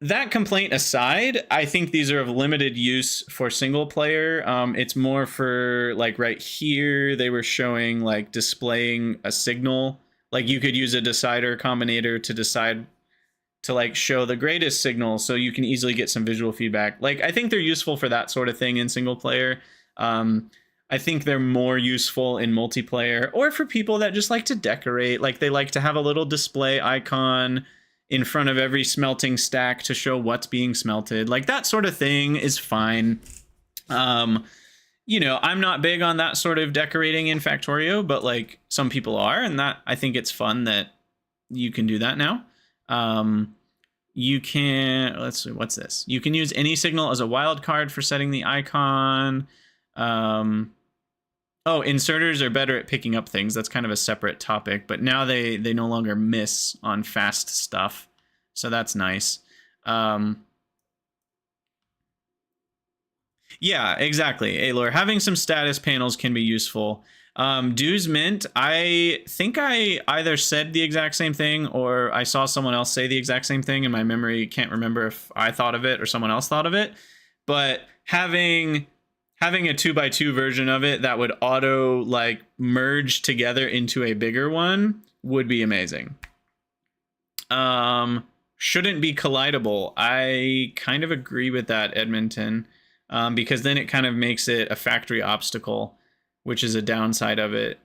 that complaint aside, I think these are of limited use for single player. It's more for like right here, they were showing like displaying a signal. Like you could use a decider combinator to decide to like show the greatest signal so you can easily get some visual feedback. Like, I think they're useful for that sort of thing in single player. I think they're more useful in multiplayer, or for people that just like to decorate. Like, they like to have a little display icon in front of every smelting stack to show what's being smelted. Like, that sort of thing is fine. You know, I'm not big on that sort of decorating in Factorio, but like some people are, and that, I think it's fun that you can do that now. You can, let's see, what's this? You can use any signal as a wildcard for setting the icon. Oh, inserters are better at picking up things. That's kind of a separate topic, but now they no longer miss on fast stuff. So that's nice. Yeah, exactly. Aylor, having some status panels can be useful. Dues Mint, I think I either said the exact same thing or I saw someone else say the exact same thing, and my memory can't remember if I thought of it or someone else thought of it. But having a 2x2 version of it that would auto like merge together into a bigger one would be amazing. Shouldn't be collidable. I kind of agree with that, Edmonton, because then it kind of makes it a factory obstacle, which is a downside of it.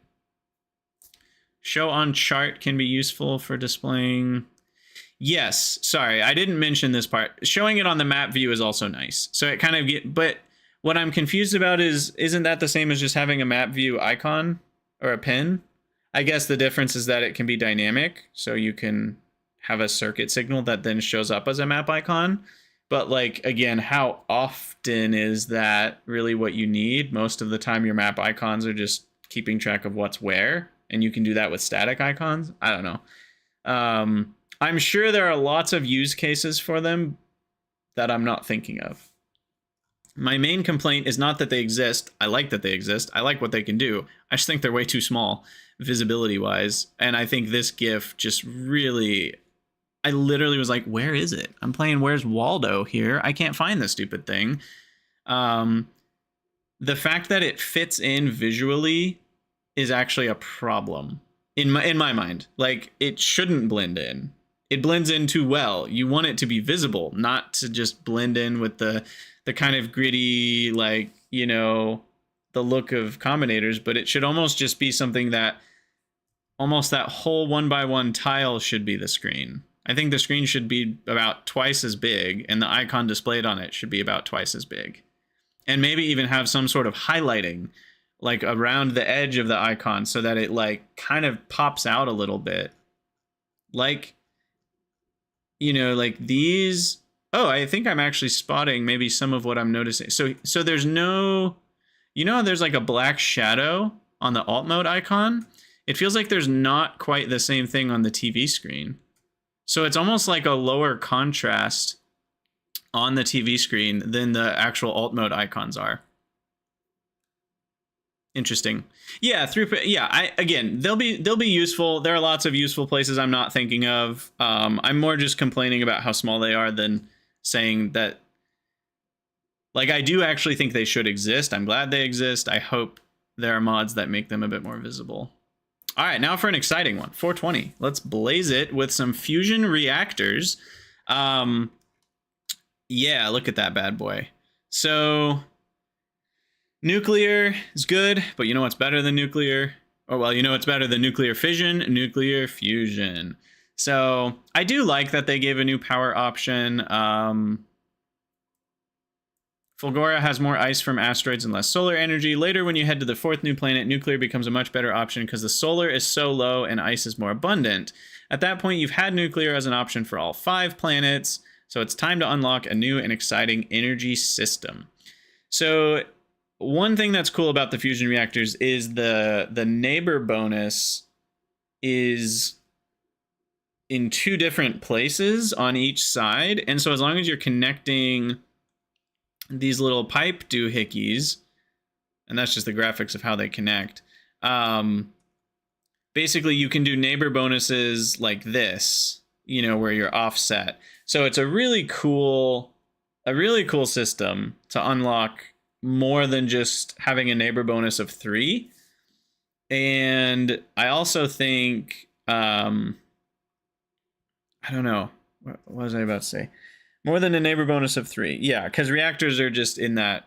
Show on chart can be useful for displaying. Yes, sorry, I didn't mention this part. Showing it on the map view is also nice. So it kind of but what I'm confused about is, isn't that the same as just having a map view icon or a pin. I guess the difference is that it can be dynamic, so you can have a circuit signal that then shows up as a map icon. But like again, how often is that really what you need? Most of the time your map icons are just keeping track of what's where, and you can do that with static icons. I don't know. I'm sure there are lots of use cases for them that I'm not thinking of. My main complaint is not that they exist. I like that they exist. I like what they can do. I just think they're way too small visibility wise. And I think this GIF just really, I literally was like, where is it? I'm playing Where's Waldo here. I can't find this stupid thing. The fact that it fits in visually is actually a problem in my mind. Like, it shouldn't blend in. It blends in too well. You want it to be visible, not to just blend in with the kind of gritty, like, you know, the look of combinators, but it should almost just be something that almost that whole 1x1 tile should be the screen. I think the screen should be about twice as big, and the icon displayed on it should be about twice as big. And maybe even have some sort of highlighting like around the edge of the icon so that it like kind of pops out a little bit. Like, you know, like these. Oh, I think I'm actually spotting maybe some of what I'm noticing. So there's no, you know, there's like a black shadow on the alt mode icon. It feels like there's not quite the same thing on the TV screen. So it's almost like a lower contrast on the TV screen than the actual alt mode icons are. Interesting. Yeah, again, they'll be useful. There are lots of useful places I'm not thinking of. I'm more just complaining about how small they are than saying that, like, I do actually think they should exist. I'm glad they exist. I hope there are mods that make them a bit more visible. All right, now for an exciting one, 420. Let's blaze it with some fusion reactors. Yeah, look at that bad boy. So nuclear is good, but you know what's better than nuclear? Or, well, you know what's better than nuclear fission? Nuclear fusion. So I do like that they gave a new power option. Fulgora has more ice from asteroids and less solar energy. Later, when you head to the fourth new planet, nuclear becomes a much better option because the solar is so low and ice is more abundant. At that point, you've had nuclear as an option for all 5 planets, so it's time to unlock a new and exciting energy system. So one thing that's cool about the fusion reactors is the neighbor bonus is in 2 different places on each side. And so as long as you're connecting these little pipe doohickeys, and that's just the graphics of how they connect, basically you can do neighbor bonuses like this, you know, where you're offset. So it's a really cool system to unlock more than just having a neighbor bonus of 3. And I also think, I don't know, what was I about to say? More than a neighbor bonus of 3. Yeah, because reactors are just in that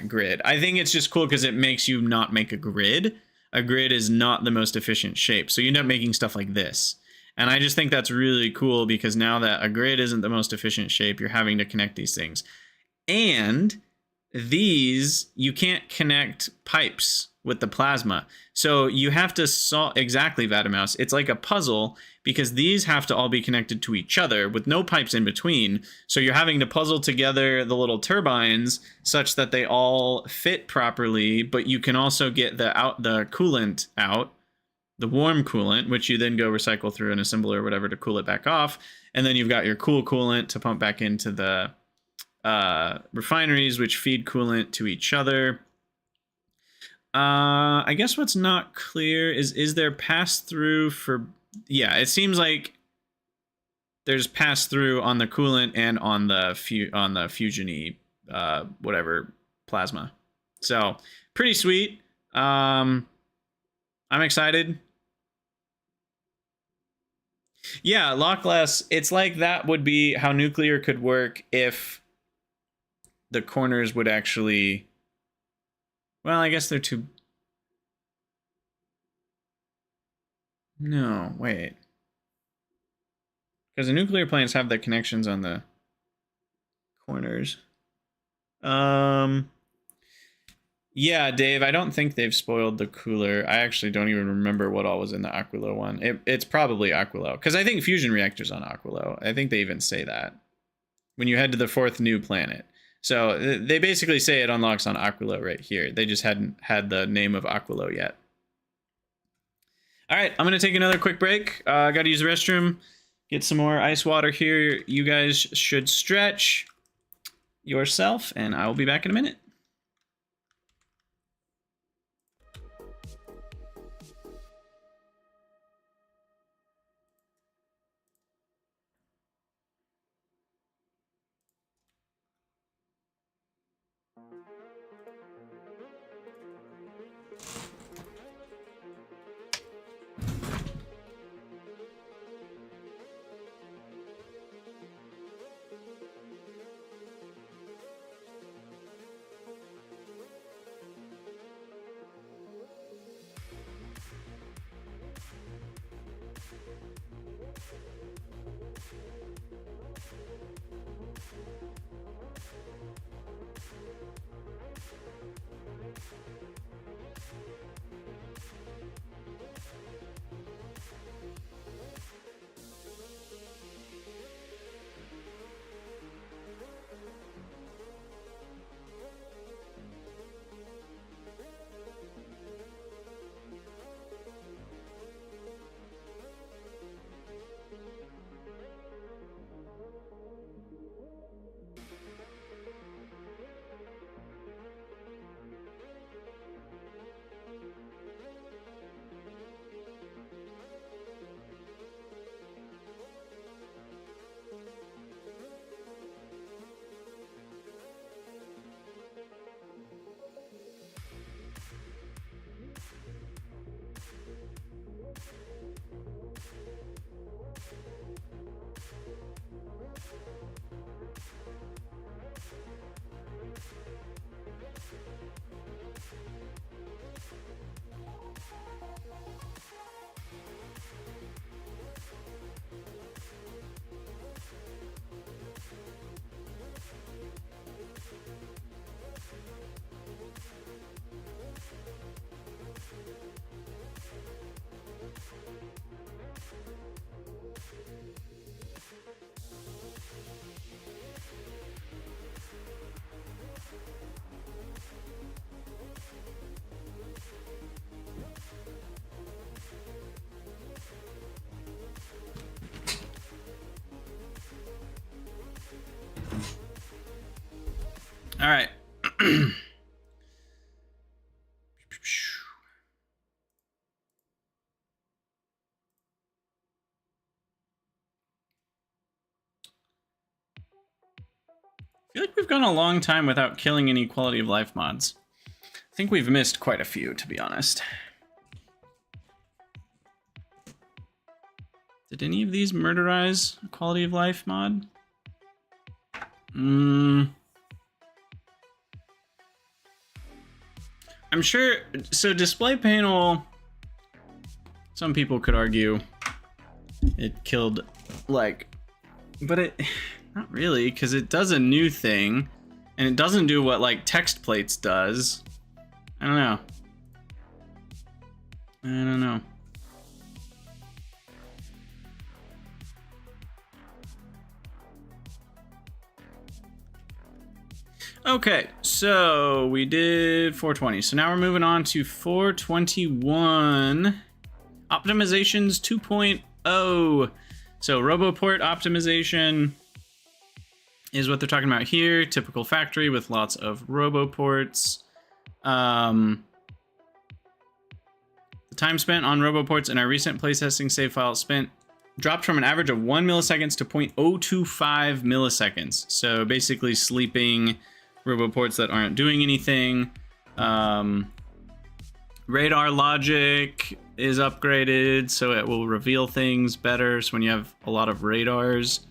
grid. I think it's just cool because it makes you not make a grid. A grid is not the most efficient shape. So you end up making stuff like this. And I just think that's really cool because now that a grid isn't the most efficient shape, you're having to connect these things. And these, you can't connect pipes with the plasma. So you have to solve, exactly, Vatamouse. It's like a puzzle because these have to all be connected to each other with no pipes in between. So you're having to puzzle together the little turbines such that they all fit properly, but you can also get the coolant out, the warm coolant, which you then go recycle through an assembler or whatever to cool it back off. And then you've got your cool coolant to pump back into the refineries, which feed coolant to each other. I guess what's not clear is there pass through for, yeah, it seems like there's pass through on the coolant and on the fusiony whatever plasma. So pretty sweet. I'm excited. Yeah, lockless. It's like that would be how nuclear could work if the corners would actually, well, I guess they're too, no, wait. Because the nuclear plants have their connections on the corners. Yeah, Dave, I don't think they've spoiled the cooler. I actually don't even remember what all was in the Aquilo one. It's probably Aquilo, because I think fusion reactor's on Aquilo. I think they even say that when you head to the 4th new planet. So they basically say it unlocks on Aquilo right here. They just hadn't had the name of Aquilo yet. All right, I'm going to take another quick break. I got to use the restroom, get some more ice water here. You guys should stretch yourself, and I will be back in a minute. All right. I feel like we've gone a long time without killing any quality of life mods. I think we've missed quite a few, to be honest. Did any of these murderize a quality of life mod? I'm sure, so display panel, some people could argue it killed, like, but it, not really, because it does a new thing, and it doesn't do what, like, text plates does. I don't know. I don't know. Okay, so we did 420. So now we're moving on to 421. Optimizations 2.0. So RoboPort optimization is what they're talking about here. Typical factory with lots of RoboPorts. The time spent on RoboPorts in our recent playtesting save file dropped from an average of 1 milliseconds to 0.025 milliseconds. So basically sleeping RoboPorts that aren't doing anything. Radar logic is upgraded, so it will reveal things better. So when you have a lot of radars,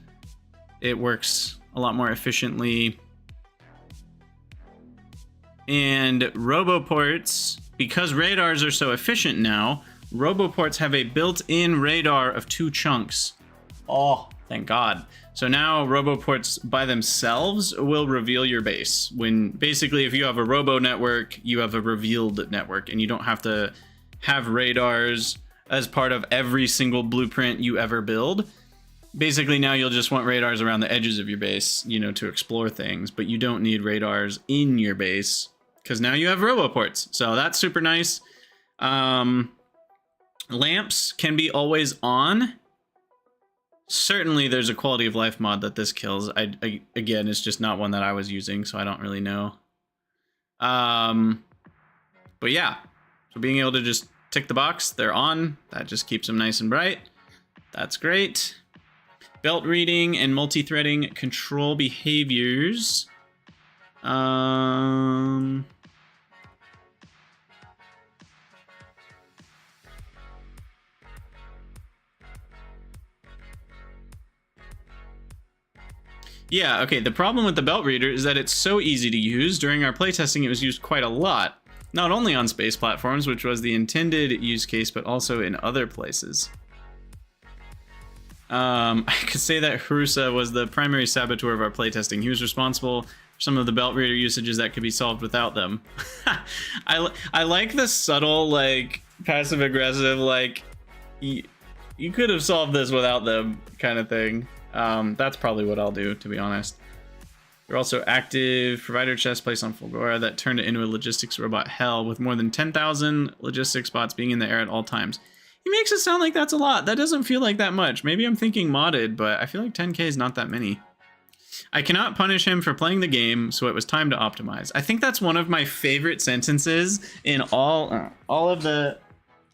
it works a lot more efficiently. And RoboPorts, because radars are so efficient now, RoboPorts have a built-in radar of 2 chunks. Oh, thank God. So now roboports by themselves will reveal your base. When basically if you have a robo network, you have a revealed network, and you don't have to have radars as part of every single blueprint you ever build. Basically now you'll just want radars around the edges of your base, you know, to explore things, but you don't need radars in your base because now you have roboports. So that's super nice. Lamps can be always on. Certainly there's a quality of life mod that this kills. Again, it's just not one that I was using, so I don't really know. But yeah, so being able to just tick the box, they're on. That just keeps them nice and bright. That's great. Belt reading and multi-threading control behaviors. Yeah, okay, the problem with the belt reader is that it's so easy to use. During our playtesting, it was used quite a lot. Not only on space platforms, which was the intended use case, but also in other places. I could say that Harusa was the primary saboteur of our playtesting. He was responsible for some of the belt reader usages that could be solved without them. I like the subtle, like, passive-aggressive, like, you could have solved this without them kind of thing. That's probably what I'll do, to be honest. There are also active provider chests placed on Fulgora that turned it into a logistics robot hell, with more than 10,000 logistics bots being in the air at all times. He makes it sound like that's a lot. That doesn't feel like that much. Maybe I'm thinking modded, but I feel like 10k is not that many. I cannot punish him for playing the game, so it was time to optimize. I think that's one of my favorite sentences in all of the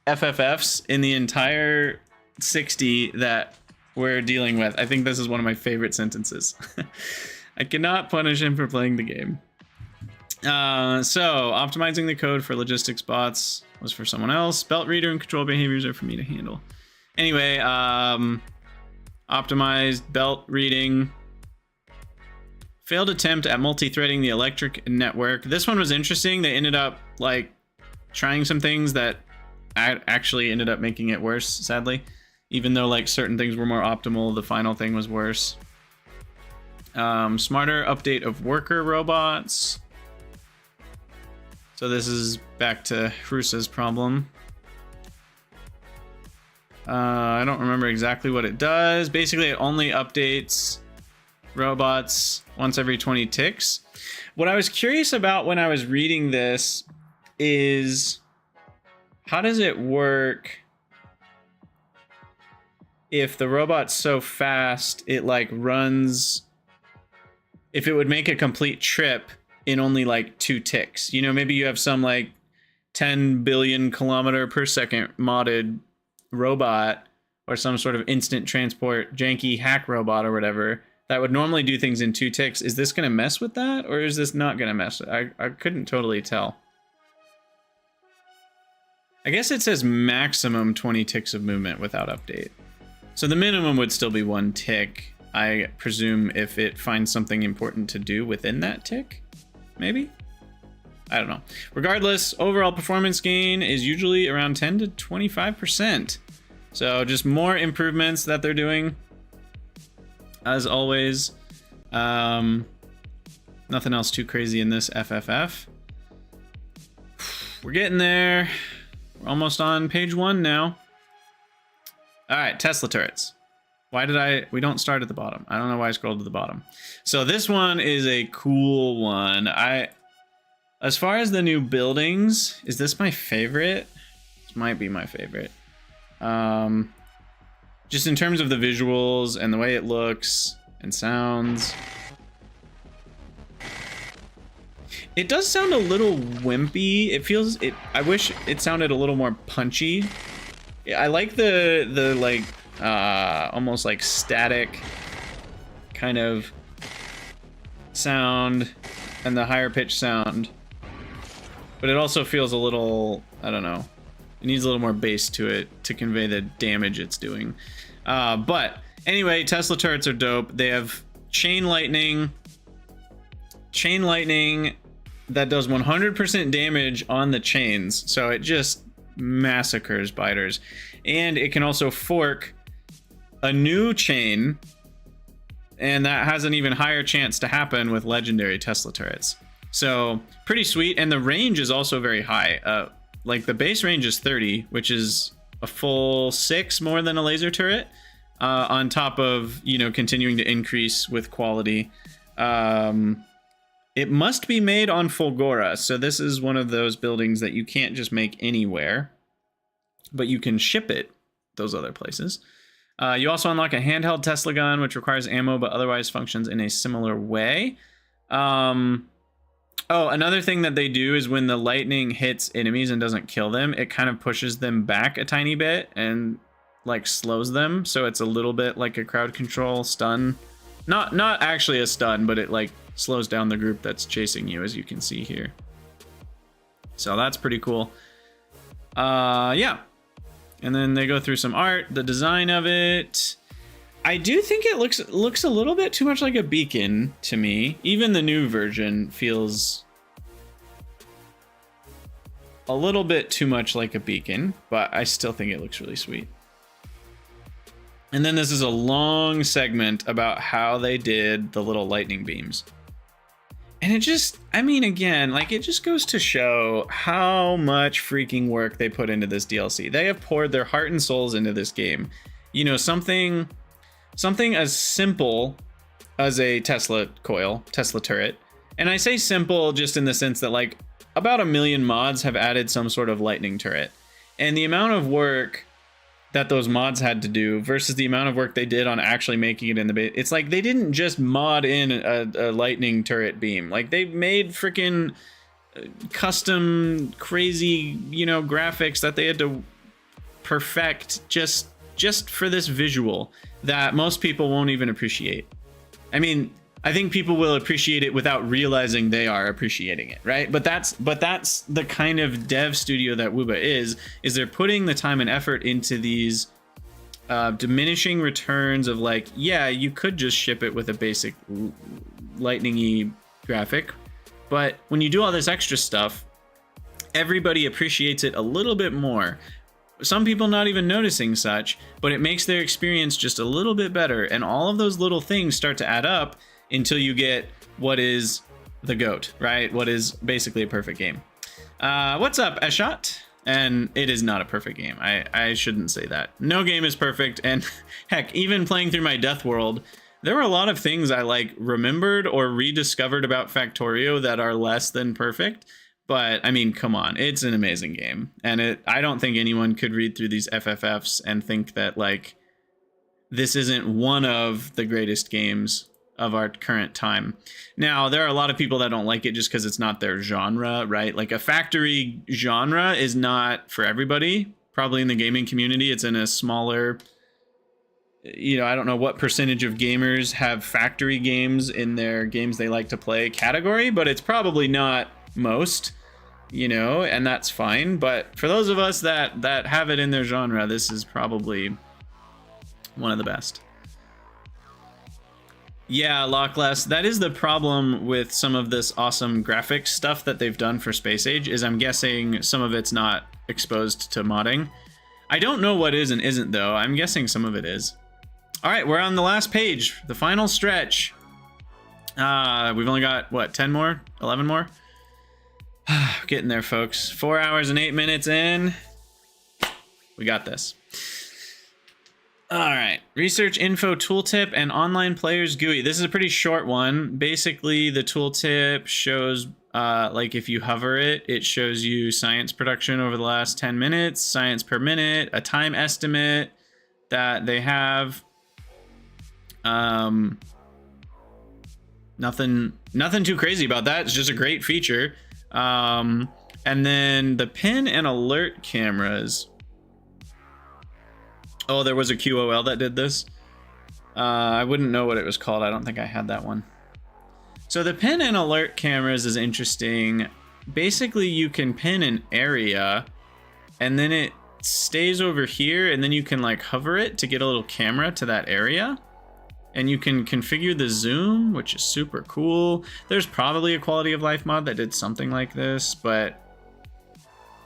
FFFs in the entire 60 that we're dealing with. I think this is one of my favorite sentences. I cannot punish him for playing the game. So optimizing the code for logistics bots was for someone else. Belt reader and control behaviors are for me to handle. Anyway, optimized belt reading. Failed attempt at multi-threading the electric network. This one was interesting. They ended up like trying some things that actually ended up making it worse, sadly. Even though like certain things were more optimal, the final thing was worse. Smarter update of worker robots. So this is back to Harusa's problem. I don't remember exactly what it does. Basically, it only updates robots once every 20 ticks. What I was curious about when I was reading this is how does it work if the robot's so fast it like runs, if it would make a complete trip in only like 2 ticks. You know, maybe you have some like 10 billion kilometer per second modded robot or some sort of instant transport janky hack robot or whatever that would normally do things in 2 ticks. Is this going to mess with that, or is this not going to mess? I couldn't totally tell. I guess it says maximum 20 ticks of movement without update. So the minimum would still be 1 tick, I presume, if it finds something important to do within that tick, maybe? I don't know. Regardless, overall performance gain is usually around 10 to 25%. So just more improvements that they're doing. As always, nothing else too crazy in this FFF. We're getting there. We're almost on page 1 now. All right, Tesla turrets. We don't start at the bottom. I don't know why I scrolled to the bottom. So this one is a cool one. As far as the new buildings, is this my favorite? This might be my favorite. Just in terms of the visuals and the way it looks and sounds. It does sound a little wimpy. It feels, I wish it sounded a little more punchy. I like the like, almost like static kind of sound and the higher pitch sound. But it also feels a little, I don't know. It needs a little more bass to it to convey the damage it's doing. But anyway, Tesla turrets are dope. They have chain lightning that does 100% damage on the chains. So it just massacres biters. And it can also fork a new chain And that has an even higher chance to happen with legendary Tesla turrets. So pretty sweet. And the range is also very high. Like the base range is 30, which is a full 6 more than a laser turret, on top of, you know, continuing to increase with quality. It must be made on Fulgora. So this is one of those buildings that you can't just make anywhere, but you can ship it those other places. You also unlock a handheld Tesla gun, which requires ammo, but otherwise functions in a similar way. Oh, another thing that they do is when the lightning hits enemies and doesn't kill them, it kind of pushes them back a tiny bit and like slows them. So it's a little bit like a crowd control stun. Not actually a stun, but it like slows down the group that's chasing you, as you can see here. So that's pretty cool. Yeah. And then they go through some art, the design of it. I do think it looks a little bit too much like a beacon to me. Even the new version feels a little bit too much like a beacon, but I still think it looks really sweet. And then this is a long segment about how they did the little lightning beams. And it just, I mean, again, like it just goes to show how much freaking work they put into this DLC. They have poured their heart and souls into this game. You know, something as simple as a Tesla coil, Tesla turret. And I say simple just in the sense that like about 1 million mods have added some sort of lightning turret. And the amount of work that those mods had to do versus the amount of work they did on actually making it in the base. It's like they didn't just mod in a lightning turret beam. Like they made freaking custom crazy, you know, graphics that they had to perfect just for this visual that most people won't even appreciate. I mean, I think people will appreciate it without realizing they are appreciating it, right? But that's the kind of dev studio that Wooba is they're putting the time and effort into these diminishing returns of like, yeah, you could just ship it with a basic lightning-y graphic, but when you do all this extra stuff, everybody appreciates it a little bit more. Some people not even noticing such, but it makes their experience just a little bit better, and all of those little things start to add up until you get what is the GOAT, right? What is basically a perfect game. What's up, Eshot? And it is not a perfect game. I shouldn't say that. No game is perfect, and heck, even playing through my Death World, there were a lot of things I like remembered or rediscovered about Factorio that are less than perfect. But I mean, come on, it's an amazing game. And I don't think anyone could read through these FFFs and think that like, this isn't one of the greatest games of our current time. Now, there are a lot of people that don't like it just because it's not their genre, right? Like a factory genre is not for everybody. Probably in the gaming community, it's in a smaller, you know, I don't know what percentage of gamers have factory games in their games they like to play category, but it's probably not most, you know, and that's fine. But for those of us that have it in their genre, this is probably one of the best. Yeah, Lockless, that is the problem with some of this awesome graphics stuff that they've done for Space Age, is I'm guessing some of it's not exposed to modding. I don't know what is and isn't, though. I'm guessing some of it is. All right, we're on the last page, the final stretch. We've only got, what, 10 more? 11 more? Getting there, folks. 4 hours and 8 minutes in. We got this. All right, research info tooltip and online players GUI. This is a pretty short one. Basically, the tooltip shows, like if you hover it, it shows you science production over the last 10 minutes, science per minute, a time estimate that they have. Nothing too crazy about that. It's just a great feature. And then the pin and alert cameras. Oh, there was a QOL that did this. I wouldn't know what it was called. I don't think I had that one. So the pin and alert cameras is interesting. Basically, you can pin an area and then it stays over here, and then you can like hover it to get a little camera to that area. And you can configure the zoom, which is super cool. There's probably a quality of life mod that did something like this, but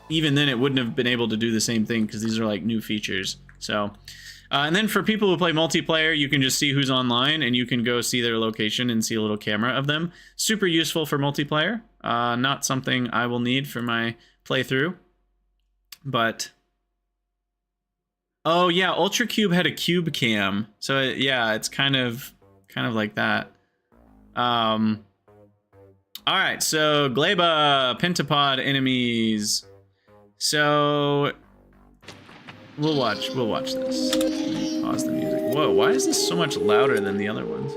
even then it wouldn't have been able to do the same thing because these are like new features. So And then for people who play multiplayer, you can just see who's online, and you can go see their location and see a little camera of them. Super useful for multiplayer. Not something I will need for my playthrough, but... Oh yeah, Ultra Cube had a cube cam, so yeah, it's kind of like that. All right, so Gleba Pentapod enemies. So we'll watch this. Let me pause the music. Whoa, why is this so much louder than the other ones?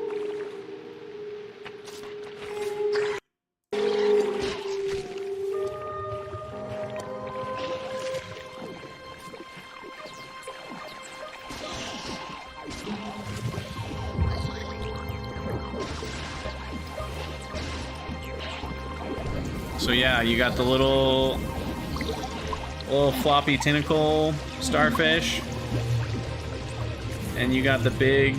So yeah, you got the little floppy tentacle starfish, and you got the big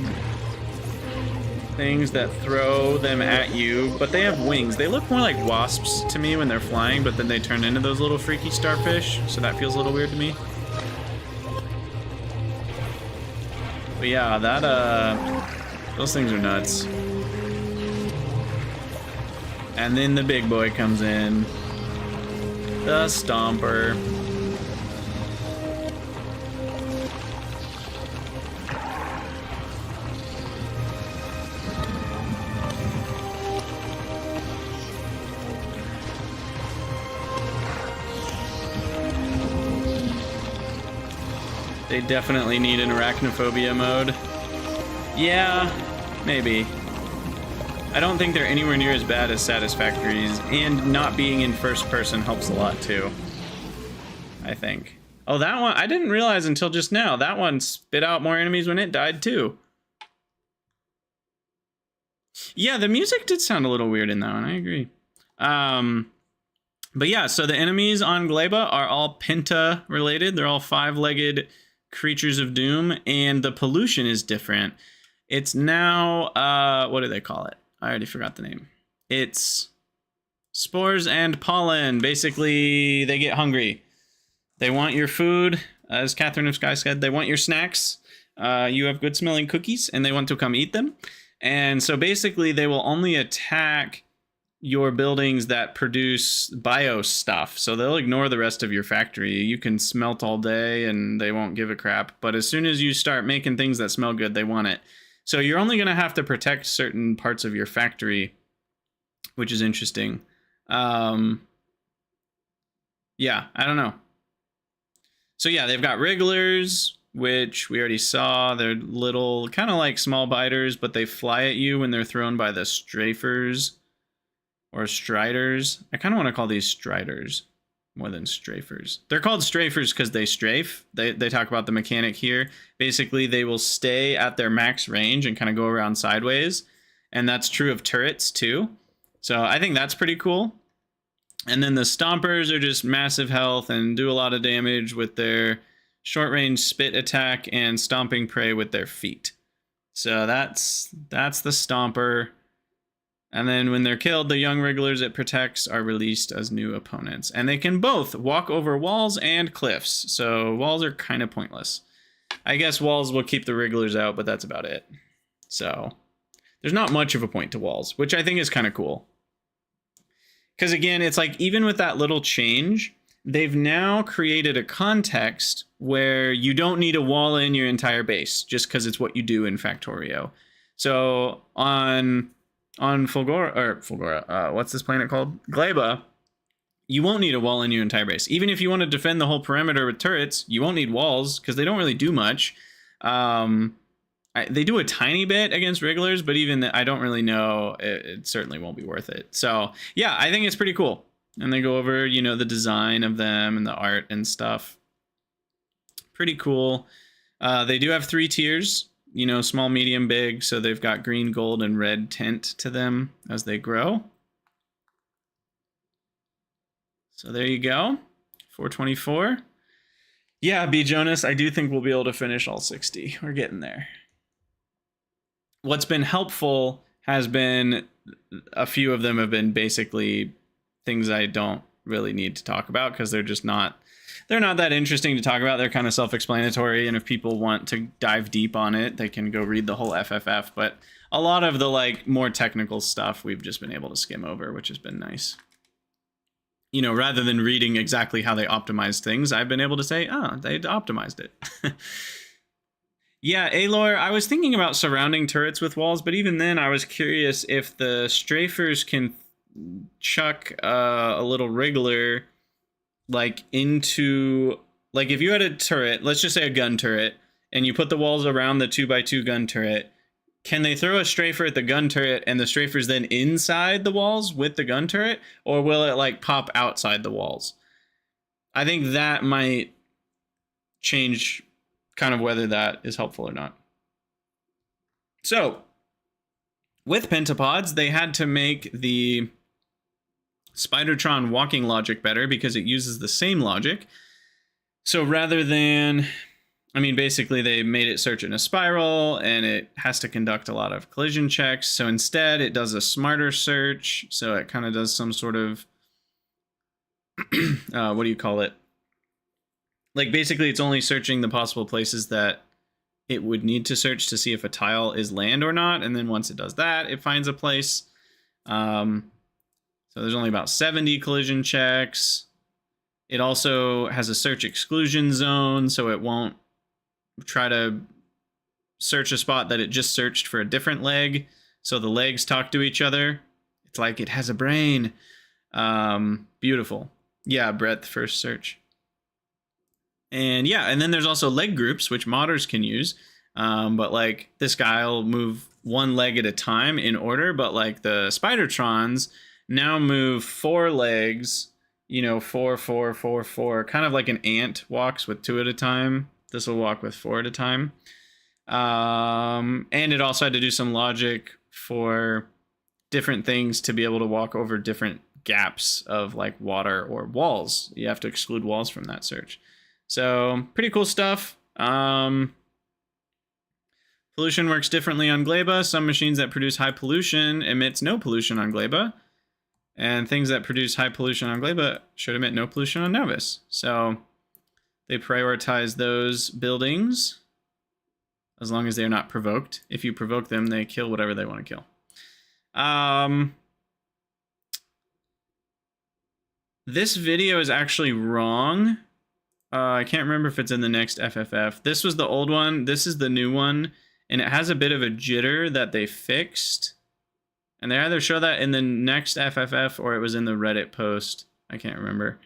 things that throw them at you, but they have wings. They look more like wasps to me when they're flying, but then they turn into those little freaky starfish, so that feels a little weird to me. But yeah, those things are nuts. And then the big boy comes in. The Stomper. They definitely need an arachnophobia mode. Yeah, maybe. I don't think they're anywhere near as bad as Satisfactories, and not being in first person helps a lot too, I think. Oh, that one, I didn't realize until just now, that one spit out more enemies when it died too. Yeah, the music did sound a little weird in that one, I agree. But yeah, so the enemies on Gleba are all Penta related. They're all 5-legged creatures of doom, and the pollution is different. It's now, what do they call it? I already forgot the name. It's spores and pollen. Basically, they get hungry. They want your food, as Catherine of Sky said. They want your snacks. You have good-smelling cookies, and they want to come eat them. And so basically, they will only attack your buildings that produce bio stuff. So they'll ignore the rest of your factory. You can smelt all day, and they won't give a crap. But as soon as you start making things that smell good, they want it. So you're only going to have to protect certain parts of your factory, which is interesting. Yeah, I don't know. So yeah, they've got wrigglers, which we already saw. They're little, kind of like small biters, but they fly at you when they're thrown by the strafers or striders. I kind of want to call these striders more than strafers. They're called strafers because they strafe. They talk about the mechanic here. Basically, they will stay at their max range and kind of go around sideways. And that's true of turrets too. So I think that's pretty cool. And then the stompers are just massive health and do a lot of damage with their short range spit attack and stomping prey with their feet. So that's the stomper. And then when they're killed, the young wrigglers it protects are released as new opponents. And they can both walk over walls and cliffs. So walls are kind of pointless. I guess walls will keep the wrigglers out, but that's about it. So there's not much of a point to walls, which I think is kind of cool. Because again, it's like even with that little change, they've now created a context where you don't need a wall in your entire base just because it's what you do in Factorio. So on Fulgora, what's this planet called? Gleba, you won't need a wall in your entire base. Even if you want to defend the whole perimeter with turrets, you won't need walls because they don't really do much. They do a tiny bit against wrigglers, but even I don't really know. It certainly won't be worth it. So yeah, I think it's pretty cool. And they go over, you know, the design of them and the art and stuff. Pretty cool. They do have 3 tiers. You know, small, medium, big. So they've got green, gold, and red tint to them as they grow. So there you go. 424. Yeah, B. Jonas, I do think we'll be able to finish all 60. We're getting there. What's been helpful has been a few of them have been basically things I don't really need to talk about because they're just not They're not that interesting to talk about. They're kind of self-explanatory, and if people want to dive deep on it, they can go read the whole FFF. But a lot of the like more technical stuff we've just been able to skim over, which has been nice. You know, rather than reading exactly how they optimized things, I've been able to say, oh, they optimized it. Yeah, Aloy, I was thinking about surrounding turrets with walls, but even then I was curious if the strafers can chuck a little wriggler like into, like if you had a turret, let's just say a gun turret, and you put the walls around the 2x2 gun turret, can they throw a strafer at the gun turret and the strafer's then inside the walls with the gun turret, or will it like pop outside the walls? I think that might change kind of whether that is helpful or not. So with pentapods, they had to make the Spidertron walking logic better because it uses the same logic. So rather than, I mean, basically they made it search in a spiral and it has to conduct a lot of collision checks. So instead it does a smarter search. So it kind of does some sort of, what do you call it? Like basically it's only searching the possible places that it would need to search to see if a tile is land or not. And then once it does that, it finds a place. So there's only about 70 collision checks. It also has a search exclusion zone, so it won't try to search a spot that it just searched for a different leg. So the legs talk to each other. It's like it has a brain. Beautiful. Yeah, breadth first search. And yeah, and then there's also leg groups, which modders can use. But like this guy will move one leg at a time in order, but like the Spidertrons now move 4 legs, you know, 4, 4, 4, 4, kind of like an ant walks with 2 at a time. This will walk with 4 at a time. And it also had to do some logic for different things to be able to walk over different gaps of like water or walls. You have to exclude walls from that search. So pretty cool stuff. Pollution works differently on Gleba. Some machines that produce high pollution emits no pollution on Gleba. And things that produce high pollution on Gleba should emit no pollution on Novus. So they prioritize those buildings as long as they're not provoked. If you provoke them, they kill whatever they want to kill. This video is actually wrong. I can't remember if it's in the next FFF. This was the old one. This is the new one. And it has a bit of a jitter that they fixed. And they either show that in the next FFF or it was in the Reddit post. I can't remember.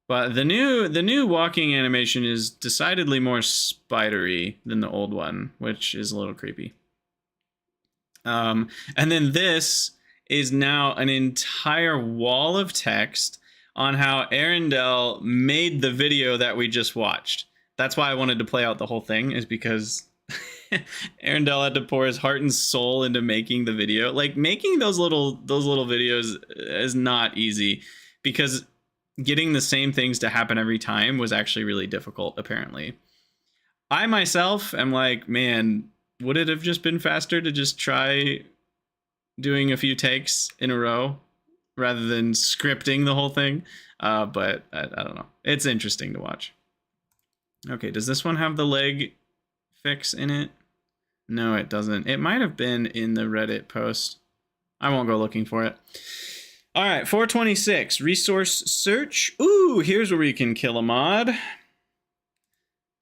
But the new walking animation is decidedly more spidery than the old one, which is a little creepy. And then this is now an entire wall of text on how Arendelle made the video that we just watched. That's why I wanted to play out the whole thing, is because Arendelle had to pour his heart and soul into making the video. Like, making those little videos is not easy, because getting the same things to happen every time was actually really difficult, apparently. I myself am like, man, would it have just been faster to just try doing a few takes in a row rather than scripting the whole thing? But I don't know. It's interesting to watch. Okay, does this one have the leg fix in it? No, it doesn't. It might have been in the Reddit post. I won't go looking for it. All right, 426, resource search. Ooh, here's where we can kill a mod.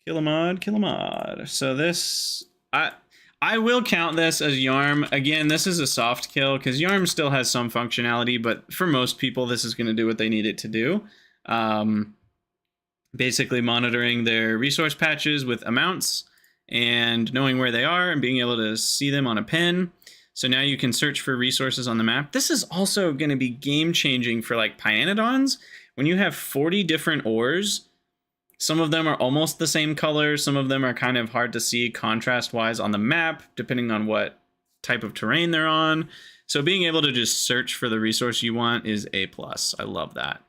Kill a mod, kill a mod. So this, I will count this as Yarm. Again, this is a soft kill because Yarm still has some functionality, but for most people, this is going to do what they need it to do. Basically monitoring their resource patches with amounts and knowing where they are and being able to see them on a pin. So now you can search for resources on the map. This is also going to be game changing for like Pyanodons. When you have 40 different ores, some of them are almost the same color. Some of them are kind of hard to see contrast wise on the map, depending on what type of terrain they're on. So being able to just search for the resource you want is A+. I love that.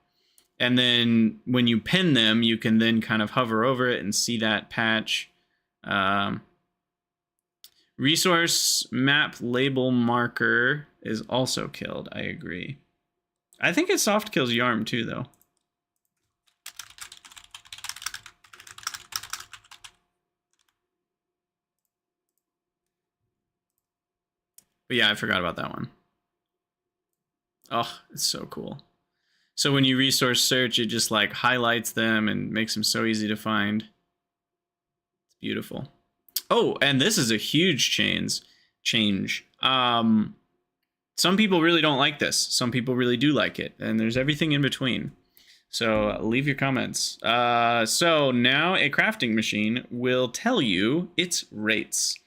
And then when you pin them, you can then kind of hover over it and see that patch. Resource map label marker is also killed. I agree. I think it soft kills Yarm too, though. But yeah, I forgot about that one. Oh, it's so cool. So when you resource search, it just like highlights them and makes them so easy to find. It's beautiful. Oh, and this is a huge change. Some people really don't like this. Some people really do like it. And there's everything in between. So leave your comments. So now a crafting machine will tell you its rates.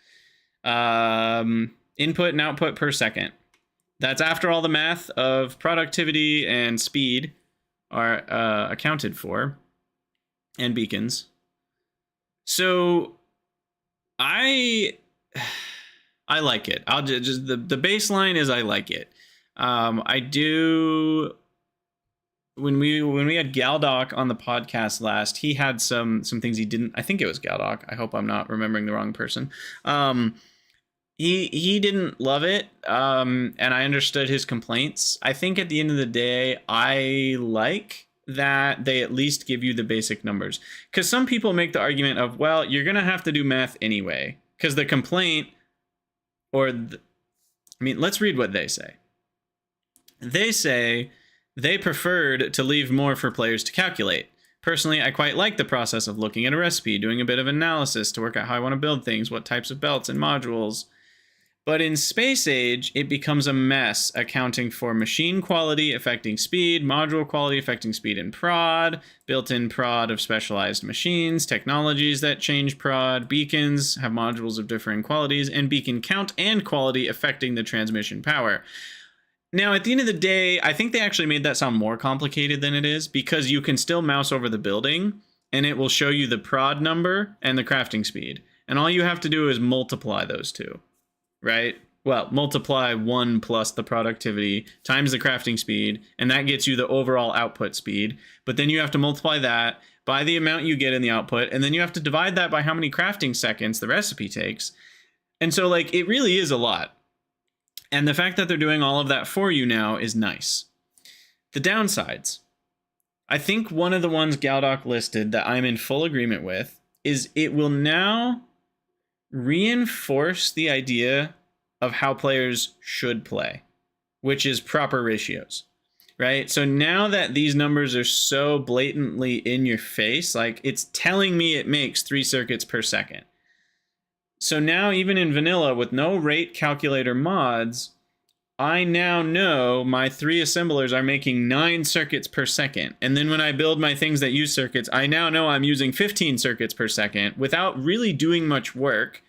Input and output per second. That's after all the math of productivity and speed are accounted for, and beacons. So I like it. I'll just the baseline is I like it. I do. When we had Galdoc on the podcast last, he had some things he didn't. I think it was Galdoc. I hope I'm not remembering the wrong person. He didn't love it, and I understood his complaints. I think at the end of the day, I like that they at least give you the basic numbers. Because some people make the argument of, well, you're going to have to do math anyway. Because the complaint, let's read what they say. They say they preferred to leave more for players to calculate. Personally, I quite like the process of looking at a recipe, doing a bit of analysis to work out how I want to build things, what types of belts and modules. But in Space Age, it becomes a mess, accounting for machine quality affecting speed, module quality affecting speed and prod, built-in prod of specialized machines, technologies that change prod, beacons have modules of differing qualities, and beacon count and quality affecting the transmission power. Now, at the end of the day, I think they actually made that sound more complicated than it is, because you can still mouse over the building, and it will show you the prod number and the crafting speed. And all you have to do is multiply those two. Right? Well, multiply 1 plus the productivity times the crafting speed, and that gets you the overall output speed. But then you have to multiply that by the amount you get in the output, and then you have to divide that by how many crafting seconds the recipe takes. And so, like, it really is a lot. And the fact that they're doing all of that for you now is nice. The downsides. I think one of the ones Galdoc listed that I'm in full agreement with is it will now reinforce the idea of how players should play, which is proper ratios, right? So now that these numbers are so blatantly in your face, like it's telling me it makes 3 circuits per second. So now even in vanilla with no rate calculator mods, I now know my 3 assemblers are making 9 circuits per second. And then when I build my things that use circuits, I now know I'm using 15 circuits per second without really doing much work.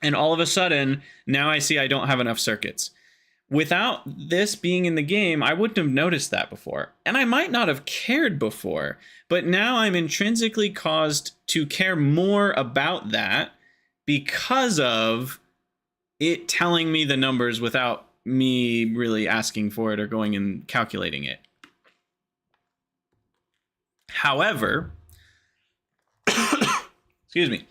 And all of a sudden, now I see I don't have enough circuits. Without this being in the game, I wouldn't have noticed that before. And I might not have cared before. But now I'm intrinsically caused to care more about that because of it telling me the numbers without me really asking for it or going and calculating it. However, excuse me.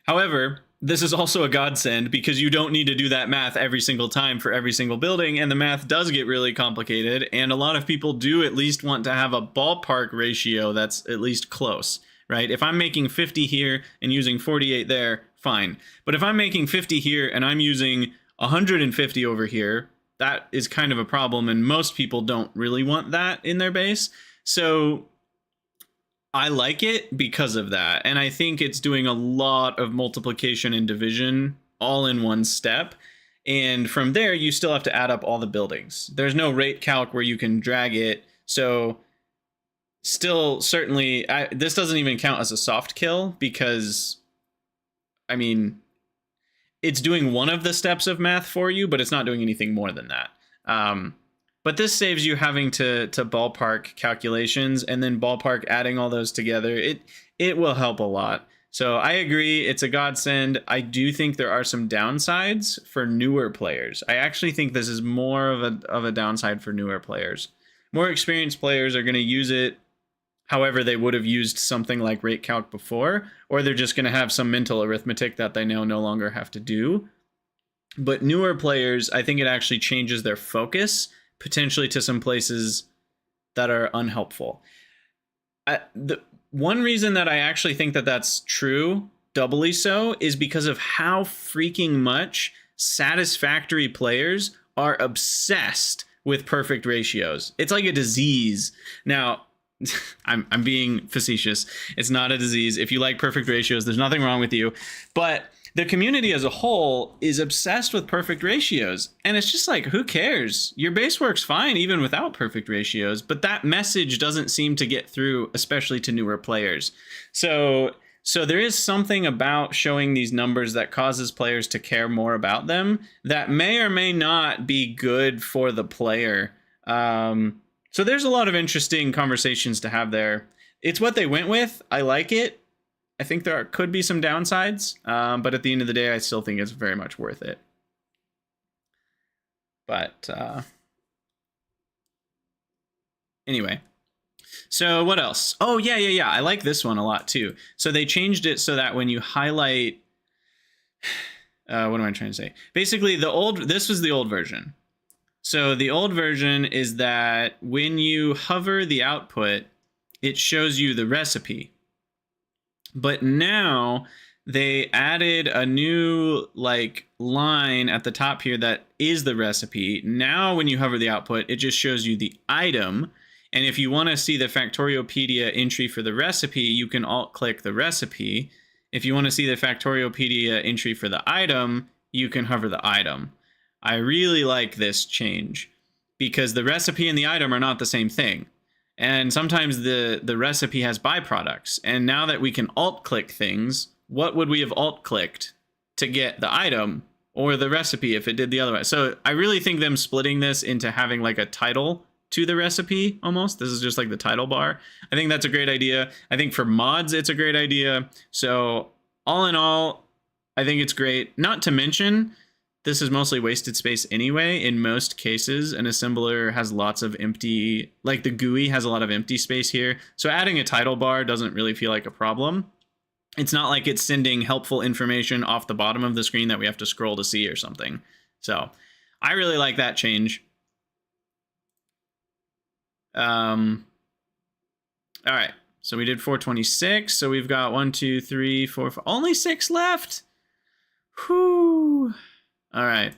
However, this is also a godsend because you don't need to do that math every single time for every single building, and the math does get really complicated, and a lot of people do at least want to have a ballpark ratio that's at least close, right? If I'm making 50 here and using 48 there, fine. But if I'm making 50 here and I'm using 150 over here, that is kind of a problem, and most people don't really want that in their base. So I like it because of that, and I think it's doing a lot of multiplication and division all in one step, and from there you still have to add up all the buildings. There's no rate calc where you can drag it, so still certainly this doesn't even count as a soft kill because, I mean, it's doing one of the steps of math for you, but it's not doing anything more than that. But this saves you having to ballpark calculations and then ballpark adding all those together. It will help a lot. So I agree, it's a godsend. I do think there are some downsides for newer players. I actually think this is more of a downside for newer players. More experienced players are going to use it however they would have used something like rate calc before, or they're just going to have some mental arithmetic that they now no longer have to do. But newer players, I think it actually changes their focus potentially to some places that are unhelpful. The one reason that I actually think that that's true, doubly so, is because of how freaking much satisfactory players are obsessed with perfect ratios. It's like a disease. Now, I'm being facetious. It's not a disease. If you like perfect ratios, there's nothing wrong with you. But the community as a whole is obsessed with perfect ratios. And it's just like, who cares? Your base works fine even without perfect ratios. But that message doesn't seem to get through, especially to newer players. So there is something about showing these numbers that causes players to care more about them that may or may not be good for the player. So there's a lot of interesting conversations to have there. It's what they went with. I like it. I think there could be some downsides, but at the end of the day, I still think it's very much worth it. But anyway, so what else? Oh, yeah. I like this one a lot too. So they changed it so that when you highlight, what am I trying to say? Basically, this was the old version. So the old version is that when you hover the output, it shows you the recipe. But now they added a new line at the top here that is the recipe. Now when you hover the output, it just shows you the item. And if you want to see the Factoriopedia entry for the recipe, you can alt-click the recipe. If you want to see the Factoriopedia entry for the item, you can hover the item. I really like this change because the recipe and the item are not the same thing. And sometimes the recipe has byproducts. And now that we can alt-click things, what would we have alt-clicked to get the item or the recipe if it did the other way? So I really think them splitting this into having like a title to the recipe almost. This is just like the title bar. I think that's a great idea. I think for mods, it's a great idea. So all in all, I think it's great. Not to mention, this is mostly wasted space anyway. In most cases, an assembler has lots of empty, like the GUI has a lot of empty space here. So adding a title bar doesn't really feel like a problem. It's not like it's sending helpful information off the bottom of the screen that we have to scroll to see or something. So I really like that change. All right, so we did 426. So we've got 1, 2, 3, 4, 5, only 6 left. Whew. All right.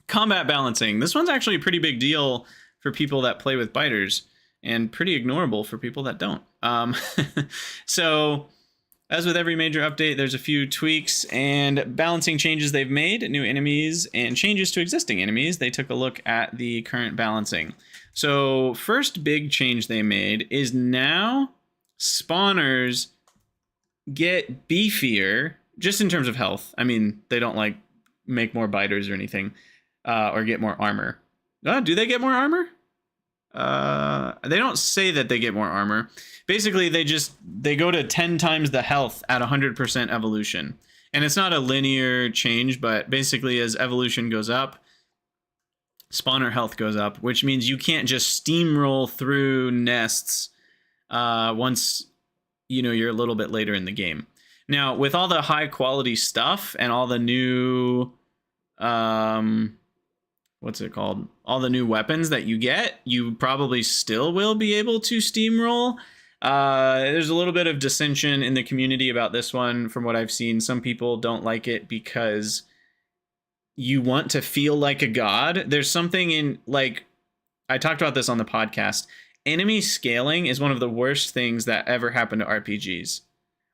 Combat balancing. This one's actually a pretty big deal for people that play with biters and pretty ignorable for people that don't. So as with every major update, there's a few tweaks and balancing changes they've made, new enemies and changes to existing enemies. They took a look at the current balancing. So first big change they made is now spawners get beefier just in terms of health. I mean, they don't like make more biters or anything, or get more armor. Do they get more armor? They don't say that they get more armor. Basically, they go to 10 times the health at 100% evolution. And it's not a linear change, but basically as evolution goes up, spawner health goes up, which means you can't just steamroll through nests once you're a little bit later in the game. Now, with all the high quality stuff and all the new, what's it called? All the new weapons that you get, you probably still will be able to steamroll. There's a little bit of dissension in the community about this one from what I've seen. Some people don't like it because you want to feel like a god. There's something in, I talked about this on the podcast. Enemy scaling is one of the worst things that ever happened to RPGs.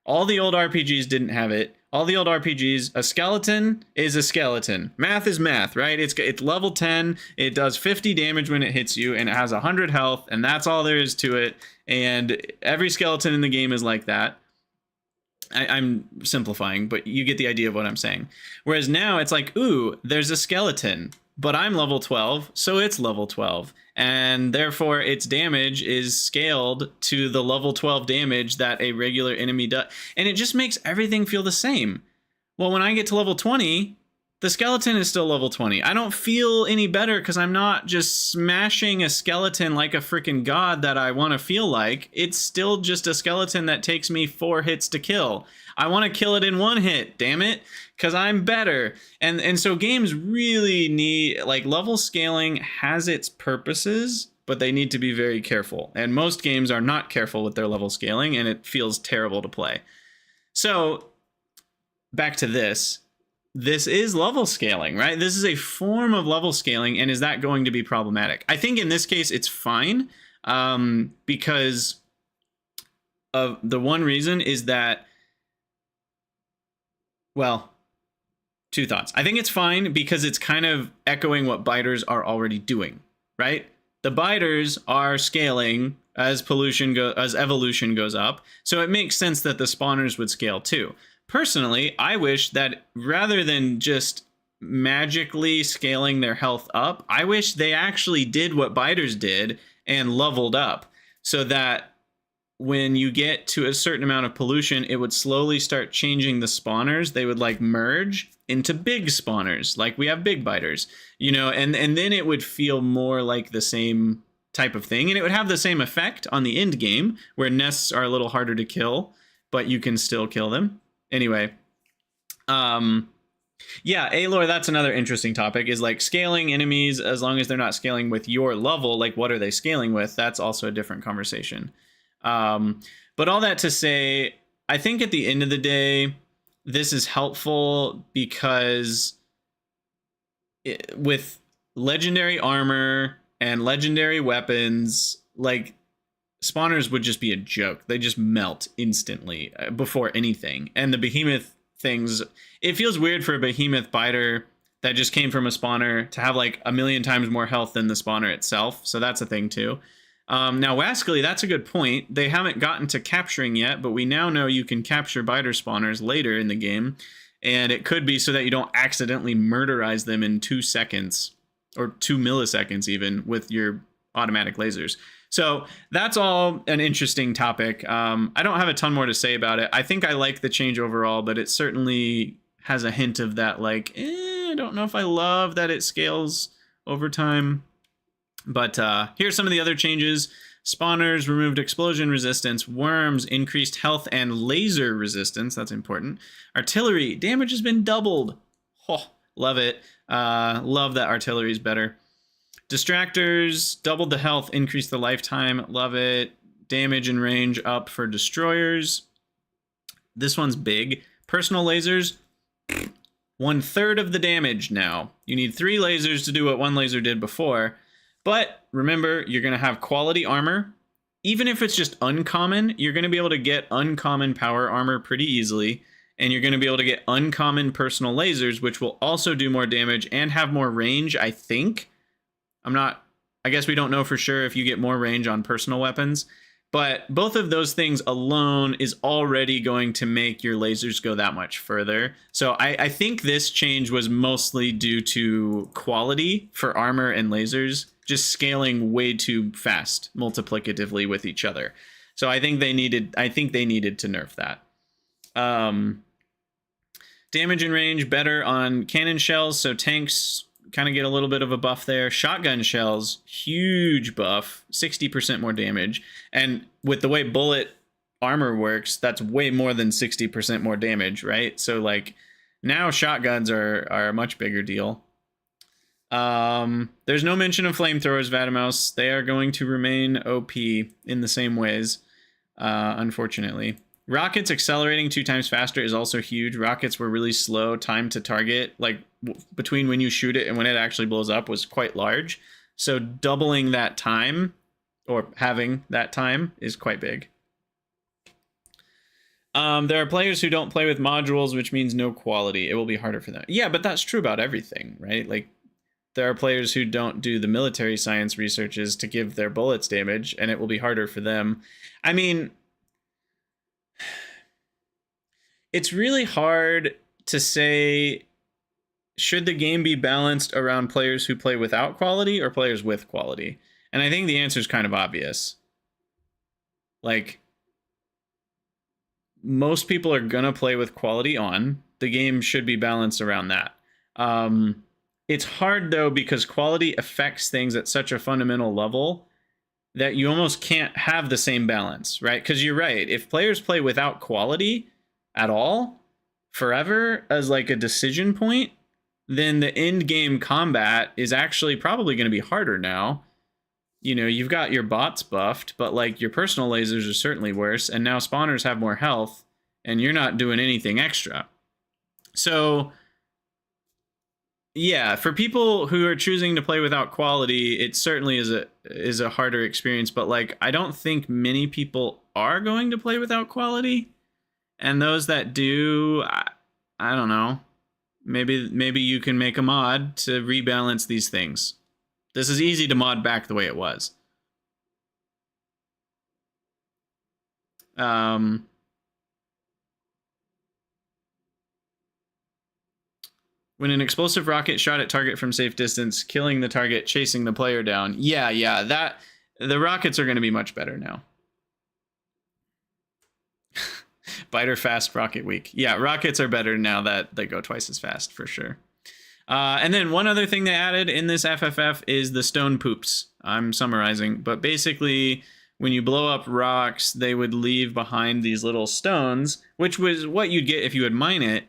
All the old RPGs didn't have it. All the old RPGs, a skeleton is a skeleton. Math is math, right? It's level 10. It does 50 damage when it hits you, and it has 100 health, and that's all there is to it. And every skeleton in the game is like that. I'm simplifying, but you get the idea of what I'm saying. Whereas now it's like, ooh, there's a skeleton, but I'm level 12, so it's level 12. And therefore its damage is scaled to the level 12 damage that a regular enemy does. And it just makes everything feel the same. Well, when I get to level 20, the skeleton is still level 20. I don't feel any better because I'm not just smashing a skeleton like a freaking god that I want to feel like. It's still just a skeleton that takes me 4 hits to kill. I want to kill it in 1 hit, damn it, because I'm better. And so games really need, level scaling has its purposes, but they need to be very careful. And most games are not careful with their level scaling, and it feels terrible to play. So back to this. this is level scaling, right? This is a form of level scaling, and is that going to be problematic? I think in this case it's fine, because of the one reason is that, well, two thoughts. I think it's fine because it's kind of echoing what biters are already doing, right? The biters are scaling as as evolution goes up, so it makes sense that the spawners would scale too. Personally, I wish that rather than just magically scaling their health up, I wish they actually did what biters did and leveled up, so that when you get to a certain amount of pollution, it would slowly start changing the spawners. They would like merge into big spawners, like we have big biters, you know, and then it would feel more like the same type of thing, and it would have the same effect on the end game where nests are a little harder to kill, but you can still kill them. Anyway, yeah, Aloy, that's another interesting topic, is like scaling enemies as long as they're not scaling with your level, like what are they scaling with? That's also a different conversation. But all that to say, I think at the end of the day, this is helpful because with legendary armor and legendary weapons, like spawners would just be a joke. They just melt instantly before anything. And the behemoth things, it feels weird for a behemoth biter that just came from a spawner to have like a million times more health than the spawner itself. So that's a thing too. Now, Wascally, that's a good point. They haven't gotten to capturing yet, but we now know you can capture biter spawners later in the game. And it could be so that you don't accidentally murderize them in 2 seconds or 2 milliseconds even with your automatic lasers. So that's all an interesting topic. I don't have a ton more to say about it. I think I like the change overall, but it certainly has a hint of that, like, I don't know if I love that it scales over time. But here's some of the other changes. Spawners removed explosion resistance. Worms increased health and laser resistance. That's important. Artillery damage has been doubled. Oh, love it. Love that artillery is better. Distractors doubled the health, increased the lifetime. Love it. Damage and range up for destroyers. This one's big. Personal lasers, 1/3 of the damage now. You need 3 lasers to do what 1 laser did before. But remember, you're going to have quality armor. Even if it's just uncommon, you're going to be able to get uncommon power armor pretty easily. And you're going to be able to get uncommon personal lasers, which will also do more damage and have more range, I think. I guess we don't know for sure if you get more range on personal weapons. But both of those things alone is already going to make your lasers go that much further. So I think this change was mostly due to quality for armor and lasers just scaling way too fast multiplicatively with each other. So I think they needed to nerf that. Damage and range better on cannon shells, so tanks kind of get a little bit of a buff there. Shotgun shells, huge buff, 60% more damage. And with the way bullet armor works, that's way more than 60% more damage, right? So like now shotguns are a much bigger deal. There's no mention of flamethrowers, Vatamouse. They are going to remain OP in the same ways, unfortunately. Rockets accelerating 2 times faster is also huge. Rockets were really slow. Time to target, like between when you shoot it and when it actually blows up, was quite large. So doubling that time, or having that time, is quite big. There are players who don't play with modules, which means no quality. It will be harder for them. Yeah, but that's true about everything, right? Like, there are players who don't do the military science researches to give their bullets damage, and it will be harder for them. I mean, it's really hard to say, should the game be balanced around players who play without quality or players with quality? And I think the answer is kind of obvious. Like, most people are going to play with quality on. The game should be balanced around that. It's hard, though, because quality affects things at such a fundamental level that you almost can't have the same balance, right? Because you're right. If players play without quality at all, forever, as like a decision point, then the end game combat is actually probably going to be harder now. You know, you've got your bots buffed, but like your personal lasers are certainly worse, and now spawners have more health, and you're not doing anything extra. So Yeah, for people who are choosing to play without quality, it certainly is a harder experience. But like, I don't think many people are going to play without quality, and those that do, I don't know. Maybe you can make a mod to rebalance these things. This is easy to mod back the way it was. Um, when an explosive rocket shot at target from safe distance, killing the target, chasing the player down. Yeah, that the rockets are going to be much better now. Biter fast rocket week. Yeah, rockets are better now that they go twice as fast for sure. And then one other thing they added in this FFF is the stone poops. I'm summarizing, but basically when you blow up rocks, they would leave behind these little stones, which was what you'd get if you would mine it.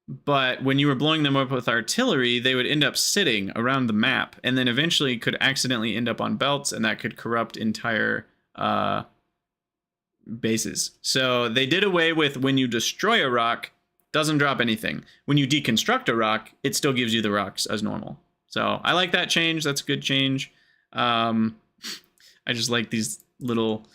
But when you were blowing them up with artillery, they would end up sitting around the map and then eventually could accidentally end up on belts, and that could corrupt entire bases. So they did away with when you destroy a rock, doesn't drop anything. When you deconstruct a rock, it still gives you the rocks as normal. So I like that change. That's a good change. I just like these little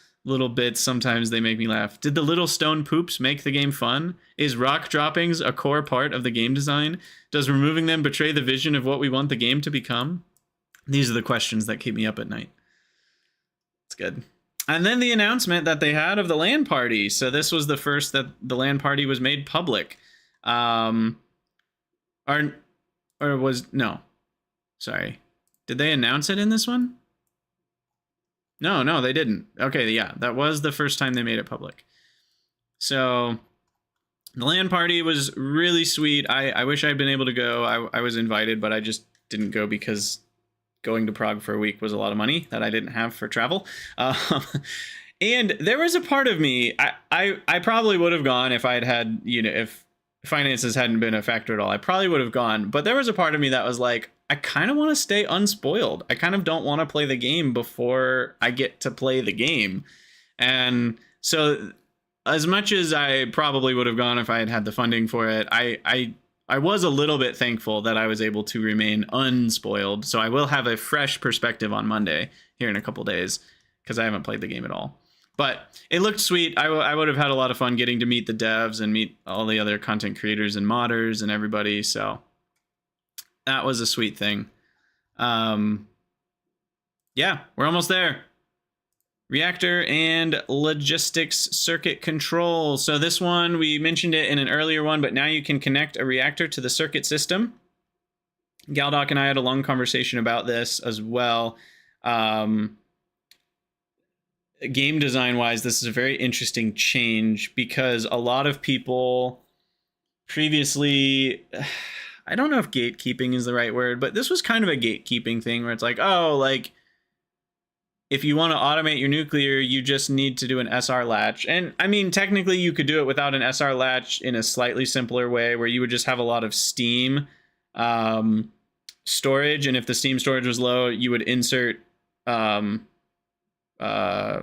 bits. Sometimes they make me laugh. Did the little stone poops make the game fun? Is rock droppings a core part of the game design? Does removing them betray the vision of what we want the game to become? These are the questions that keep me up at night. It's good. And then the announcement that they had of the LAN party. So this was the first that the LAN party was made public. Or was, no, sorry. Did they announce it in this one? No, they didn't. Okay, yeah, that was the first time they made it public. So the LAN party was really sweet. I wish I'd been able to go. I was invited, but I just didn't go because going to Prague for a week was a lot of money that I didn't have for travel. And there was a part of me, I probably would have gone if I had, if finances hadn't been a factor at all. I probably would have gone. But there was a part of me that was like, I kind of want to stay unspoiled. I kind of don't want to play the game before I get to play the game. And so as much as I probably would have gone if I had had the funding for it, I was a little bit thankful that I was able to remain unspoiled. So I will have a fresh perspective on Monday here in a couple days because I haven't played the game at all. But it looked sweet. I would have had a lot of fun getting to meet the devs and meet all the other content creators and modders and everybody. So that was a sweet thing. Yeah, we're almost there. Reactor and logistics circuit control. So this one, we mentioned it in an earlier one, but now you can connect a reactor to the circuit system. Galdoc and I had a long conversation about this as well. Game design wise, this is a very interesting change because a lot of people previously, I don't know if gatekeeping is the right word, but this was kind of a gatekeeping thing where it's like, oh, like if you want to automate your nuclear, you just need to do an SR latch. And I mean, technically you could do it without an SR latch in a slightly simpler way where you would just have a lot of steam storage. And if the steam storage was low, you would insert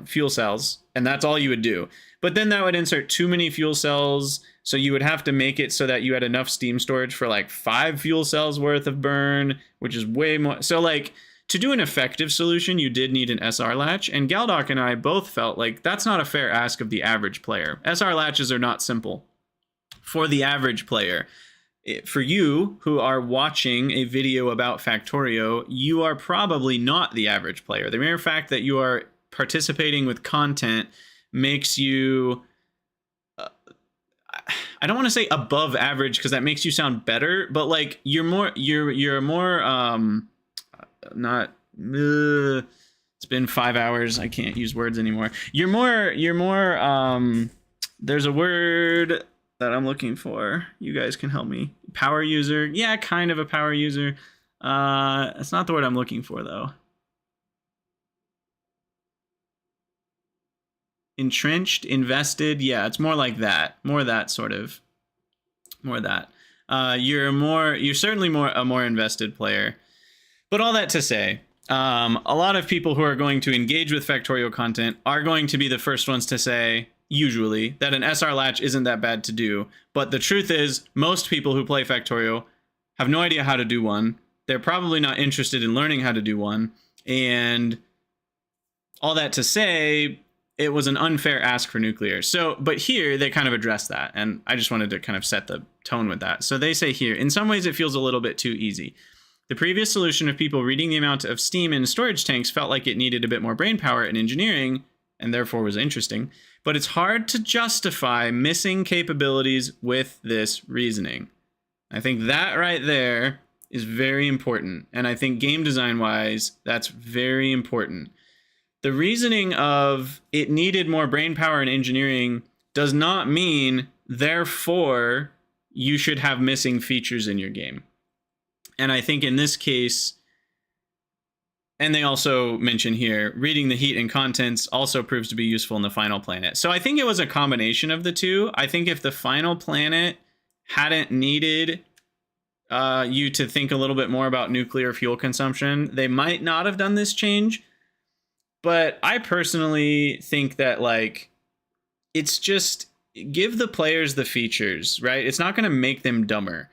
fuel cells, and that's all you would do. But then that would insert too many fuel cells, so you would have to make it so that you had enough steam storage for like 5 fuel cells worth of burn, which is way more. So like to do an effective solution, you did need an SR latch, and Galdoc and I both felt like that's not a fair ask of the average player. SR latches are not simple for the average player. For you who are watching a video about Factorio, you are probably not the average player. The mere fact that you are participating with content makes you I don't want to say above average because that makes you sound better, but like you're more not it's been 5 hours, I can't use words anymore. You're more there's a word that I'm looking for. You guys can help me. Power user. Yeah, kind of a power user. That's not the word I'm looking for though. Entrenched, invested. Yeah, it's more like that. More that. You're certainly a more invested player. But all that to say, a lot of people who are going to engage with Factorio content are going to be the first ones to say, usually, that an SR latch isn't that bad to do. But the truth is, most people who play Factorio have no idea how to do one. They're probably not interested in learning how to do one. And all that to say, it was an unfair ask for nuclear. So, but here they kind of address that. And I just wanted to kind of set the tone with that. So they say here, in some ways it feels a little bit too easy. The previous solution of people reading the amount of steam in storage tanks felt like it needed a bit more brain power and engineering, and therefore was interesting. But it's hard to justify missing capabilities with this reasoning. I think that right there is very important. And I think game design wise, that's very important. The reasoning of it needed more brain power and engineering does not mean, therefore, you should have missing features in your game. And I think in this case, and they also mention here, reading the heat and contents also proves to be useful in the final planet. So I think it was a combination of the two. I think if the final planet hadn't needed you to think a little bit more about nuclear fuel consumption, they might not have done this change. But I personally think that, like, it's just give the players the features, right? It's not going to make them dumber.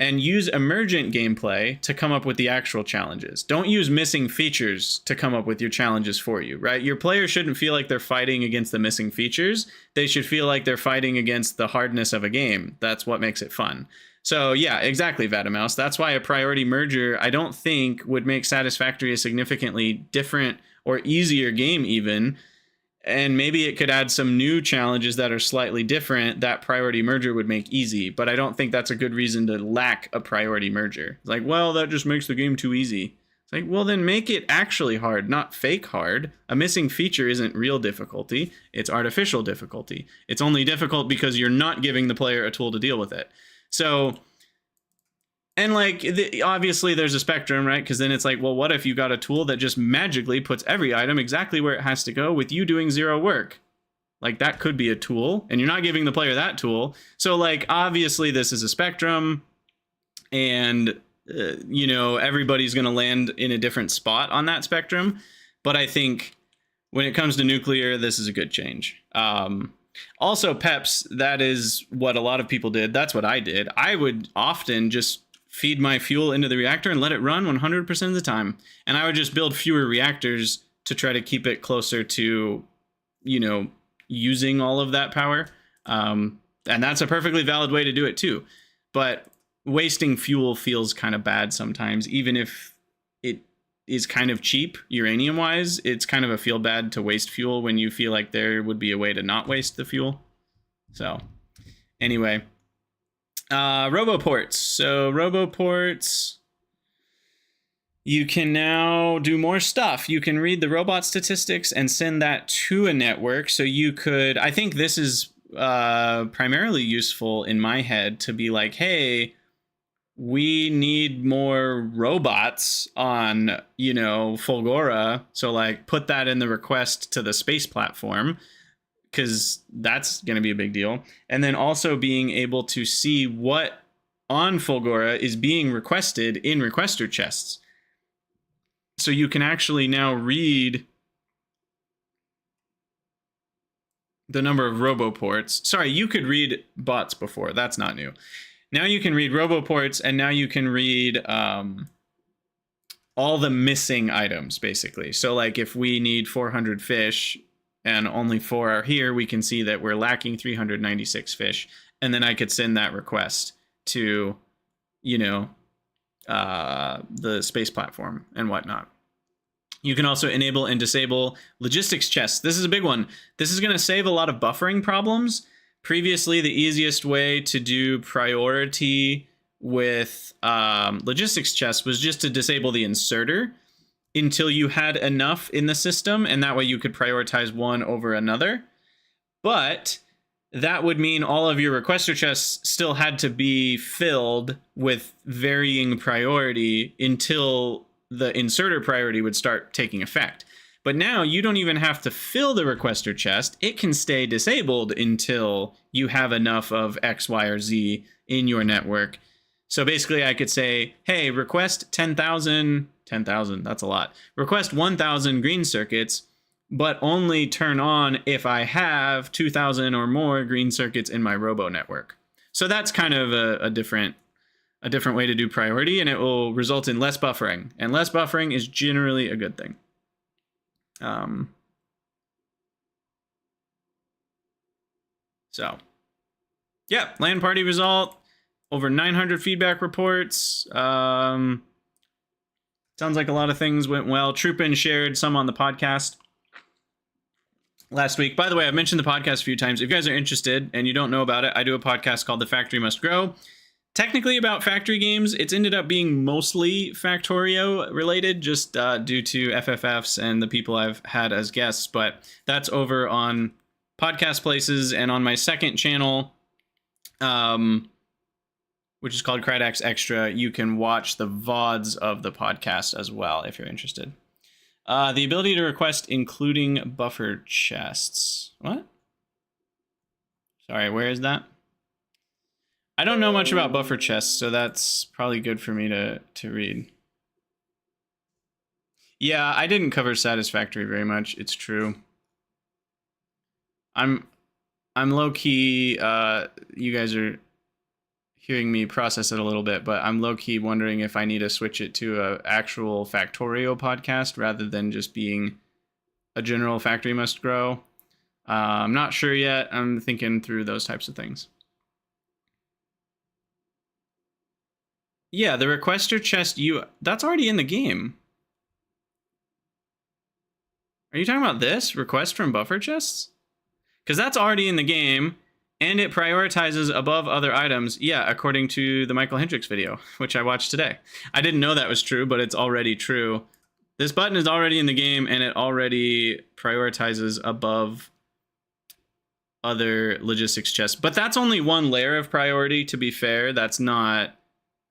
And use emergent gameplay to come up with the actual challenges. Don't use missing features to come up with your challenges for you, right? Your players shouldn't feel like they're fighting against the missing features. They should feel like they're fighting against the hardness of a game. That's what makes it fun. So yeah, exactly, Vatamouse. That's why a priority merger, I don't think, would make Satisfactory a significantly different or easier game even. And maybe it could add some new challenges that are slightly different that priority merger would make easy. But I don't think that's a good reason to lack a priority merger. It's like, well, that just makes the game too easy. It's like, well, then make it actually hard, not fake hard. A missing feature isn't real difficulty. It's artificial difficulty. It's only difficult because you're not giving the player a tool to deal with it. So, and like, obviously there's a spectrum, right? Because then it's like, well, what if you got a tool that just magically puts every item exactly where it has to go with you doing zero work? Like, that could be a tool, and you're not giving the player that tool. So, like, obviously this is a spectrum, and, you know, everybody's going to land in a different spot on that spectrum. But I think when it comes to nuclear, this is a good change. Also, PEPs, that is what a lot of people did. That's what I did. I would often just feed my fuel into the reactor and let it run 100% of the time. And I would just build fewer reactors to try to keep it closer to, you know, using all of that power. And that's a perfectly valid way to do it too. But wasting fuel feels kind of bad sometimes, even if it is kind of cheap uranium wise. It's kind of a feel bad to waste fuel when you feel like there would be a way to not waste the fuel. So anyway, roboports. So roboports, you can now do more stuff. You can read the robot statistics and send that to a network. So you could, I think this is primarily useful in my head to be like, hey, we need more robots on, you know, Fulgora. So like put that in the request to the space platform, because that's going to be a big deal. And then also being able to see what on Fulgora is being requested in requester chests. So you can actually now read the number of roboports. Sorry, you could read bots before. That's not new. Now you can read roboports, and now you can read all the missing items, basically. So like if we need 400 fish and only 4 are here, we can see that we're lacking 396 fish. And then I could send that request to, you know, the space platform and whatnot. You can also enable and disable logistics chests. This is a big one. This is going to save a lot of buffering problems. Previously, the easiest way to do priority with logistics chests was just to disable the inserter until you had enough in the system, and that way you could prioritize one over another. But that would mean all of your requester chests still had to be filled with varying priority until the inserter priority would start taking effect. But now you don't even have to fill the requester chest. It can stay disabled until you have enough of X, Y, or Z in your network. So basically I could say, hey, request 10,000, that's a lot. Request 1,000 green circuits, but only turn on if I have 2,000 or more green circuits in my robo network. So that's kind of a different a different way to do priority, and it will result in less buffering. And less buffering is generally a good thing. So, yeah, LAN party result. Over 900 feedback reports. Sounds like a lot of things went well. Troopin shared some on the podcast last week. By the way, I've mentioned the podcast a few times. If you guys are interested and you don't know about it, I do a podcast called The Factory Must Grow. Technically about factory games. It's ended up being mostly Factorio related, just due to FFFs and the people I've had as guests. But that's over on podcast places and on my second channel, which is called Crydax Extra. You can watch the VODs of the podcast as well if you're interested. The ability to request including buffer chests. What? Sorry, where is that? I don't know much about buffer chests, so that's probably good for me to read. Yeah, I didn't cover Satisfactory very much. It's true. I'm low-key, you guys are hearing me process it a little bit, but I'm low-key wondering if I need to switch it to an actual Factorio podcast rather than just being a general Factory Must Grow. I'm not sure yet. I'm thinking through those types of things. Yeah, the requester chest, that's already in the game. Are you talking about this? Request from buffer chests? Because that's already in the game, and it prioritizes above other items. Yeah, according to the Michael Hendricks video, which I watched today. I didn't know that was true, but it's already true. This button is already in the game, and it already prioritizes above other logistics chests. But that's only one layer of priority, to be fair. That's not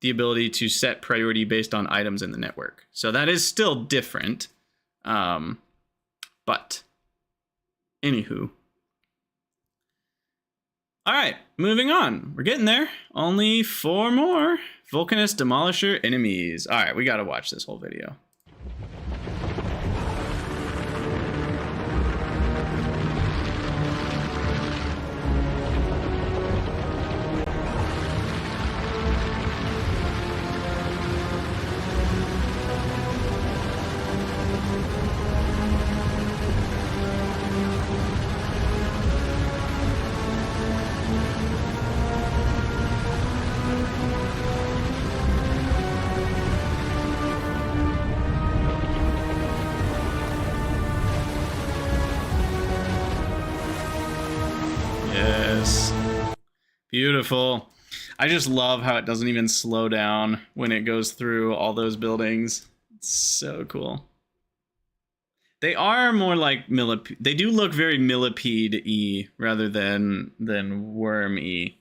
the ability to set priority based on items in the network. So that is still different. But anywho. All right, moving on. We're getting there. Only 4 more Vulcanist Demolisher enemies. All right, we got to watch this whole video. Beautiful. I just love how it doesn't even slow down when it goes through all those buildings. It's so cool. They are more like millipede. They do look very millipede-y rather than worm-y.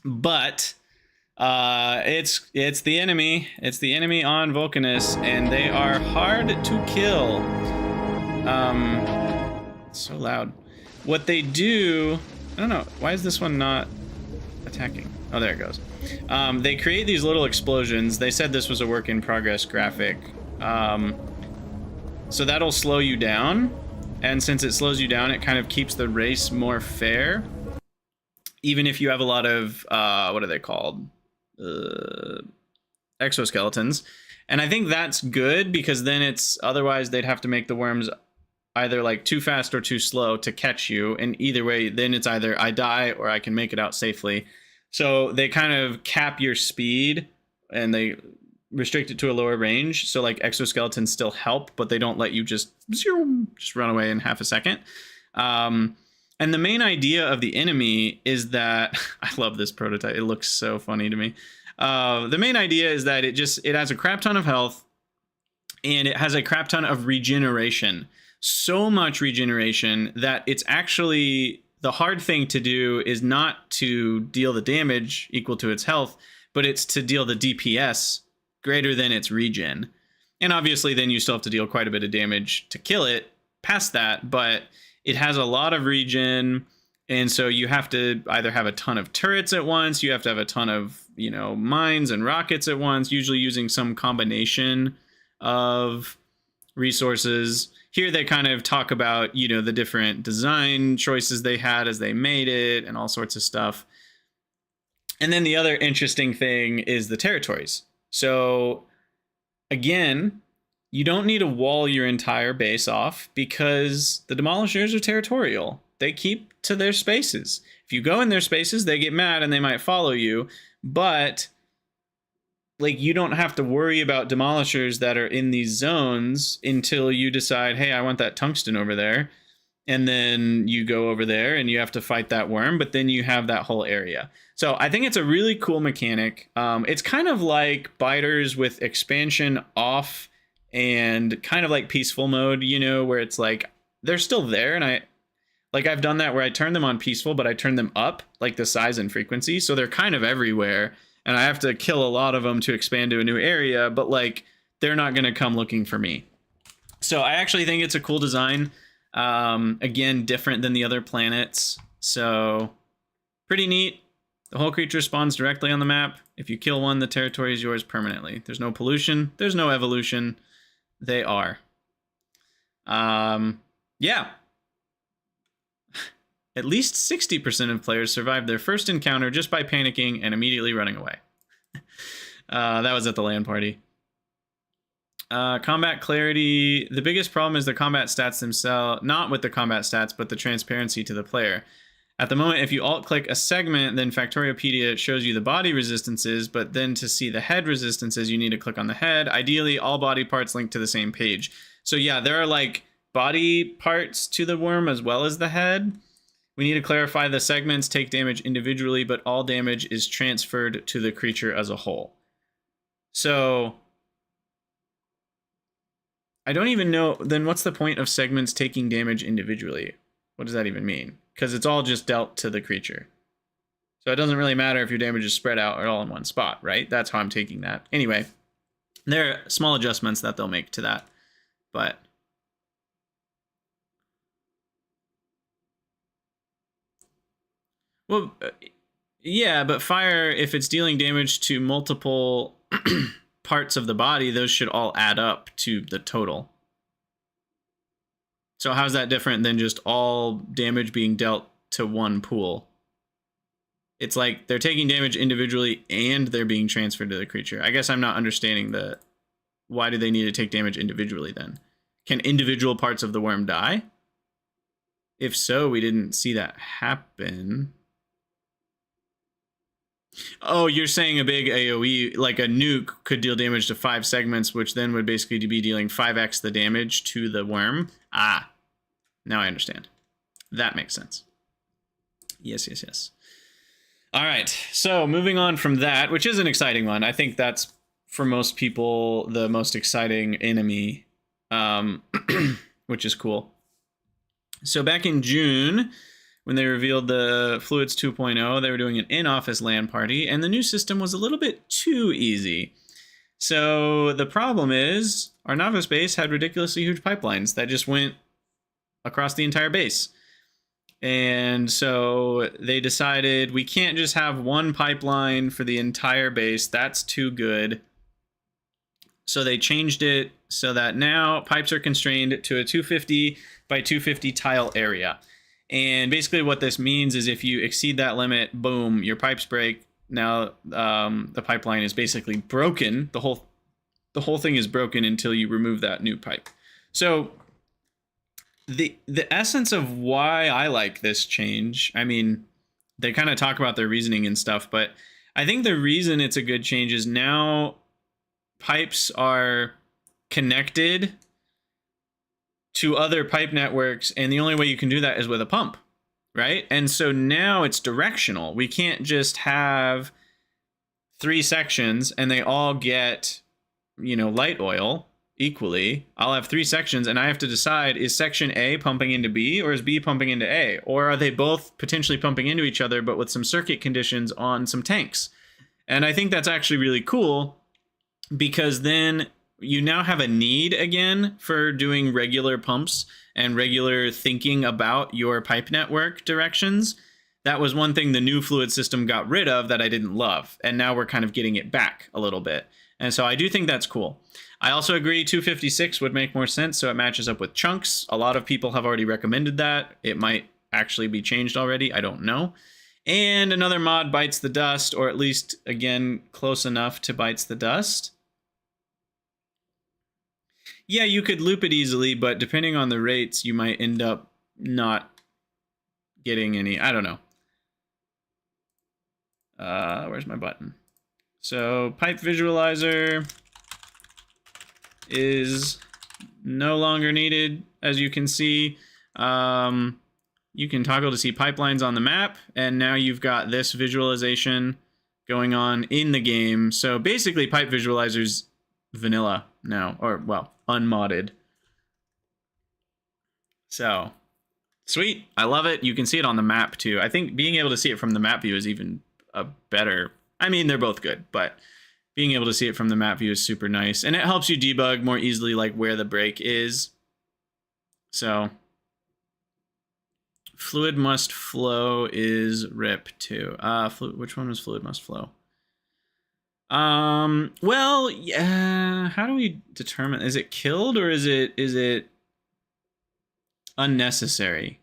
But it's the enemy. It's the enemy on Vulcanus, and they are hard to kill. It's so loud. What they do, I don't know. Why is this one not attacking? Oh, there it goes. They create these little explosions. They said this was a work in progress graphic. So that'll slow you down. And since it slows you down, it kind of keeps the race more fair. Even if you have a lot of, what are they called? Exoskeletons. And I think that's good because then it's, otherwise they'd have to make the worms either like too fast or too slow to catch you, and either way then it's either I die or I can make it out safely. So they kind of cap your speed and they restrict it to a lower range, so like exoskeletons still help, but they don't let you just run away in half a second. And the main idea of the enemy is that I love this prototype, it looks so funny to me. The main idea is that it has a crap ton of health and it has a crap ton of regeneration. So much regeneration that it's actually, the hard thing to do is not to deal the damage equal to its health, but it's to deal the DPS greater than its regen. And obviously then you still have to deal quite a bit of damage to kill it past that, but it has a lot of regen, and so you have to either have a ton of turrets at once, you have to have a ton of, you know, mines and rockets at once, usually using some combination of resources. Here they kind of talk about, you know, the different design choices they had as they made it and all sorts of stuff. And then the other interesting thing is the territories. So again, you don't need to wall your entire base off because the demolishers are territorial. They keep to their spaces. If you go in their spaces, they get mad and they might follow you, but like you don't have to worry about demolishers that are in these zones until you decide, hey, I want that tungsten over there. And then you go over there and you have to fight that worm, but then you have that whole area. So I think it's a really cool mechanic. It's kind of like biters with expansion off and kind of like peaceful mode, you know, where it's like they're still there. And I've done that where I turn them on peaceful, but I turn them up like the size and frequency. So they're kind of everywhere. And I have to kill a lot of them to expand to a new area, but like they're not going to come looking for me. So I actually think it's a cool design. Again, different than the other planets. So pretty neat. The whole creature spawns directly on the map. If you kill one, the territory is yours permanently. There's no pollution. There's no evolution. They are. Yeah. At least 60% of players survived their first encounter just by panicking and immediately running away. That was at the LAN party. Combat clarity. The biggest problem is the combat stats themselves, not with the combat stats, but the transparency to the player. At the moment, if you alt-click a segment, then Factoriopedia shows you the body resistances, but then to see the head resistances, you need to click on the head. Ideally, all body parts link to the same page. So yeah, there are like body parts to the worm as well as the head. We need to clarify the segments take damage individually, but all damage is transferred to the creature as a whole. So I don't even know, then what's the point of segments taking damage individually? What does that even mean? Because it's all just dealt to the creature. So it doesn't really matter if your damage is spread out or all in one spot, right? That's how I'm taking that. Anyway, there are small adjustments that they'll make to that. But well, yeah, but fire, if it's dealing damage to multiple parts of the body, those should all add up to the total. So how's that different than just all damage being dealt to one pool? It's like they're taking damage individually and they're being transferred to the creature. I guess I'm not understanding why do they need to take damage individually then? Can individual parts of the worm die? If so, we didn't see that happen. Oh, you're saying a big AoE, like a nuke, could deal damage to 5 segments, which then would basically be dealing 5x the damage to the worm. Ah, now I understand. That makes sense. Yes. All right, so moving on from that, which is an exciting one. I think that's, for most people, the most exciting enemy, which is cool. So back in June, when they revealed the Fluids 2.0, they were doing an in-office LAN party, and the new system was a little bit too easy. So the problem is, our novice base had ridiculously huge pipelines that just went across the entire base. And so they decided we can't just have one pipeline for the entire base. That's too good. So they changed it so that now pipes are constrained to a 250 by 250 tile area. And basically what this means is if you exceed that limit, boom, your pipes break. Now the pipeline is basically broken. The whole thing is broken until you remove that new pipe. So the essence of why I like this change, I mean, they kind of talk about their reasoning and stuff, but I think the reason it's a good change is now pipes are connected to other pipe networks, and the only way you can do that is with a pump, right? And so now it's directional. We can't just have 3 sections and they all get, light oil equally. I'll have 3 sections and I have to decide, is section A pumping into B or is B pumping into A? Or are they both potentially pumping into each other but with some circuit conditions on some tanks? And I think that's actually really cool, because then you now have a need again for doing regular pumps and regular thinking about your pipe network directions. That was one thing the new fluid system got rid of that I didn't love. And now we're kind of getting it back a little bit. And so I do think that's cool. I also agree 256 would make more sense, so it matches up with chunks. A lot of people have already recommended that. It might actually be changed already. I don't know. And another mod bites the dust, or at least, again, close enough to bites the dust. Yeah, you could loop it easily, but depending on the rates, you might end up not getting any. I don't know. Where's my button? So pipe visualizer is no longer needed, as you can see. You can toggle to see pipelines on the map, and now you've got this visualization going on in the game. So basically, pipe visualizer's vanilla now, or, well, unmodded. So, sweet. I love it. You can see it on the map, too. I think being able to see it from the map view is even a better... I mean, they're both good, but being able to see it from the map view is super nice. And it helps you debug more easily, like, where the break is. So... Fluid must flow is RIP too. Which one was fluid must flow? Well, yeah. How do we determine? Is it killed or is it unnecessary?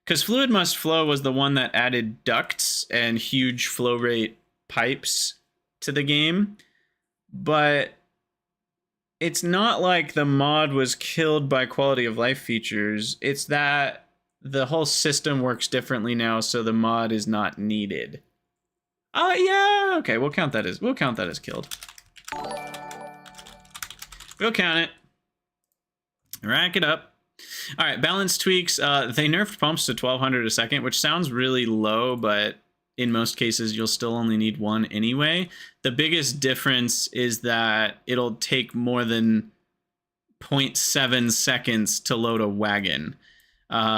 Because fluid must flow was the one that added ducts and huge flow rate pipes to the game, but it's not like the mod was killed by quality of life features. It's that the whole system works differently now, so the mod is not needed. Yeah, okay, we'll count that as killed. We'll count it. Rack it up. All right, balance tweaks. They nerfed pumps to 1200 a second, which sounds really low, but in most cases, you'll still only need one anyway. The biggest difference is that it'll take more than 0.7 seconds to load a wagon.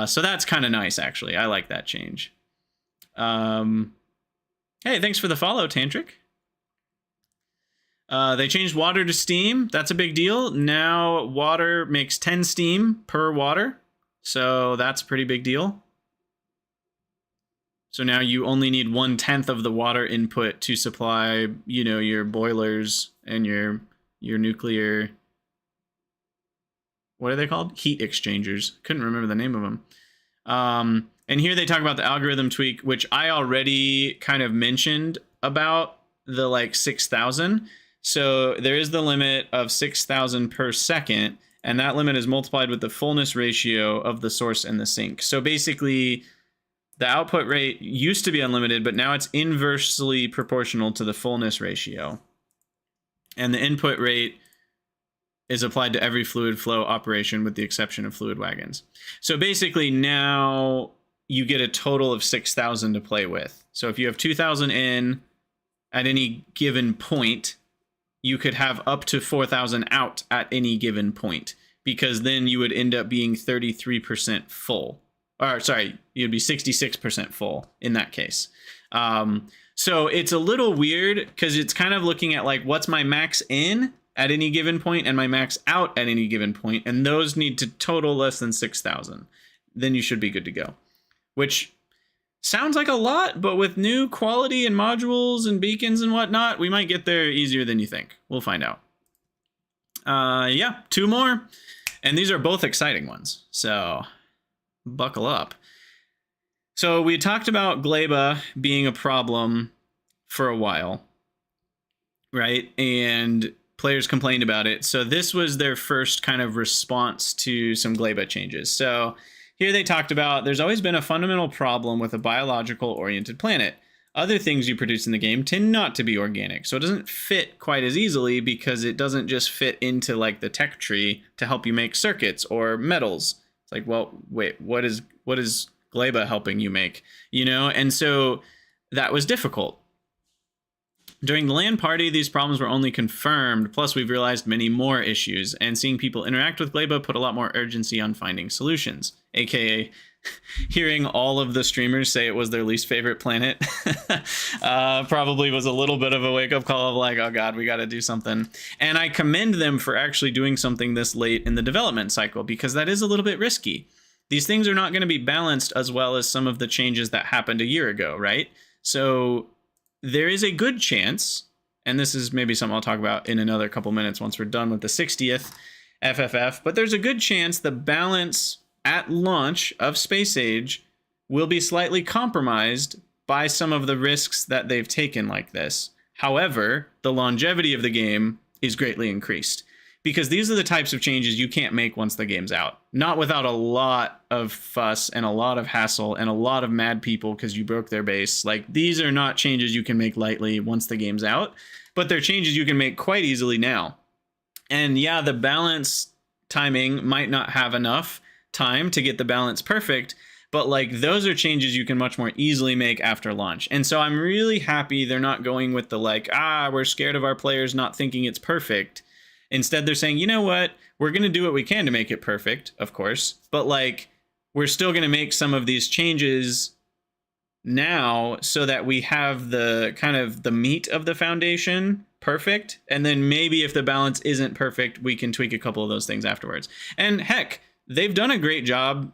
So that's kind of nice, actually. I like that change. Hey, thanks for the follow, Tantric. They changed water to steam. That's a big deal. Now water makes 10 steam per water. So that's a pretty big deal. So now you only need 1/10 of the water input to supply, you know, your boilers and your nuclear... What are they called? Heat exchangers. Couldn't remember the name of them. And here they talk about the algorithm tweak, which I already kind of mentioned about the like 6,000. So there is the limit of 6,000 per second, and that limit is multiplied with the fullness ratio of the source and the sink. So basically, the output rate used to be unlimited, but now it's inversely proportional to the fullness ratio. And the input rate is applied to every fluid flow operation with the exception of fluid wagons. So basically now you get a total of 6,000 to play with. So if you have 2,000 in at any given point, you could have up to 4,000 out at any given point, because then you would end up being 33% full. Or sorry, you'd be 66% full in that case. So it's a little weird because it's kind of looking at like, what's my max in at any given point and my max out at any given point, and those need to total less than 6,000. Then you should be good to go. Which sounds like a lot, but with new quality and modules and beacons and whatnot, we might get there easier than you think. We'll find out. Yeah, 2 more. And these are both exciting ones, so buckle up. So we talked about Gleba being a problem for a while, right? And players complained about it. So this was their first kind of response to some Gleba changes. So here they talked about there's always been a fundamental problem with a biological-oriented planet. Other things you produce in the game tend not to be organic, so it doesn't fit quite as easily because it doesn't just fit into like the tech tree to help you make circuits or metals. It's like, well, wait, what is Gleba helping you make? You know, and so that was difficult. During the LAN party, these problems were only confirmed, plus we've realized many more issues, and seeing people interact with Gleba put a lot more urgency on finding solutions, aka hearing all of the streamers say it was their least favorite planet probably was a little bit of a wake-up call of like, oh god, we got to do something. And I commend them for actually doing something this late in the development cycle, because that is a little bit risky. These things are not going to be balanced as well as some of the changes that happened a year ago, right? So there is a good chance, and this is maybe something I'll talk about in another couple minutes once we're done with the 60th FFF, but there's a good chance the balance at launch of Space Age will be slightly compromised by some of the risks that they've taken like this. However, the longevity of the game is greatly increased, because these are the types of changes you can't make once the game's out. Not without a lot of fuss and a lot of hassle and a lot of mad people because you broke their base. Like, these are not changes you can make lightly once the game's out, but they're changes you can make quite easily now. And yeah, the balance timing might not have enough time to get the balance perfect, but like, those are changes you can much more easily make after launch. And so I'm really happy they're not going with the like, we're scared of our players not thinking it's perfect. Instead, they're saying, you know what, we're going to do what we can to make it perfect, of course, but like, we're still going to make some of these changes now so that we have the kind of the meat of the foundation perfect. And then maybe if the balance isn't perfect, we can tweak a couple of those things afterwards. And heck, they've done a great job,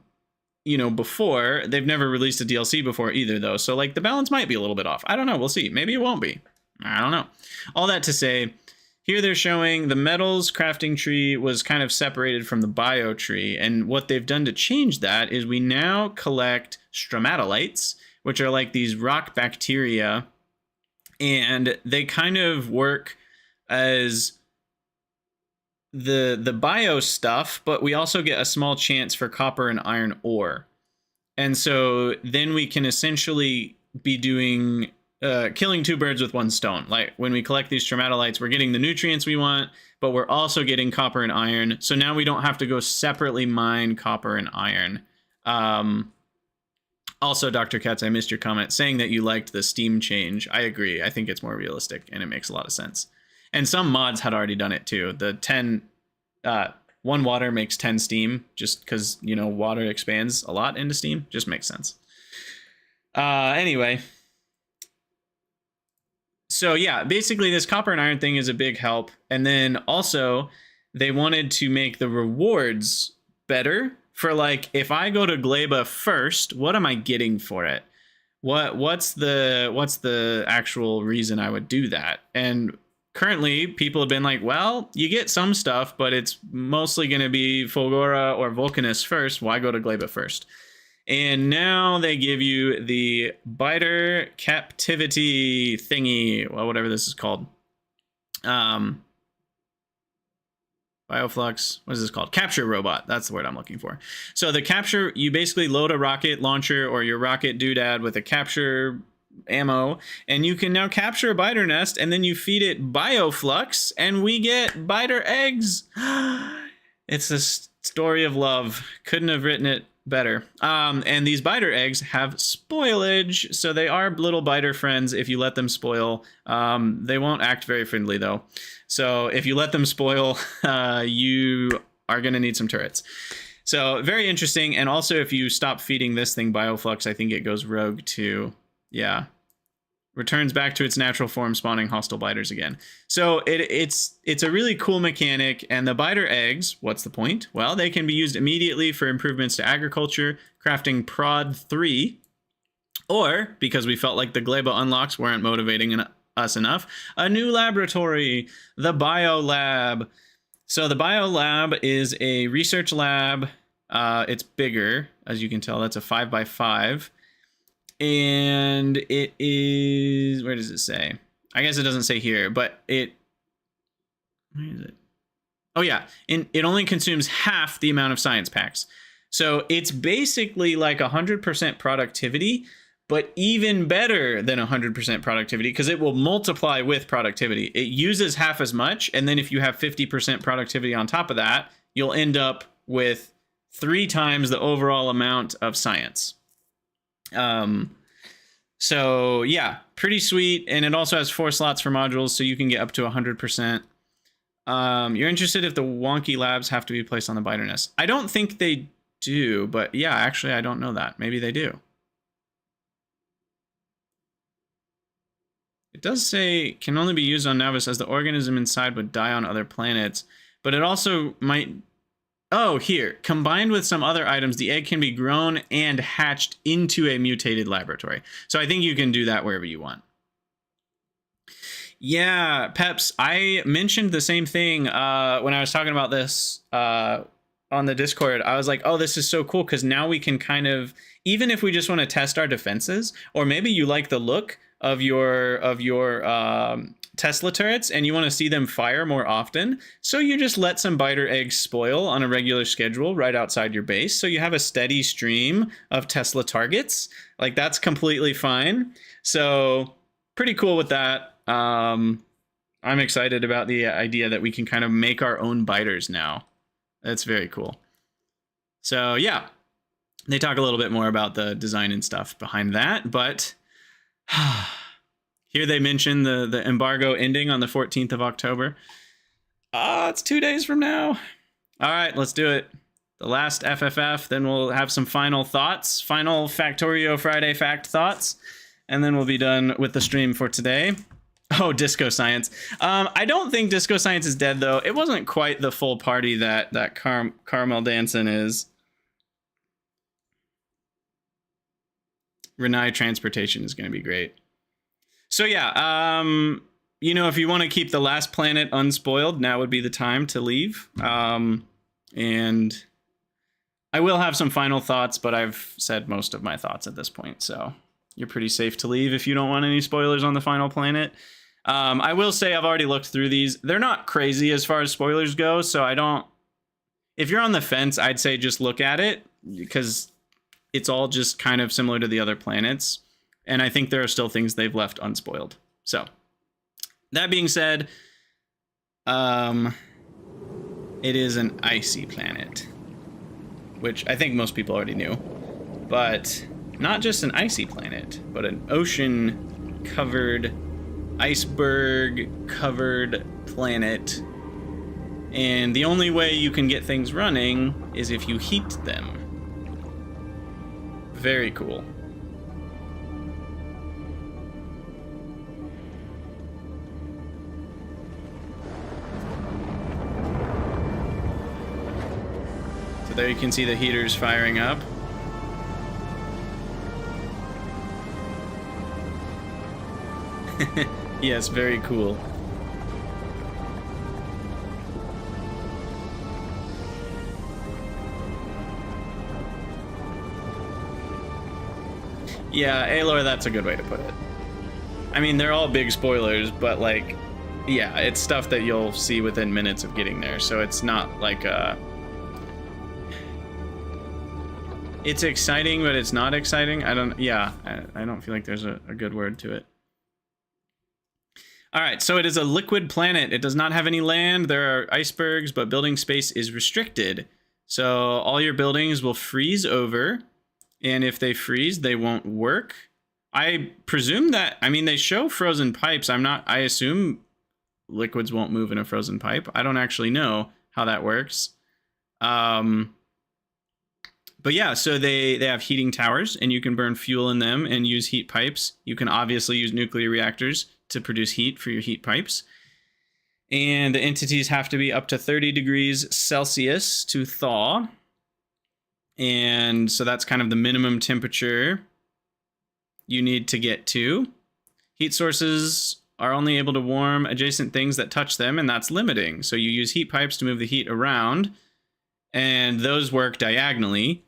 you know, before. They've never released a DLC before either, though. So like, the balance might be a little bit off. I don't know. We'll see. Maybe it won't be. I don't know. All that to say, here they're showing the metals crafting tree was kind of separated from the bio tree. And what they've done to change that is we now collect stromatolites, which are like these rock bacteria. And they kind of work as the bio stuff, but we also get a small chance for copper and iron ore. And so then we can essentially be doing killing two birds with one stone. Like, when we collect these stromatolites, we're getting the nutrients we want, but we're also getting copper and iron. So now we don't have to go separately mine copper and iron. Also, Dr. Katz, I missed your comment saying that you liked the Steam change. I agree. I think it's more realistic and it makes a lot of sense. And some mods had already done it too. The 10, 1 water makes 10 Steam, just because, you know, water expands a lot into Steam. Just makes sense. Anyway. So yeah, basically this copper and iron thing is a big help. And then also they wanted to make the rewards better for, like, if I go to Gleba first, what am I getting for it? What's the actual reason I would do that? And currently people have been like, well, you get some stuff, but it's mostly going to be Fulgora or Vulcanus first. Why go to Gleba first? And now they give you the biter captivity thingy, well, whatever this is called. Bioflux, what is this called? Capture robot. That's the word I'm looking for. So the capture, you basically load a rocket launcher or your rocket doodad with a capture ammo, and you can now capture a biter nest, and then you feed it Bioflux, and we get biter eggs. It's a story of love. Couldn't have written it better. And these biter eggs have spoilage, so they are little biter friends if you let them spoil. They won't act very friendly though, so if you let them spoil, you are going to need some turrets. So very interesting. And also, if you stop feeding this thing Bioflux, I think it goes rogue too. Yeah, returns back to its natural form, spawning hostile biters again. So it's a really cool mechanic. And the biter eggs, what's the point? Well, they can be used immediately for improvements to agriculture, crafting prod 3, or, because we felt like the Gleba unlocks weren't motivating us enough, a new laboratory, the Bio Lab. So the Bio Lab is a research lab. It's bigger, as you can tell. That's a 5x5. And it is, where does it say? I guess it doesn't say here, but where is it? Oh yeah, it only consumes half the amount of science packs. So it's basically like 100% productivity, but even better than 100% productivity, because it will multiply with productivity. It uses half as much, and then if you have 50% productivity on top of that, you'll end up with 3 times the overall amount of science. So yeah, pretty sweet. And it also has 4 slots for modules, so you can get up to 100%. You're interested if the wonky labs have to be placed on the biter nest. I don't think they do, but yeah, actually, I don't know that. Maybe they do. It does say can only be used on Navis, as the organism inside would die on other planets, but it also might... Oh, here. Combined with some other items, the egg can be grown and hatched into a mutated laboratory. So I think you can do that wherever you want. Yeah, Peps, I mentioned the same thing when I was talking about this on the Discord, I was like, oh, this is so cool, because now we can kind of, even if we just want to test our defenses, or maybe you like the look of your Tesla turrets and you want to see them fire more often, so you just let some biter eggs spoil on a regular schedule right outside your base, so you have a steady stream of Tesla targets. Like, that's completely fine. So pretty cool with that. I'm excited about the idea that we can kind of make our own biters now. That's very cool. So yeah, they talk a little bit more about the design and stuff behind that, but here they mention the embargo ending on the 14th of October. It's 2 days from now. All right, let's do it. The last FFF, then we'll have some final thoughts, final Factorio Friday fact thoughts, and then we'll be done with the stream for today. Oh, Disco Science. I don't think Disco Science is dead, though. It wasn't quite the full party that Carmel Danson is. Renai Transportation is going to be great. So yeah, you know, if you want to keep the last planet unspoiled, now would be the time to leave. And I will have some final thoughts, but I've said most of my thoughts at this point, so you're pretty safe to leave if you don't want any spoilers on the final planet. I will say I've already looked through these. They're not crazy as far as spoilers go, so I don't... If you're on the fence, I'd say just look at it, because it's all just kind of similar to the other planets, and I think there are still things they've left unspoiled. So, that being said, it is an icy planet, which I think most people already knew, but not just an icy planet, but an ocean-covered, iceberg-covered planet. And the only way you can get things running is if you heat them. Very cool. So there you can see the heaters firing up. Yes, very cool. Yeah, Aloy, that's a good way to put it. I mean, they're all big spoilers, but like, yeah, it's stuff that you'll see within minutes of getting there, so it's not like a... It's exciting, but it's not exciting. I don't feel like there's a good word to it. All right, so it is a liquid planet. It does not have any land. There are icebergs, but building space is restricted. So all your buildings will freeze over, and if they freeze, they won't work. I presume that, I mean, they show frozen pipes. I assume liquids won't move in a frozen pipe. I don't actually know how that works. But yeah, so they have heating towers, and you can burn fuel in them and use heat pipes. You can obviously use nuclear reactors to produce heat for your heat pipes. And the entities have to be up to 30 degrees Celsius to thaw. And so that's kind of the minimum temperature you need to get to. Heat sources are only able to warm adjacent things that touch them, and that's limiting. So you use heat pipes to move the heat around, and those work diagonally.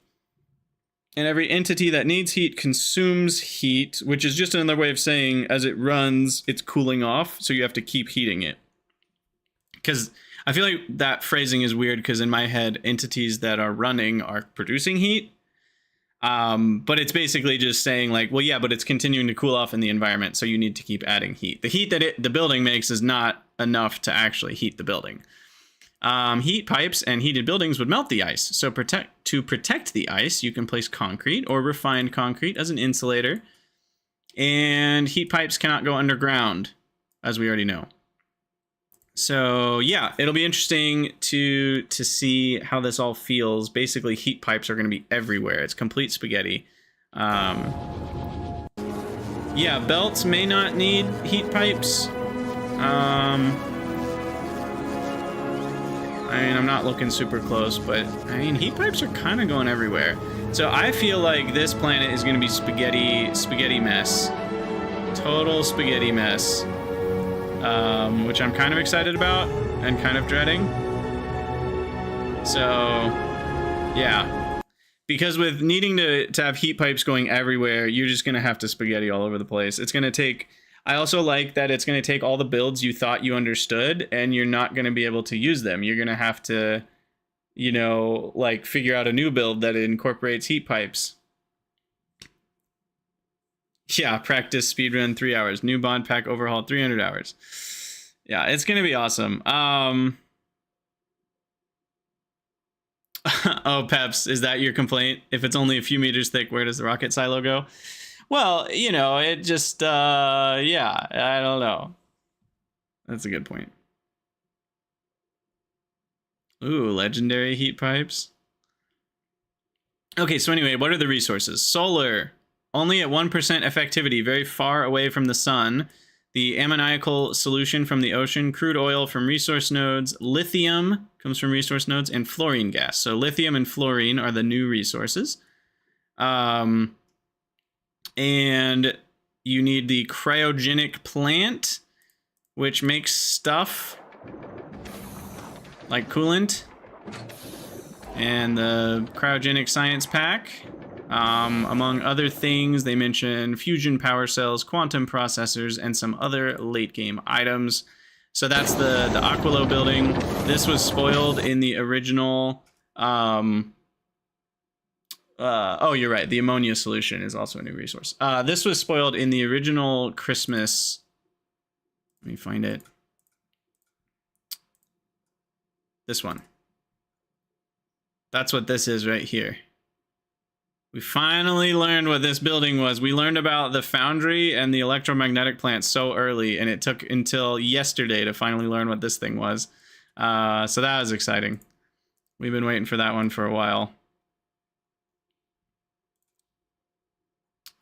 And every entity that needs heat consumes heat, which is just another way of saying as it runs, it's cooling off, so you have to keep heating it. Because I feel like that phrasing is weird, because in my head, entities that are running are producing heat. But it's basically just saying like, well, yeah, but it's continuing to cool off in the environment, so you need to keep adding heat. The heat that the building makes is not enough to actually heat the building. Heat pipes and heated buildings would melt the ice. So to protect the ice, you can place concrete or refined concrete as an insulator. And heat pipes cannot go underground, as we already know. So yeah, it'll be interesting to see how this all feels. Basically, heat pipes are going to be everywhere. It's complete spaghetti. Yeah, belts may not need heat pipes. I mean, I'm not looking super close, but I mean, heat pipes are kind of going everywhere. So I feel like this planet is going to be spaghetti mess. Total spaghetti mess. Which I'm kind of excited about and kind of dreading. So Yeah. Because with needing to have heat pipes going everywhere, you're just going to have to spaghetti all over the place. It's going to take... I also like that it's going to take all the builds you thought you understood, and you're not going to be able to use them. You're going to have to, you know, like, figure out a new build that incorporates heat pipes. Yeah, practice speedrun 3 hours. New bond pack overhaul 300 hours. Yeah, it's going to be awesome. Oh, Peps, is that your complaint? If it's only a few meters thick, where does the rocket silo go? Well, you know, it just, yeah, I don't know. That's a good point. Ooh, legendary heat pipes. Okay, so anyway, what are the resources? Solar, only at 1% effectivity, very far away from the sun. The ammoniacal solution from the ocean, crude oil from resource nodes, lithium comes from resource nodes, and fluorine gas. So lithium and fluorine are the new resources. And you need the cryogenic plant, which makes stuff like coolant, and the cryogenic science pack. Among other things, they mention fusion power cells, quantum processors, and some other late game items. So that's the Aquilo building. This was spoiled in the original... oh, you're right. The ammonia solution is also a new resource. This was spoiled in the original Christmas. Let me find it. This one. That's what this is right here. We finally learned what this building was. We learned about the foundry and the electromagnetic plant so early, and it took until yesterday to finally learn what this thing was. So that was exciting. We've been waiting for that one for a while.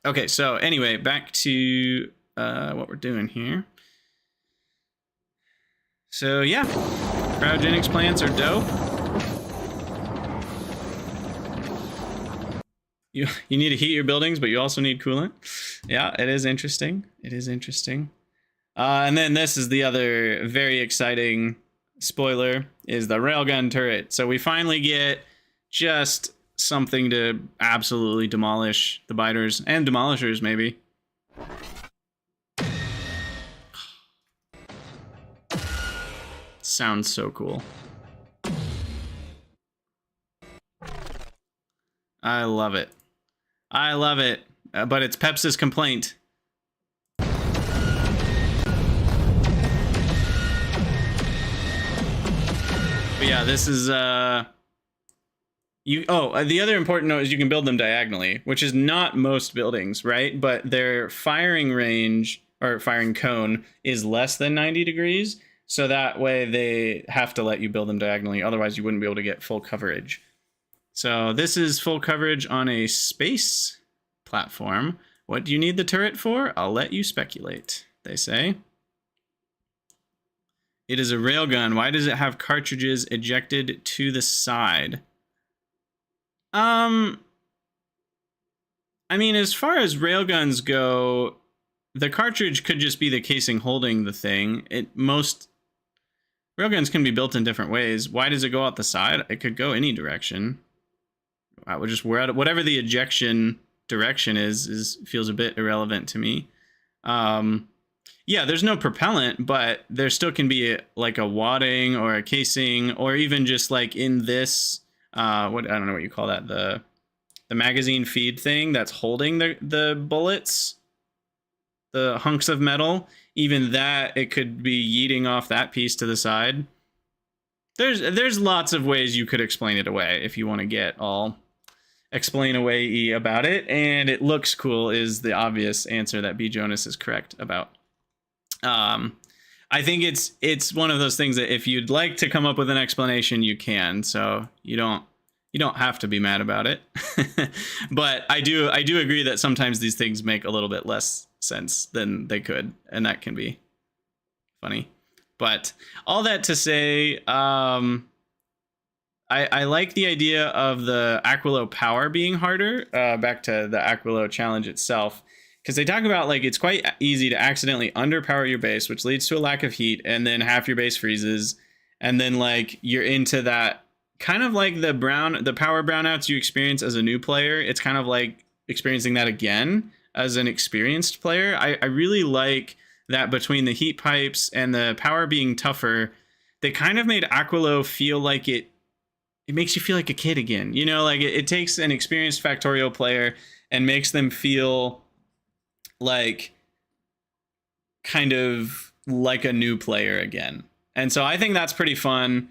Okay, so anyway, back to what we're doing here. So yeah, cryogenics plants are dope. You need to heat your buildings, but you also need coolant. Yeah, it is interesting. It is interesting. And then this is the other very exciting spoiler, is the railgun turret. So we finally get just something to absolutely demolish the biters and demolishers, maybe. Sounds so cool. I love it. I love it. But it's Peps's complaint. But yeah, this is the other important note is you can build them diagonally, which is not most buildings, right? But their firing range or firing cone is less than 90 degrees. So that way they have to let you build them diagonally. Otherwise you wouldn't be able to get full coverage. So this is full coverage on a space platform. What do you need the turret for? I'll let you speculate, they say. It is a railgun. Why does it have cartridges ejected to the side? I mean, as far as railguns go, the cartridge could just be the casing holding the thing. Most railguns can be built in different ways. Why does it go out the side? It could go any direction. I would just whatever the ejection direction is feels a bit irrelevant to me. Yeah, there's no propellant, but there still can be like a wadding or a casing, or even just like in this what, I don't know what you call that, the magazine feed thing that's holding the bullets, the hunks of metal. Even that, it could be yeeting off that piece to the side. There's lots of ways you could explain it away if you want to get all explain away about it, and it looks cool is the obvious answer that B. Jonas is correct about. I think it's one of those things that if you'd like to come up with an explanation, you can. So you don't have to be mad about it. But I do agree that sometimes these things make a little bit less sense than they could, and that can be funny. But all that to say, I like the idea of the Aquilo power being harder, back to the Aquilo challenge itself, because they talk about like it's quite easy to accidentally underpower your base, which leads to a lack of heat, and then half your base freezes, and then like you're into that kind of like the power brownouts you experience as a new player. It's kind of like experiencing that again as an experienced player. I really like that between the heat pipes and the power being tougher, they kind of made Aquilo feel like it makes you feel like a kid again. You know, like it takes an experienced Factorio player and makes them feel like kind of like a new player again. And so I think that's pretty fun.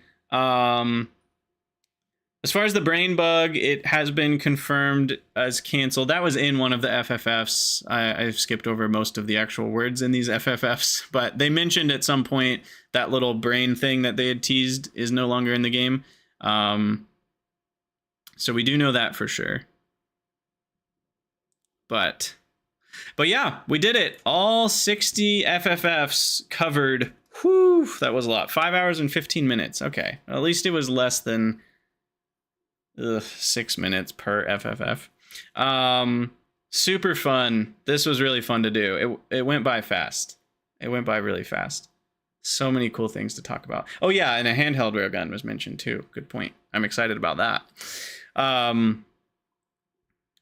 As far as the brain bug, it has been confirmed as canceled. That was in one of the FFFs. I've skipped over most of the actual words in these FFFs, but they mentioned at some point that little brain thing that they had teased is no longer in the game. So we do know that for sure. But yeah, we did it. All 60 FFFs covered. Whew, that was a lot. 5 hours and 15 minutes. Okay, at least it was less than 6 minutes per FFF. Super fun. This was really fun to do. It went by fast. It went by really fast. So many cool things to talk about. Oh yeah, and a handheld railgun was mentioned too. Good point. I'm excited about that.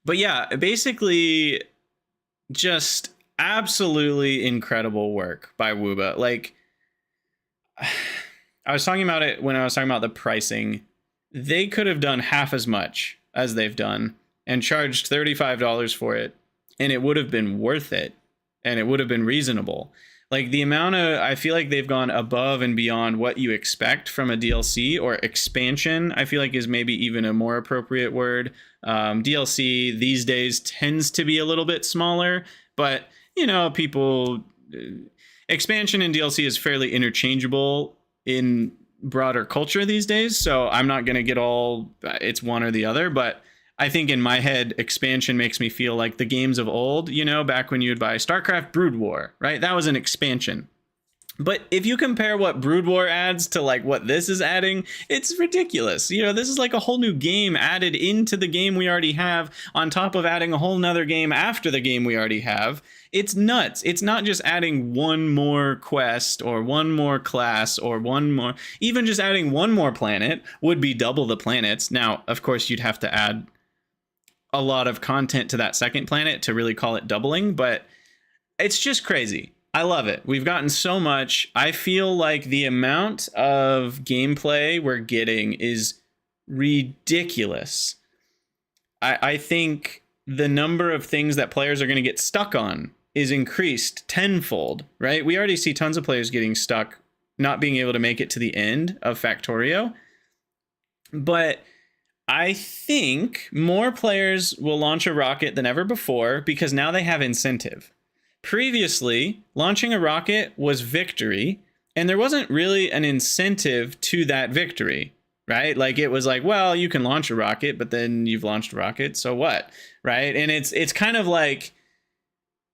But yeah, basically just absolutely incredible work by Wooba. Like, I was talking about it when I was talking about the pricing. They could have done half as much as they've done and charged $35 for it, and it would have been worth it, and it would have been reasonable. Like, the amount of, I feel like they've gone above and beyond what you expect from a DLC or expansion, I feel like is maybe even a more appropriate word. DLC these days tends to be a little bit smaller, but, you know, people, expansion and DLC is fairly interchangeable in broader culture these days, so I'm not going to get all it's one or the other, but I think in my head expansion makes me feel like the games of old, you know, back when you'd buy StarCraft Brood War, right? That was an expansion. But if you compare what Brood War adds to like what this is adding, it's ridiculous. You know, this is like a whole new game added into the game we already have, on top of adding a whole nother game after the game we already have. It's nuts. It's not just adding one more quest or one more class or one more, even just adding one more planet would be double the planets. Now, of course, you'd have to add a lot of content to that second planet to really call it doubling, but it's just crazy. I love it. We've gotten so much. I feel like the amount of gameplay we're getting is ridiculous. I think the number of things that players are going to get stuck on is increased tenfold, right? We already see tons of players getting stuck, not being able to make it to the end of Factorio. But I think more players will launch a rocket than ever before because now they have incentive. Previously, launching a rocket was victory, and there wasn't really an incentive to that victory, right? Like, it was like, well, you can launch a rocket, but then you've launched a rocket, so what, right? And it's kind of like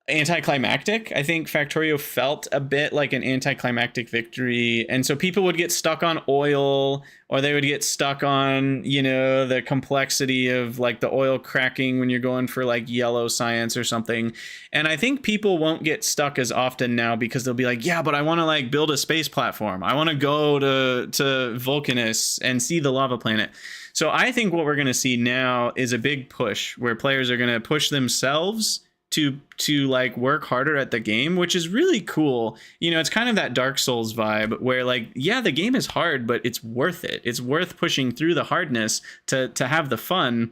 anticlimactic. I think Factorio felt a bit like an anticlimactic victory, and so people would get stuck on oil, or they would get stuck on, you know, the complexity of like the oil cracking when you're going for like yellow science or something. And I think people won't get stuck as often now because they'll be like, yeah, but I want to like build a space platform. I want to go to Vulcanus and see the lava planet. So I think what we're going to see now is a big push where players are going to push themselves to like work harder at the game, which is really cool. You know, it's kind of that Dark Souls vibe where like, yeah, the game is hard, but it's worth it. It's worth pushing through the hardness to have the fun.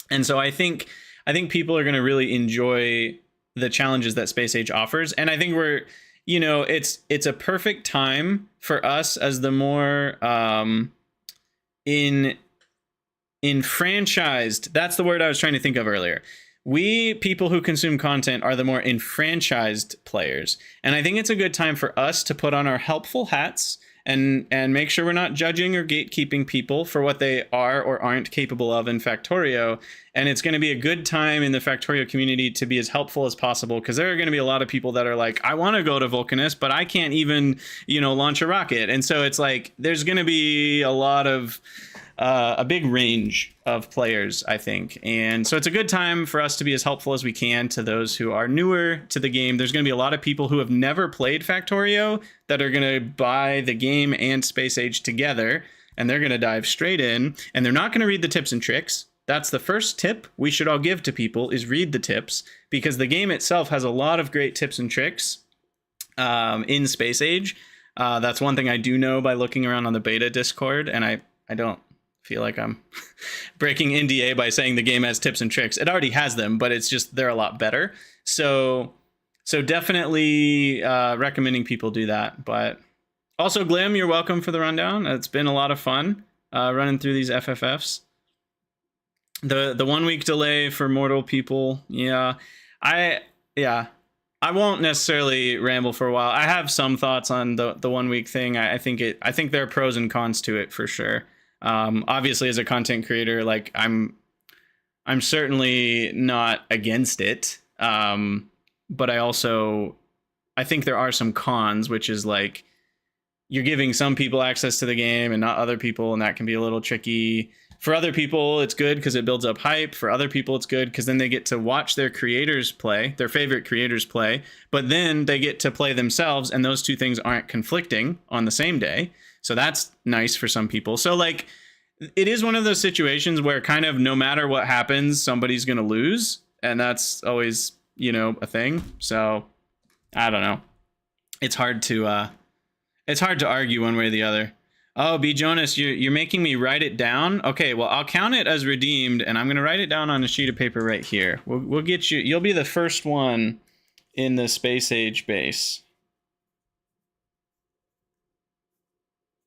And so I think people are going to really enjoy the challenges that Space Age offers. And I think we're, you know, it's a perfect time for us as the more enfranchised, that's the word I was trying to think of earlier. We, people who consume content, are the more enfranchised players. And I think it's a good time for us to put on our helpful hats and make sure we're not judging or gatekeeping people for what they are or aren't capable of in Factorio. And it's going to be a good time in the Factorio community to be as helpful as possible, because there are going to be a lot of people that are like, I want to go to Vulcanus, but I can't even, you know, launch a rocket. And so it's like, there's going to be a lot of a big range of players, I think. And so it's a good time for us to be as helpful as we can to those who are newer to the game. There's going to be a lot of people who have never played Factorio that are going to buy the game and Space Age together. and they're going to dive straight in, and they're not going to read the tips and tricks. That's the first tip we should all give to people, is read the tips, because the game itself has a lot of great tips and tricks in Space Age. That's one thing I do know by looking around on the beta Discord, and I don't feel like I'm breaking NDA by saying the game has tips and tricks. It already has them, but it's just they're a lot better. So definitely recommending people do that. But also, Glim, you're welcome for the rundown. It's been a lot of fun running through these FFFs. The 1 week delay for mortal people, I won't necessarily ramble for a while. I have some thoughts on the 1 week thing. I think there are pros and cons to it for sure. Obviously, as a content creator, like I'm certainly not against it. But I think there are some cons, which is like you're giving some people access to the game and not other people, and that can be a little tricky. For other people, it's good because it builds up hype. For other people, it's good because then they get to watch their creators play, their favorite creators play, but then they get to play themselves, and those two things aren't conflicting on the same day. So that's nice for some people. So like, it is one of those situations where kind of no matter what happens, somebody's going to lose. And that's always, a thing. So I don't know. It's hard to argue one way or the other. Oh, B Jonas, you're making me write it down. Okay, well, I'll count it as redeemed, and I'm going to write it down on a sheet of paper right here. We'll get you. You'll be the first one in the Space Age base.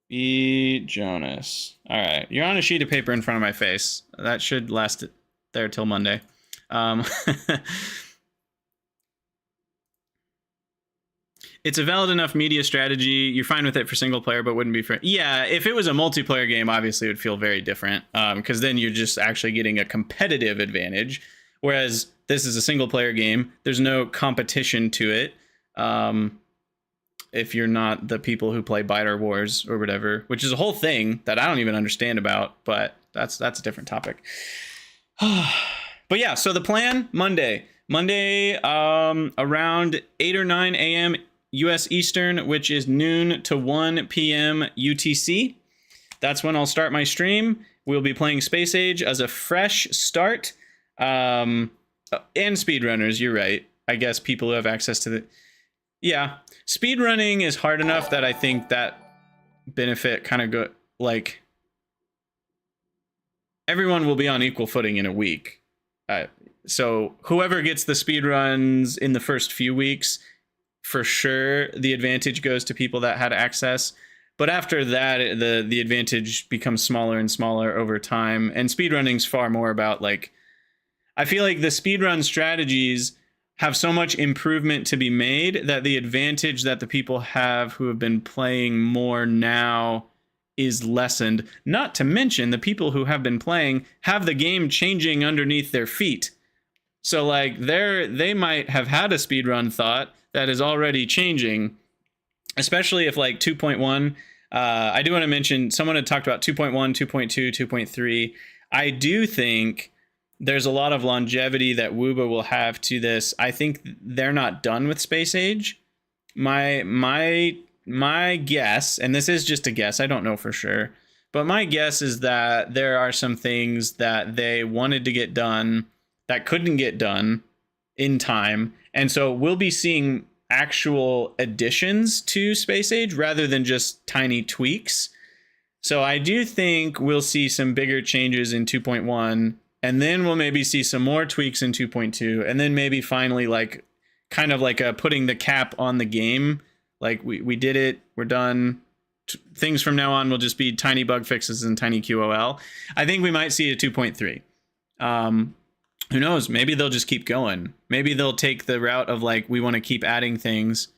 B Jonas. All right, you're on a sheet of paper in front of my face. That should last there till Monday. It's a valid enough media strategy. You're fine with it for single player, but wouldn't be for... Yeah, if it was a multiplayer game, obviously it would feel very different, because then you're just actually getting a competitive advantage, whereas this is a single player game. There's no competition to it. If you're not the people who play Biter Wars or whatever, which is a whole thing that I don't even understand about, but that's a different topic. But yeah, so the plan, Monday, around 8 or 9 a.m. US Eastern, which is noon to 1 p.m. UTC. That's when I'll start my stream. We'll be playing Space Age as a fresh start. And speedrunners, you're right. I guess people who have access to the... Yeah, speedrunning is hard enough that I think that benefit kind of go... Like, everyone will be on equal footing in a week. So whoever gets the speedruns in the first few weeks, for sure, the advantage goes to people that had access. But after that, the advantage becomes smaller and smaller over time. And speedrunning's far more about, like, I feel like the speedrun strategies have so much improvement to be made that the advantage that the people have who have been playing more now is lessened. Not to mention the people who have been playing have the game changing underneath their feet. So like they might have had a speedrun thought that is already changing, especially if like 2.1, I do want to mention someone had talked about 2.1, 2.2, 2.3. I do think there's a lot of longevity that Wooba will have to this. I think they're not done with Space Age. My guess, and this is just a guess, I don't know for sure, but my guess is that there are some things that they wanted to get done that couldn't get done in time. And so we'll be seeing actual additions to Space Age rather than just tiny tweaks. So I do think we'll see some bigger changes in 2.1, and then we'll maybe see some more tweaks in 2.2, and then maybe finally like kind of like a putting the cap on the game. Like we did it, we're done. Things from now on will just be tiny bug fixes and tiny QOL. I think we might see a 2.3. Who knows? Maybe they'll just keep going. Maybe they'll take the route of like, we want to keep adding things.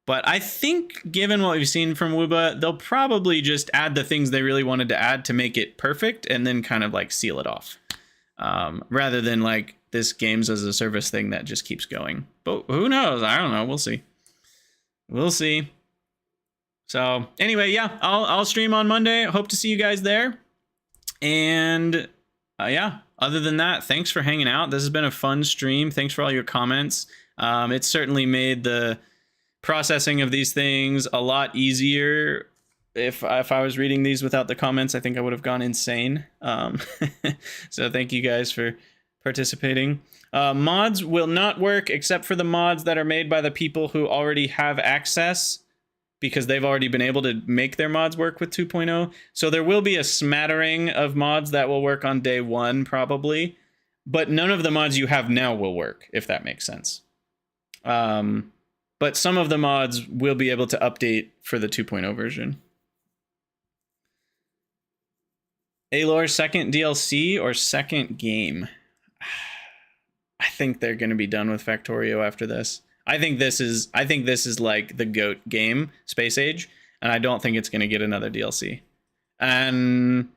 But I think given what we've seen from Wooba, they'll probably just add the things they really wanted to add to make it perfect and then kind of like seal it off. Rather than like this games as a service thing that just keeps going. But who knows? I don't know. We'll see. We'll see. So anyway, yeah, I'll stream on Monday. Hope to see you guys there. And yeah, other than that, thanks for hanging out. This has been a fun stream. Thanks for all your comments. It's certainly made the processing of these things a lot easier if I was reading these without the comments, I think I would have gone insane. So thank you guys for participating. Mods will not work except for the mods that are made by the people who already have access, because they've already been able to make their mods work with 2.0. So there will be a smattering of mods that will work on day 1 probably, but none of the mods you have now will work, if that makes sense. But some of the mods will be able to update for the 2.0 version. Aloy, second DLC or second game? I think they're going to be done with Factorio after this. I think this is like the GOAT game, Space Age, and I don't think it's going to get another DLC. And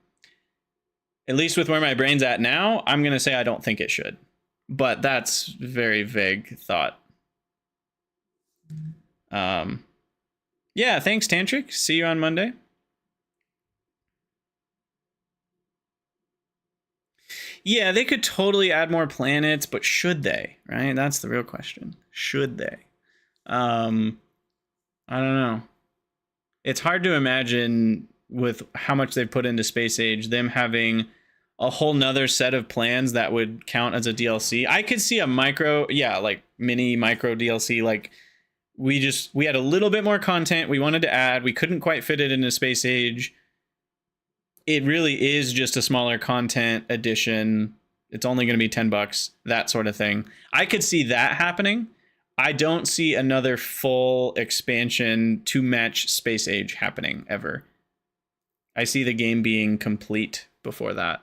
at least with where my brain's at now, I'm going to say I don't think it should. But that's very vague thought. Yeah, thanks, Tantric. See you on Monday. Yeah, they could totally add more planets, but should they? Right? That's the real question. Should they? I don't know. It's hard to imagine with how much they've put into Space Age, them having a whole nother set of plans that would count as a DLC. I could see a micro, like mini micro DLC. Like we had a little bit more content we wanted to add. We couldn't quite fit it into Space Age. It really is just a smaller content edition. It's only going to be $10, that sort of thing. I could see that happening. I don't see another full expansion to match Space Age happening ever. I see the game being complete before that.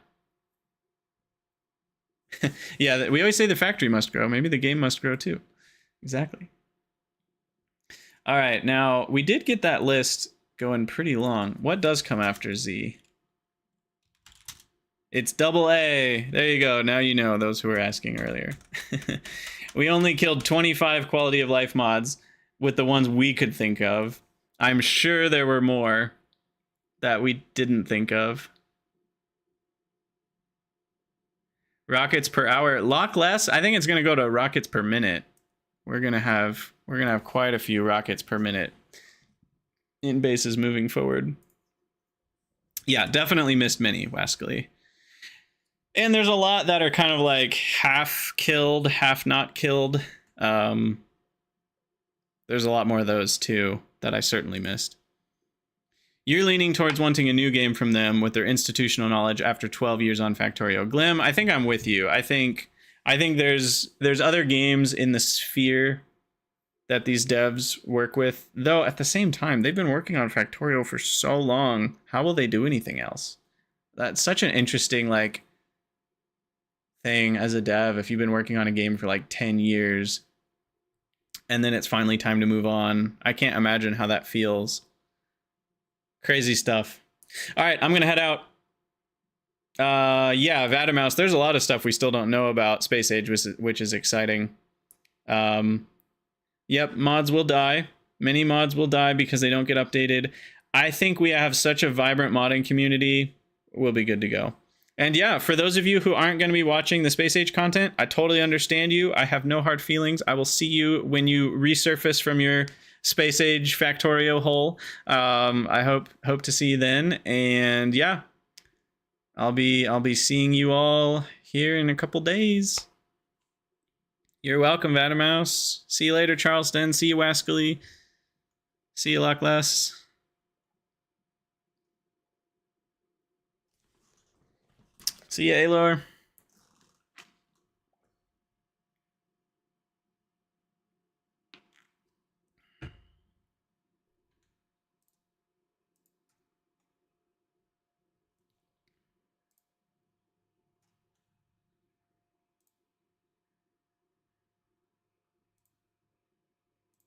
Yeah, we always say the factory must grow. Maybe the game must grow too. Exactly. All right, now we did get that list going pretty long. What does come after Z? It's AA. There you go. Now you know, those who were asking earlier. We only killed 25 quality of life mods with the ones we could think of. I'm sure there were more that we didn't think of. Rockets per hour. Lock less. I think it's going to go to rockets per minute. We're going to have quite a few rockets per minute in bases moving forward. Yeah, definitely missed many, Wascally. And there's a lot that are kind of like half killed, half not killed. There's a lot more of those too that I certainly missed. You're leaning towards wanting a new game from them with their institutional knowledge after 12 years on Factorio. Glim, I think I'm with you. I think there's other games in the sphere that these devs work with, though at the same time, they've been working on Factorio for so long. How will they do anything else? That's such an interesting thing as a dev. If you've been working on a game for 10 years and then it's finally time to move on, I can't imagine how that feels. Crazy stuff. All right, I'm gonna head out. Yeah, Vadamouse, there's a lot of stuff we still don't know about Space Age, which is exciting. Yep, mods will die. Many mods will die because they don't get updated. I think we have such a vibrant modding community, we'll be good to go. And yeah, for those of you who aren't going to be watching the Space Age content, I totally understand you. I have no hard feelings. I will see you when you resurface from your Space Age Factorio hole. I hope to see you then. And yeah, I'll be seeing you all here in a couple days. You're welcome, Vadamouse. See you later, Charleston. See you, Wascally. See you, Lockless. See ya, Alor.